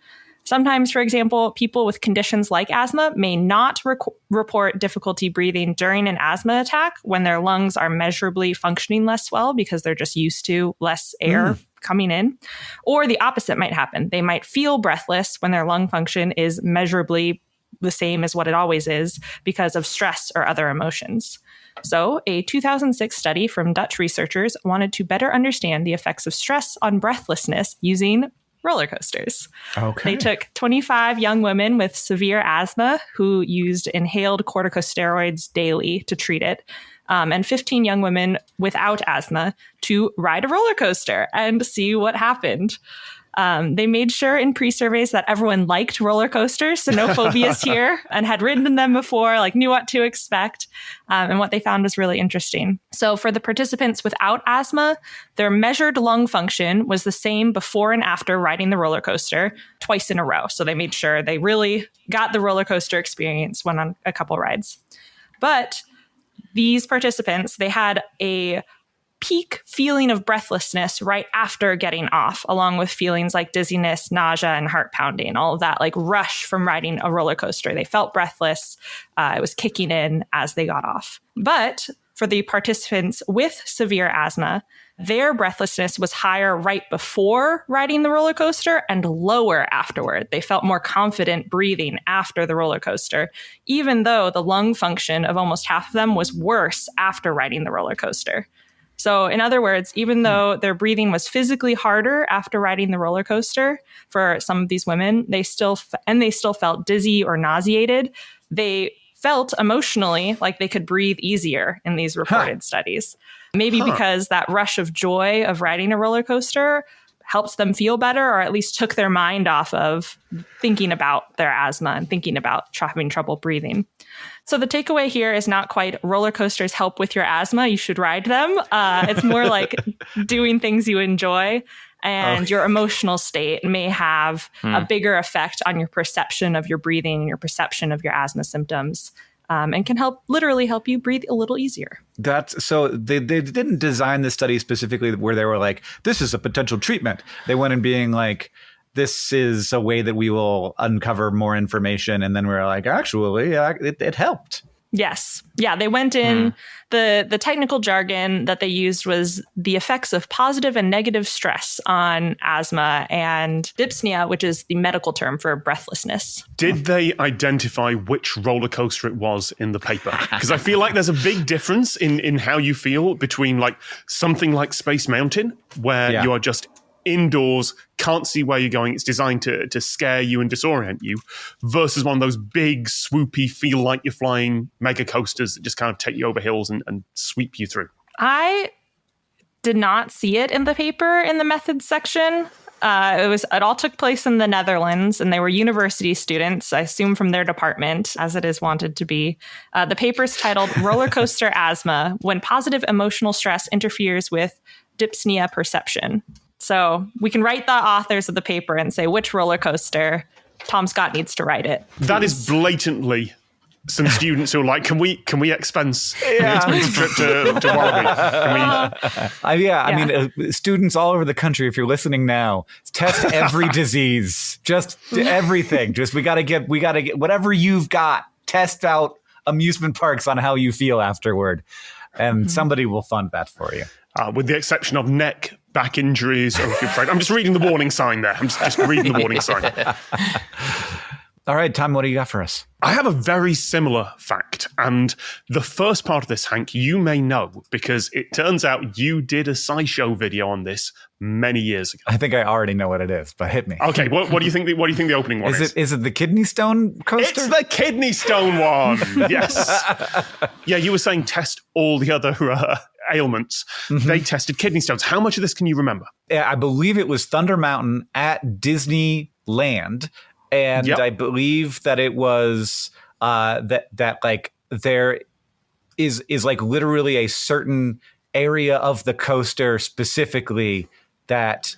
Speaker 2: Sometimes, for example, people with conditions like asthma may not report difficulty breathing during an asthma attack when their lungs are measurably functioning less well because they're just used to less air coming in. Or the opposite might happen. They might feel breathless when their lung function is measurably the same as what it always is because of stress or other emotions. So, a 2006 study from Dutch researchers wanted to better understand the effects of stress on breathlessness using roller coasters.
Speaker 1: Okay.
Speaker 2: They took 25 young women with severe asthma who used inhaled corticosteroids daily to treat it, and 15 young women without asthma to ride a roller coaster and see what happened. They made sure in pre-surveys that everyone liked roller coasters, so no phobias here, and had ridden them before, knew what to expect. And what they found was really interesting. So for the participants without asthma, their measured lung function was the same before and after riding the roller coaster twice in a row. So they made sure they really got the roller coaster experience, went on a couple rides. But these participants, they had a peak feeling of breathlessness right after getting off, along with feelings like dizziness, nausea, and heart pounding, all of that rush from riding a roller coaster. They felt breathless. It was kicking in as they got off. But for the participants with severe asthma, their breathlessness was higher right before riding the roller coaster and lower afterward. They felt more confident breathing after the roller coaster, even though the lung function of almost half of them was worse after riding the roller coaster. So in other words, even though their breathing was physically harder after riding the roller coaster for some of these women, they still felt dizzy or nauseated. They felt emotionally like they could breathe easier in these reported studies. Maybe because that rush of joy of riding a roller coaster helps them feel better, or at least took their mind off of thinking about their asthma and thinking about having trouble breathing. So the takeaway here is not quite roller coasters help with your asthma. You should ride them. It's more like doing things you enjoy, and your emotional state may have a bigger effect on your perception of your breathing and your perception of your asthma symptoms. And can literally help you breathe a little easier.
Speaker 1: So they didn't design the study specifically where they were like, this is a potential treatment. They went in being like, this is a way that we will uncover more information. And then we were like, actually, it helped.
Speaker 2: Yes. Yeah, they went in. The technical jargon that they used was the effects of positive and negative stress on asthma, and dyspnea, which is the medical term for breathlessness.
Speaker 4: Did they identify which roller coaster it was in the paper? Because I feel like there's a big difference in how you feel between like something like Space Mountain, where you are just indoors, can't see where you're going. It's designed to scare you and disorient you, versus one of those big, swoopy, feel like you're flying mega coasters that just kind of take you over hills and sweep you through.
Speaker 2: I did not see it in the paper in the methods section. It all took place in the Netherlands, and they were university students, I assume from their department, as it is wanted to be. The paper's titled Roller Coaster Asthma, When Positive Emotional Stress Interferes with Dyspnea Perception. So we can write the authors of the paper and say which roller coaster Tom Scott needs to write it. Please.
Speaker 4: That is blatantly some students who are like, can we expense a trip to Wallaby?
Speaker 1: I mean, students all over the country, if you're listening now, test every disease, just everything. Just we gotta get whatever you've got. Test out amusement parks on how you feel afterward, and somebody will fund that for you.
Speaker 4: With the exception of neck, back injuries, or if you're afraid. I'm just reading the warning sign there. I'm just reading the warning sign.
Speaker 1: All right, Tom, what do you got for us?
Speaker 4: I have a very similar fact. And the first part of this, Hank, you may know, because it turns out you did a SciShow video on this many years ago.
Speaker 1: I think I already know what it is, but hit me.
Speaker 4: Okay, what do you think? What do you think the opening one is?
Speaker 1: Is it the kidney stone coaster?
Speaker 4: It's the kidney stone one. Yes. Yeah, you were saying test all the other ailments. They tested kidney stones. How much of this can you remember?
Speaker 1: I believe it was Thunder Mountain at Disneyland. And I believe that it was that like there is like literally a certain area of the coaster specifically that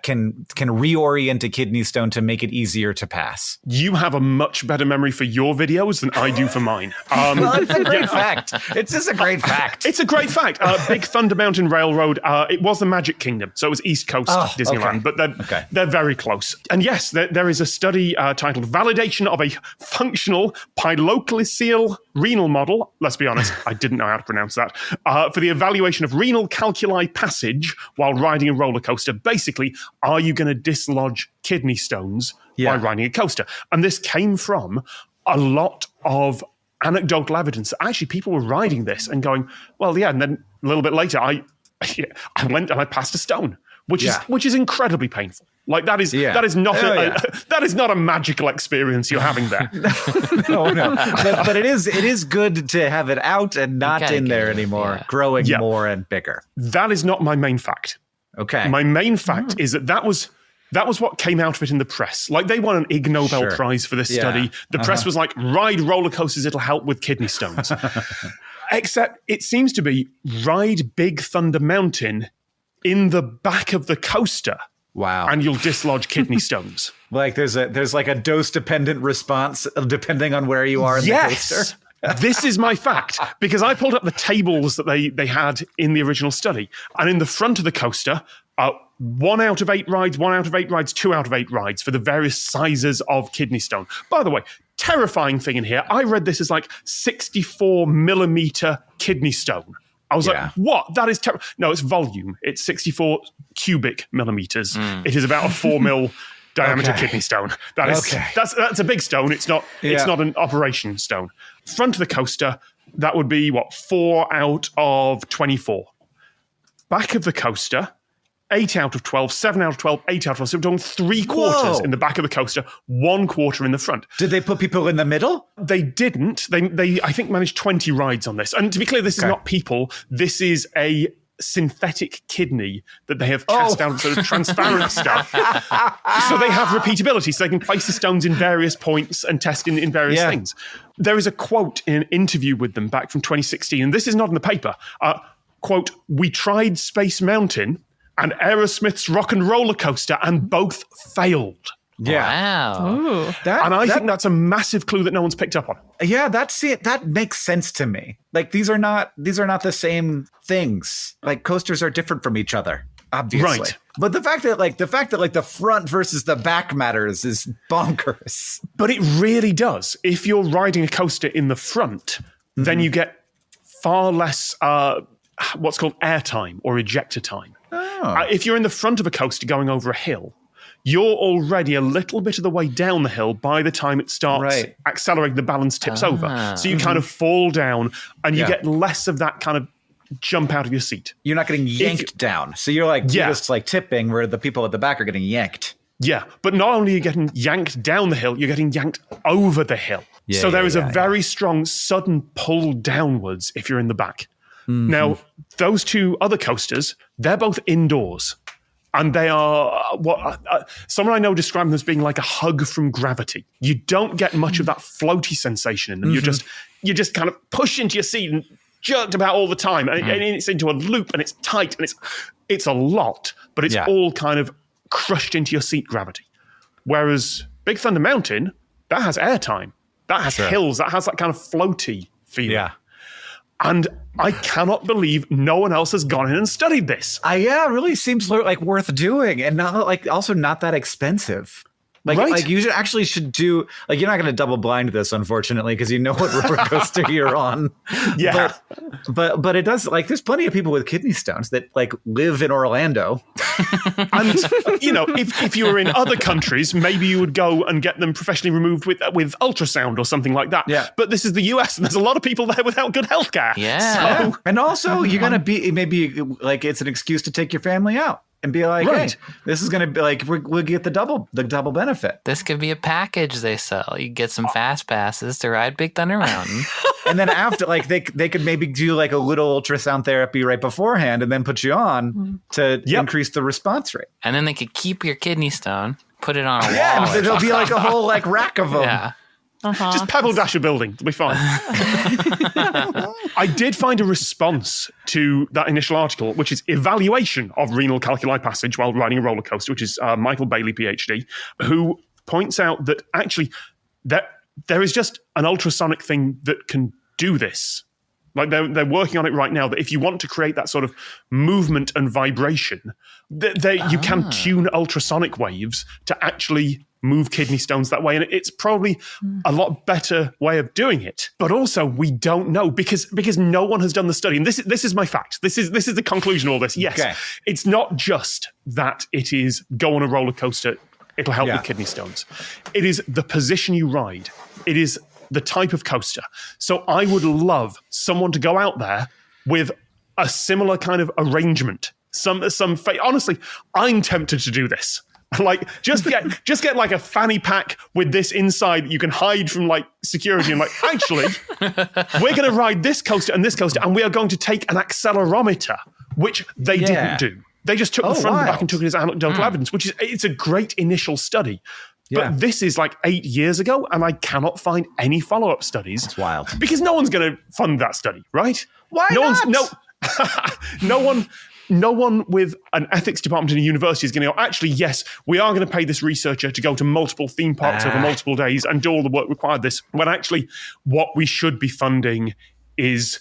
Speaker 1: can reorient a kidney stone to make it easier to pass.
Speaker 4: You have a much better memory for your videos than I do for mine.
Speaker 1: Well, it's a great fact. It's just a great fact.
Speaker 4: It's a great fact. Big Thunder Mountain Railroad, it was the Magic Kingdom, so it was East Coast Disneyland, but they're very close. And yes, there is a study titled Validation of a Functional Piloclicial Renal Model. Let's be honest, I didn't know how to pronounce that. For the evaluation of renal calculi passage while riding a roller coaster. Basically, are you going to dislodge kidney stones by riding a coaster? And this came from a lot of anecdotal evidence. Actually, people were riding this and going, well, yeah. And then a little bit later, I went and I passed a stone, which is incredibly painful. Like that is not a magical experience you're having there.
Speaker 1: no. But it is good to have it out and not in there anymore, growing more and bigger.
Speaker 4: That is not my main fact.
Speaker 1: Okay.
Speaker 4: My main fact is that was what came out of it in the press. Like they won an Ig Nobel Prize for this study. The press was like, ride roller coasters, it'll help with kidney stones. Except it seems to be ride Big Thunder Mountain in the back of the coaster.
Speaker 1: Wow.
Speaker 4: And you'll dislodge kidney stones.
Speaker 1: Like there's like a dose-dependent response depending on where you are in the coaster.
Speaker 4: This is my fact, because I pulled up the tables that they had in the original study. And in the front of the coaster, 1 out of 8 rides, 1 out of 8 rides, 2 out of 8 rides for the various sizes of kidney stone. By the way, terrifying thing in here, I read this as like 64 millimeter kidney stone. I was like, what? That is terrible. No, it's volume. It's 64 cubic millimeters. It is about a 4 mil diameter kidney stone. That's a big stone. It's not an operation stone. Front of the coaster, that would be 4 out of 24. Back of the coaster, 8 out of 12, 7 out of 12, 8 out of 12. So we're doing 3 quarters in the back of the coaster, 1 quarter in the front.
Speaker 1: Did they put people in the middle?
Speaker 4: They didn't. They I think, managed 20 rides on this. And to be clear, this is not people. This is a synthetic kidney that they have cast down sort of transparent stuff. So they have repeatability, so they can place the stones in various points and test in various things. There is a quote in an interview with them back from 2016, and this is not in the paper. Quote, "We tried Space Mountain and Aerosmith's Rock and Roller Coaster, and both failed."
Speaker 1: Yeah.
Speaker 3: Wow.
Speaker 2: Ooh.
Speaker 4: I think that's a massive clue that no one's picked up on.
Speaker 1: Yeah, that's it. That makes sense to me. Like these are not the same things. Like coasters are different from each other, obviously.
Speaker 4: Right.
Speaker 1: But the fact that the front versus the back matters is bonkers.
Speaker 4: But it really does. If you're riding a coaster in the front, then you get far less what's called airtime or ejector time. If you're in the front of a coaster going over a hill, you're already a little bit of the way down the hill by the time it starts accelerating, the balance tips over. So you kind of fall down and you get less of that kind of jump out of your seat.
Speaker 1: You're not getting yanked down. So you're just like tipping where the people at the back are getting yanked.
Speaker 4: Yeah, but not only are you getting yanked down the hill, you're getting yanked over the hill. So there is a very strong sudden pull downwards if you're in the back. Now, those 2 other coasters, they're both indoors. And they are what someone I know described them as being like a hug from gravity. You don't get much of that floaty sensation in them. You just kind of push into your seat and jerked about all the time. And it's into a loop and it's tight and it's a lot, but it's all kind of crushed into your seat gravity. Whereas Big Thunder Mountain, that has airtime. That has hills. That has that kind of floaty feeling. Yeah. And I cannot believe no one else has gone in and studied this.
Speaker 1: It really seems like worth doing, and also not that expensive. Like you should do, like, you're not going to double blind this, unfortunately, because you know what roller coaster you're on.
Speaker 4: Yeah.
Speaker 1: But it does, like, there's plenty of people with kidney stones that like live in Orlando.
Speaker 4: And, if you were in other countries, maybe you would go and get them professionally removed with ultrasound or something like that. Yeah. But this is the US and there's a lot of people there without good healthcare.
Speaker 3: Yeah.
Speaker 1: So, and also you're going to be, maybe like it's an excuse to take your family out. And be like, hey, this is going to be like, we'll get the double benefit.
Speaker 3: This could be a package they sell. You get some fast passes to ride Big Thunder Mountain.
Speaker 1: And then after, like, they could maybe do like a little ultrasound therapy right beforehand and then put you on to increase the response rate.
Speaker 3: And then they could keep your kidney stone, put it on a wall.
Speaker 1: Yeah, there'll be like a whole like rack of them.
Speaker 3: Yeah.
Speaker 4: Just pebble dash a building. It'll be fine. I did find a response to that initial article, which is evaluation of renal calculi passage while riding a roller coaster, which is Michael Bailey, PhD, who points out that actually there is just an ultrasonic thing that can do this. Like they're working on it right now, that if you want to create that sort of movement and vibration, you can tune ultrasonic waves to actually move kidney stones that way. And it's probably a lot better way of doing it. But also we don't know because no one has done the study. And this is my fact. This is the conclusion of all this. Yes, It's not just that it is go on a roller coaster, it'll help with kidney stones. It is the position you ride. It is the type of coaster. So I would love someone to go out there with a similar kind of arrangement. Honestly, I'm tempted to do this. Like just get like a fanny pack with this inside that you can hide from like security and like, actually, we're going to ride this coaster and we are going to take an accelerometer, which they didn't do. They just took the front and the back and took it as anecdotal evidence, it's a great initial study. But this is like 8 years ago, and I cannot find any follow-up studies.
Speaker 1: It's wild.
Speaker 4: Because no one's going to fund that study, right?
Speaker 1: Why
Speaker 4: not? No one with an ethics department in a university is going to go, actually, yes, we are going to pay this researcher to go to multiple theme parks over multiple days and do all the work required this, when actually what we should be funding is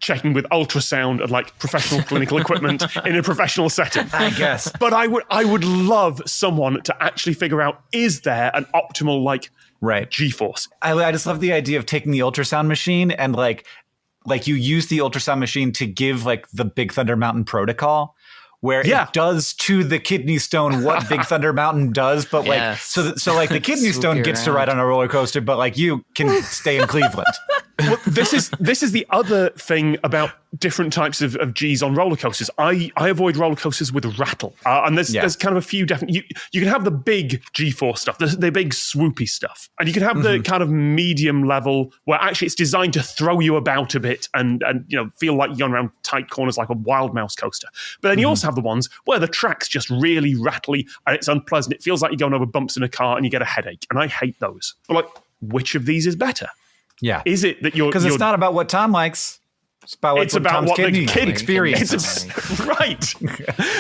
Speaker 4: checking with ultrasound and like professional clinical equipment in a professional setting.
Speaker 1: I guess.
Speaker 4: But I would love someone to actually figure out, is there an optimal like G-force?
Speaker 1: I just love the idea of taking the ultrasound machine and like you use the ultrasound machine to give like the Big Thunder Mountain protocol, where it does to the kidney stone what Big Thunder Mountain does, but like so like the kidney stone gets to ride on a roller coaster, but like you can stay in Cleveland.
Speaker 4: Well, this is the other thing about different types of G's on roller coasters. I avoid roller coasters with rattle, and there's kind of a few different. You can have the big G-force stuff, the big swoopy stuff, and you can have the kind of medium level where actually it's designed to throw you about a bit and feel like you're going around tight corners like a wild mouse coaster. But then you also have the ones where the track's just really rattly and it's unpleasant. It feels like you're going over bumps in a car and you get a headache, and I hate those. But like, which of these is better?
Speaker 1: Yeah.
Speaker 4: Is it that you're...
Speaker 1: Because it's not about what Tom likes. It's about what Tom's kidney experience.
Speaker 4: Right.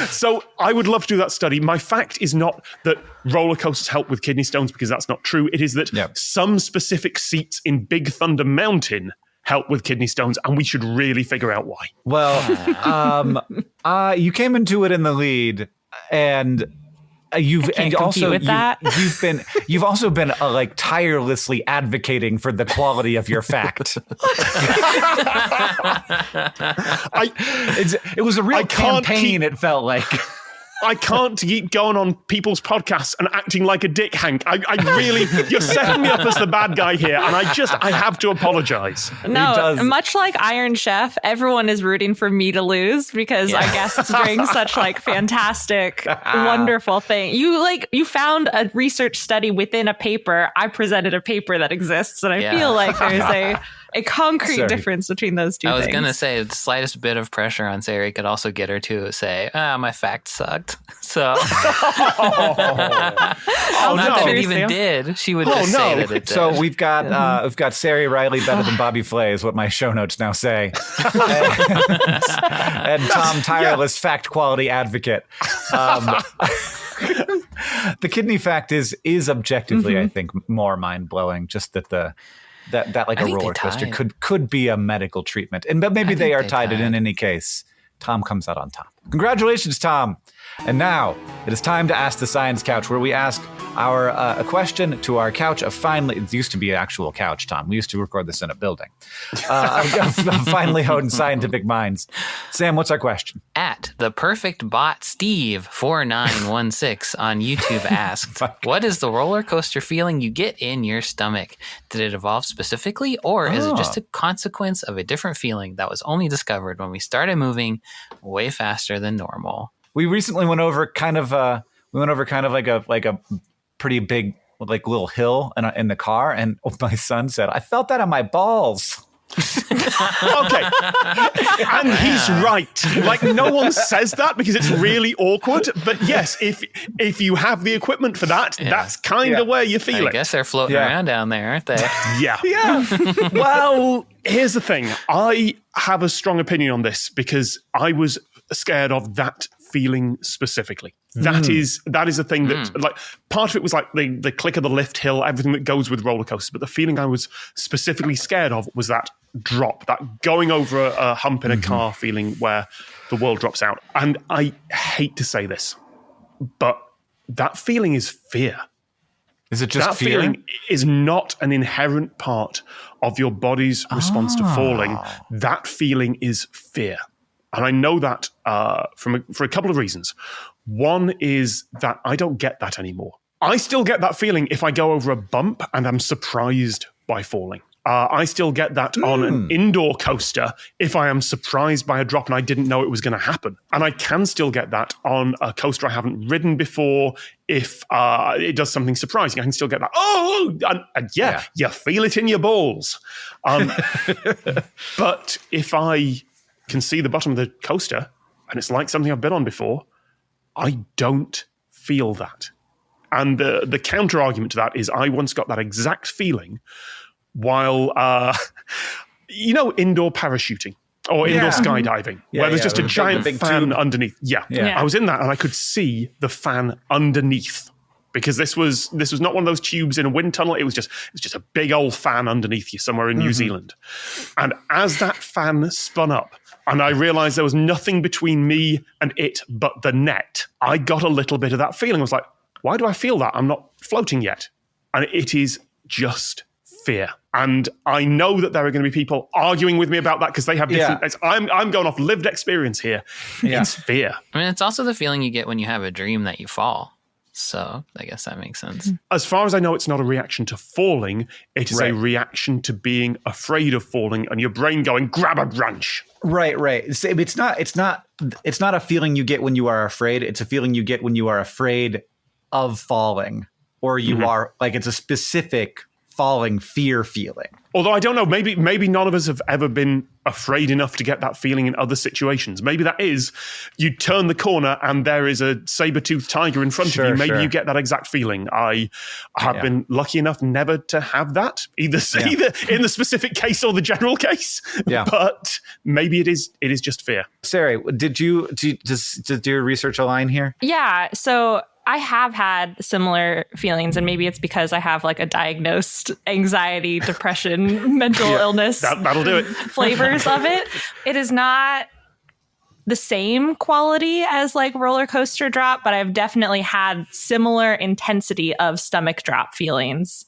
Speaker 4: So I would love to do that study. My fact is not that roller coasters help with kidney stones, because that's not true. It is that some specific seats in Big Thunder Mountain help with kidney stones, and we should really figure out why.
Speaker 1: Well, you came into it in the lead, and... You've also been like tirelessly advocating for the quality of your fact. It was a real campaign. It felt like.
Speaker 4: I can't keep going on people's podcasts and acting like a dick, Hank. I really, you're setting me up as the bad guy here, and I have to apologize.
Speaker 2: No, much like Iron Chef, everyone is rooting for me to lose because I guess it's doing such like fantastic, wonderful thing. You found a research study within a paper. I presented a paper that exists, and I feel like there's a concrete difference between those two things.
Speaker 3: I was going to say the slightest bit of pressure on Sari could also get her to say, my fact sucked. So, not that it even did. She would just say that it did.
Speaker 1: So we've got Sari Riley better than Bobby Flay is what my show notes now say. and Tom Tireless fact quality advocate. The kidney fact is objectively, I think, more mind blowing. Just that that like a roller coaster could be a medical treatment, but maybe they are tied. And in any case, Tom comes out on top. Congratulations, Tom. And now it is time to ask the Science Couch, where we ask a question to our couch of finely... It used to be an actual couch, Tom. We used to record this in a building. Of finely honed scientific minds. Sam, what's our question?
Speaker 3: At the perfect bot Steve 4916 on YouTube asked, what is the roller coaster feeling you get in your stomach? Did it evolve specifically, or is it just a consequence of a different feeling that was only discovered when we started moving way faster than normal?
Speaker 1: We recently went over kind of like a pretty big like little hill in the car, and my son said, "I felt that on my balls."
Speaker 4: Okay, and he's right. Like, no one says that because it's really awkward. But yes, if you have the equipment for that, that's kind of where you feel it.
Speaker 3: I guess they're floating around down there, aren't they?
Speaker 4: Yeah. Well, here's the thing. I have a strong opinion on this because I was scared of that feeling specifically. That is a thing that, like, part of it was like the click of the lift hill, everything that goes with roller coasters. But the feeling I was specifically scared of was that drop, that going over a hump in a car feeling where the world drops out. And I hate to say this, but that feeling is fear.
Speaker 1: Is it just
Speaker 4: that
Speaker 1: fear?
Speaker 4: Feeling is not an inherent part of your body's response to falling. That feeling is fear. And I know that for a couple of reasons. One is that I don't get that anymore. I still get that feeling if I go over a bump and I'm surprised by falling. I still get that on an indoor coaster if I am surprised by a drop and I didn't know it was going to happen. And I can still get that on a coaster I haven't ridden before if it does something surprising. I can still get that. You feel it in your balls. But if I can see the bottom of the coaster and it's like something I've been on before, I don't feel that. And the counter argument to that is I once got that exact feeling while, indoor parachuting or indoor skydiving, where there's just a giant fan underneath. Yeah. I was in that and I could see the fan underneath. Because this was not one of those tubes in a wind tunnel. It was just a big old fan underneath you somewhere in New Zealand. And as that fan spun up, and I realized there was nothing between me and it but the net, I got a little bit of that feeling. I was like, why do I feel that? I'm not floating yet. And it is just fear. And I know that there are going to be people arguing with me about that because they have different... I'm going off lived experience here. It's fear.
Speaker 3: I mean, it's also the feeling you get when you have a dream that you fall. So I guess that makes sense.
Speaker 4: As far as I know, it's not a reaction to falling. It is a reaction to being afraid of falling and your brain going, grab a branch.
Speaker 1: Right. It's not a feeling you get when you are afraid. It's a feeling you get when you are afraid of falling, or you are like, it's a specific falling fear feeling.
Speaker 4: Although I don't know, maybe none of us have ever been afraid enough to get that feeling in other situations. Maybe that is, you turn the corner and there is a saber-toothed tiger in front of you. Maybe you get that exact feeling. I have been lucky enough never to have that, either in the specific case or the general case. Yeah. But maybe it is just fear.
Speaker 1: Sari, did your research align here?
Speaker 2: Yeah. So I have had similar feelings, and maybe it's because I have like a diagnosed anxiety, depression, mental illness.
Speaker 4: That'll do it.
Speaker 2: Flavors of it. It is not the same quality as like roller coaster drop, but I've definitely had similar intensity of stomach drop feelings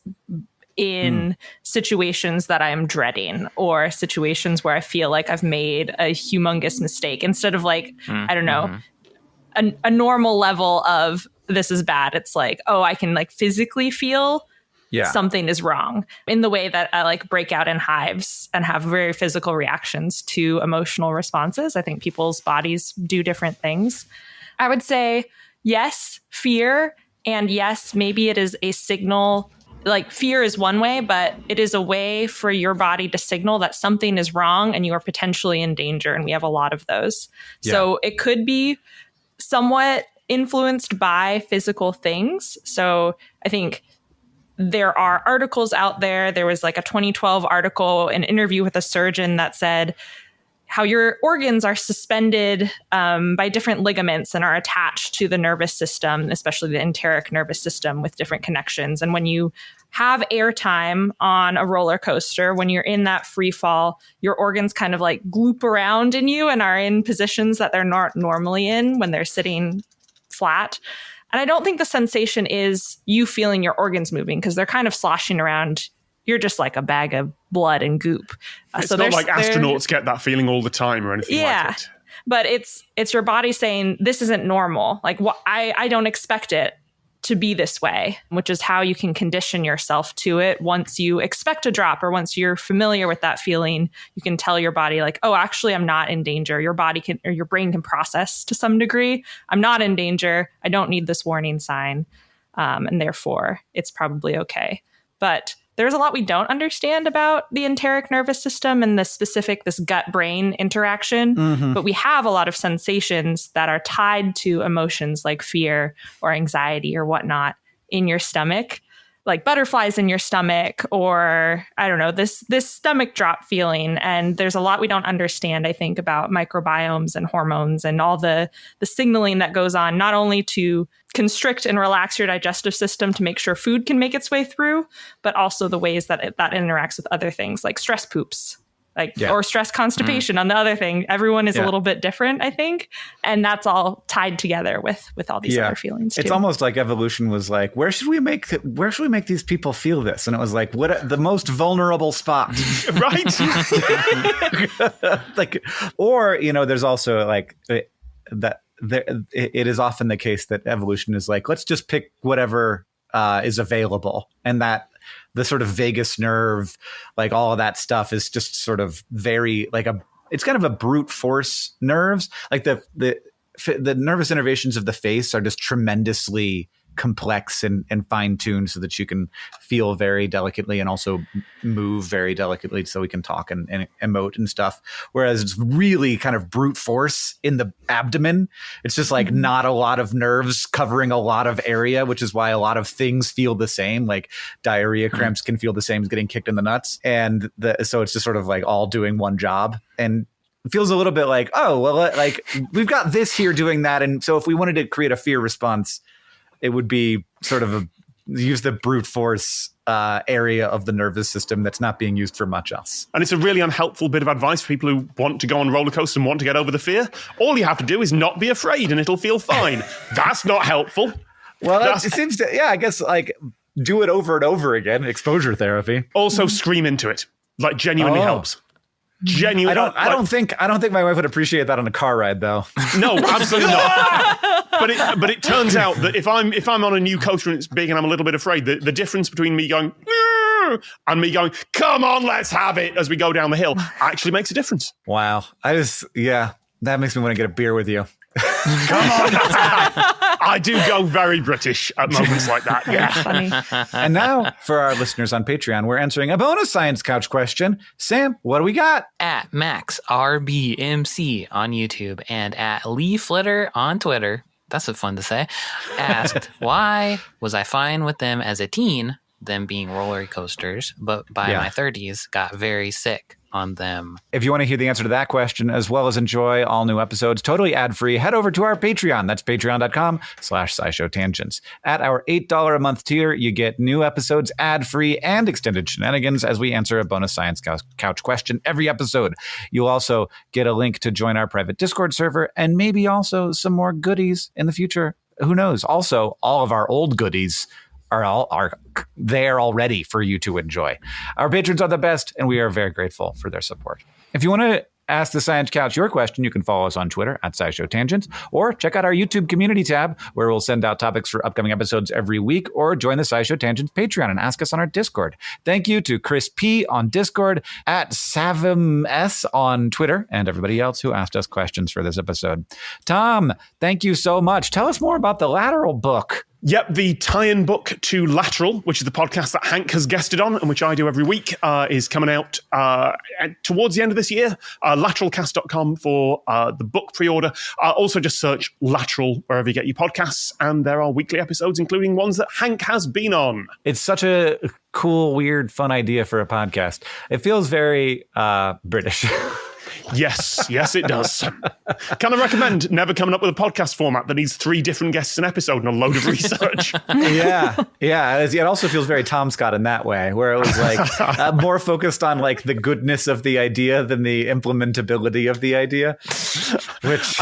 Speaker 2: in situations that I'm dreading, or situations where I feel like I've made a humongous mistake, instead of like, I don't know, a normal level of this is bad. It's like, oh, I can like physically feel something is wrong, in the way that I like break out in hives and have very physical reactions to emotional responses. I think people's bodies do different things. I would say yes, fear. And yes, maybe it is a signal. Like fear is one way, but it is a way for your body to signal that something is wrong and you are potentially in danger. And we have a lot of those. Yeah. So it could be somewhat influenced by physical things. So I think there are articles out there. There was like a 2012 article, an interview with a surgeon that said how your organs are suspended by different ligaments and are attached to the nervous system, especially the enteric nervous system, with different connections. And when you have airtime on a roller coaster, when you're in that free fall, your organs kind of like gloop around in you and are in positions that they're not normally in when they're sitting flat. And I don't think the sensation is you feeling your organs moving, because they're kind of sloshing around. You're just like a bag of blood and goop.
Speaker 4: It's not like astronauts get that feeling all the time or anything like it.
Speaker 2: But it's your body saying, this isn't normal. Like, I don't expect it to be this way, which is how you can condition yourself to it. Once you expect a drop, or once you're familiar with that feeling, you can tell your body like, oh, actually, I'm not in danger. Your body can, or your brain can process to some degree. I'm not in danger. I don't need this warning sign. And therefore, it's probably okay. But there's a lot we don't understand about the enteric nervous system and this gut-brain interaction. But we have a lot of sensations that are tied to emotions like fear or anxiety or whatnot in your stomach, like butterflies in your stomach, or I don't know, this stomach drop feeling. And there's a lot we don't understand, I think, about microbiomes and hormones and all the signaling that goes on, not only to constrict and relax your digestive system to make sure food can make its way through, but also the ways that that interacts with other things like stress poops, or stress constipation on the other thing. Everyone is a little bit different, I think. And that's all tied together with all these other feelings too.
Speaker 1: It's almost like evolution was like, where should we make these people feel this? And it was like, what the most vulnerable spot?
Speaker 4: Right.
Speaker 1: Like, or, there's also like that. It is often the case that evolution is like, let's just pick whatever is available, and that the sort of vagus nerve, like all of that stuff, is just sort of very like it's kind of a brute force nerves. Like the nervous innervations of the face are just tremendously complex and fine-tuned so that you can feel very delicately and also move very delicately so we can talk and emote and stuff. Whereas it's really kind of brute force in the abdomen. It's just like not a lot of nerves covering a lot of area, which is why a lot of things feel the same. Like diarrhea cramps can feel the same as getting kicked in the nuts. And so it's just sort of like all doing one job. And it feels a little bit like, oh, well, like we've got this here doing that. And so if we wanted to create a fear response, it would be sort of use the brute force area of the nervous system that's not being used for much else.
Speaker 4: And it's a really unhelpful bit of advice for people who want to go on a roller coaster and want to get over the fear. All you have to do is not be afraid and it'll feel fine. That's not helpful.
Speaker 1: Well, it seems to, I guess like do it over and over again. Exposure therapy.
Speaker 4: Also scream into it. Like genuinely helps. Genuinely.
Speaker 1: I don't think my wife would appreciate that on a car ride though.
Speaker 4: No, absolutely not. But it turns out that if I'm on a new coaster and it's big and I'm a little bit afraid, the difference between me going and me going, come on, let's have it, as we go down the hill, actually makes a difference.
Speaker 1: Wow. That makes me want to get a beer with you.
Speaker 4: Come on, I do go very British at moments like that. Yeah.
Speaker 2: Funny.
Speaker 1: And now, for our listeners on Patreon, we're answering a bonus Science Couch question. Sam, what do we got?
Speaker 3: At MaxRBMC on YouTube and at Lee Flitter on Twitter, that's fun to say, asked, why was I fine with them as a teen, them being roller coasters, but by my 30s got very sick on them?
Speaker 1: If you want to hear the answer to that question, as well as enjoy all new episodes totally ad-free, head over to our Patreon. That's patreon.com/SciShow Tangents. At our $8 a month tier, you get new episodes ad-free and extended shenanigans as we answer a bonus Science Couch question every episode. You'll also get a link to join our private Discord server and maybe also some more goodies in the future. Who knows? Also, all of our old goodies are there already for you to enjoy. Our patrons are the best, and we are very grateful for their support. If you want to ask the Science Couch your question, you can follow us on Twitter at SciShow Tangents, or check out our YouTube community tab, where we'll send out topics for upcoming episodes every week, or join the SciShow Tangents Patreon and ask us on our Discord. Thank you to Chris P. on Discord, at SavimS on Twitter, and everybody else who asked us questions for this episode. Tom, thank you so much. Tell us more about the Lateral book.
Speaker 4: Yep, the tie-in book to Lateral, which is the podcast that Hank has guested on and which I do every week, is coming out towards the end of this year. Lateralcast.com for the book pre-order. Also just search Lateral wherever you get your podcasts, and there are weekly episodes, including ones that Hank has been on.
Speaker 1: It's such a cool, weird, fun idea for a podcast. It feels very British.
Speaker 4: Yes, it does. Can I recommend never coming up with a podcast format that needs 3 different guests an episode and a load of research?
Speaker 1: Yeah. It also feels very Tom Scott in that way, where it was like more focused on like the goodness of the idea than the implementability of the idea. Which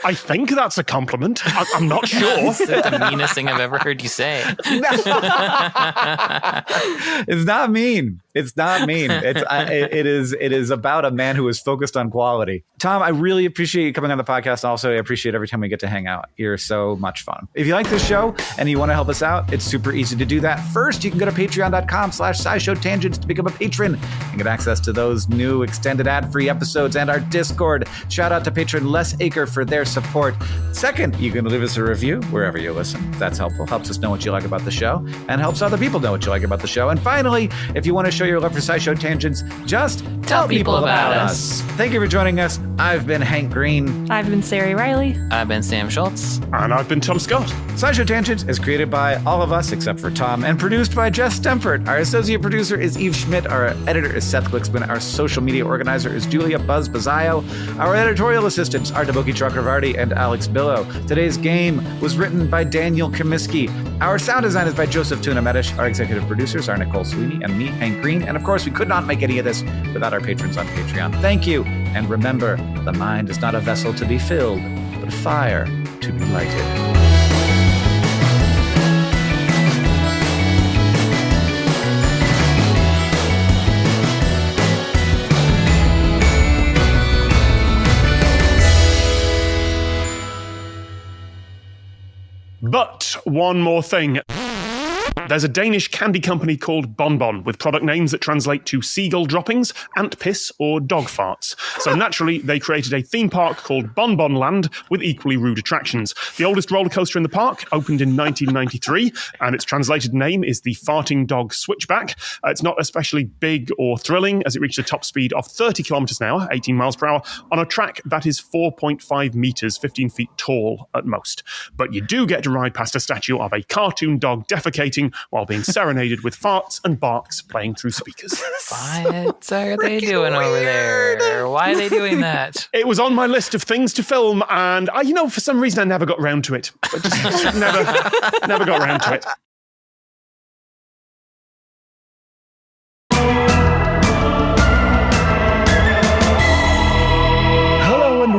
Speaker 4: I think that's a compliment. I'm not sure.
Speaker 3: It's the meanest thing I've ever heard you say.
Speaker 1: It's not mean. It is about a man who is focused on quality. Tom, I really appreciate you coming on the podcast. Also, I appreciate every time we get to hang out. You're so much fun. If you like this show and you want to help us out, it's super easy to do that. First, you can go to patreon.com/SciShow Tangents to become a patron and get access to those new extended ad-free episodes and our Discord. Shout out to patron Les Aker for their support. Second, you can leave us a review wherever you listen. That's helpful. Helps us know what you like about the show and helps other people know what you like about the show. And finally, if you want to show your love for SciShow Tangents, just tell people about us. Thank you for joining us. I've been Hank Green.
Speaker 2: I've been Sari Riley.
Speaker 3: I've been Sam Schultz.
Speaker 4: And I've been Tom Scott.
Speaker 1: SciShow Tangents is created by all of us except for Tom and produced by Jess Stempert. Our associate producer is Eve Schmidt. Our editor is Seth Glicksman. Our social media organizer is Julia Buzz Bazzaio. Our editorial assistants are Deboki Chakravarti and Alex Billow. Today's game was written by Daniel Comiskey. Our sound design is by Joseph Tuna Medish. Our executive producers are Nicole Sweeney and me, Hank Green. And of course, we could not make any of this without our patrons on Patreon. Thank you. And remember, the mind is not a vessel to be filled, but a fire to be lighted.
Speaker 4: But one more thing. There's a Danish candy company called Bonbon with product names that translate to seagull droppings, ant piss, or dog farts. So naturally, they created a theme park called Bonbon Land with equally rude attractions. The oldest roller coaster in the park opened in 1993, and its translated name is the Farting Dog Switchback. It's not especially big or thrilling, as it reached a top speed of 30 kilometers an hour, 18 miles per hour, on a track that is 4.5 meters, 15 feet tall at most. But you do get to ride past a statue of a cartoon dog defecating while being serenaded with farts and barks playing through speakers.
Speaker 3: What are they doing over there? Why are they doing that?
Speaker 4: It was on my list of things to film, and for some reason I never got round to it. I just never got round to it.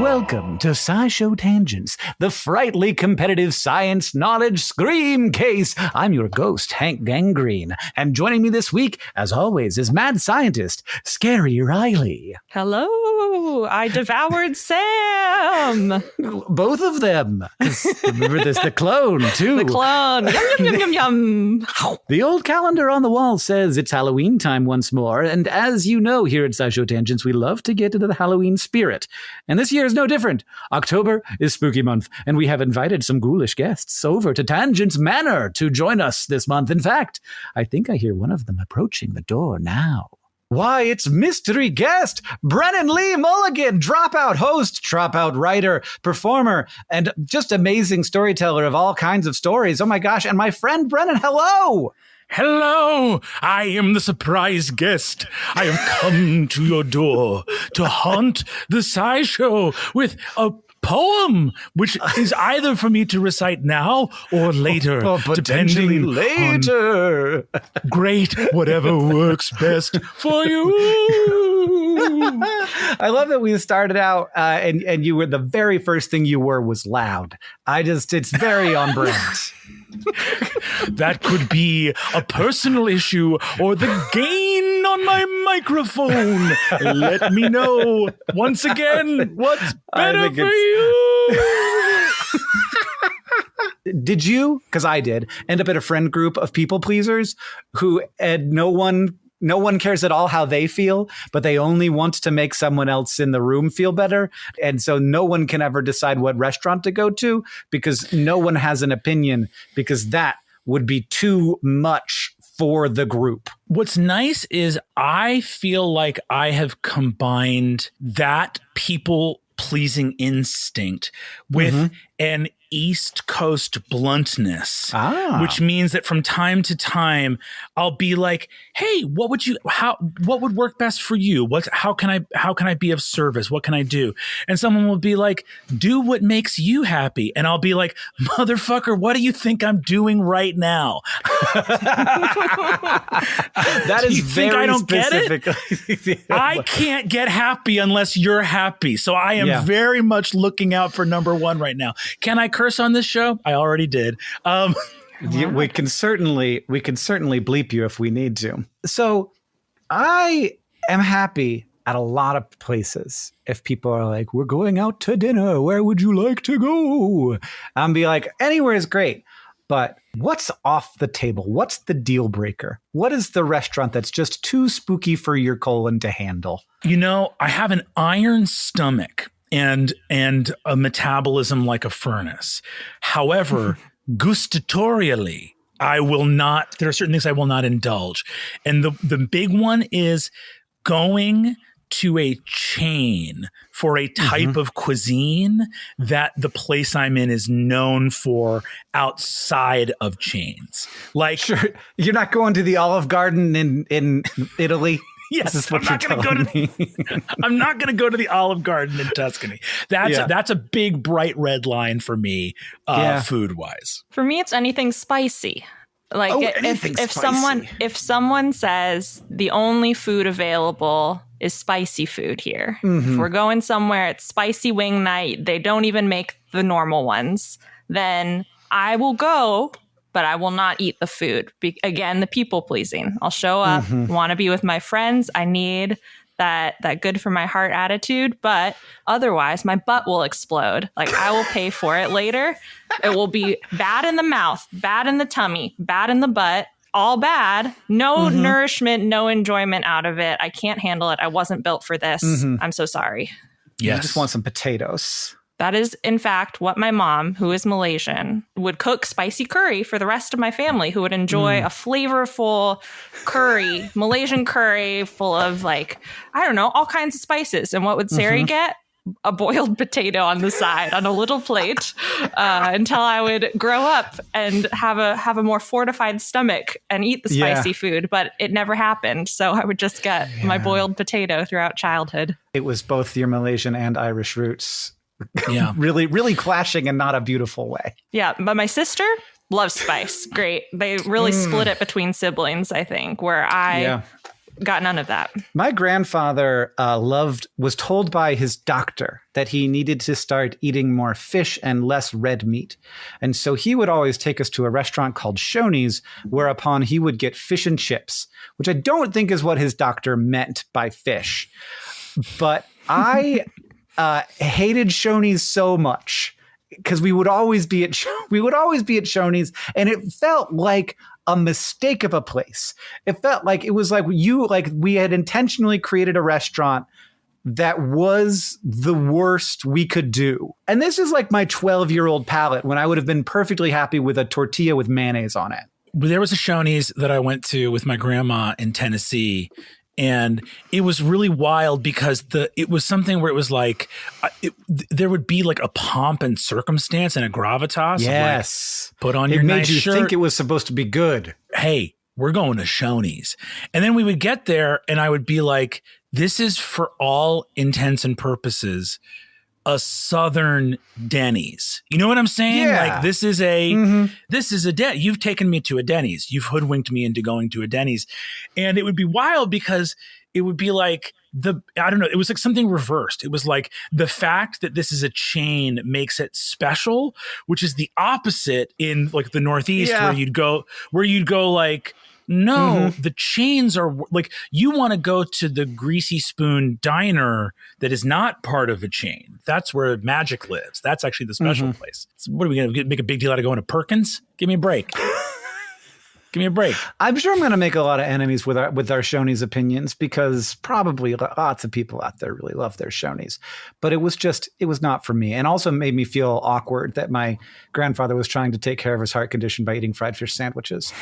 Speaker 1: Welcome to SciShow Tangents, the frightfully competitive science knowledge scream case. I'm your ghost, Hank Gangrene, and joining me this week, as always, is mad scientist, Scary Riley.
Speaker 2: Hello. No, I devoured Sam.
Speaker 1: Both of them. Remember this, the clone, too.
Speaker 2: The clone. Yum, yum, yum, yum, yum.
Speaker 1: The old calendar on the wall says it's Halloween time once more. And as you know, here at SciShow Tangents, we love to get into the Halloween spirit. And this year is no different. October is spooky month, and we have invited some ghoulish guests over to Tangents Manor to join us this month. In fact, I think I hear one of them approaching the door now. Why, it's mystery guest Brennan Lee Mulligan, dropout host, dropout writer, performer, and just amazing storyteller of all kinds of stories. Oh my gosh. And my friend Brennan, hello.
Speaker 5: Hello, I am the surprise guest. I have come to your door to haunt the SciShow with a poem, which is either for me to recite now or later,
Speaker 1: potentially later.
Speaker 5: Great, whatever works best for you.
Speaker 1: I love that we started out and you were the very first thing you were was loud. It's very on brand.
Speaker 5: That could be a personal issue or the gain on my microphone. Let me know once again what's better for you.
Speaker 1: Did you, because I did, end up at a friend group of people pleasers who no one cares at all how they feel, but they only want to make someone else in the room feel better. And so no one can ever decide what restaurant to go to because no one has an opinion, because that would be too much for the group.
Speaker 5: What's nice is I feel like I have combined that people-pleasing instinct with an East Coast bluntness, which means that from time to time I'll be like, "Hey, what would work best for you? How can I be of service? What can I do?" And someone will be like, "Do what makes you happy." And I'll be like, "Motherfucker, what do you think I'm doing right now?"
Speaker 1: That is very
Speaker 5: I don't
Speaker 1: specific.
Speaker 5: Get it? I can't get happy unless you're happy. So I am very much looking out for number one right now. Can I curse on this show? I already did.
Speaker 1: We can certainly bleep you if we need to. So I am happy at a lot of places if people are like, "We're going out to dinner. Where would you like to go?" I'll be like, anywhere is great. But what's off the table? What's the deal breaker? What is the restaurant that's just too spooky for your colon to handle?
Speaker 5: You know, I have an iron stomach and a metabolism like a furnace. However, gustatorially, there are certain things I will not indulge. And the big one is going to a chain for a type of cuisine that the place I'm in is known for outside of chains. Like,
Speaker 1: sure, you're not going to the Olive Garden in Italy.
Speaker 5: Yes, I'm not going to go to the Olive Garden in Tuscany. That's a big bright red line for me, food wise.
Speaker 2: For me, it's anything spicy. Like if someone says the only food available is spicy food here, if we're going somewhere, it's spicy wing night. They don't even make the normal ones. Then I will go, but I will not eat the food. Again, the people pleasing. I'll show up, want to be with my friends. I need that good for my heart attitude, but otherwise my butt will explode. Like, I will pay for it later. It will be bad in the mouth, bad in the tummy, bad in the butt, all bad. No nourishment, no enjoyment out of it. I can't handle it. I wasn't built for this. I'm so sorry.
Speaker 1: Yes. You just want some potatoes.
Speaker 2: That is, in fact, what my mom, who is Malaysian, would cook spicy curry for the rest of my family, who would enjoy a flavorful curry, Malaysian curry full of, like, I don't know, all kinds of spices. And what would Sari get? A boiled potato on the side on a little plate until I would grow up and have a more fortified stomach and eat the spicy food. But it never happened. So I would just get my boiled potato throughout childhood.
Speaker 1: It was both your Malaysian and Irish roots.
Speaker 5: Yeah.
Speaker 1: really, really clashing in not a beautiful way.
Speaker 2: Yeah. But my sister loves spice. Great. They really split it between siblings, I think, where I got none of that.
Speaker 1: My grandfather was told by his doctor that he needed to start eating more fish and less red meat. And so he would always take us to a restaurant called Shoney's, whereupon he would get fish and chips, which I don't think is what his doctor meant by fish. But I hated Shoney's so much because we would always be at Shoney's, and it felt like a mistake of a place. It felt like it was like we had intentionally created a restaurant that was the worst we could do. And this is like my 12-year-old palate when I would have been perfectly happy with a tortilla with mayonnaise on it.
Speaker 5: There was a Shoney's that I went to with my grandma in Tennessee, and it was really wild because it was something where it was like there would be like a pomp and circumstance and a gravitas.
Speaker 1: Yes.
Speaker 5: Of like, put on your nice shirt. It made you
Speaker 1: think it was supposed to be good.
Speaker 5: Hey, we're going to Shoney's. And then we would get there and I would be like, this is for all intents and purposes a Southern Denny's. You know what I'm saying?
Speaker 1: Yeah.
Speaker 5: Like this is a you've taken me to a Denny's. You've hoodwinked me into going to a Denny's. And it would be wild because it would be like it was like something reversed. It was like the fact that this is a chain makes it special, which is the opposite in like the Northeast where you'd go like, no, the chains are like, you want to go to the Greasy Spoon Diner that is not part of a chain. That's where magic lives. That's actually the special place. So what are we going to make a big deal out of going to Perkins? Give me a break. Give me a break.
Speaker 1: I'm sure I'm going to make a lot of enemies with our Shoney's opinions because probably lots of people out there really love their Shoney's. But it was not for me. And also made me feel awkward that my grandfather was trying to take care of his heart condition by eating fried fish sandwiches.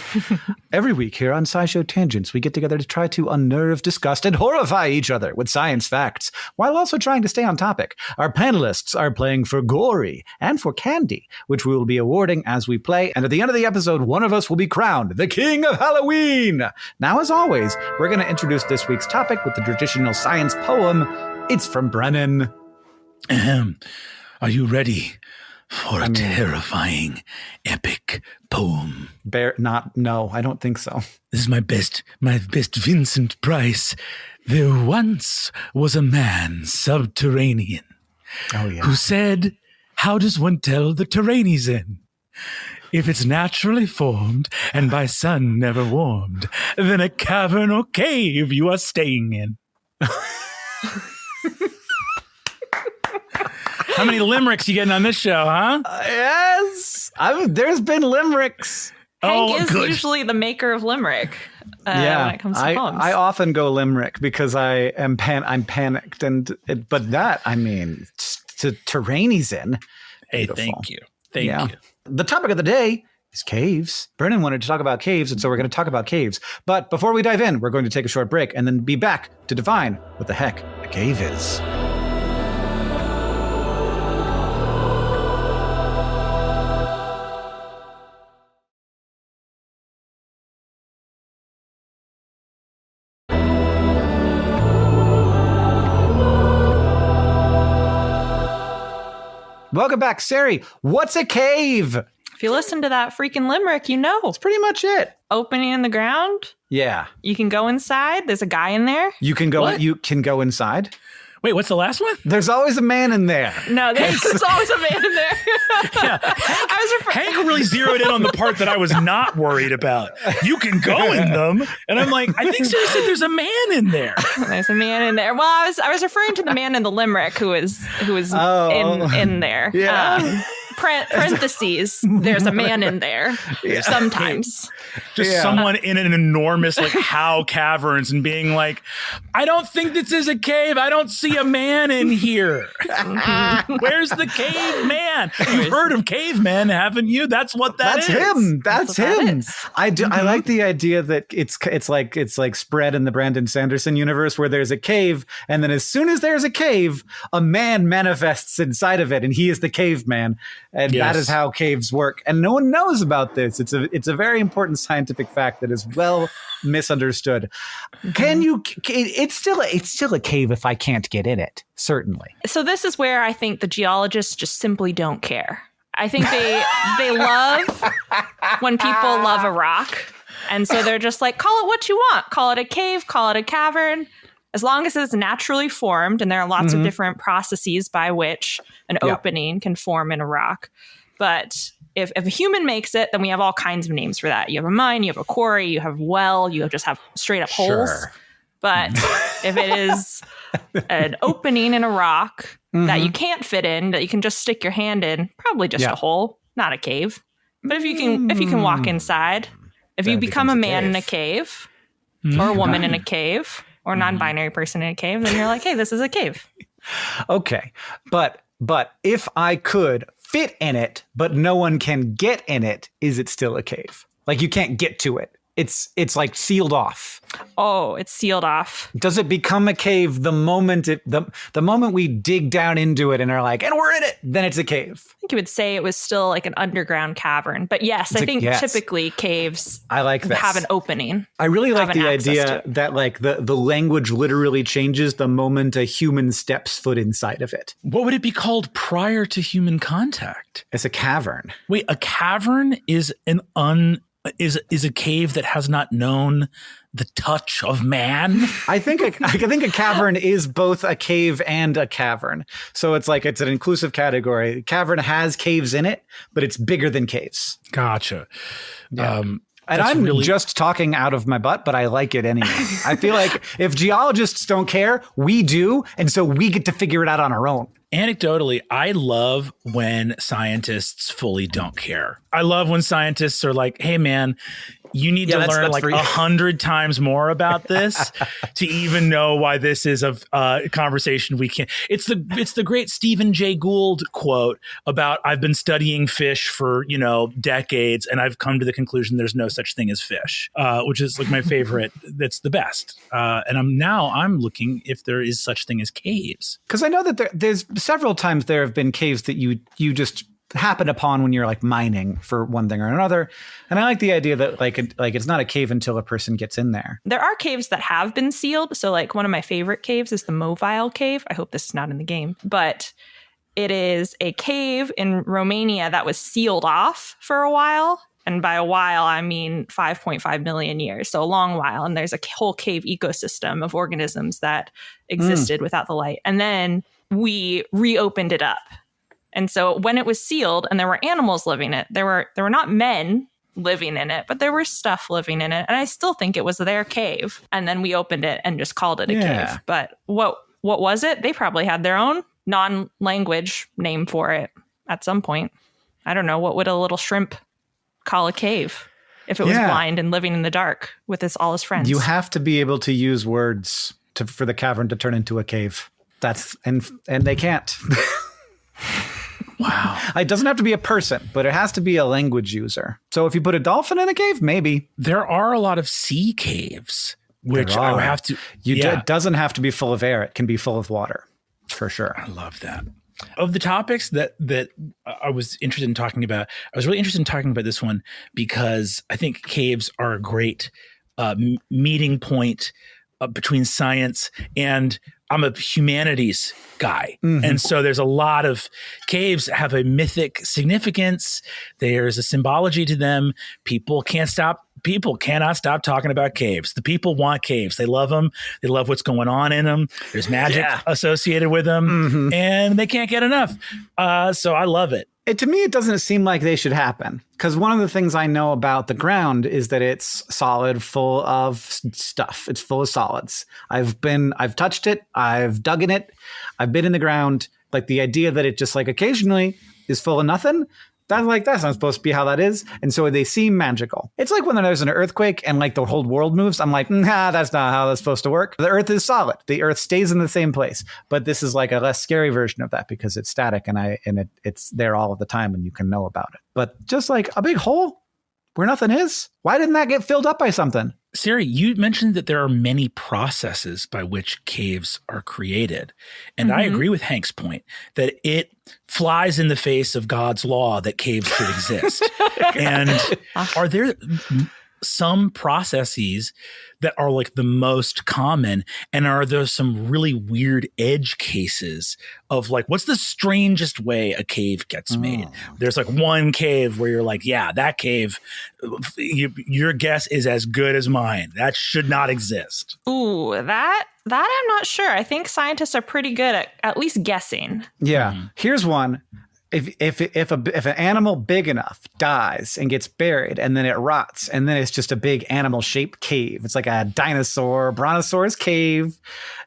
Speaker 1: Every week here on SciShow Tangents, we get together to try to unnerve, disgust, and horrify each other with science facts while also trying to stay on topic. Our panelists are playing for Gory and for Candy, which we will be awarding as we play. And at the end of the episode, one of us will be crowned the King of Halloween. Now, as always, we're going to introduce this week's topic with the traditional science poem. It's from Brennan.
Speaker 5: Are you ready for a terrifying, epic poem?
Speaker 1: No, I don't think so.
Speaker 5: This is my best Vincent Price. There once was a man subterranean who said, how does one tell the terrain he's in? If it's naturally formed and by sun never warmed, then a cavern or cave you are staying in. How many limericks you getting on this show, huh?
Speaker 1: Yes. There's been limericks.
Speaker 2: Hank is usually the maker of limerick when it comes to poems.
Speaker 1: I often go limerick because I'm panicked. But that, I mean, to terrain he's in.
Speaker 5: Hey,
Speaker 1: beautiful.
Speaker 5: thank you. Thank you.
Speaker 1: The topic of the day is caves. Brennan wanted to talk about caves, and so we're going to talk about caves. But before we dive in, we're going to take a short break and then be back to define what the heck a cave is. Welcome back, Sari. What's a cave?
Speaker 2: If you listen to that freaking limerick, you know.
Speaker 1: That's pretty much it.
Speaker 2: Opening in the ground.
Speaker 1: Yeah.
Speaker 2: You can go inside. There's a guy in there.
Speaker 1: You can go. You can go inside.
Speaker 5: Wait, what's the last one?
Speaker 1: There's always a man in there.
Speaker 2: No, there's always a man in there.
Speaker 5: Hank really zeroed in on the part that I was not worried about. You can go in them. And I'm like, I think Sarah said there's a man in there.
Speaker 2: There's a man in there. Well, I was referring to the man in the limerick who is in there.
Speaker 1: Yeah.
Speaker 2: Parentheses, there's a man in there sometimes.
Speaker 5: Just someone in an enormous like Howe caverns and being like, I don't think this is a cave. I don't see a man in here. Where's the caveman? You've heard of cavemen, haven't you? That's what
Speaker 1: That's him. That's him. I do. I like the idea that it's like spread in the Brandon Sanderson universe where there's a cave, and then as soon as there's a cave, a man manifests inside of it, and he is the caveman. And that is how caves work. And no one knows about this. It's a very important scientific fact that is well misunderstood. It's still a cave if I can't get in it, certainly.
Speaker 2: So this is where I think the geologists just simply don't care. I think they love when people love a rock. And so they're just like, call it what you want. Call it a cave, call it a cavern. As long as it's naturally formed, and there are lots of different processes by which an opening can form in a rock. But if a human makes it, then we have all kinds of names for that. You have a mine, you have a quarry, you have well, you just have straight up holes. But if it is an opening in a rock that you can't fit in, that you can just stick your hand in, probably just a hole, not a cave. But if you can walk inside, if you become a man in a cave, or a woman in a cave, or a non-binary person in a cave, then you're like, hey, this is a cave.
Speaker 1: Okay. But if I could fit in it, but no one can get in it, is it still a cave? Like you can't get to it. It's like sealed off.
Speaker 2: Oh, it's sealed off.
Speaker 1: Does it become a cave the moment the moment we dig down into it and are like, and we're in it, then it's a cave?
Speaker 2: I think you would say it was still like an underground cavern. But yes, I think typically caves have an opening.
Speaker 1: I really like the idea that like the language literally changes the moment a human steps foot inside of it.
Speaker 5: What would it be called prior to human contact?
Speaker 1: It's a cavern.
Speaker 5: Wait, a cavern is is a cave that has not known the touch of man?
Speaker 1: I think a cavern is both a cave and a cavern. So it's like it's an inclusive category. Cavern has caves in it, but it's bigger than caves.
Speaker 5: Gotcha.
Speaker 1: Yeah. And I'm just talking out of my butt, but I like it anyway. I feel like if geologists don't care, we do. And so we get to figure it out on our own.
Speaker 5: Anecdotally, I love when scientists fully don't care. I love when scientists are like, hey, man, you need to learn like 100 times more about this to even know why this is a conversation we can't. It's the great Stephen Jay Gould quote about I've been studying fish for, decades, and I've come to the conclusion there's no such thing as fish, which is like my favorite. That's the best. And I'm looking if there is such thing as caves.
Speaker 1: Because I know that there's several times there have been caves that you just happen upon when you're like mining for one thing or another. And I like the idea that like it's not a cave until a person gets in there.
Speaker 2: There are caves that have been sealed. So like one of my favorite caves is the Mobile Cave. I hope this is not in the game, but it is a cave in Romania that was sealed off for a while. And by a while, I mean 5.5 million years. So a long while. And there's a whole cave ecosystem of organisms that existed without the light. And then we reopened it up. And so when it was sealed and there were animals living in it, there were not men living in it, but there were stuff living in it. And I still think it was their cave. And then we opened it and just called it a cave. But what was it? They probably had their own non-language name for it at some point. I don't know. What would a little shrimp call a cave if it was blind and living in the dark with all his friends?
Speaker 1: You have to be able to use words for the cavern to turn into a cave. And they can't.
Speaker 5: Wow.
Speaker 1: It doesn't have to be a person, but it has to be a language user. So if you put a dolphin in a cave, maybe.
Speaker 5: There are a lot of sea caves, which I would have to...
Speaker 1: It doesn't have to be full of air. It can be full of water, for sure.
Speaker 5: I love that. Of the topics that I was interested in talking about, I was really interested in talking about this one because I think caves are a great meeting point between science and... I'm a humanities guy. Mm-hmm. And so there's a lot of caves have a mythic significance. There's a symbology to them. People cannot stop talking about caves. The people want caves. They love them. They love what's going on in them. There's magic associated with them and they can't get enough. So I love it.
Speaker 1: To me, it doesn't seem like they should happen because one of the things I know about the ground is that it's solid, full of stuff. It's full of solids. I've touched it. I've dug in it. I've been in the ground. Like the idea that it just like occasionally is full of nothing. That's not supposed to be how that is. And so they seem magical. It's like when there's an earthquake and like the whole world moves. I'm like, that's not how that's supposed to work. The earth is solid. The earth stays in the same place. But this is like a less scary version of that because it's static and it's there all of the time and you can know about it. But just like a big hole where nothing is. Why didn't that get filled up by something?
Speaker 5: Siri, you mentioned that there are many processes by which caves are created. And I agree with Hank's point that it flies in the face of God's law that caves should exist. And are there some processes that are like the most common? And are there some really weird edge cases of like, what's the strangest way a cave gets made? There's like one cave where you're like, yeah, that cave, your guess is as good as mine. That should not exist.
Speaker 2: Ooh, that I'm not sure. I think scientists are pretty good at least guessing.
Speaker 1: Yeah. Here's one. if an animal big enough dies and gets buried and then it rots and then it's just a big animal shaped cave. It's like a dinosaur, brontosaurus cave.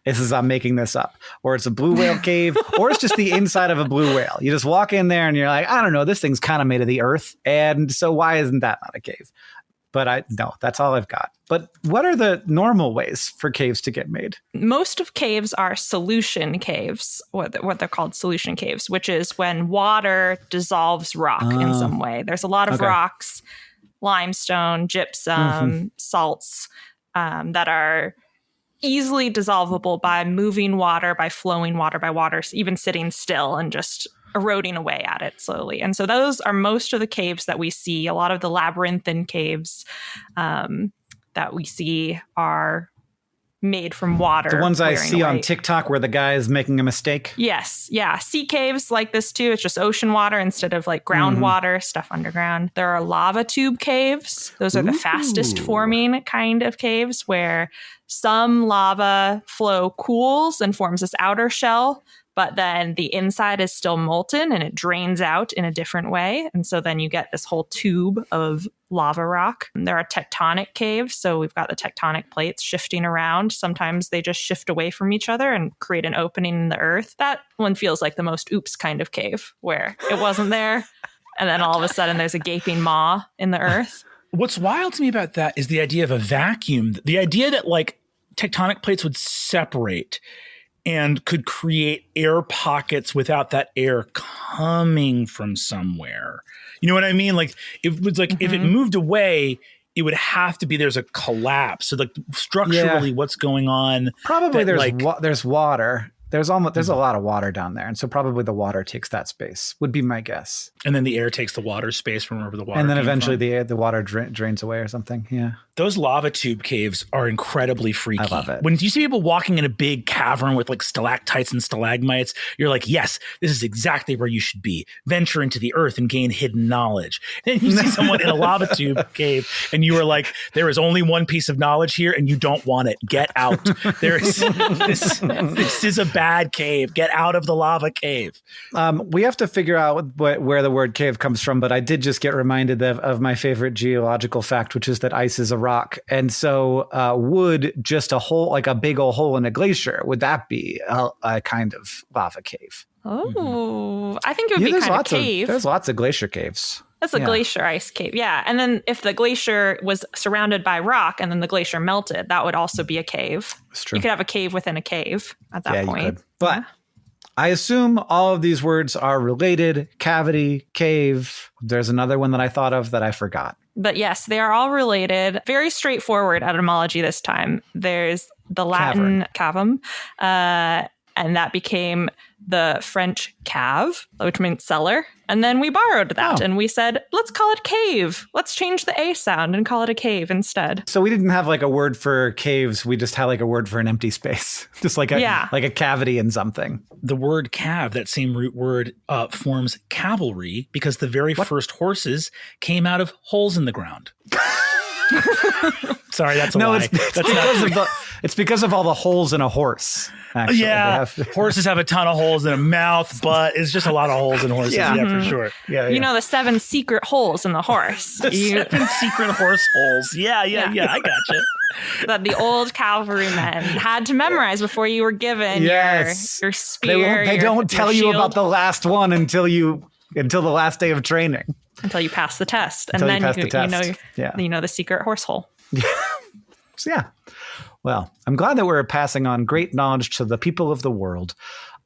Speaker 1: I'm making this up. Or it's a blue whale cave, or it's just the inside of a blue whale. You just walk in there and you're like, I don't know, this thing's kind of made of the earth. And so why isn't that not a cave? But no, that's all I've got. But what are the normal ways for caves to get made?
Speaker 2: Most of caves are solution caves, what they're called solution caves, which is when water dissolves rock in some way. There's a lot of rocks, limestone, gypsum, salts that are easily dissolvable by moving water, by flowing water, by water even sitting still and just eroding away at it slowly. And so those are most of the caves that we see. A lot of the labyrinthine caves that we see are made from water.
Speaker 1: The ones I see on TikTok where the guy is making a mistake?
Speaker 2: Yes. Yeah. Sea caves like this too. It's just ocean water instead of like groundwater, stuff underground. There are lava tube caves. Those are the fastest forming kind of caves where some lava flow cools and forms this outer shell, but then the inside is still molten and it drains out in a different way. And so then you get this whole tube of lava rock. There are tectonic caves. So we've got the tectonic plates shifting around. Sometimes they just shift away from each other and create an opening in the earth. That one feels like the most oops kind of cave where it wasn't there. And then all of a sudden there's a gaping maw in the earth.
Speaker 5: What's wild to me about that is the idea of a vacuum. The idea that like tectonic plates would separate and could create air pockets without that air coming from somewhere. You know what I mean? Like it was like if it moved away, it would have to be there's a collapse. So like structurally, what's going on?
Speaker 1: Probably there's water. There's a lot of water down there, and so probably the water takes that space. Would be my guess.
Speaker 5: And then the air takes the water space from wherever the water.
Speaker 1: And then eventually the water drains away or something. Yeah.
Speaker 5: Those lava tube caves are incredibly freaky.
Speaker 1: I love it.
Speaker 5: When you see people walking in a big cavern with like stalactites and stalagmites, you're like, yes, this is exactly where you should be. Venture into the earth and gain hidden knowledge. Then you see someone in a lava tube cave and you are like, there is only one piece of knowledge here and you don't want it. Get out. This is a bad cave. Get out of the lava cave.
Speaker 1: We have to figure out where the word cave comes from, but I did just get reminded of my favorite geological fact, which is that ice is a rock. And so would just a hole, like a big old hole in a glacier, would that be a kind of lava cave?
Speaker 2: Oh, I think it would be kind of a cave.
Speaker 1: There's lots of glacier caves.
Speaker 2: That's a glacier ice cave. Yeah. And then if the glacier was surrounded by rock and then the glacier melted, that would also be a cave. That's true. You could have a cave within a cave at that point.
Speaker 1: You could. But I assume all of these words are related. Cavity, cave. There's another one that I thought of that I forgot.
Speaker 2: But yes, they are all related. Very straightforward etymology this time. There's the Latin cavum, and that became the French cave, which means cellar. And then we borrowed that and we said, let's call it cave. Let's change the A sound and call it a cave instead.
Speaker 1: So we didn't have like a word for caves. We just had like a word for an empty space, just like a cavity in something.
Speaker 5: The word cav, that same root word, forms cavalry because the very first horses came out of holes in the ground. Sorry, that's a lie.
Speaker 1: It's because of all the holes in a horse. Actually.
Speaker 5: Yeah, horses have a ton of holes in a mouth, but it's just that horses. Yeah, for sure.
Speaker 2: Yeah, you know the 7 secret holes in the horse.
Speaker 5: 7 secret horse holes. Yeah, I gotcha.
Speaker 2: That the old cavalrymen had to memorize before you were given your spear.
Speaker 1: They don't tell you about the last one until the last day of training.
Speaker 2: Until you pass the test. And then you know the secret horse hole.
Speaker 1: So, yeah. Well, I'm glad that we're passing on great knowledge to the people of the world.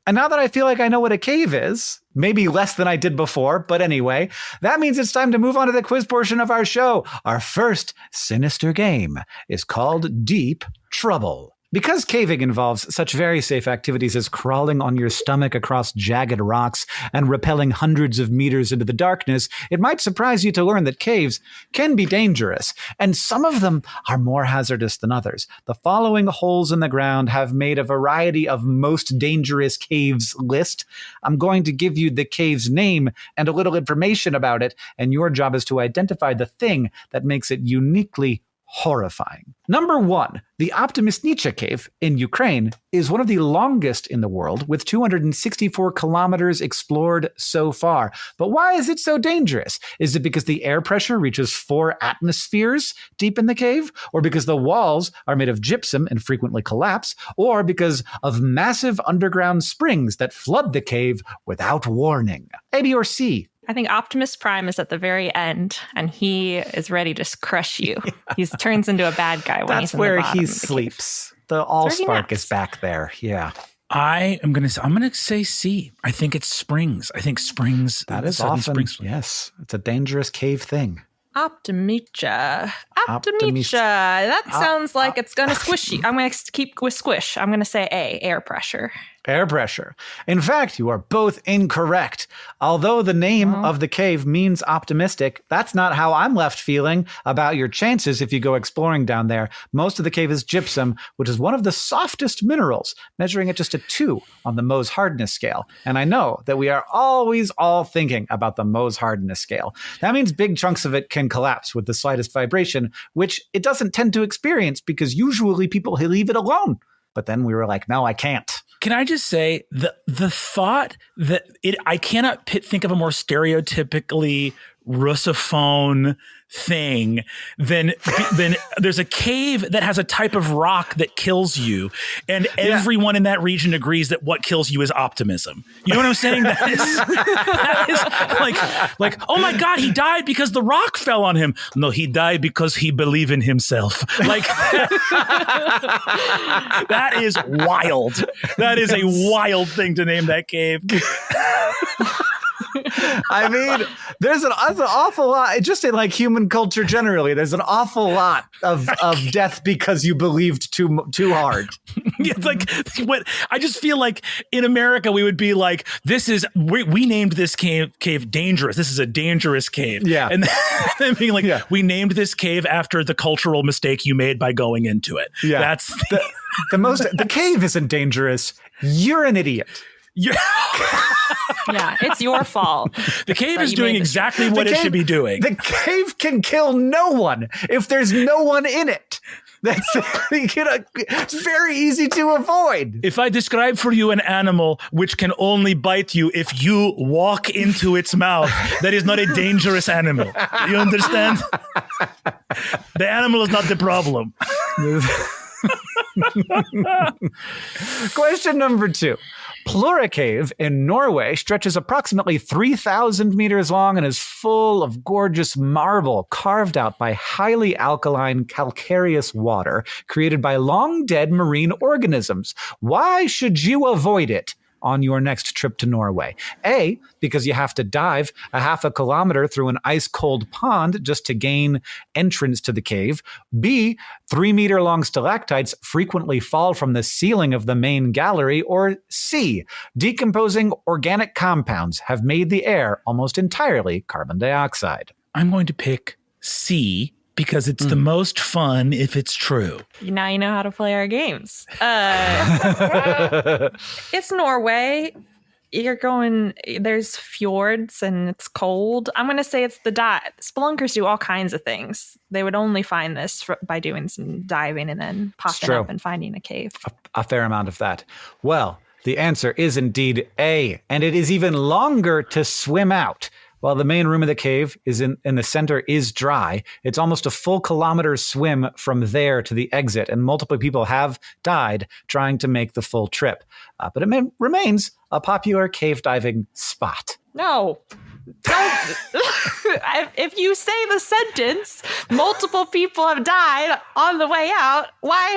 Speaker 1: And now that I feel like I know what a cave is, maybe less than I did before, but anyway, that means it's time to move on to the quiz portion of our show. Our first sinister game is called Deep Trouble. Because caving involves such very safe activities as crawling on your stomach across jagged rocks and rappelling hundreds of meters into the darkness, it might surprise you to learn that caves can be dangerous, and some of them are more hazardous than others. The following holes in the ground have made a variety of most dangerous caves list. I'm going to give you the cave's name and a little information about it, and your job is to identify the thing that makes it uniquely horrifying. Number 1, the Optimistnicha Cave in Ukraine is one of the longest in the world, with 264 kilometers explored so far. But why is it so dangerous? Is it because the air pressure reaches 4 atmospheres deep in the cave? Or because the walls are made of gypsum and frequently collapse? Or because of massive underground springs that flood the cave without warning? A, B, or C?
Speaker 2: I think Optimus Prime is at the very end, and he is ready to crush you. He turns into a bad guy when he's in the bottom.
Speaker 1: That's where he sleeps. The Allspark is back there. Yeah.
Speaker 5: I'm gonna say C. I think it's springs. I think springs.
Speaker 1: That is often springs. Yes, it's a dangerous cave thing.
Speaker 2: Optimistnicha. That sounds like it's gonna squish you. I'm gonna keep with squish. I'm gonna say A, air pressure.
Speaker 1: Air pressure. In fact, you are both incorrect. Although the name of the cave means optimistic, that's not how I'm left feeling about your chances if you go exploring down there. Most of the cave is gypsum, which is one of the softest minerals, measuring at just a 2 on the Mohs hardness scale. And I know that we are always all thinking about the Mohs hardness scale. That means big chunks of it can collapse with the slightest vibration, which it doesn't tend to experience because usually people leave it alone. But then we were like, no, I can't.
Speaker 5: Can I just say the thought that I cannot think of a more stereotypically Russophone thing than there's a cave that has a type of rock that kills you, and everyone in that region agrees that what kills you is optimism. You know what I'm saying? That is like, oh my God, he died because the rock fell on him. No, he died because he believed in himself. Like that is wild. That is a wild thing to name that cave.
Speaker 1: I mean, there's an awful lot, just in like human culture generally, there's an awful lot of death because you believed too hard.
Speaker 5: Yeah, like what I just feel like in America we would be like, we named this cave dangerous. This is a dangerous cave.
Speaker 1: Yeah.
Speaker 5: And then being like, we named this cave after the cultural mistake you made by going into it.
Speaker 1: Yeah.
Speaker 5: That's
Speaker 1: the cave isn't dangerous. You're an idiot.
Speaker 2: Yeah, it's your fault.
Speaker 5: The cave is doing exactly what it should be doing.
Speaker 1: The cave can kill no one if there's no one in it. It's very easy to avoid.
Speaker 5: If I describe for you an animal which can only bite you if you walk into its mouth, that is not a dangerous animal. You understand? The animal is not the problem.
Speaker 1: Question number 2. Plura Cave in Norway stretches approximately 3,000 meters long and is full of gorgeous marble carved out by highly alkaline calcareous water created by long-dead marine organisms. Why should you avoid it on your next trip to Norway? A, because you have to dive a half a kilometer through an ice-cold pond just to gain entrance to the cave. B, 3-meter-long stalactites frequently fall from the ceiling of the main gallery. Or C, decomposing organic compounds have made the air almost entirely carbon dioxide.
Speaker 5: I'm going to pick C, because it's the most fun if it's true.
Speaker 2: Now you know how to play our games. It's Norway. There's fjords and it's cold. I'm going to say it's the dive. Spelunkers do all kinds of things. They would only find this by doing some diving and then popping up and finding a cave.
Speaker 1: A fair amount of that. Well, the answer is indeed A, and it is even longer to swim out. While the main room of the cave is in the center is dry, it's almost a full kilometer swim from there to the exit, and multiple people have died trying to make the full trip. But it remains a popular cave diving spot.
Speaker 2: No. Don't. If you say the sentence, multiple people have died on the way out, why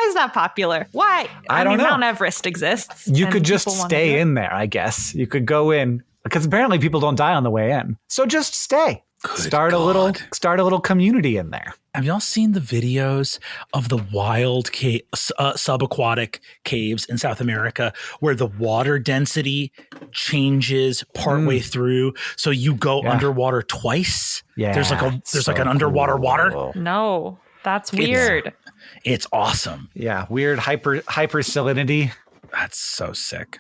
Speaker 2: is that popular? Why?
Speaker 1: I don't know.
Speaker 2: Mount Everest exists.
Speaker 1: You could just stay in there, I guess. You could go in. Because apparently people don't die on the way in. So just stay. Start a little community in there.
Speaker 5: Have y'all seen the videos of the wild subaquatic caves in South America where the water density changes partway through? So you go underwater twice? Yeah. There's like an underwater water?
Speaker 2: No, that's weird.
Speaker 5: It's awesome.
Speaker 1: Yeah, weird hyper salinity.
Speaker 5: That's so sick.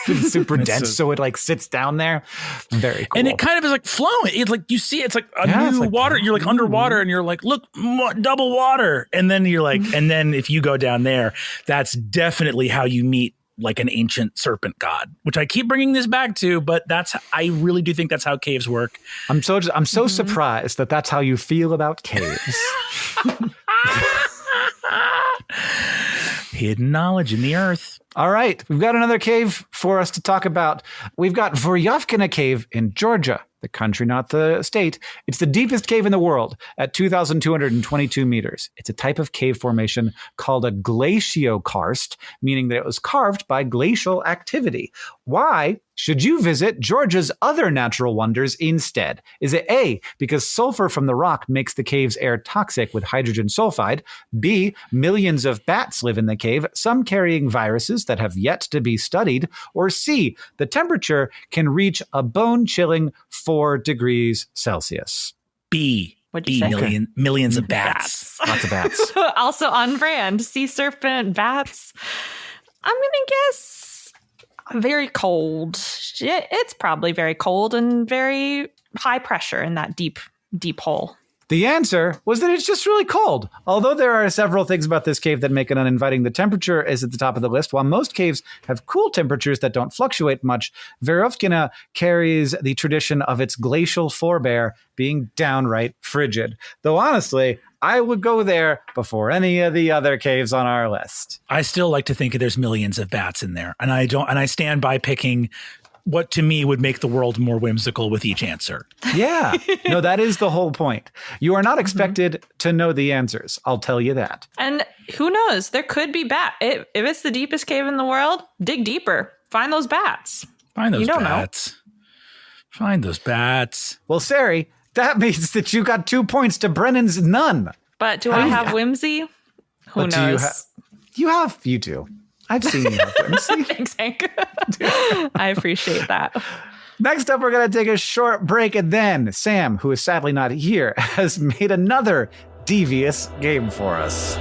Speaker 1: It's super dense, so it like sits down there. Very cool.
Speaker 5: And it kind of is like flowing. It's like you see, it's like a new like, water. You're like underwater, and you're like, look, double water. And then you're like, and then if you go down there, that's definitely how you meet like an ancient serpent god, which I keep bringing this back to, but I really do think that's how caves work.
Speaker 1: I'm so surprised that that's how you feel about caves.
Speaker 5: Hidden knowledge in the earth.
Speaker 1: All right, we've got another cave for us to talk about. We've got Voryovkina Cave in Georgia, the country, not the state. It's the deepest cave in the world at 2,222 meters. It's a type of cave formation called a glaciokarst, meaning that it was carved by glacial activity. Why should you visit Georgia's other natural wonders instead? Is it A, because sulfur from the rock makes the cave's air toxic with hydrogen sulfide? B, millions of bats live in the cave, some carrying viruses that have yet to be studied? Or C, the temperature can reach a bone-chilling 4 degrees Celsius?
Speaker 5: B.
Speaker 2: What'd you say?
Speaker 5: Millions of bats.
Speaker 1: Lots of bats.
Speaker 2: Also on brand. Sea serpent, bats. I'm going to guess very cold. It's probably very cold and very high pressure in that deep hole.
Speaker 1: The answer was that it's just really cold. Although there are several things about this cave that make it uninviting, the temperature is at the top of the list. While most caves have cool temperatures that don't fluctuate much, Voryovkina carries the tradition of its glacial forebear being downright frigid. Though honestly, I would go there before any of the other caves on our list.
Speaker 5: I still like to think there's millions of bats in there. And I stand by picking what to me would make the world more whimsical with each answer.
Speaker 1: Yeah. No, that is the whole point. You are not expected to know the answers. I'll tell you that.
Speaker 2: And who knows? There could be if it's the deepest cave in the world, dig deeper. Find those bats.
Speaker 5: Find those bats. Find those bats.
Speaker 1: Well, Sari, that means that you got 2 points to Brennan's none.
Speaker 2: But do I have whimsy? Who knows?
Speaker 1: You do. I've seen you have whimsy.
Speaker 2: Thanks, Hank. I appreciate that.
Speaker 1: Next up, we're going to take a short break, and then Sam, who is sadly not here, has made another devious game for us.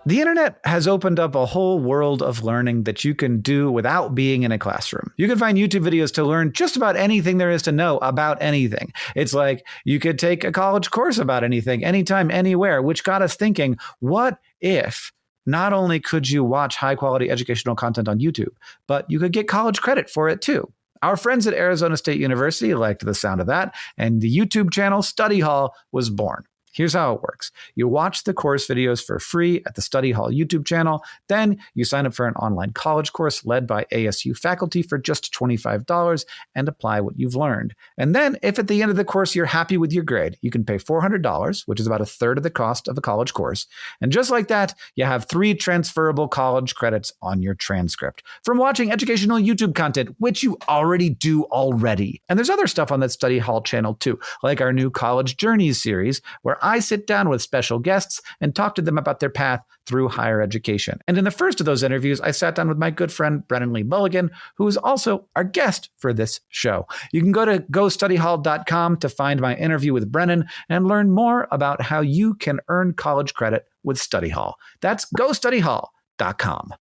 Speaker 1: The internet has opened up a whole world of learning that you can do without being in a classroom. You can find YouTube videos to learn just about anything there is to know about anything. It's like you could take a college course about anything, anytime, anywhere, which got us thinking, what if not only could you watch high quality educational content on YouTube, but you could get college credit for it too? Our friends at Arizona State University liked the sound of that, and the YouTube channel Study Hall was born. Here's how it works. You watch the course videos for free at the Study Hall YouTube channel. Then you sign up for an online college course led by ASU faculty for just $25 and apply what you've learned. And then if at the end of the course you're happy with your grade, you can pay $400, which is about a third of the cost of a college course. And just like that, you have 3 transferable college credits on your transcript from watching educational YouTube content, which you already do already. And there's other stuff on that Study Hall channel too, like our new College Journeys series, where I sit down with special guests and talk to them about their path through higher education. And in the first of those interviews, I sat down with my good friend, Brennan Lee Mulligan, who is also our guest for this show. You can go to gostudyhall.com to find my interview with Brennan and learn more about how you can earn college credit with Study Hall. That's gostudyhall.com.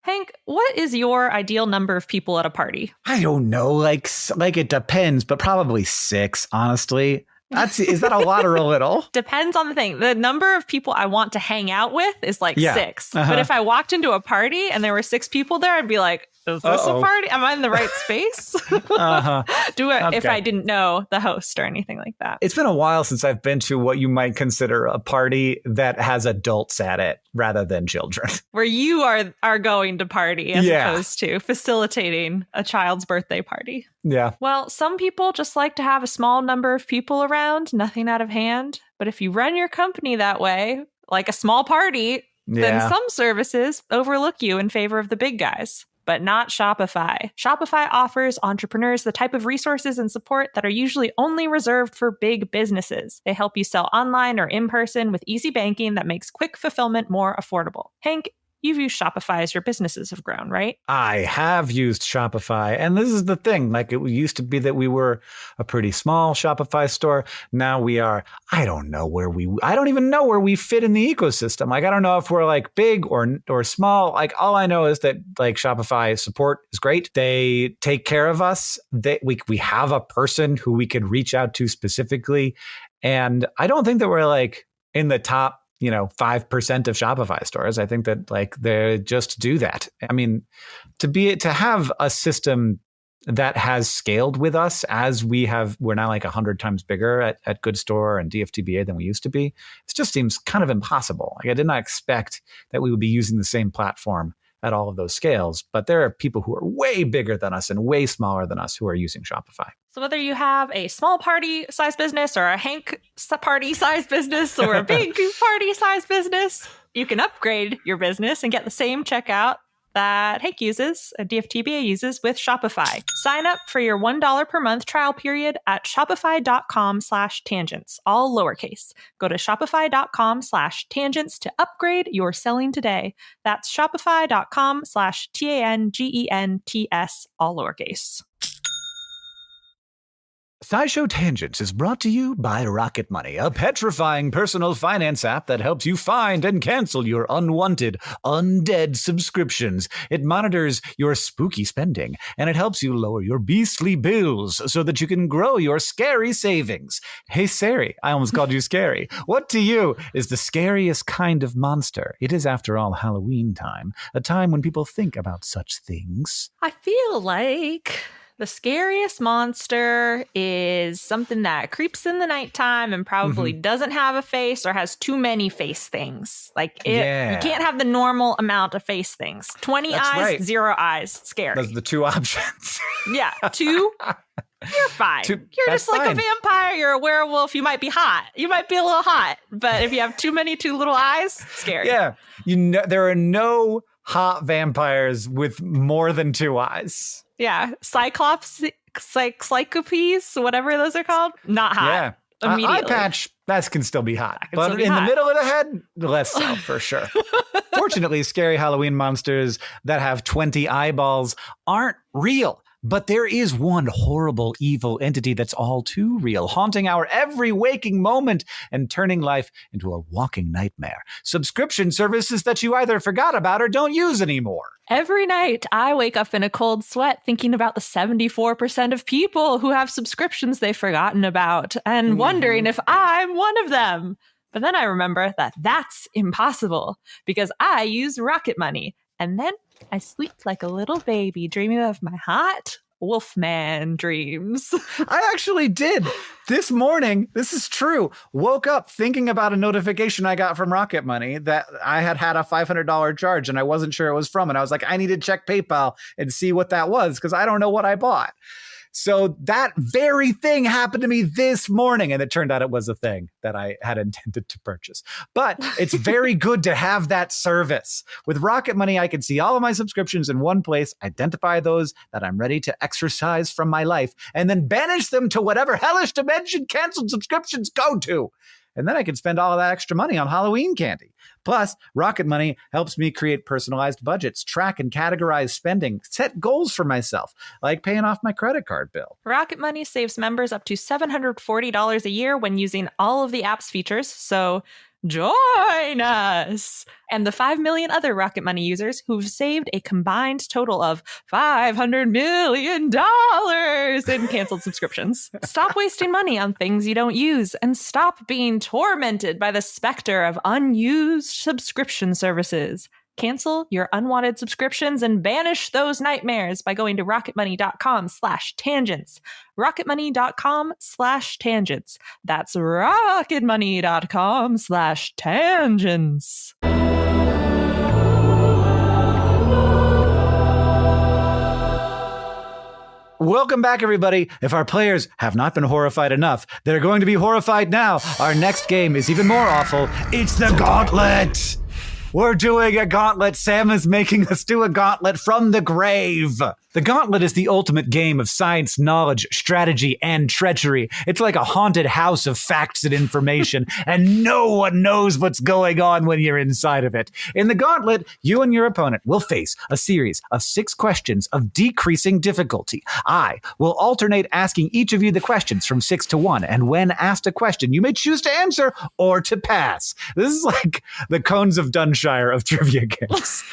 Speaker 2: Hank, what is your ideal number of people at a party?
Speaker 1: I don't know, like it depends, but probably 6, honestly. Is that a lot or a little?
Speaker 2: Depends on the thing. The number of people I want to hang out with is like 6. But if I walked into a party and there were 6 people there, I'd be like, is this a party? Am I in the right space? If I didn't know the host or anything like that.
Speaker 1: It's been a while since I've been to what you might consider a party that has adults at it rather than children.
Speaker 2: Where you are going to party as opposed to facilitating a child's birthday party.
Speaker 1: Yeah.
Speaker 2: Well, some people just like to have a small number of people around, nothing out of hand. But if you run your company that way, like a small party, then some services overlook you in favor of the big guys. But not Shopify. Shopify offers entrepreneurs the type of resources and support that are usually only reserved for big businesses. They help you sell online or in person with easy banking that makes quick fulfillment more affordable. Hank, you've used Shopify as your businesses have grown, right?
Speaker 1: I have used Shopify. And this is the thing. Like, it used to be that we were a pretty small Shopify store. Now we are, I don't even know where we fit in the ecosystem. Like, I don't know if we're like big or small. Like, all I know is that like Shopify support is great. They take care of us. We have a person who we could reach out to specifically. And I don't think that we're like in the top 5% of Shopify stores. I think that like they just do that. I mean, to have a system that has scaled with us as we're now like 100 times bigger at Good Store and DFTBA than we used to be. It just seems kind of impossible. Like, I did not expect that we would be using the same platform at all of those scales, but there are people who are way bigger than us and way smaller than us who are using Shopify.
Speaker 2: So whether you have a small party-sized business or a Hank party-sized business or a big party-sized business, you can upgrade your business and get the same checkout that Hank uses, DFTBA uses with Shopify. Sign up for your $1 per month trial period at shopify.com/tangents, all lowercase. Go to shopify.com/tangents to upgrade your selling today. That's shopify.com/TANGENTS, all lowercase.
Speaker 1: SciShow Tangents is brought to you by Rocket Money, a petrifying personal finance app that helps you find and cancel your unwanted, undead subscriptions. It monitors your spooky spending, and it helps you lower your beastly bills so that you can grow your scary savings. Hey, Sari, I almost called you Scary. What to you is the scariest kind of monster? It is, after all, Halloween time, a time when people think about such things.
Speaker 2: I feel like the scariest monster is something that creeps in the nighttime and probably doesn't have a face or has too many face things. Like, you can't have the normal amount of face things. 20 eyes,
Speaker 1: right.
Speaker 2: 0 eyes, scary.
Speaker 1: Those are the two options.
Speaker 2: Yeah, 2, you're fine. You're just like a vampire, you're a werewolf, you might be hot. You might be a little hot. But if you have too little eyes, scary.
Speaker 1: Yeah, there are no hot vampires with more than 2 eyes.
Speaker 2: Yeah, Cyclops, Cyclopes, whatever those are called, not hot.
Speaker 1: Yeah,
Speaker 2: immediately.
Speaker 1: eye patch, that can still be hot. But in the middle of the head, less so, for sure. Fortunately, scary Halloween monsters that have 20 eyeballs aren't real. But there is one horrible, evil entity that's all too real, haunting our every waking moment and turning life into a walking nightmare. Subscription services that you either forgot about or don't use anymore.
Speaker 2: Every night, I wake up in a cold sweat thinking about the 74% of people who have subscriptions they've forgotten about and wondering if I'm one of them. But then I remember that that's impossible because I use Rocket Money. And then I sleep like a little baby, dreaming of my hot Wolfman dreams.
Speaker 1: I actually did. This morning, this is true, woke up thinking about a notification I got from Rocket Money that I had a $500 charge and I wasn't sure it was from. And I was like, I need to check PayPal and see what that was because I don't know what I bought. So that very thing happened to me this morning, and it turned out it was a thing that I had intended to purchase. But it's very good to have that service. With Rocket Money, I can see all of my subscriptions in one place, identify those that I'm ready to exercise from my life, and then banish them to whatever hellish dimension canceled subscriptions go to. And then I can spend all of that extra money on Halloween candy. Plus, Rocket Money helps me create personalized budgets, track and categorize spending, set goals for myself, like paying off my credit card bill.
Speaker 2: Rocket Money saves members up to $740 a year when using all of the app's features, so join us! And the 5 million other Rocket Money users who've saved a combined total of $500 million in canceled subscriptions. Stop wasting money on things you don't use and stop being tormented by the specter of unused subscription services. Cancel your unwanted subscriptions and banish those nightmares by going to rocketmoney.com/tangents. rocketmoney.com/tangents. That's rocketmoney.com/tangents.
Speaker 1: Welcome back, everybody. If our players have not been horrified enough, they're going to be horrified now. Our next game is even more awful. It's the Gauntlet. We're doing a gauntlet. Sam is making us do a gauntlet from the grave. The gauntlet is the ultimate game of science, knowledge, strategy, and treachery. It's like a haunted house of facts and information, and no one knows what's going on when you're inside of it. In the gauntlet, you and your opponent will face a series of 6 questions of decreasing difficulty. I will alternate asking each of you the questions from 6 to 1, and when asked a question, you may choose to answer or to pass. This is like the Cones of Dunshire of trivia games.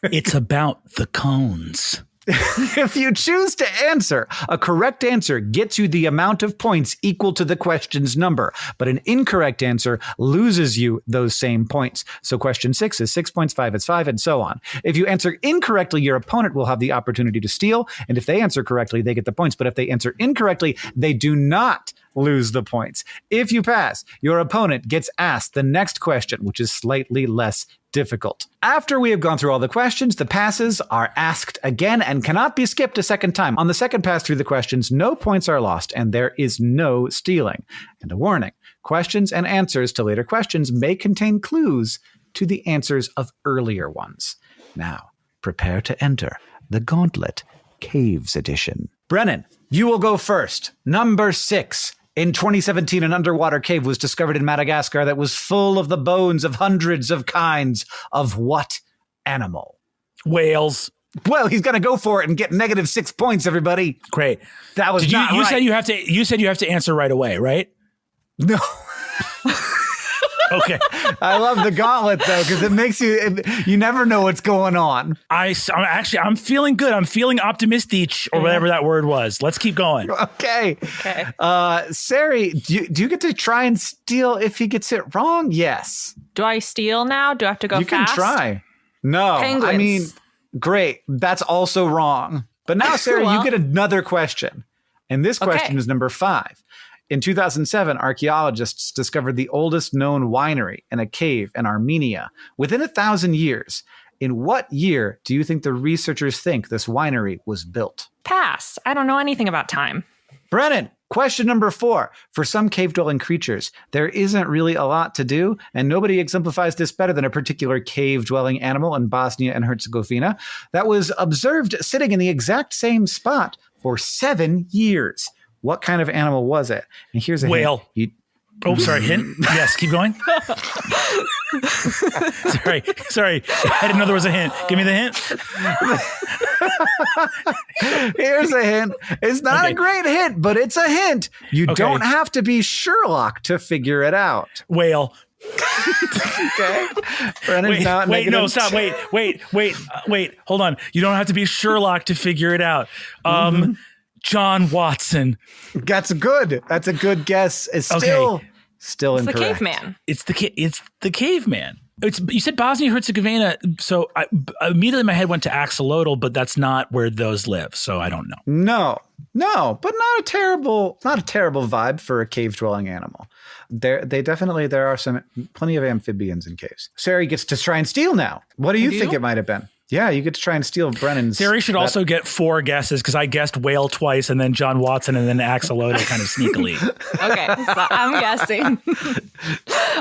Speaker 5: It's about the cones.
Speaker 1: If you choose to answer, a correct answer gets you the amount of points equal to the question's number, but an incorrect answer loses you those same points. So question 6 is 6 points, 5 is 5, and so on. If you answer incorrectly, your opponent will have the opportunity to steal, and if they answer correctly, they get the points, but if they answer incorrectly, they do not lose the points. If you pass, your opponent gets asked the next question, which is slightly less difficult. After we have gone through all the questions, the passes are asked again and cannot be skipped a second time. On the second pass through the questions, no points are lost and there is no stealing. And a warning, questions and answers to later questions may contain clues to the answers of earlier ones. Now, prepare to enter the Gauntlet Caves Edition. Brennan, you will go first. Number 6. In 2017, an underwater cave was discovered in Madagascar that was full of the bones of hundreds of kinds of what animal?
Speaker 5: Whales.
Speaker 1: Well, he's going to go for it and get negative 6 points, everybody.
Speaker 5: Great.
Speaker 1: That was
Speaker 5: you
Speaker 1: right.
Speaker 5: said you have to answer right away, right?
Speaker 1: No.
Speaker 5: Okay.
Speaker 1: I love the gauntlet, though, because it makes you never know what's going on.
Speaker 5: I'm feeling good. I'm feeling optimistic, or whatever that word was. Let's keep going.
Speaker 2: Okay.
Speaker 1: Sari, do you get to try and steal if he gets it wrong? Yes.
Speaker 2: Do I steal now? Do I have to go fast?
Speaker 1: You can try. No.
Speaker 2: Penguins.
Speaker 1: I mean, great. That's also wrong. But now, Sari, you get another question. And this question is number 5. In 2007, archaeologists discovered the oldest known winery in a cave in Armenia within 1,000 years. In what year do you think the researchers think this winery was built?
Speaker 2: Pass. I don't know anything about time.
Speaker 1: Brennan, question number 4. For some cave-dwelling creatures, there isn't really a lot to do, and nobody exemplifies this better than a particular cave-dwelling animal in Bosnia and Herzegovina that was observed sitting in the exact same spot for 7 years. What kind of animal was it? And here's a
Speaker 5: whale.
Speaker 1: Hint.
Speaker 5: Sorry. Hint? Yes, keep going. Sorry. I didn't know there was a hint. Give me the hint.
Speaker 1: Here's a hint. It's not a great hint, but it's a hint. You don't have to be Sherlock to figure it out.
Speaker 5: Whale.
Speaker 1: Okay. Brennan's
Speaker 5: stop. Wait. Hold on. You don't have to be Sherlock to figure it out. John Watson.
Speaker 1: That's good. That's a good guess. It's still incorrect.
Speaker 2: The caveman.
Speaker 5: It's the caveman. You said Bosnia Herzegovina, so immediately my head went to axolotl, but that's not where those live, so I don't know. No, but not a terrible vibe for a cave dwelling animal. There are plenty of amphibians in caves. Sari gets to try and steal now. What do you think it might have been? Yeah, you get to try and steal Brennan's. Sari should also get 4 guesses because I guessed whale twice and then John Watson and then axolotl kind of sneakily.
Speaker 2: Okay, so I'm guessing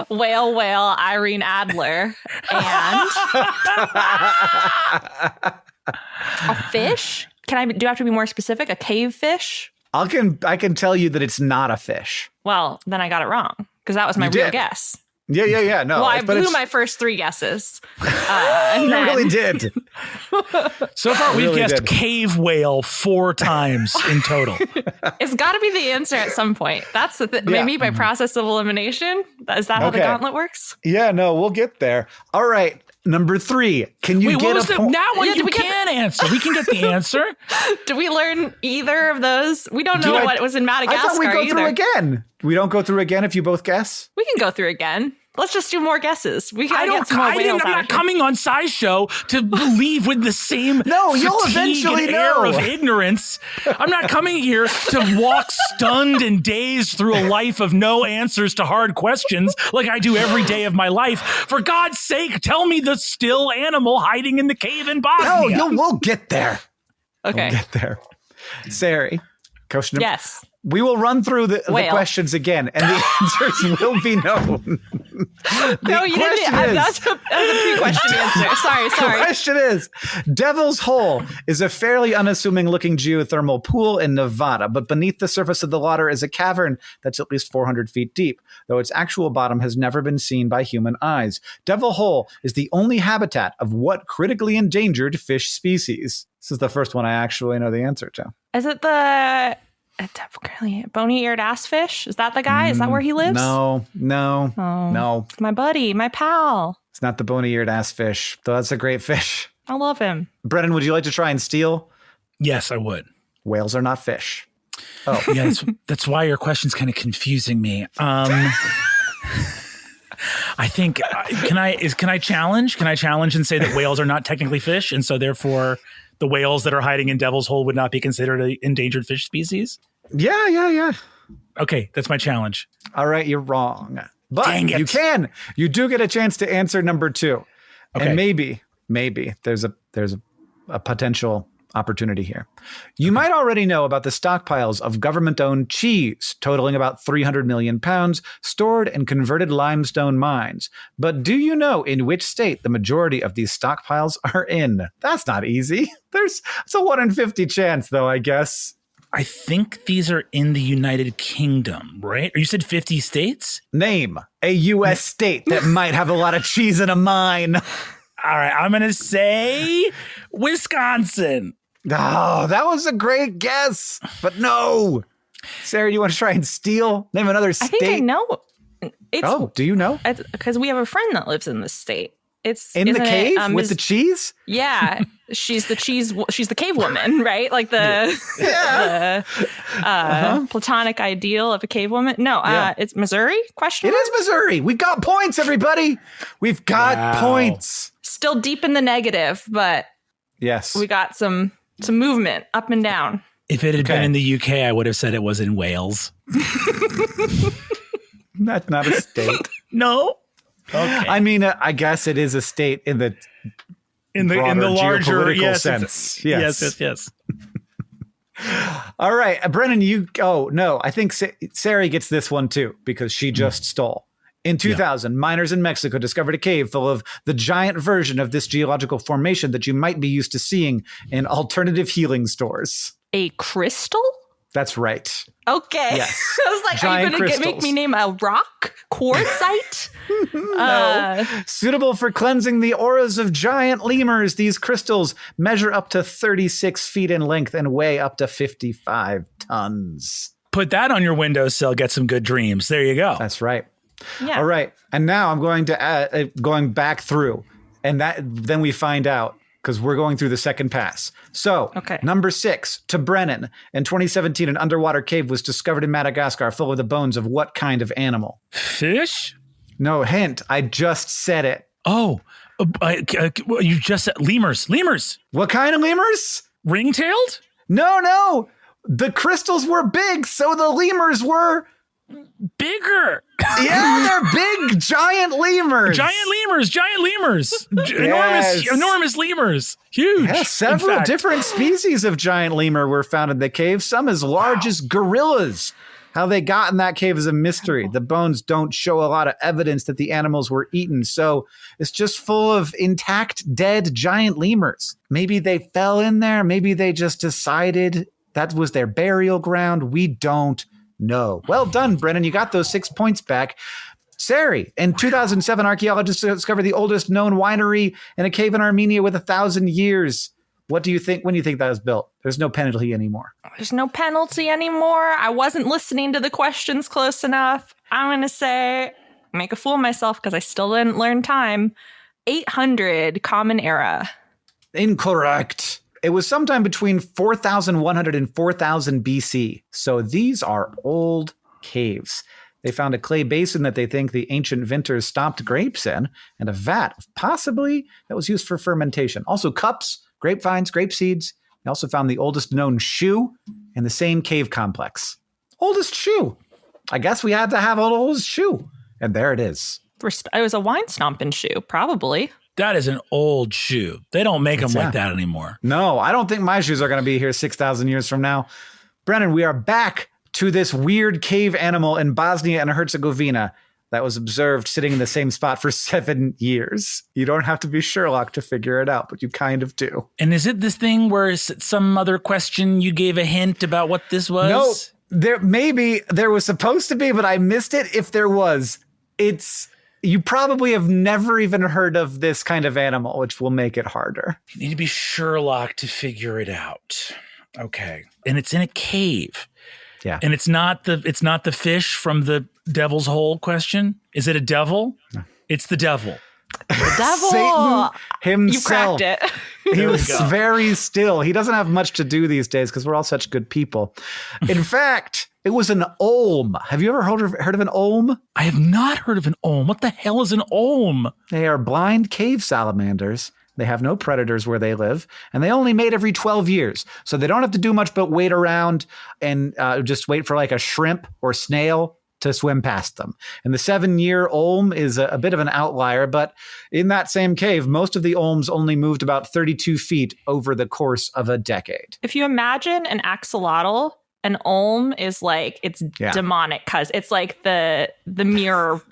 Speaker 2: whale, Irene Adler, and a fish. Do I have to be more specific? A cave fish?
Speaker 1: I can tell you that it's not a fish.
Speaker 2: Well, then I got it wrong because that was my real guess.
Speaker 1: Yeah. No.
Speaker 2: Well, I blew my first 3 guesses.
Speaker 1: You really did.
Speaker 5: So far, we've guessed cave whale 4 times in total.
Speaker 2: It's got to be the answer at some point. That's the thing. Maybe by process of elimination. Is that how the gauntlet works?
Speaker 1: Yeah, no, we'll get there. All right. Number 3. Can you get a point?
Speaker 5: Now you can answer. We can get the answer.
Speaker 2: Do we learn either of those? We don't know what was in Madagascar
Speaker 1: I thought we go through again. We don't go through again if you both guess?
Speaker 2: We can go through again. Let's just do more guesses. We gotta get some more whales.
Speaker 5: I'm not coming on SciShow to leave with the same
Speaker 1: you'll eventually
Speaker 5: air of ignorance. I'm not coming here to walk stunned and dazed through a life of no answers to hard questions like I do every day of my life. For God's sake, tell me the still animal hiding in the cave in Bosnia.
Speaker 1: No, we'll get there.
Speaker 2: Okay.
Speaker 1: We'll get there. Sari, question number...
Speaker 2: Yes.
Speaker 1: We will run through the questions again, and the answers will be known.
Speaker 2: No, you didn't. That's a pre-question answer. Sorry.
Speaker 1: The question is, Devil's Hole is a fairly unassuming looking geothermal pool in Nevada, but beneath the surface of the water is a cavern that's at least 400 feet deep, though its actual bottom has never been seen by human eyes. Devil Hole is the only habitat of what critically endangered fish species? This is the first one I actually know the answer to.
Speaker 2: Is it the bony-eared ass fish? Is that the guy? Is that where he lives?
Speaker 1: No.
Speaker 2: My buddy, my pal.
Speaker 1: It's not the bony-eared ass fish, though that's a great fish.
Speaker 2: I love him.
Speaker 1: Brennan, would you like to try and steal?
Speaker 5: Yes, I would.
Speaker 1: Whales are not fish.
Speaker 5: Oh, yeah, that's why your question's kind of confusing me. I think can I challenge? Can I challenge and say that whales are not technically fish, and so therefore the whales that are hiding in Devil's Hole would not be considered an endangered fish species?
Speaker 1: Yeah.
Speaker 5: Okay, that's my challenge.
Speaker 1: All right, you're wrong. But
Speaker 5: Dang it.
Speaker 1: You do get a chance to answer number 2.
Speaker 5: Okay.
Speaker 1: And maybe there's a potential opportunity here. You might already know about the stockpiles of government-owned cheese, totaling about 300 million pounds, stored in converted limestone mines. But do you know in which state the majority of these stockpiles are in? That's not easy. It's a 1 in 50 chance, though, I guess.
Speaker 5: I think these are in the United Kingdom, right? Or you said 50 states?
Speaker 1: Name a U.S. state that might have a lot of cheese in a mine.
Speaker 5: All right, I'm going to say Wisconsin.
Speaker 1: Oh, that was a great guess, but no. Sarah, do you want to try and steal? Name another state.
Speaker 2: I think I know.
Speaker 1: Do you know?
Speaker 2: Because we have a friend that lives in this state. It's
Speaker 1: in the cave with the cheese.
Speaker 2: Yeah, she's the cheese. She's the cave woman, right? Like the platonic ideal of a cave woman. No, it's Missouri. Question.
Speaker 1: It is Missouri. We got points, everybody. We've got points.
Speaker 2: Still deep in the negative, but
Speaker 1: yes,
Speaker 2: we got some movement up and down.
Speaker 5: If it had been in the UK, I would have said it was in Wales.
Speaker 1: That's not a state.
Speaker 5: No. Okay.
Speaker 1: I mean, I guess it is a state in the larger geopolitical sense.
Speaker 5: Yes.
Speaker 1: All right, Brennan, I think Sarah gets this one too because she just stole. In 2000, miners in Mexico discovered a cave full of the giant version of this geological formation that you might be used to seeing in alternative healing stores.
Speaker 2: A crystal?
Speaker 1: That's right.
Speaker 2: Okay.
Speaker 1: Yes.
Speaker 2: I was like,
Speaker 1: giant
Speaker 2: are you going to make me name a rock? Quartzite?
Speaker 1: No. Suitable for cleansing the auras of giant lemurs, these crystals measure up to 36 feet in length and weigh up to 55 tons.
Speaker 5: Put that on your windowsill, get some good dreams. There you go.
Speaker 1: That's right.
Speaker 2: Yeah.
Speaker 1: All right. And now I'm going to add, going back through, and then we find out, because we're going through the second pass. So, Number 6, to Brennan. In 2017, an underwater cave was discovered in Madagascar full of the bones of what kind of animal?
Speaker 5: Fish?
Speaker 1: No, hint. I just said it.
Speaker 5: Oh, you just said lemurs. Lemurs.
Speaker 1: What kind of lemurs?
Speaker 5: Ring-tailed?
Speaker 1: No. The crystals were big, so the lemurs were...
Speaker 5: bigger.
Speaker 1: Yeah, they're big, giant lemurs.
Speaker 5: Enormous lemurs. Huge.
Speaker 1: Yeah, several different species of giant lemur were found in the cave, some as large as gorillas. How they got in that cave is a mystery. The bones don't show a lot of evidence that the animals were eaten, so it's just full of intact, dead giant lemurs. Maybe they fell in there. Maybe they just decided that was their burial ground. We don't know. Well done, Brennan. You got those 6 points back. Sari, in 2007, archaeologists discovered the oldest known winery in a cave in Armenia with 1,000 years. What do you think? When do you think that was built? There's no penalty anymore.
Speaker 2: There's no penalty anymore. I wasn't listening to the questions close enough. I'm going to say, make a fool of myself because I still didn't learn time. 800 Common Era.
Speaker 1: Incorrect. It was sometime between 4,100 and 4,000 BC. So these are old caves. They found a clay basin that they think the ancient vintners stopped grapes in, and a vat, possibly, that was used for fermentation. Also cups, grapevines, grape seeds. They also found the oldest known shoe in the same cave complex. Oldest shoe. I guess we had to have an oldest shoe. And there it is.
Speaker 2: It was a wine stomping shoe, probably.
Speaker 5: That is an old shoe. They don't make them like that anymore.
Speaker 1: No, I don't think my shoes are going to be here 6,000 years from now. Brennan, we are back to this weird cave animal in Bosnia and Herzegovina that was observed sitting in the same spot for 7 years. You don't have to be Sherlock to figure it out, but you kind of do.
Speaker 5: And is it this thing where some other question you gave a hint about what this was?
Speaker 1: No, there was supposed to be, but I missed it. If there was, you probably have never even heard of this kind of animal, which will make it harder.
Speaker 5: You need to be Sherlock to figure it out. Okay. And it's in a cave.
Speaker 1: Yeah.
Speaker 5: And it's not the fish from the Devil's Hole question. Is it a devil? No. It's the devil.
Speaker 2: The devil.
Speaker 1: Satan himself.
Speaker 2: You cracked
Speaker 1: it. He was very still. He doesn't have much to do these days because we're all such good people. In fact, it was an olm. Have you ever heard of an olm?
Speaker 5: I have not heard of an olm. What the hell is an olm?
Speaker 1: They are blind cave salamanders. They have no predators where they live, and they only mate every 12 years. So they don't have to do much but wait around and just wait for like a shrimp or snail to swim past them. And the 7-year olm is a bit of an outlier, but in that same cave, most of the olms only moved about 32 feet over the course of a decade.
Speaker 2: If you imagine an axolotl, an olm is like it's demonic because it's like the mirror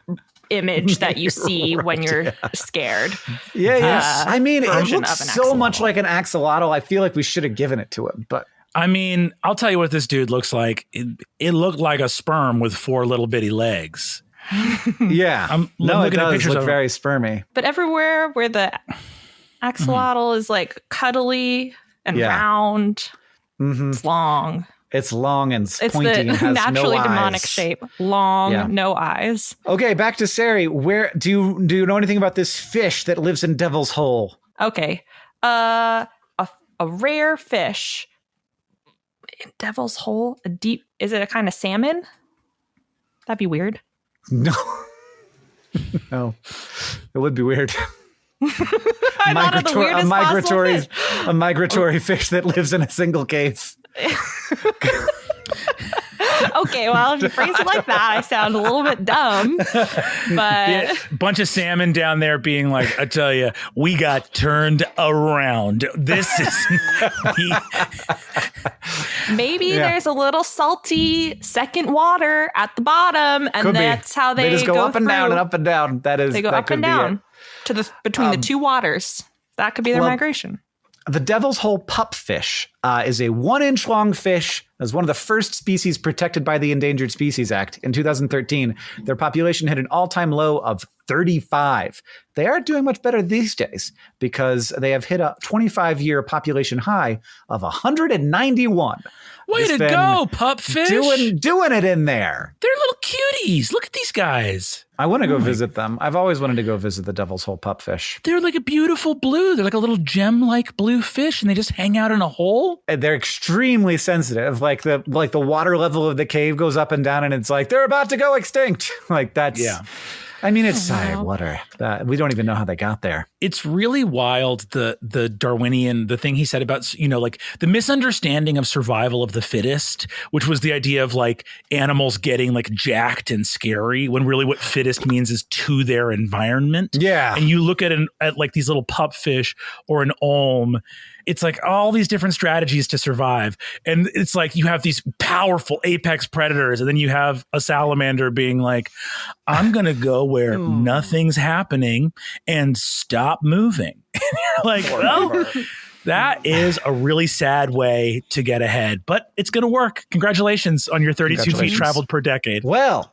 Speaker 2: image that you see when you're scared.
Speaker 1: Yeah. I mean, it looks so much like an axolotl. I feel like we should have given it to him, but
Speaker 5: I mean, I'll tell you what this dude looks like. It looked like a sperm with 4 little bitty legs.
Speaker 1: Yeah.
Speaker 5: I'm looking at pictures
Speaker 1: look very spermy.
Speaker 2: But everywhere where the axolotl is like cuddly and round, it's long.
Speaker 1: It's long and pointy and has
Speaker 2: naturally
Speaker 1: no
Speaker 2: demonic
Speaker 1: eyes.
Speaker 2: shape. Long, no eyes.
Speaker 1: Okay, back to Sari. Where do you know anything about this fish that lives in Devil's Hole?
Speaker 2: Okay. A rare fish in Devil's Hole. Is it a kind of salmon? That'd be weird.
Speaker 1: No. No. It would be weird.
Speaker 2: A
Speaker 1: migratory fish that lives in a single cave.
Speaker 2: Okay, well, if you phrase it like that, I sound a little bit dumb. But
Speaker 5: bunch of salmon down there being like, I tell you, we got turned around. This is
Speaker 2: maybe there's a little salty second water at the bottom, and that's how they
Speaker 1: just go up and down and up and down.
Speaker 2: They go up and down to between the two waters. That could be their migration.
Speaker 1: The Devil's Hole pupfish is a 1-inch long fish. It was one of the first species protected by the Endangered Species Act. In 2013, their population hit an all-time low of 35. They aren't doing much better these days because they have hit a 25-year population high of 191.
Speaker 5: Way to go, pupfish.
Speaker 1: Doing it in there.
Speaker 5: They're little cuties. Look at these guys.
Speaker 1: I want to go visit them. I've always wanted to go visit the Devil's Hole pupfish.
Speaker 5: They're like a beautiful blue. They're like a little gem-like blue fish, and they just hang out in a hole.
Speaker 1: And they're extremely sensitive. Like the water level of the cave goes up and down, and it's like they're about to go extinct. Like that's I mean, it's water. We don't even know how they got there.
Speaker 5: It's really wild, the Darwinian, the thing he said about, like the misunderstanding of survival of the fittest, which was the idea of like animals getting like jacked and scary when really what fittest means is to their environment.
Speaker 1: Yeah.
Speaker 5: And you look at like these little pupfish or an olm, it's like all these different strategies to survive. And it's like you have these powerful apex predators, and then you have a salamander being like, I'm going to go where nothing's happening and stop moving. And you're like, well, that is a really sad way to get ahead, but it's going to work. Congratulations on your 32 feet traveled per decade.
Speaker 1: Well,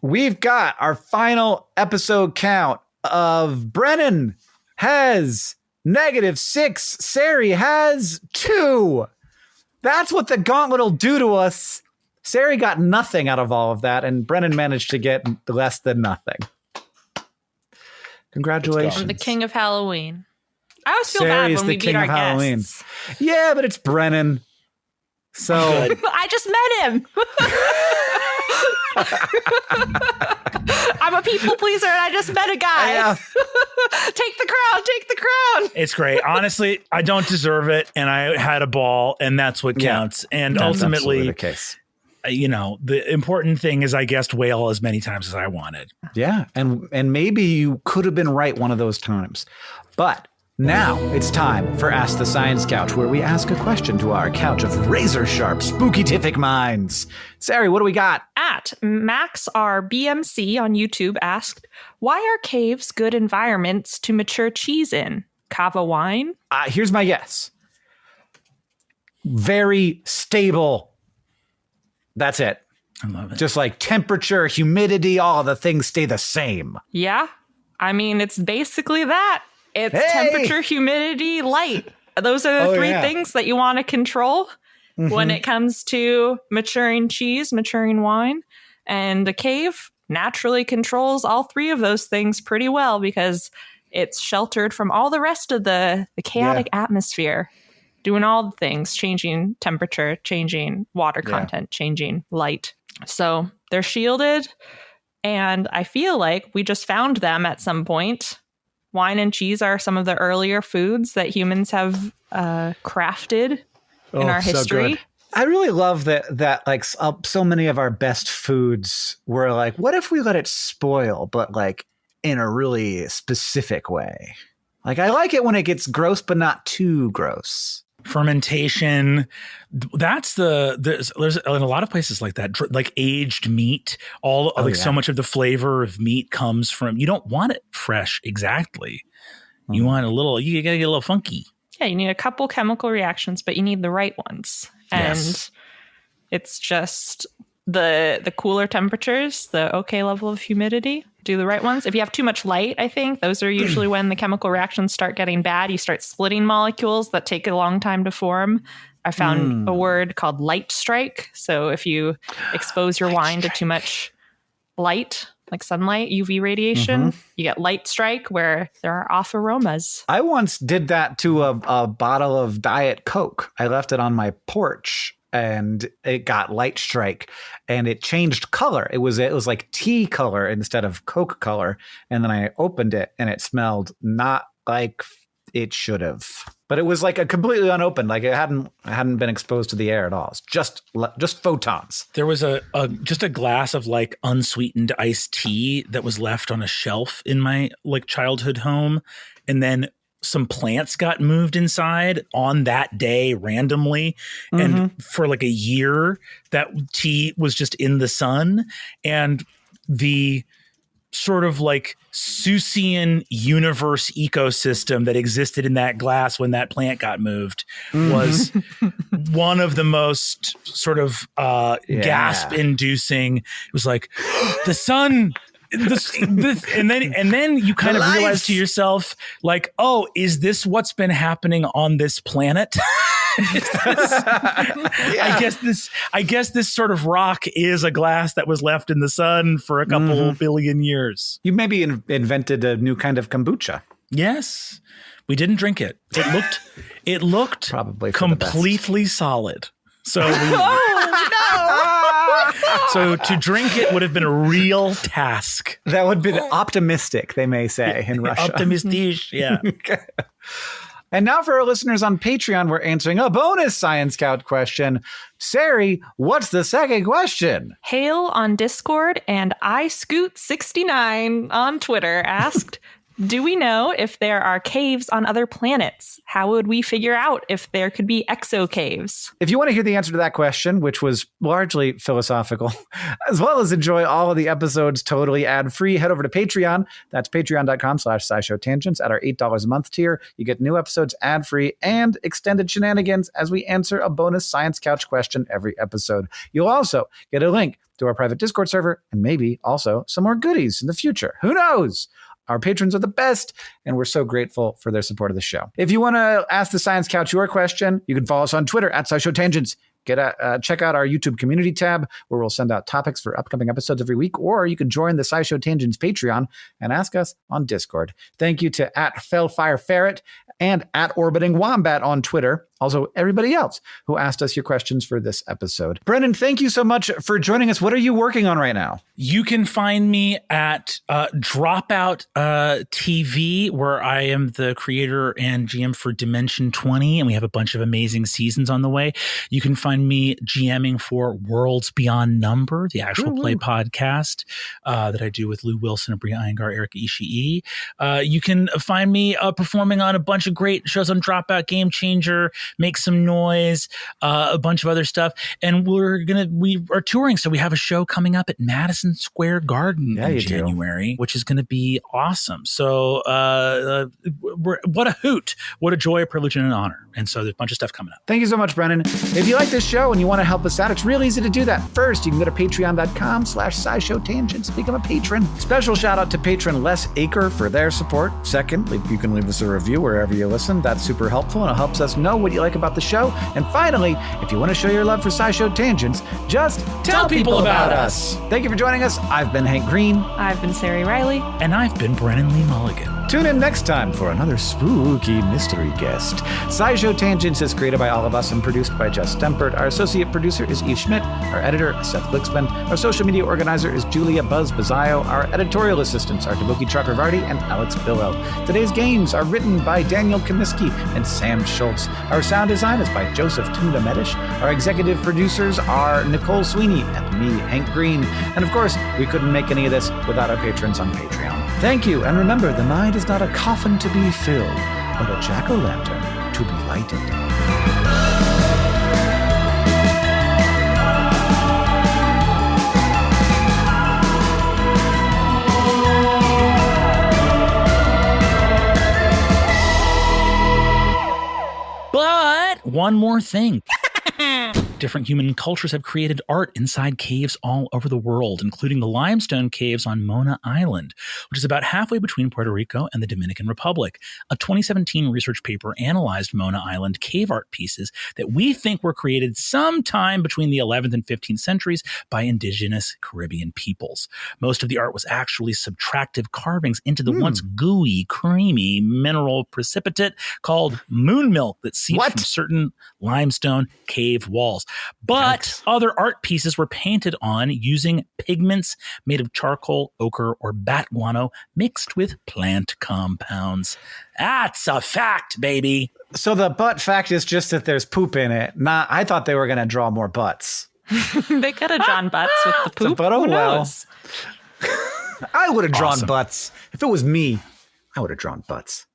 Speaker 1: we've got our final episode count of Brennan has -6. Sari has 2. That's what the gauntlet will do to us. Sari got nothing out of all of that, and Brennan managed to get less than nothing. Congratulations.
Speaker 2: I'm the king of Halloween. I always feel bad when we beat our guests.
Speaker 1: Yeah, but it's Brennan. So
Speaker 2: I just met him. I'm a people pleaser and I just met a guy. Take the crown, take the crown.
Speaker 5: It's great. Honestly, I don't deserve it, and I had a ball, and that's what counts. And ultimately,
Speaker 1: the case.
Speaker 5: The important thing is I guessed whale as many times as I wanted.
Speaker 1: Yeah, and maybe you could have been right one of those times. But Now it's time for Ask the Science Couch, where we ask a question to our couch of razor-sharp, spooky-tific minds. Sari, what do we got?
Speaker 2: At MaxRBMC on YouTube asked, why are caves good environments to mature cheese in? Cava wine?
Speaker 1: Here's my guess. Very stable. That's it.
Speaker 5: I love it.
Speaker 1: Just like temperature, humidity, all the things stay the same.
Speaker 2: Yeah. I mean, it's basically that. It's temperature, humidity, light. Those are the three things that you want to control when it comes to maturing cheese, maturing wine. And a cave naturally controls all three of those things pretty well because it's sheltered from all the rest of the chaotic atmosphere, doing all the things, changing temperature, changing water content, changing light. So they're shielded. And I feel like we just found them at some point. Wine and cheese are some of the earlier foods that humans have crafted in our history.
Speaker 1: So I really love that like so many of our best foods were like, what if we let it spoil, but like in a really specific way? Like I like it when it gets gross, but not too gross.
Speaker 5: Fermentation, that's there's in a lot of places like that, like aged meat, so much of the flavor of meat comes from, you don't want it fresh exactly. You want you gotta get a little funky.
Speaker 2: Yeah, you need a couple chemical reactions, but you need the right ones. And it's just the cooler temperatures, the okay level of humidity, do the right ones. If you have too much light, I think those are usually when the chemical reactions start getting bad. You start splitting molecules that take a long time to form. I found a word called light strike. So if you expose your wine to too much light, like sunlight, UV radiation, you get light strike where there are off aromas.
Speaker 1: I once did that to a bottle of Diet Coke. I left it on my porch and it got light strike and it changed color. It was like tea color instead of Coke color. And then I opened it and it smelled not like it should have. But it was like a completely unopened, like it hadn't been exposed to the air at all. It's just photons.
Speaker 5: There was just a glass of like unsweetened iced tea that was left on a shelf in my like childhood home, and then some plants got moved inside on that day randomly. And for like a year, that tea was just in the sun, and the sort of like Seussian universe ecosystem that existed in that glass when that plant got moved was one of the most sort of gasp inducing. It was like the sun, and then you kind of realize to yourself like, oh, is this what's been happening on this planet? I guess this sort of rock is a glass that was left in the sun for a couple billion years.
Speaker 1: You maybe invented a new kind of kombucha.
Speaker 5: Yes, we didn't drink it. It looked
Speaker 1: probably
Speaker 5: completely solid. So so to drink it would have been a real task.
Speaker 1: That would be optimistic, they may say in Russia.
Speaker 5: Optimistic, yeah.
Speaker 1: And now for our listeners on Patreon, we're answering a bonus Science Couch question. Sari, what's the second question?
Speaker 2: Hail on Discord and iScoot69 on Twitter asked, do we know if there are caves on other planets? How would we figure out if there could be exocaves?
Speaker 1: If you want to hear the answer to that question, which was largely philosophical, as well as enjoy all of the episodes totally ad-free, head over to Patreon. That's patreon.com/SciShow Tangents. At our $8 a month tier, you get new episodes ad-free and extended shenanigans as we answer a bonus Science Couch question every episode. You'll also get a link to our private Discord server and maybe also some more goodies in the future. Who knows? Our patrons are the best, and we're so grateful for their support of the show. If you want to ask the Science Couch your question, you can follow us on Twitter at SciShow Tangents. Check out our YouTube community tab, where we'll send out topics for upcoming episodes every week, or you can join the SciShow Tangents Patreon and ask us on Discord. Thank you to @FellfireFerret and @OrbitingWombat on Twitter. Also, everybody else who asked us your questions for this episode. Brendan, thank you so much for joining us. What are you working on right now?
Speaker 5: You can find me at Dropout TV, where I am the creator and GM for Dimension 20, and we have a bunch of amazing seasons on the way. You can find me GMing for Worlds Beyond Number, the actual play podcast that I do with Lou Wilson, Abria Iyengar, Eric Ishii. You can find me performing on a bunch of great shows on Dropout, Game Changer, Make Some Noise, a bunch of other stuff. And we are touring, so we have a show coming up at Madison Square Garden in January, which is going to be awesome. So what a hoot, what a joy, a privilege, and an honor. And so there's a bunch of stuff coming up.
Speaker 1: Thank you so much, Brendan. If you like this show and you want to help us out, it's real easy to do that. First, you can go to patreon.com/SciShow Tangents, become a patron. Special shout out to patron Les Aker for their support. Second, you can leave us a review wherever you listen. That's super helpful, and it helps us know what you like about the show. And finally, if you want to show your love for SciShow Tangents, just tell people about us. Thank you for joining us. I've been Hank Green.
Speaker 2: I've been Sari Riley.
Speaker 5: And I've been Brennan Lee Mulligan.
Speaker 1: Tune in next time for another spooky mystery guest. SciShow Tangents is created by all of us and produced by Jess Stempert. Our associate producer is Eve Schmidt. Our editor is Seth Glixman. Our social media organizer is Julia Buzz Bazzaio. Our editorial assistants are Tabuki Chakravarti and Alex Billow. Today's games are written by Daniel Comiskey and Sam Schultz. Our sound design is by Joseph Tunda Medish. Our executive producers are Nicole Sweeney and me, Hank Green. And of course, we couldn't make any of this without our patrons on Patreon. Thank you, and remember, the mind is not a coffin to be filled, but a jack-o'-lantern to be lighted.
Speaker 5: But one more thing. Different human cultures have created art inside caves all over the world, including the limestone caves on Mona Island, which is about halfway between Puerto Rico and the Dominican Republic. A 2017 research paper analyzed Mona Island cave art pieces that we think were created sometime between the 11th and 15th centuries by indigenous Caribbean peoples. Most of the art was actually subtractive carvings into the once gooey, creamy mineral precipitate called moon milk that seeps from certain limestone cave walls. But other art pieces were painted on using pigments made of charcoal, ochre, or bat guano mixed with plant compounds. That's a fact, baby.
Speaker 1: So the butt fact is just that there's poop in it. I thought they were going to draw more butts.
Speaker 2: They could have drawn butts with the poop.
Speaker 1: But
Speaker 2: Who knows?
Speaker 1: I would have drawn butts. If it was me, I would have drawn butts.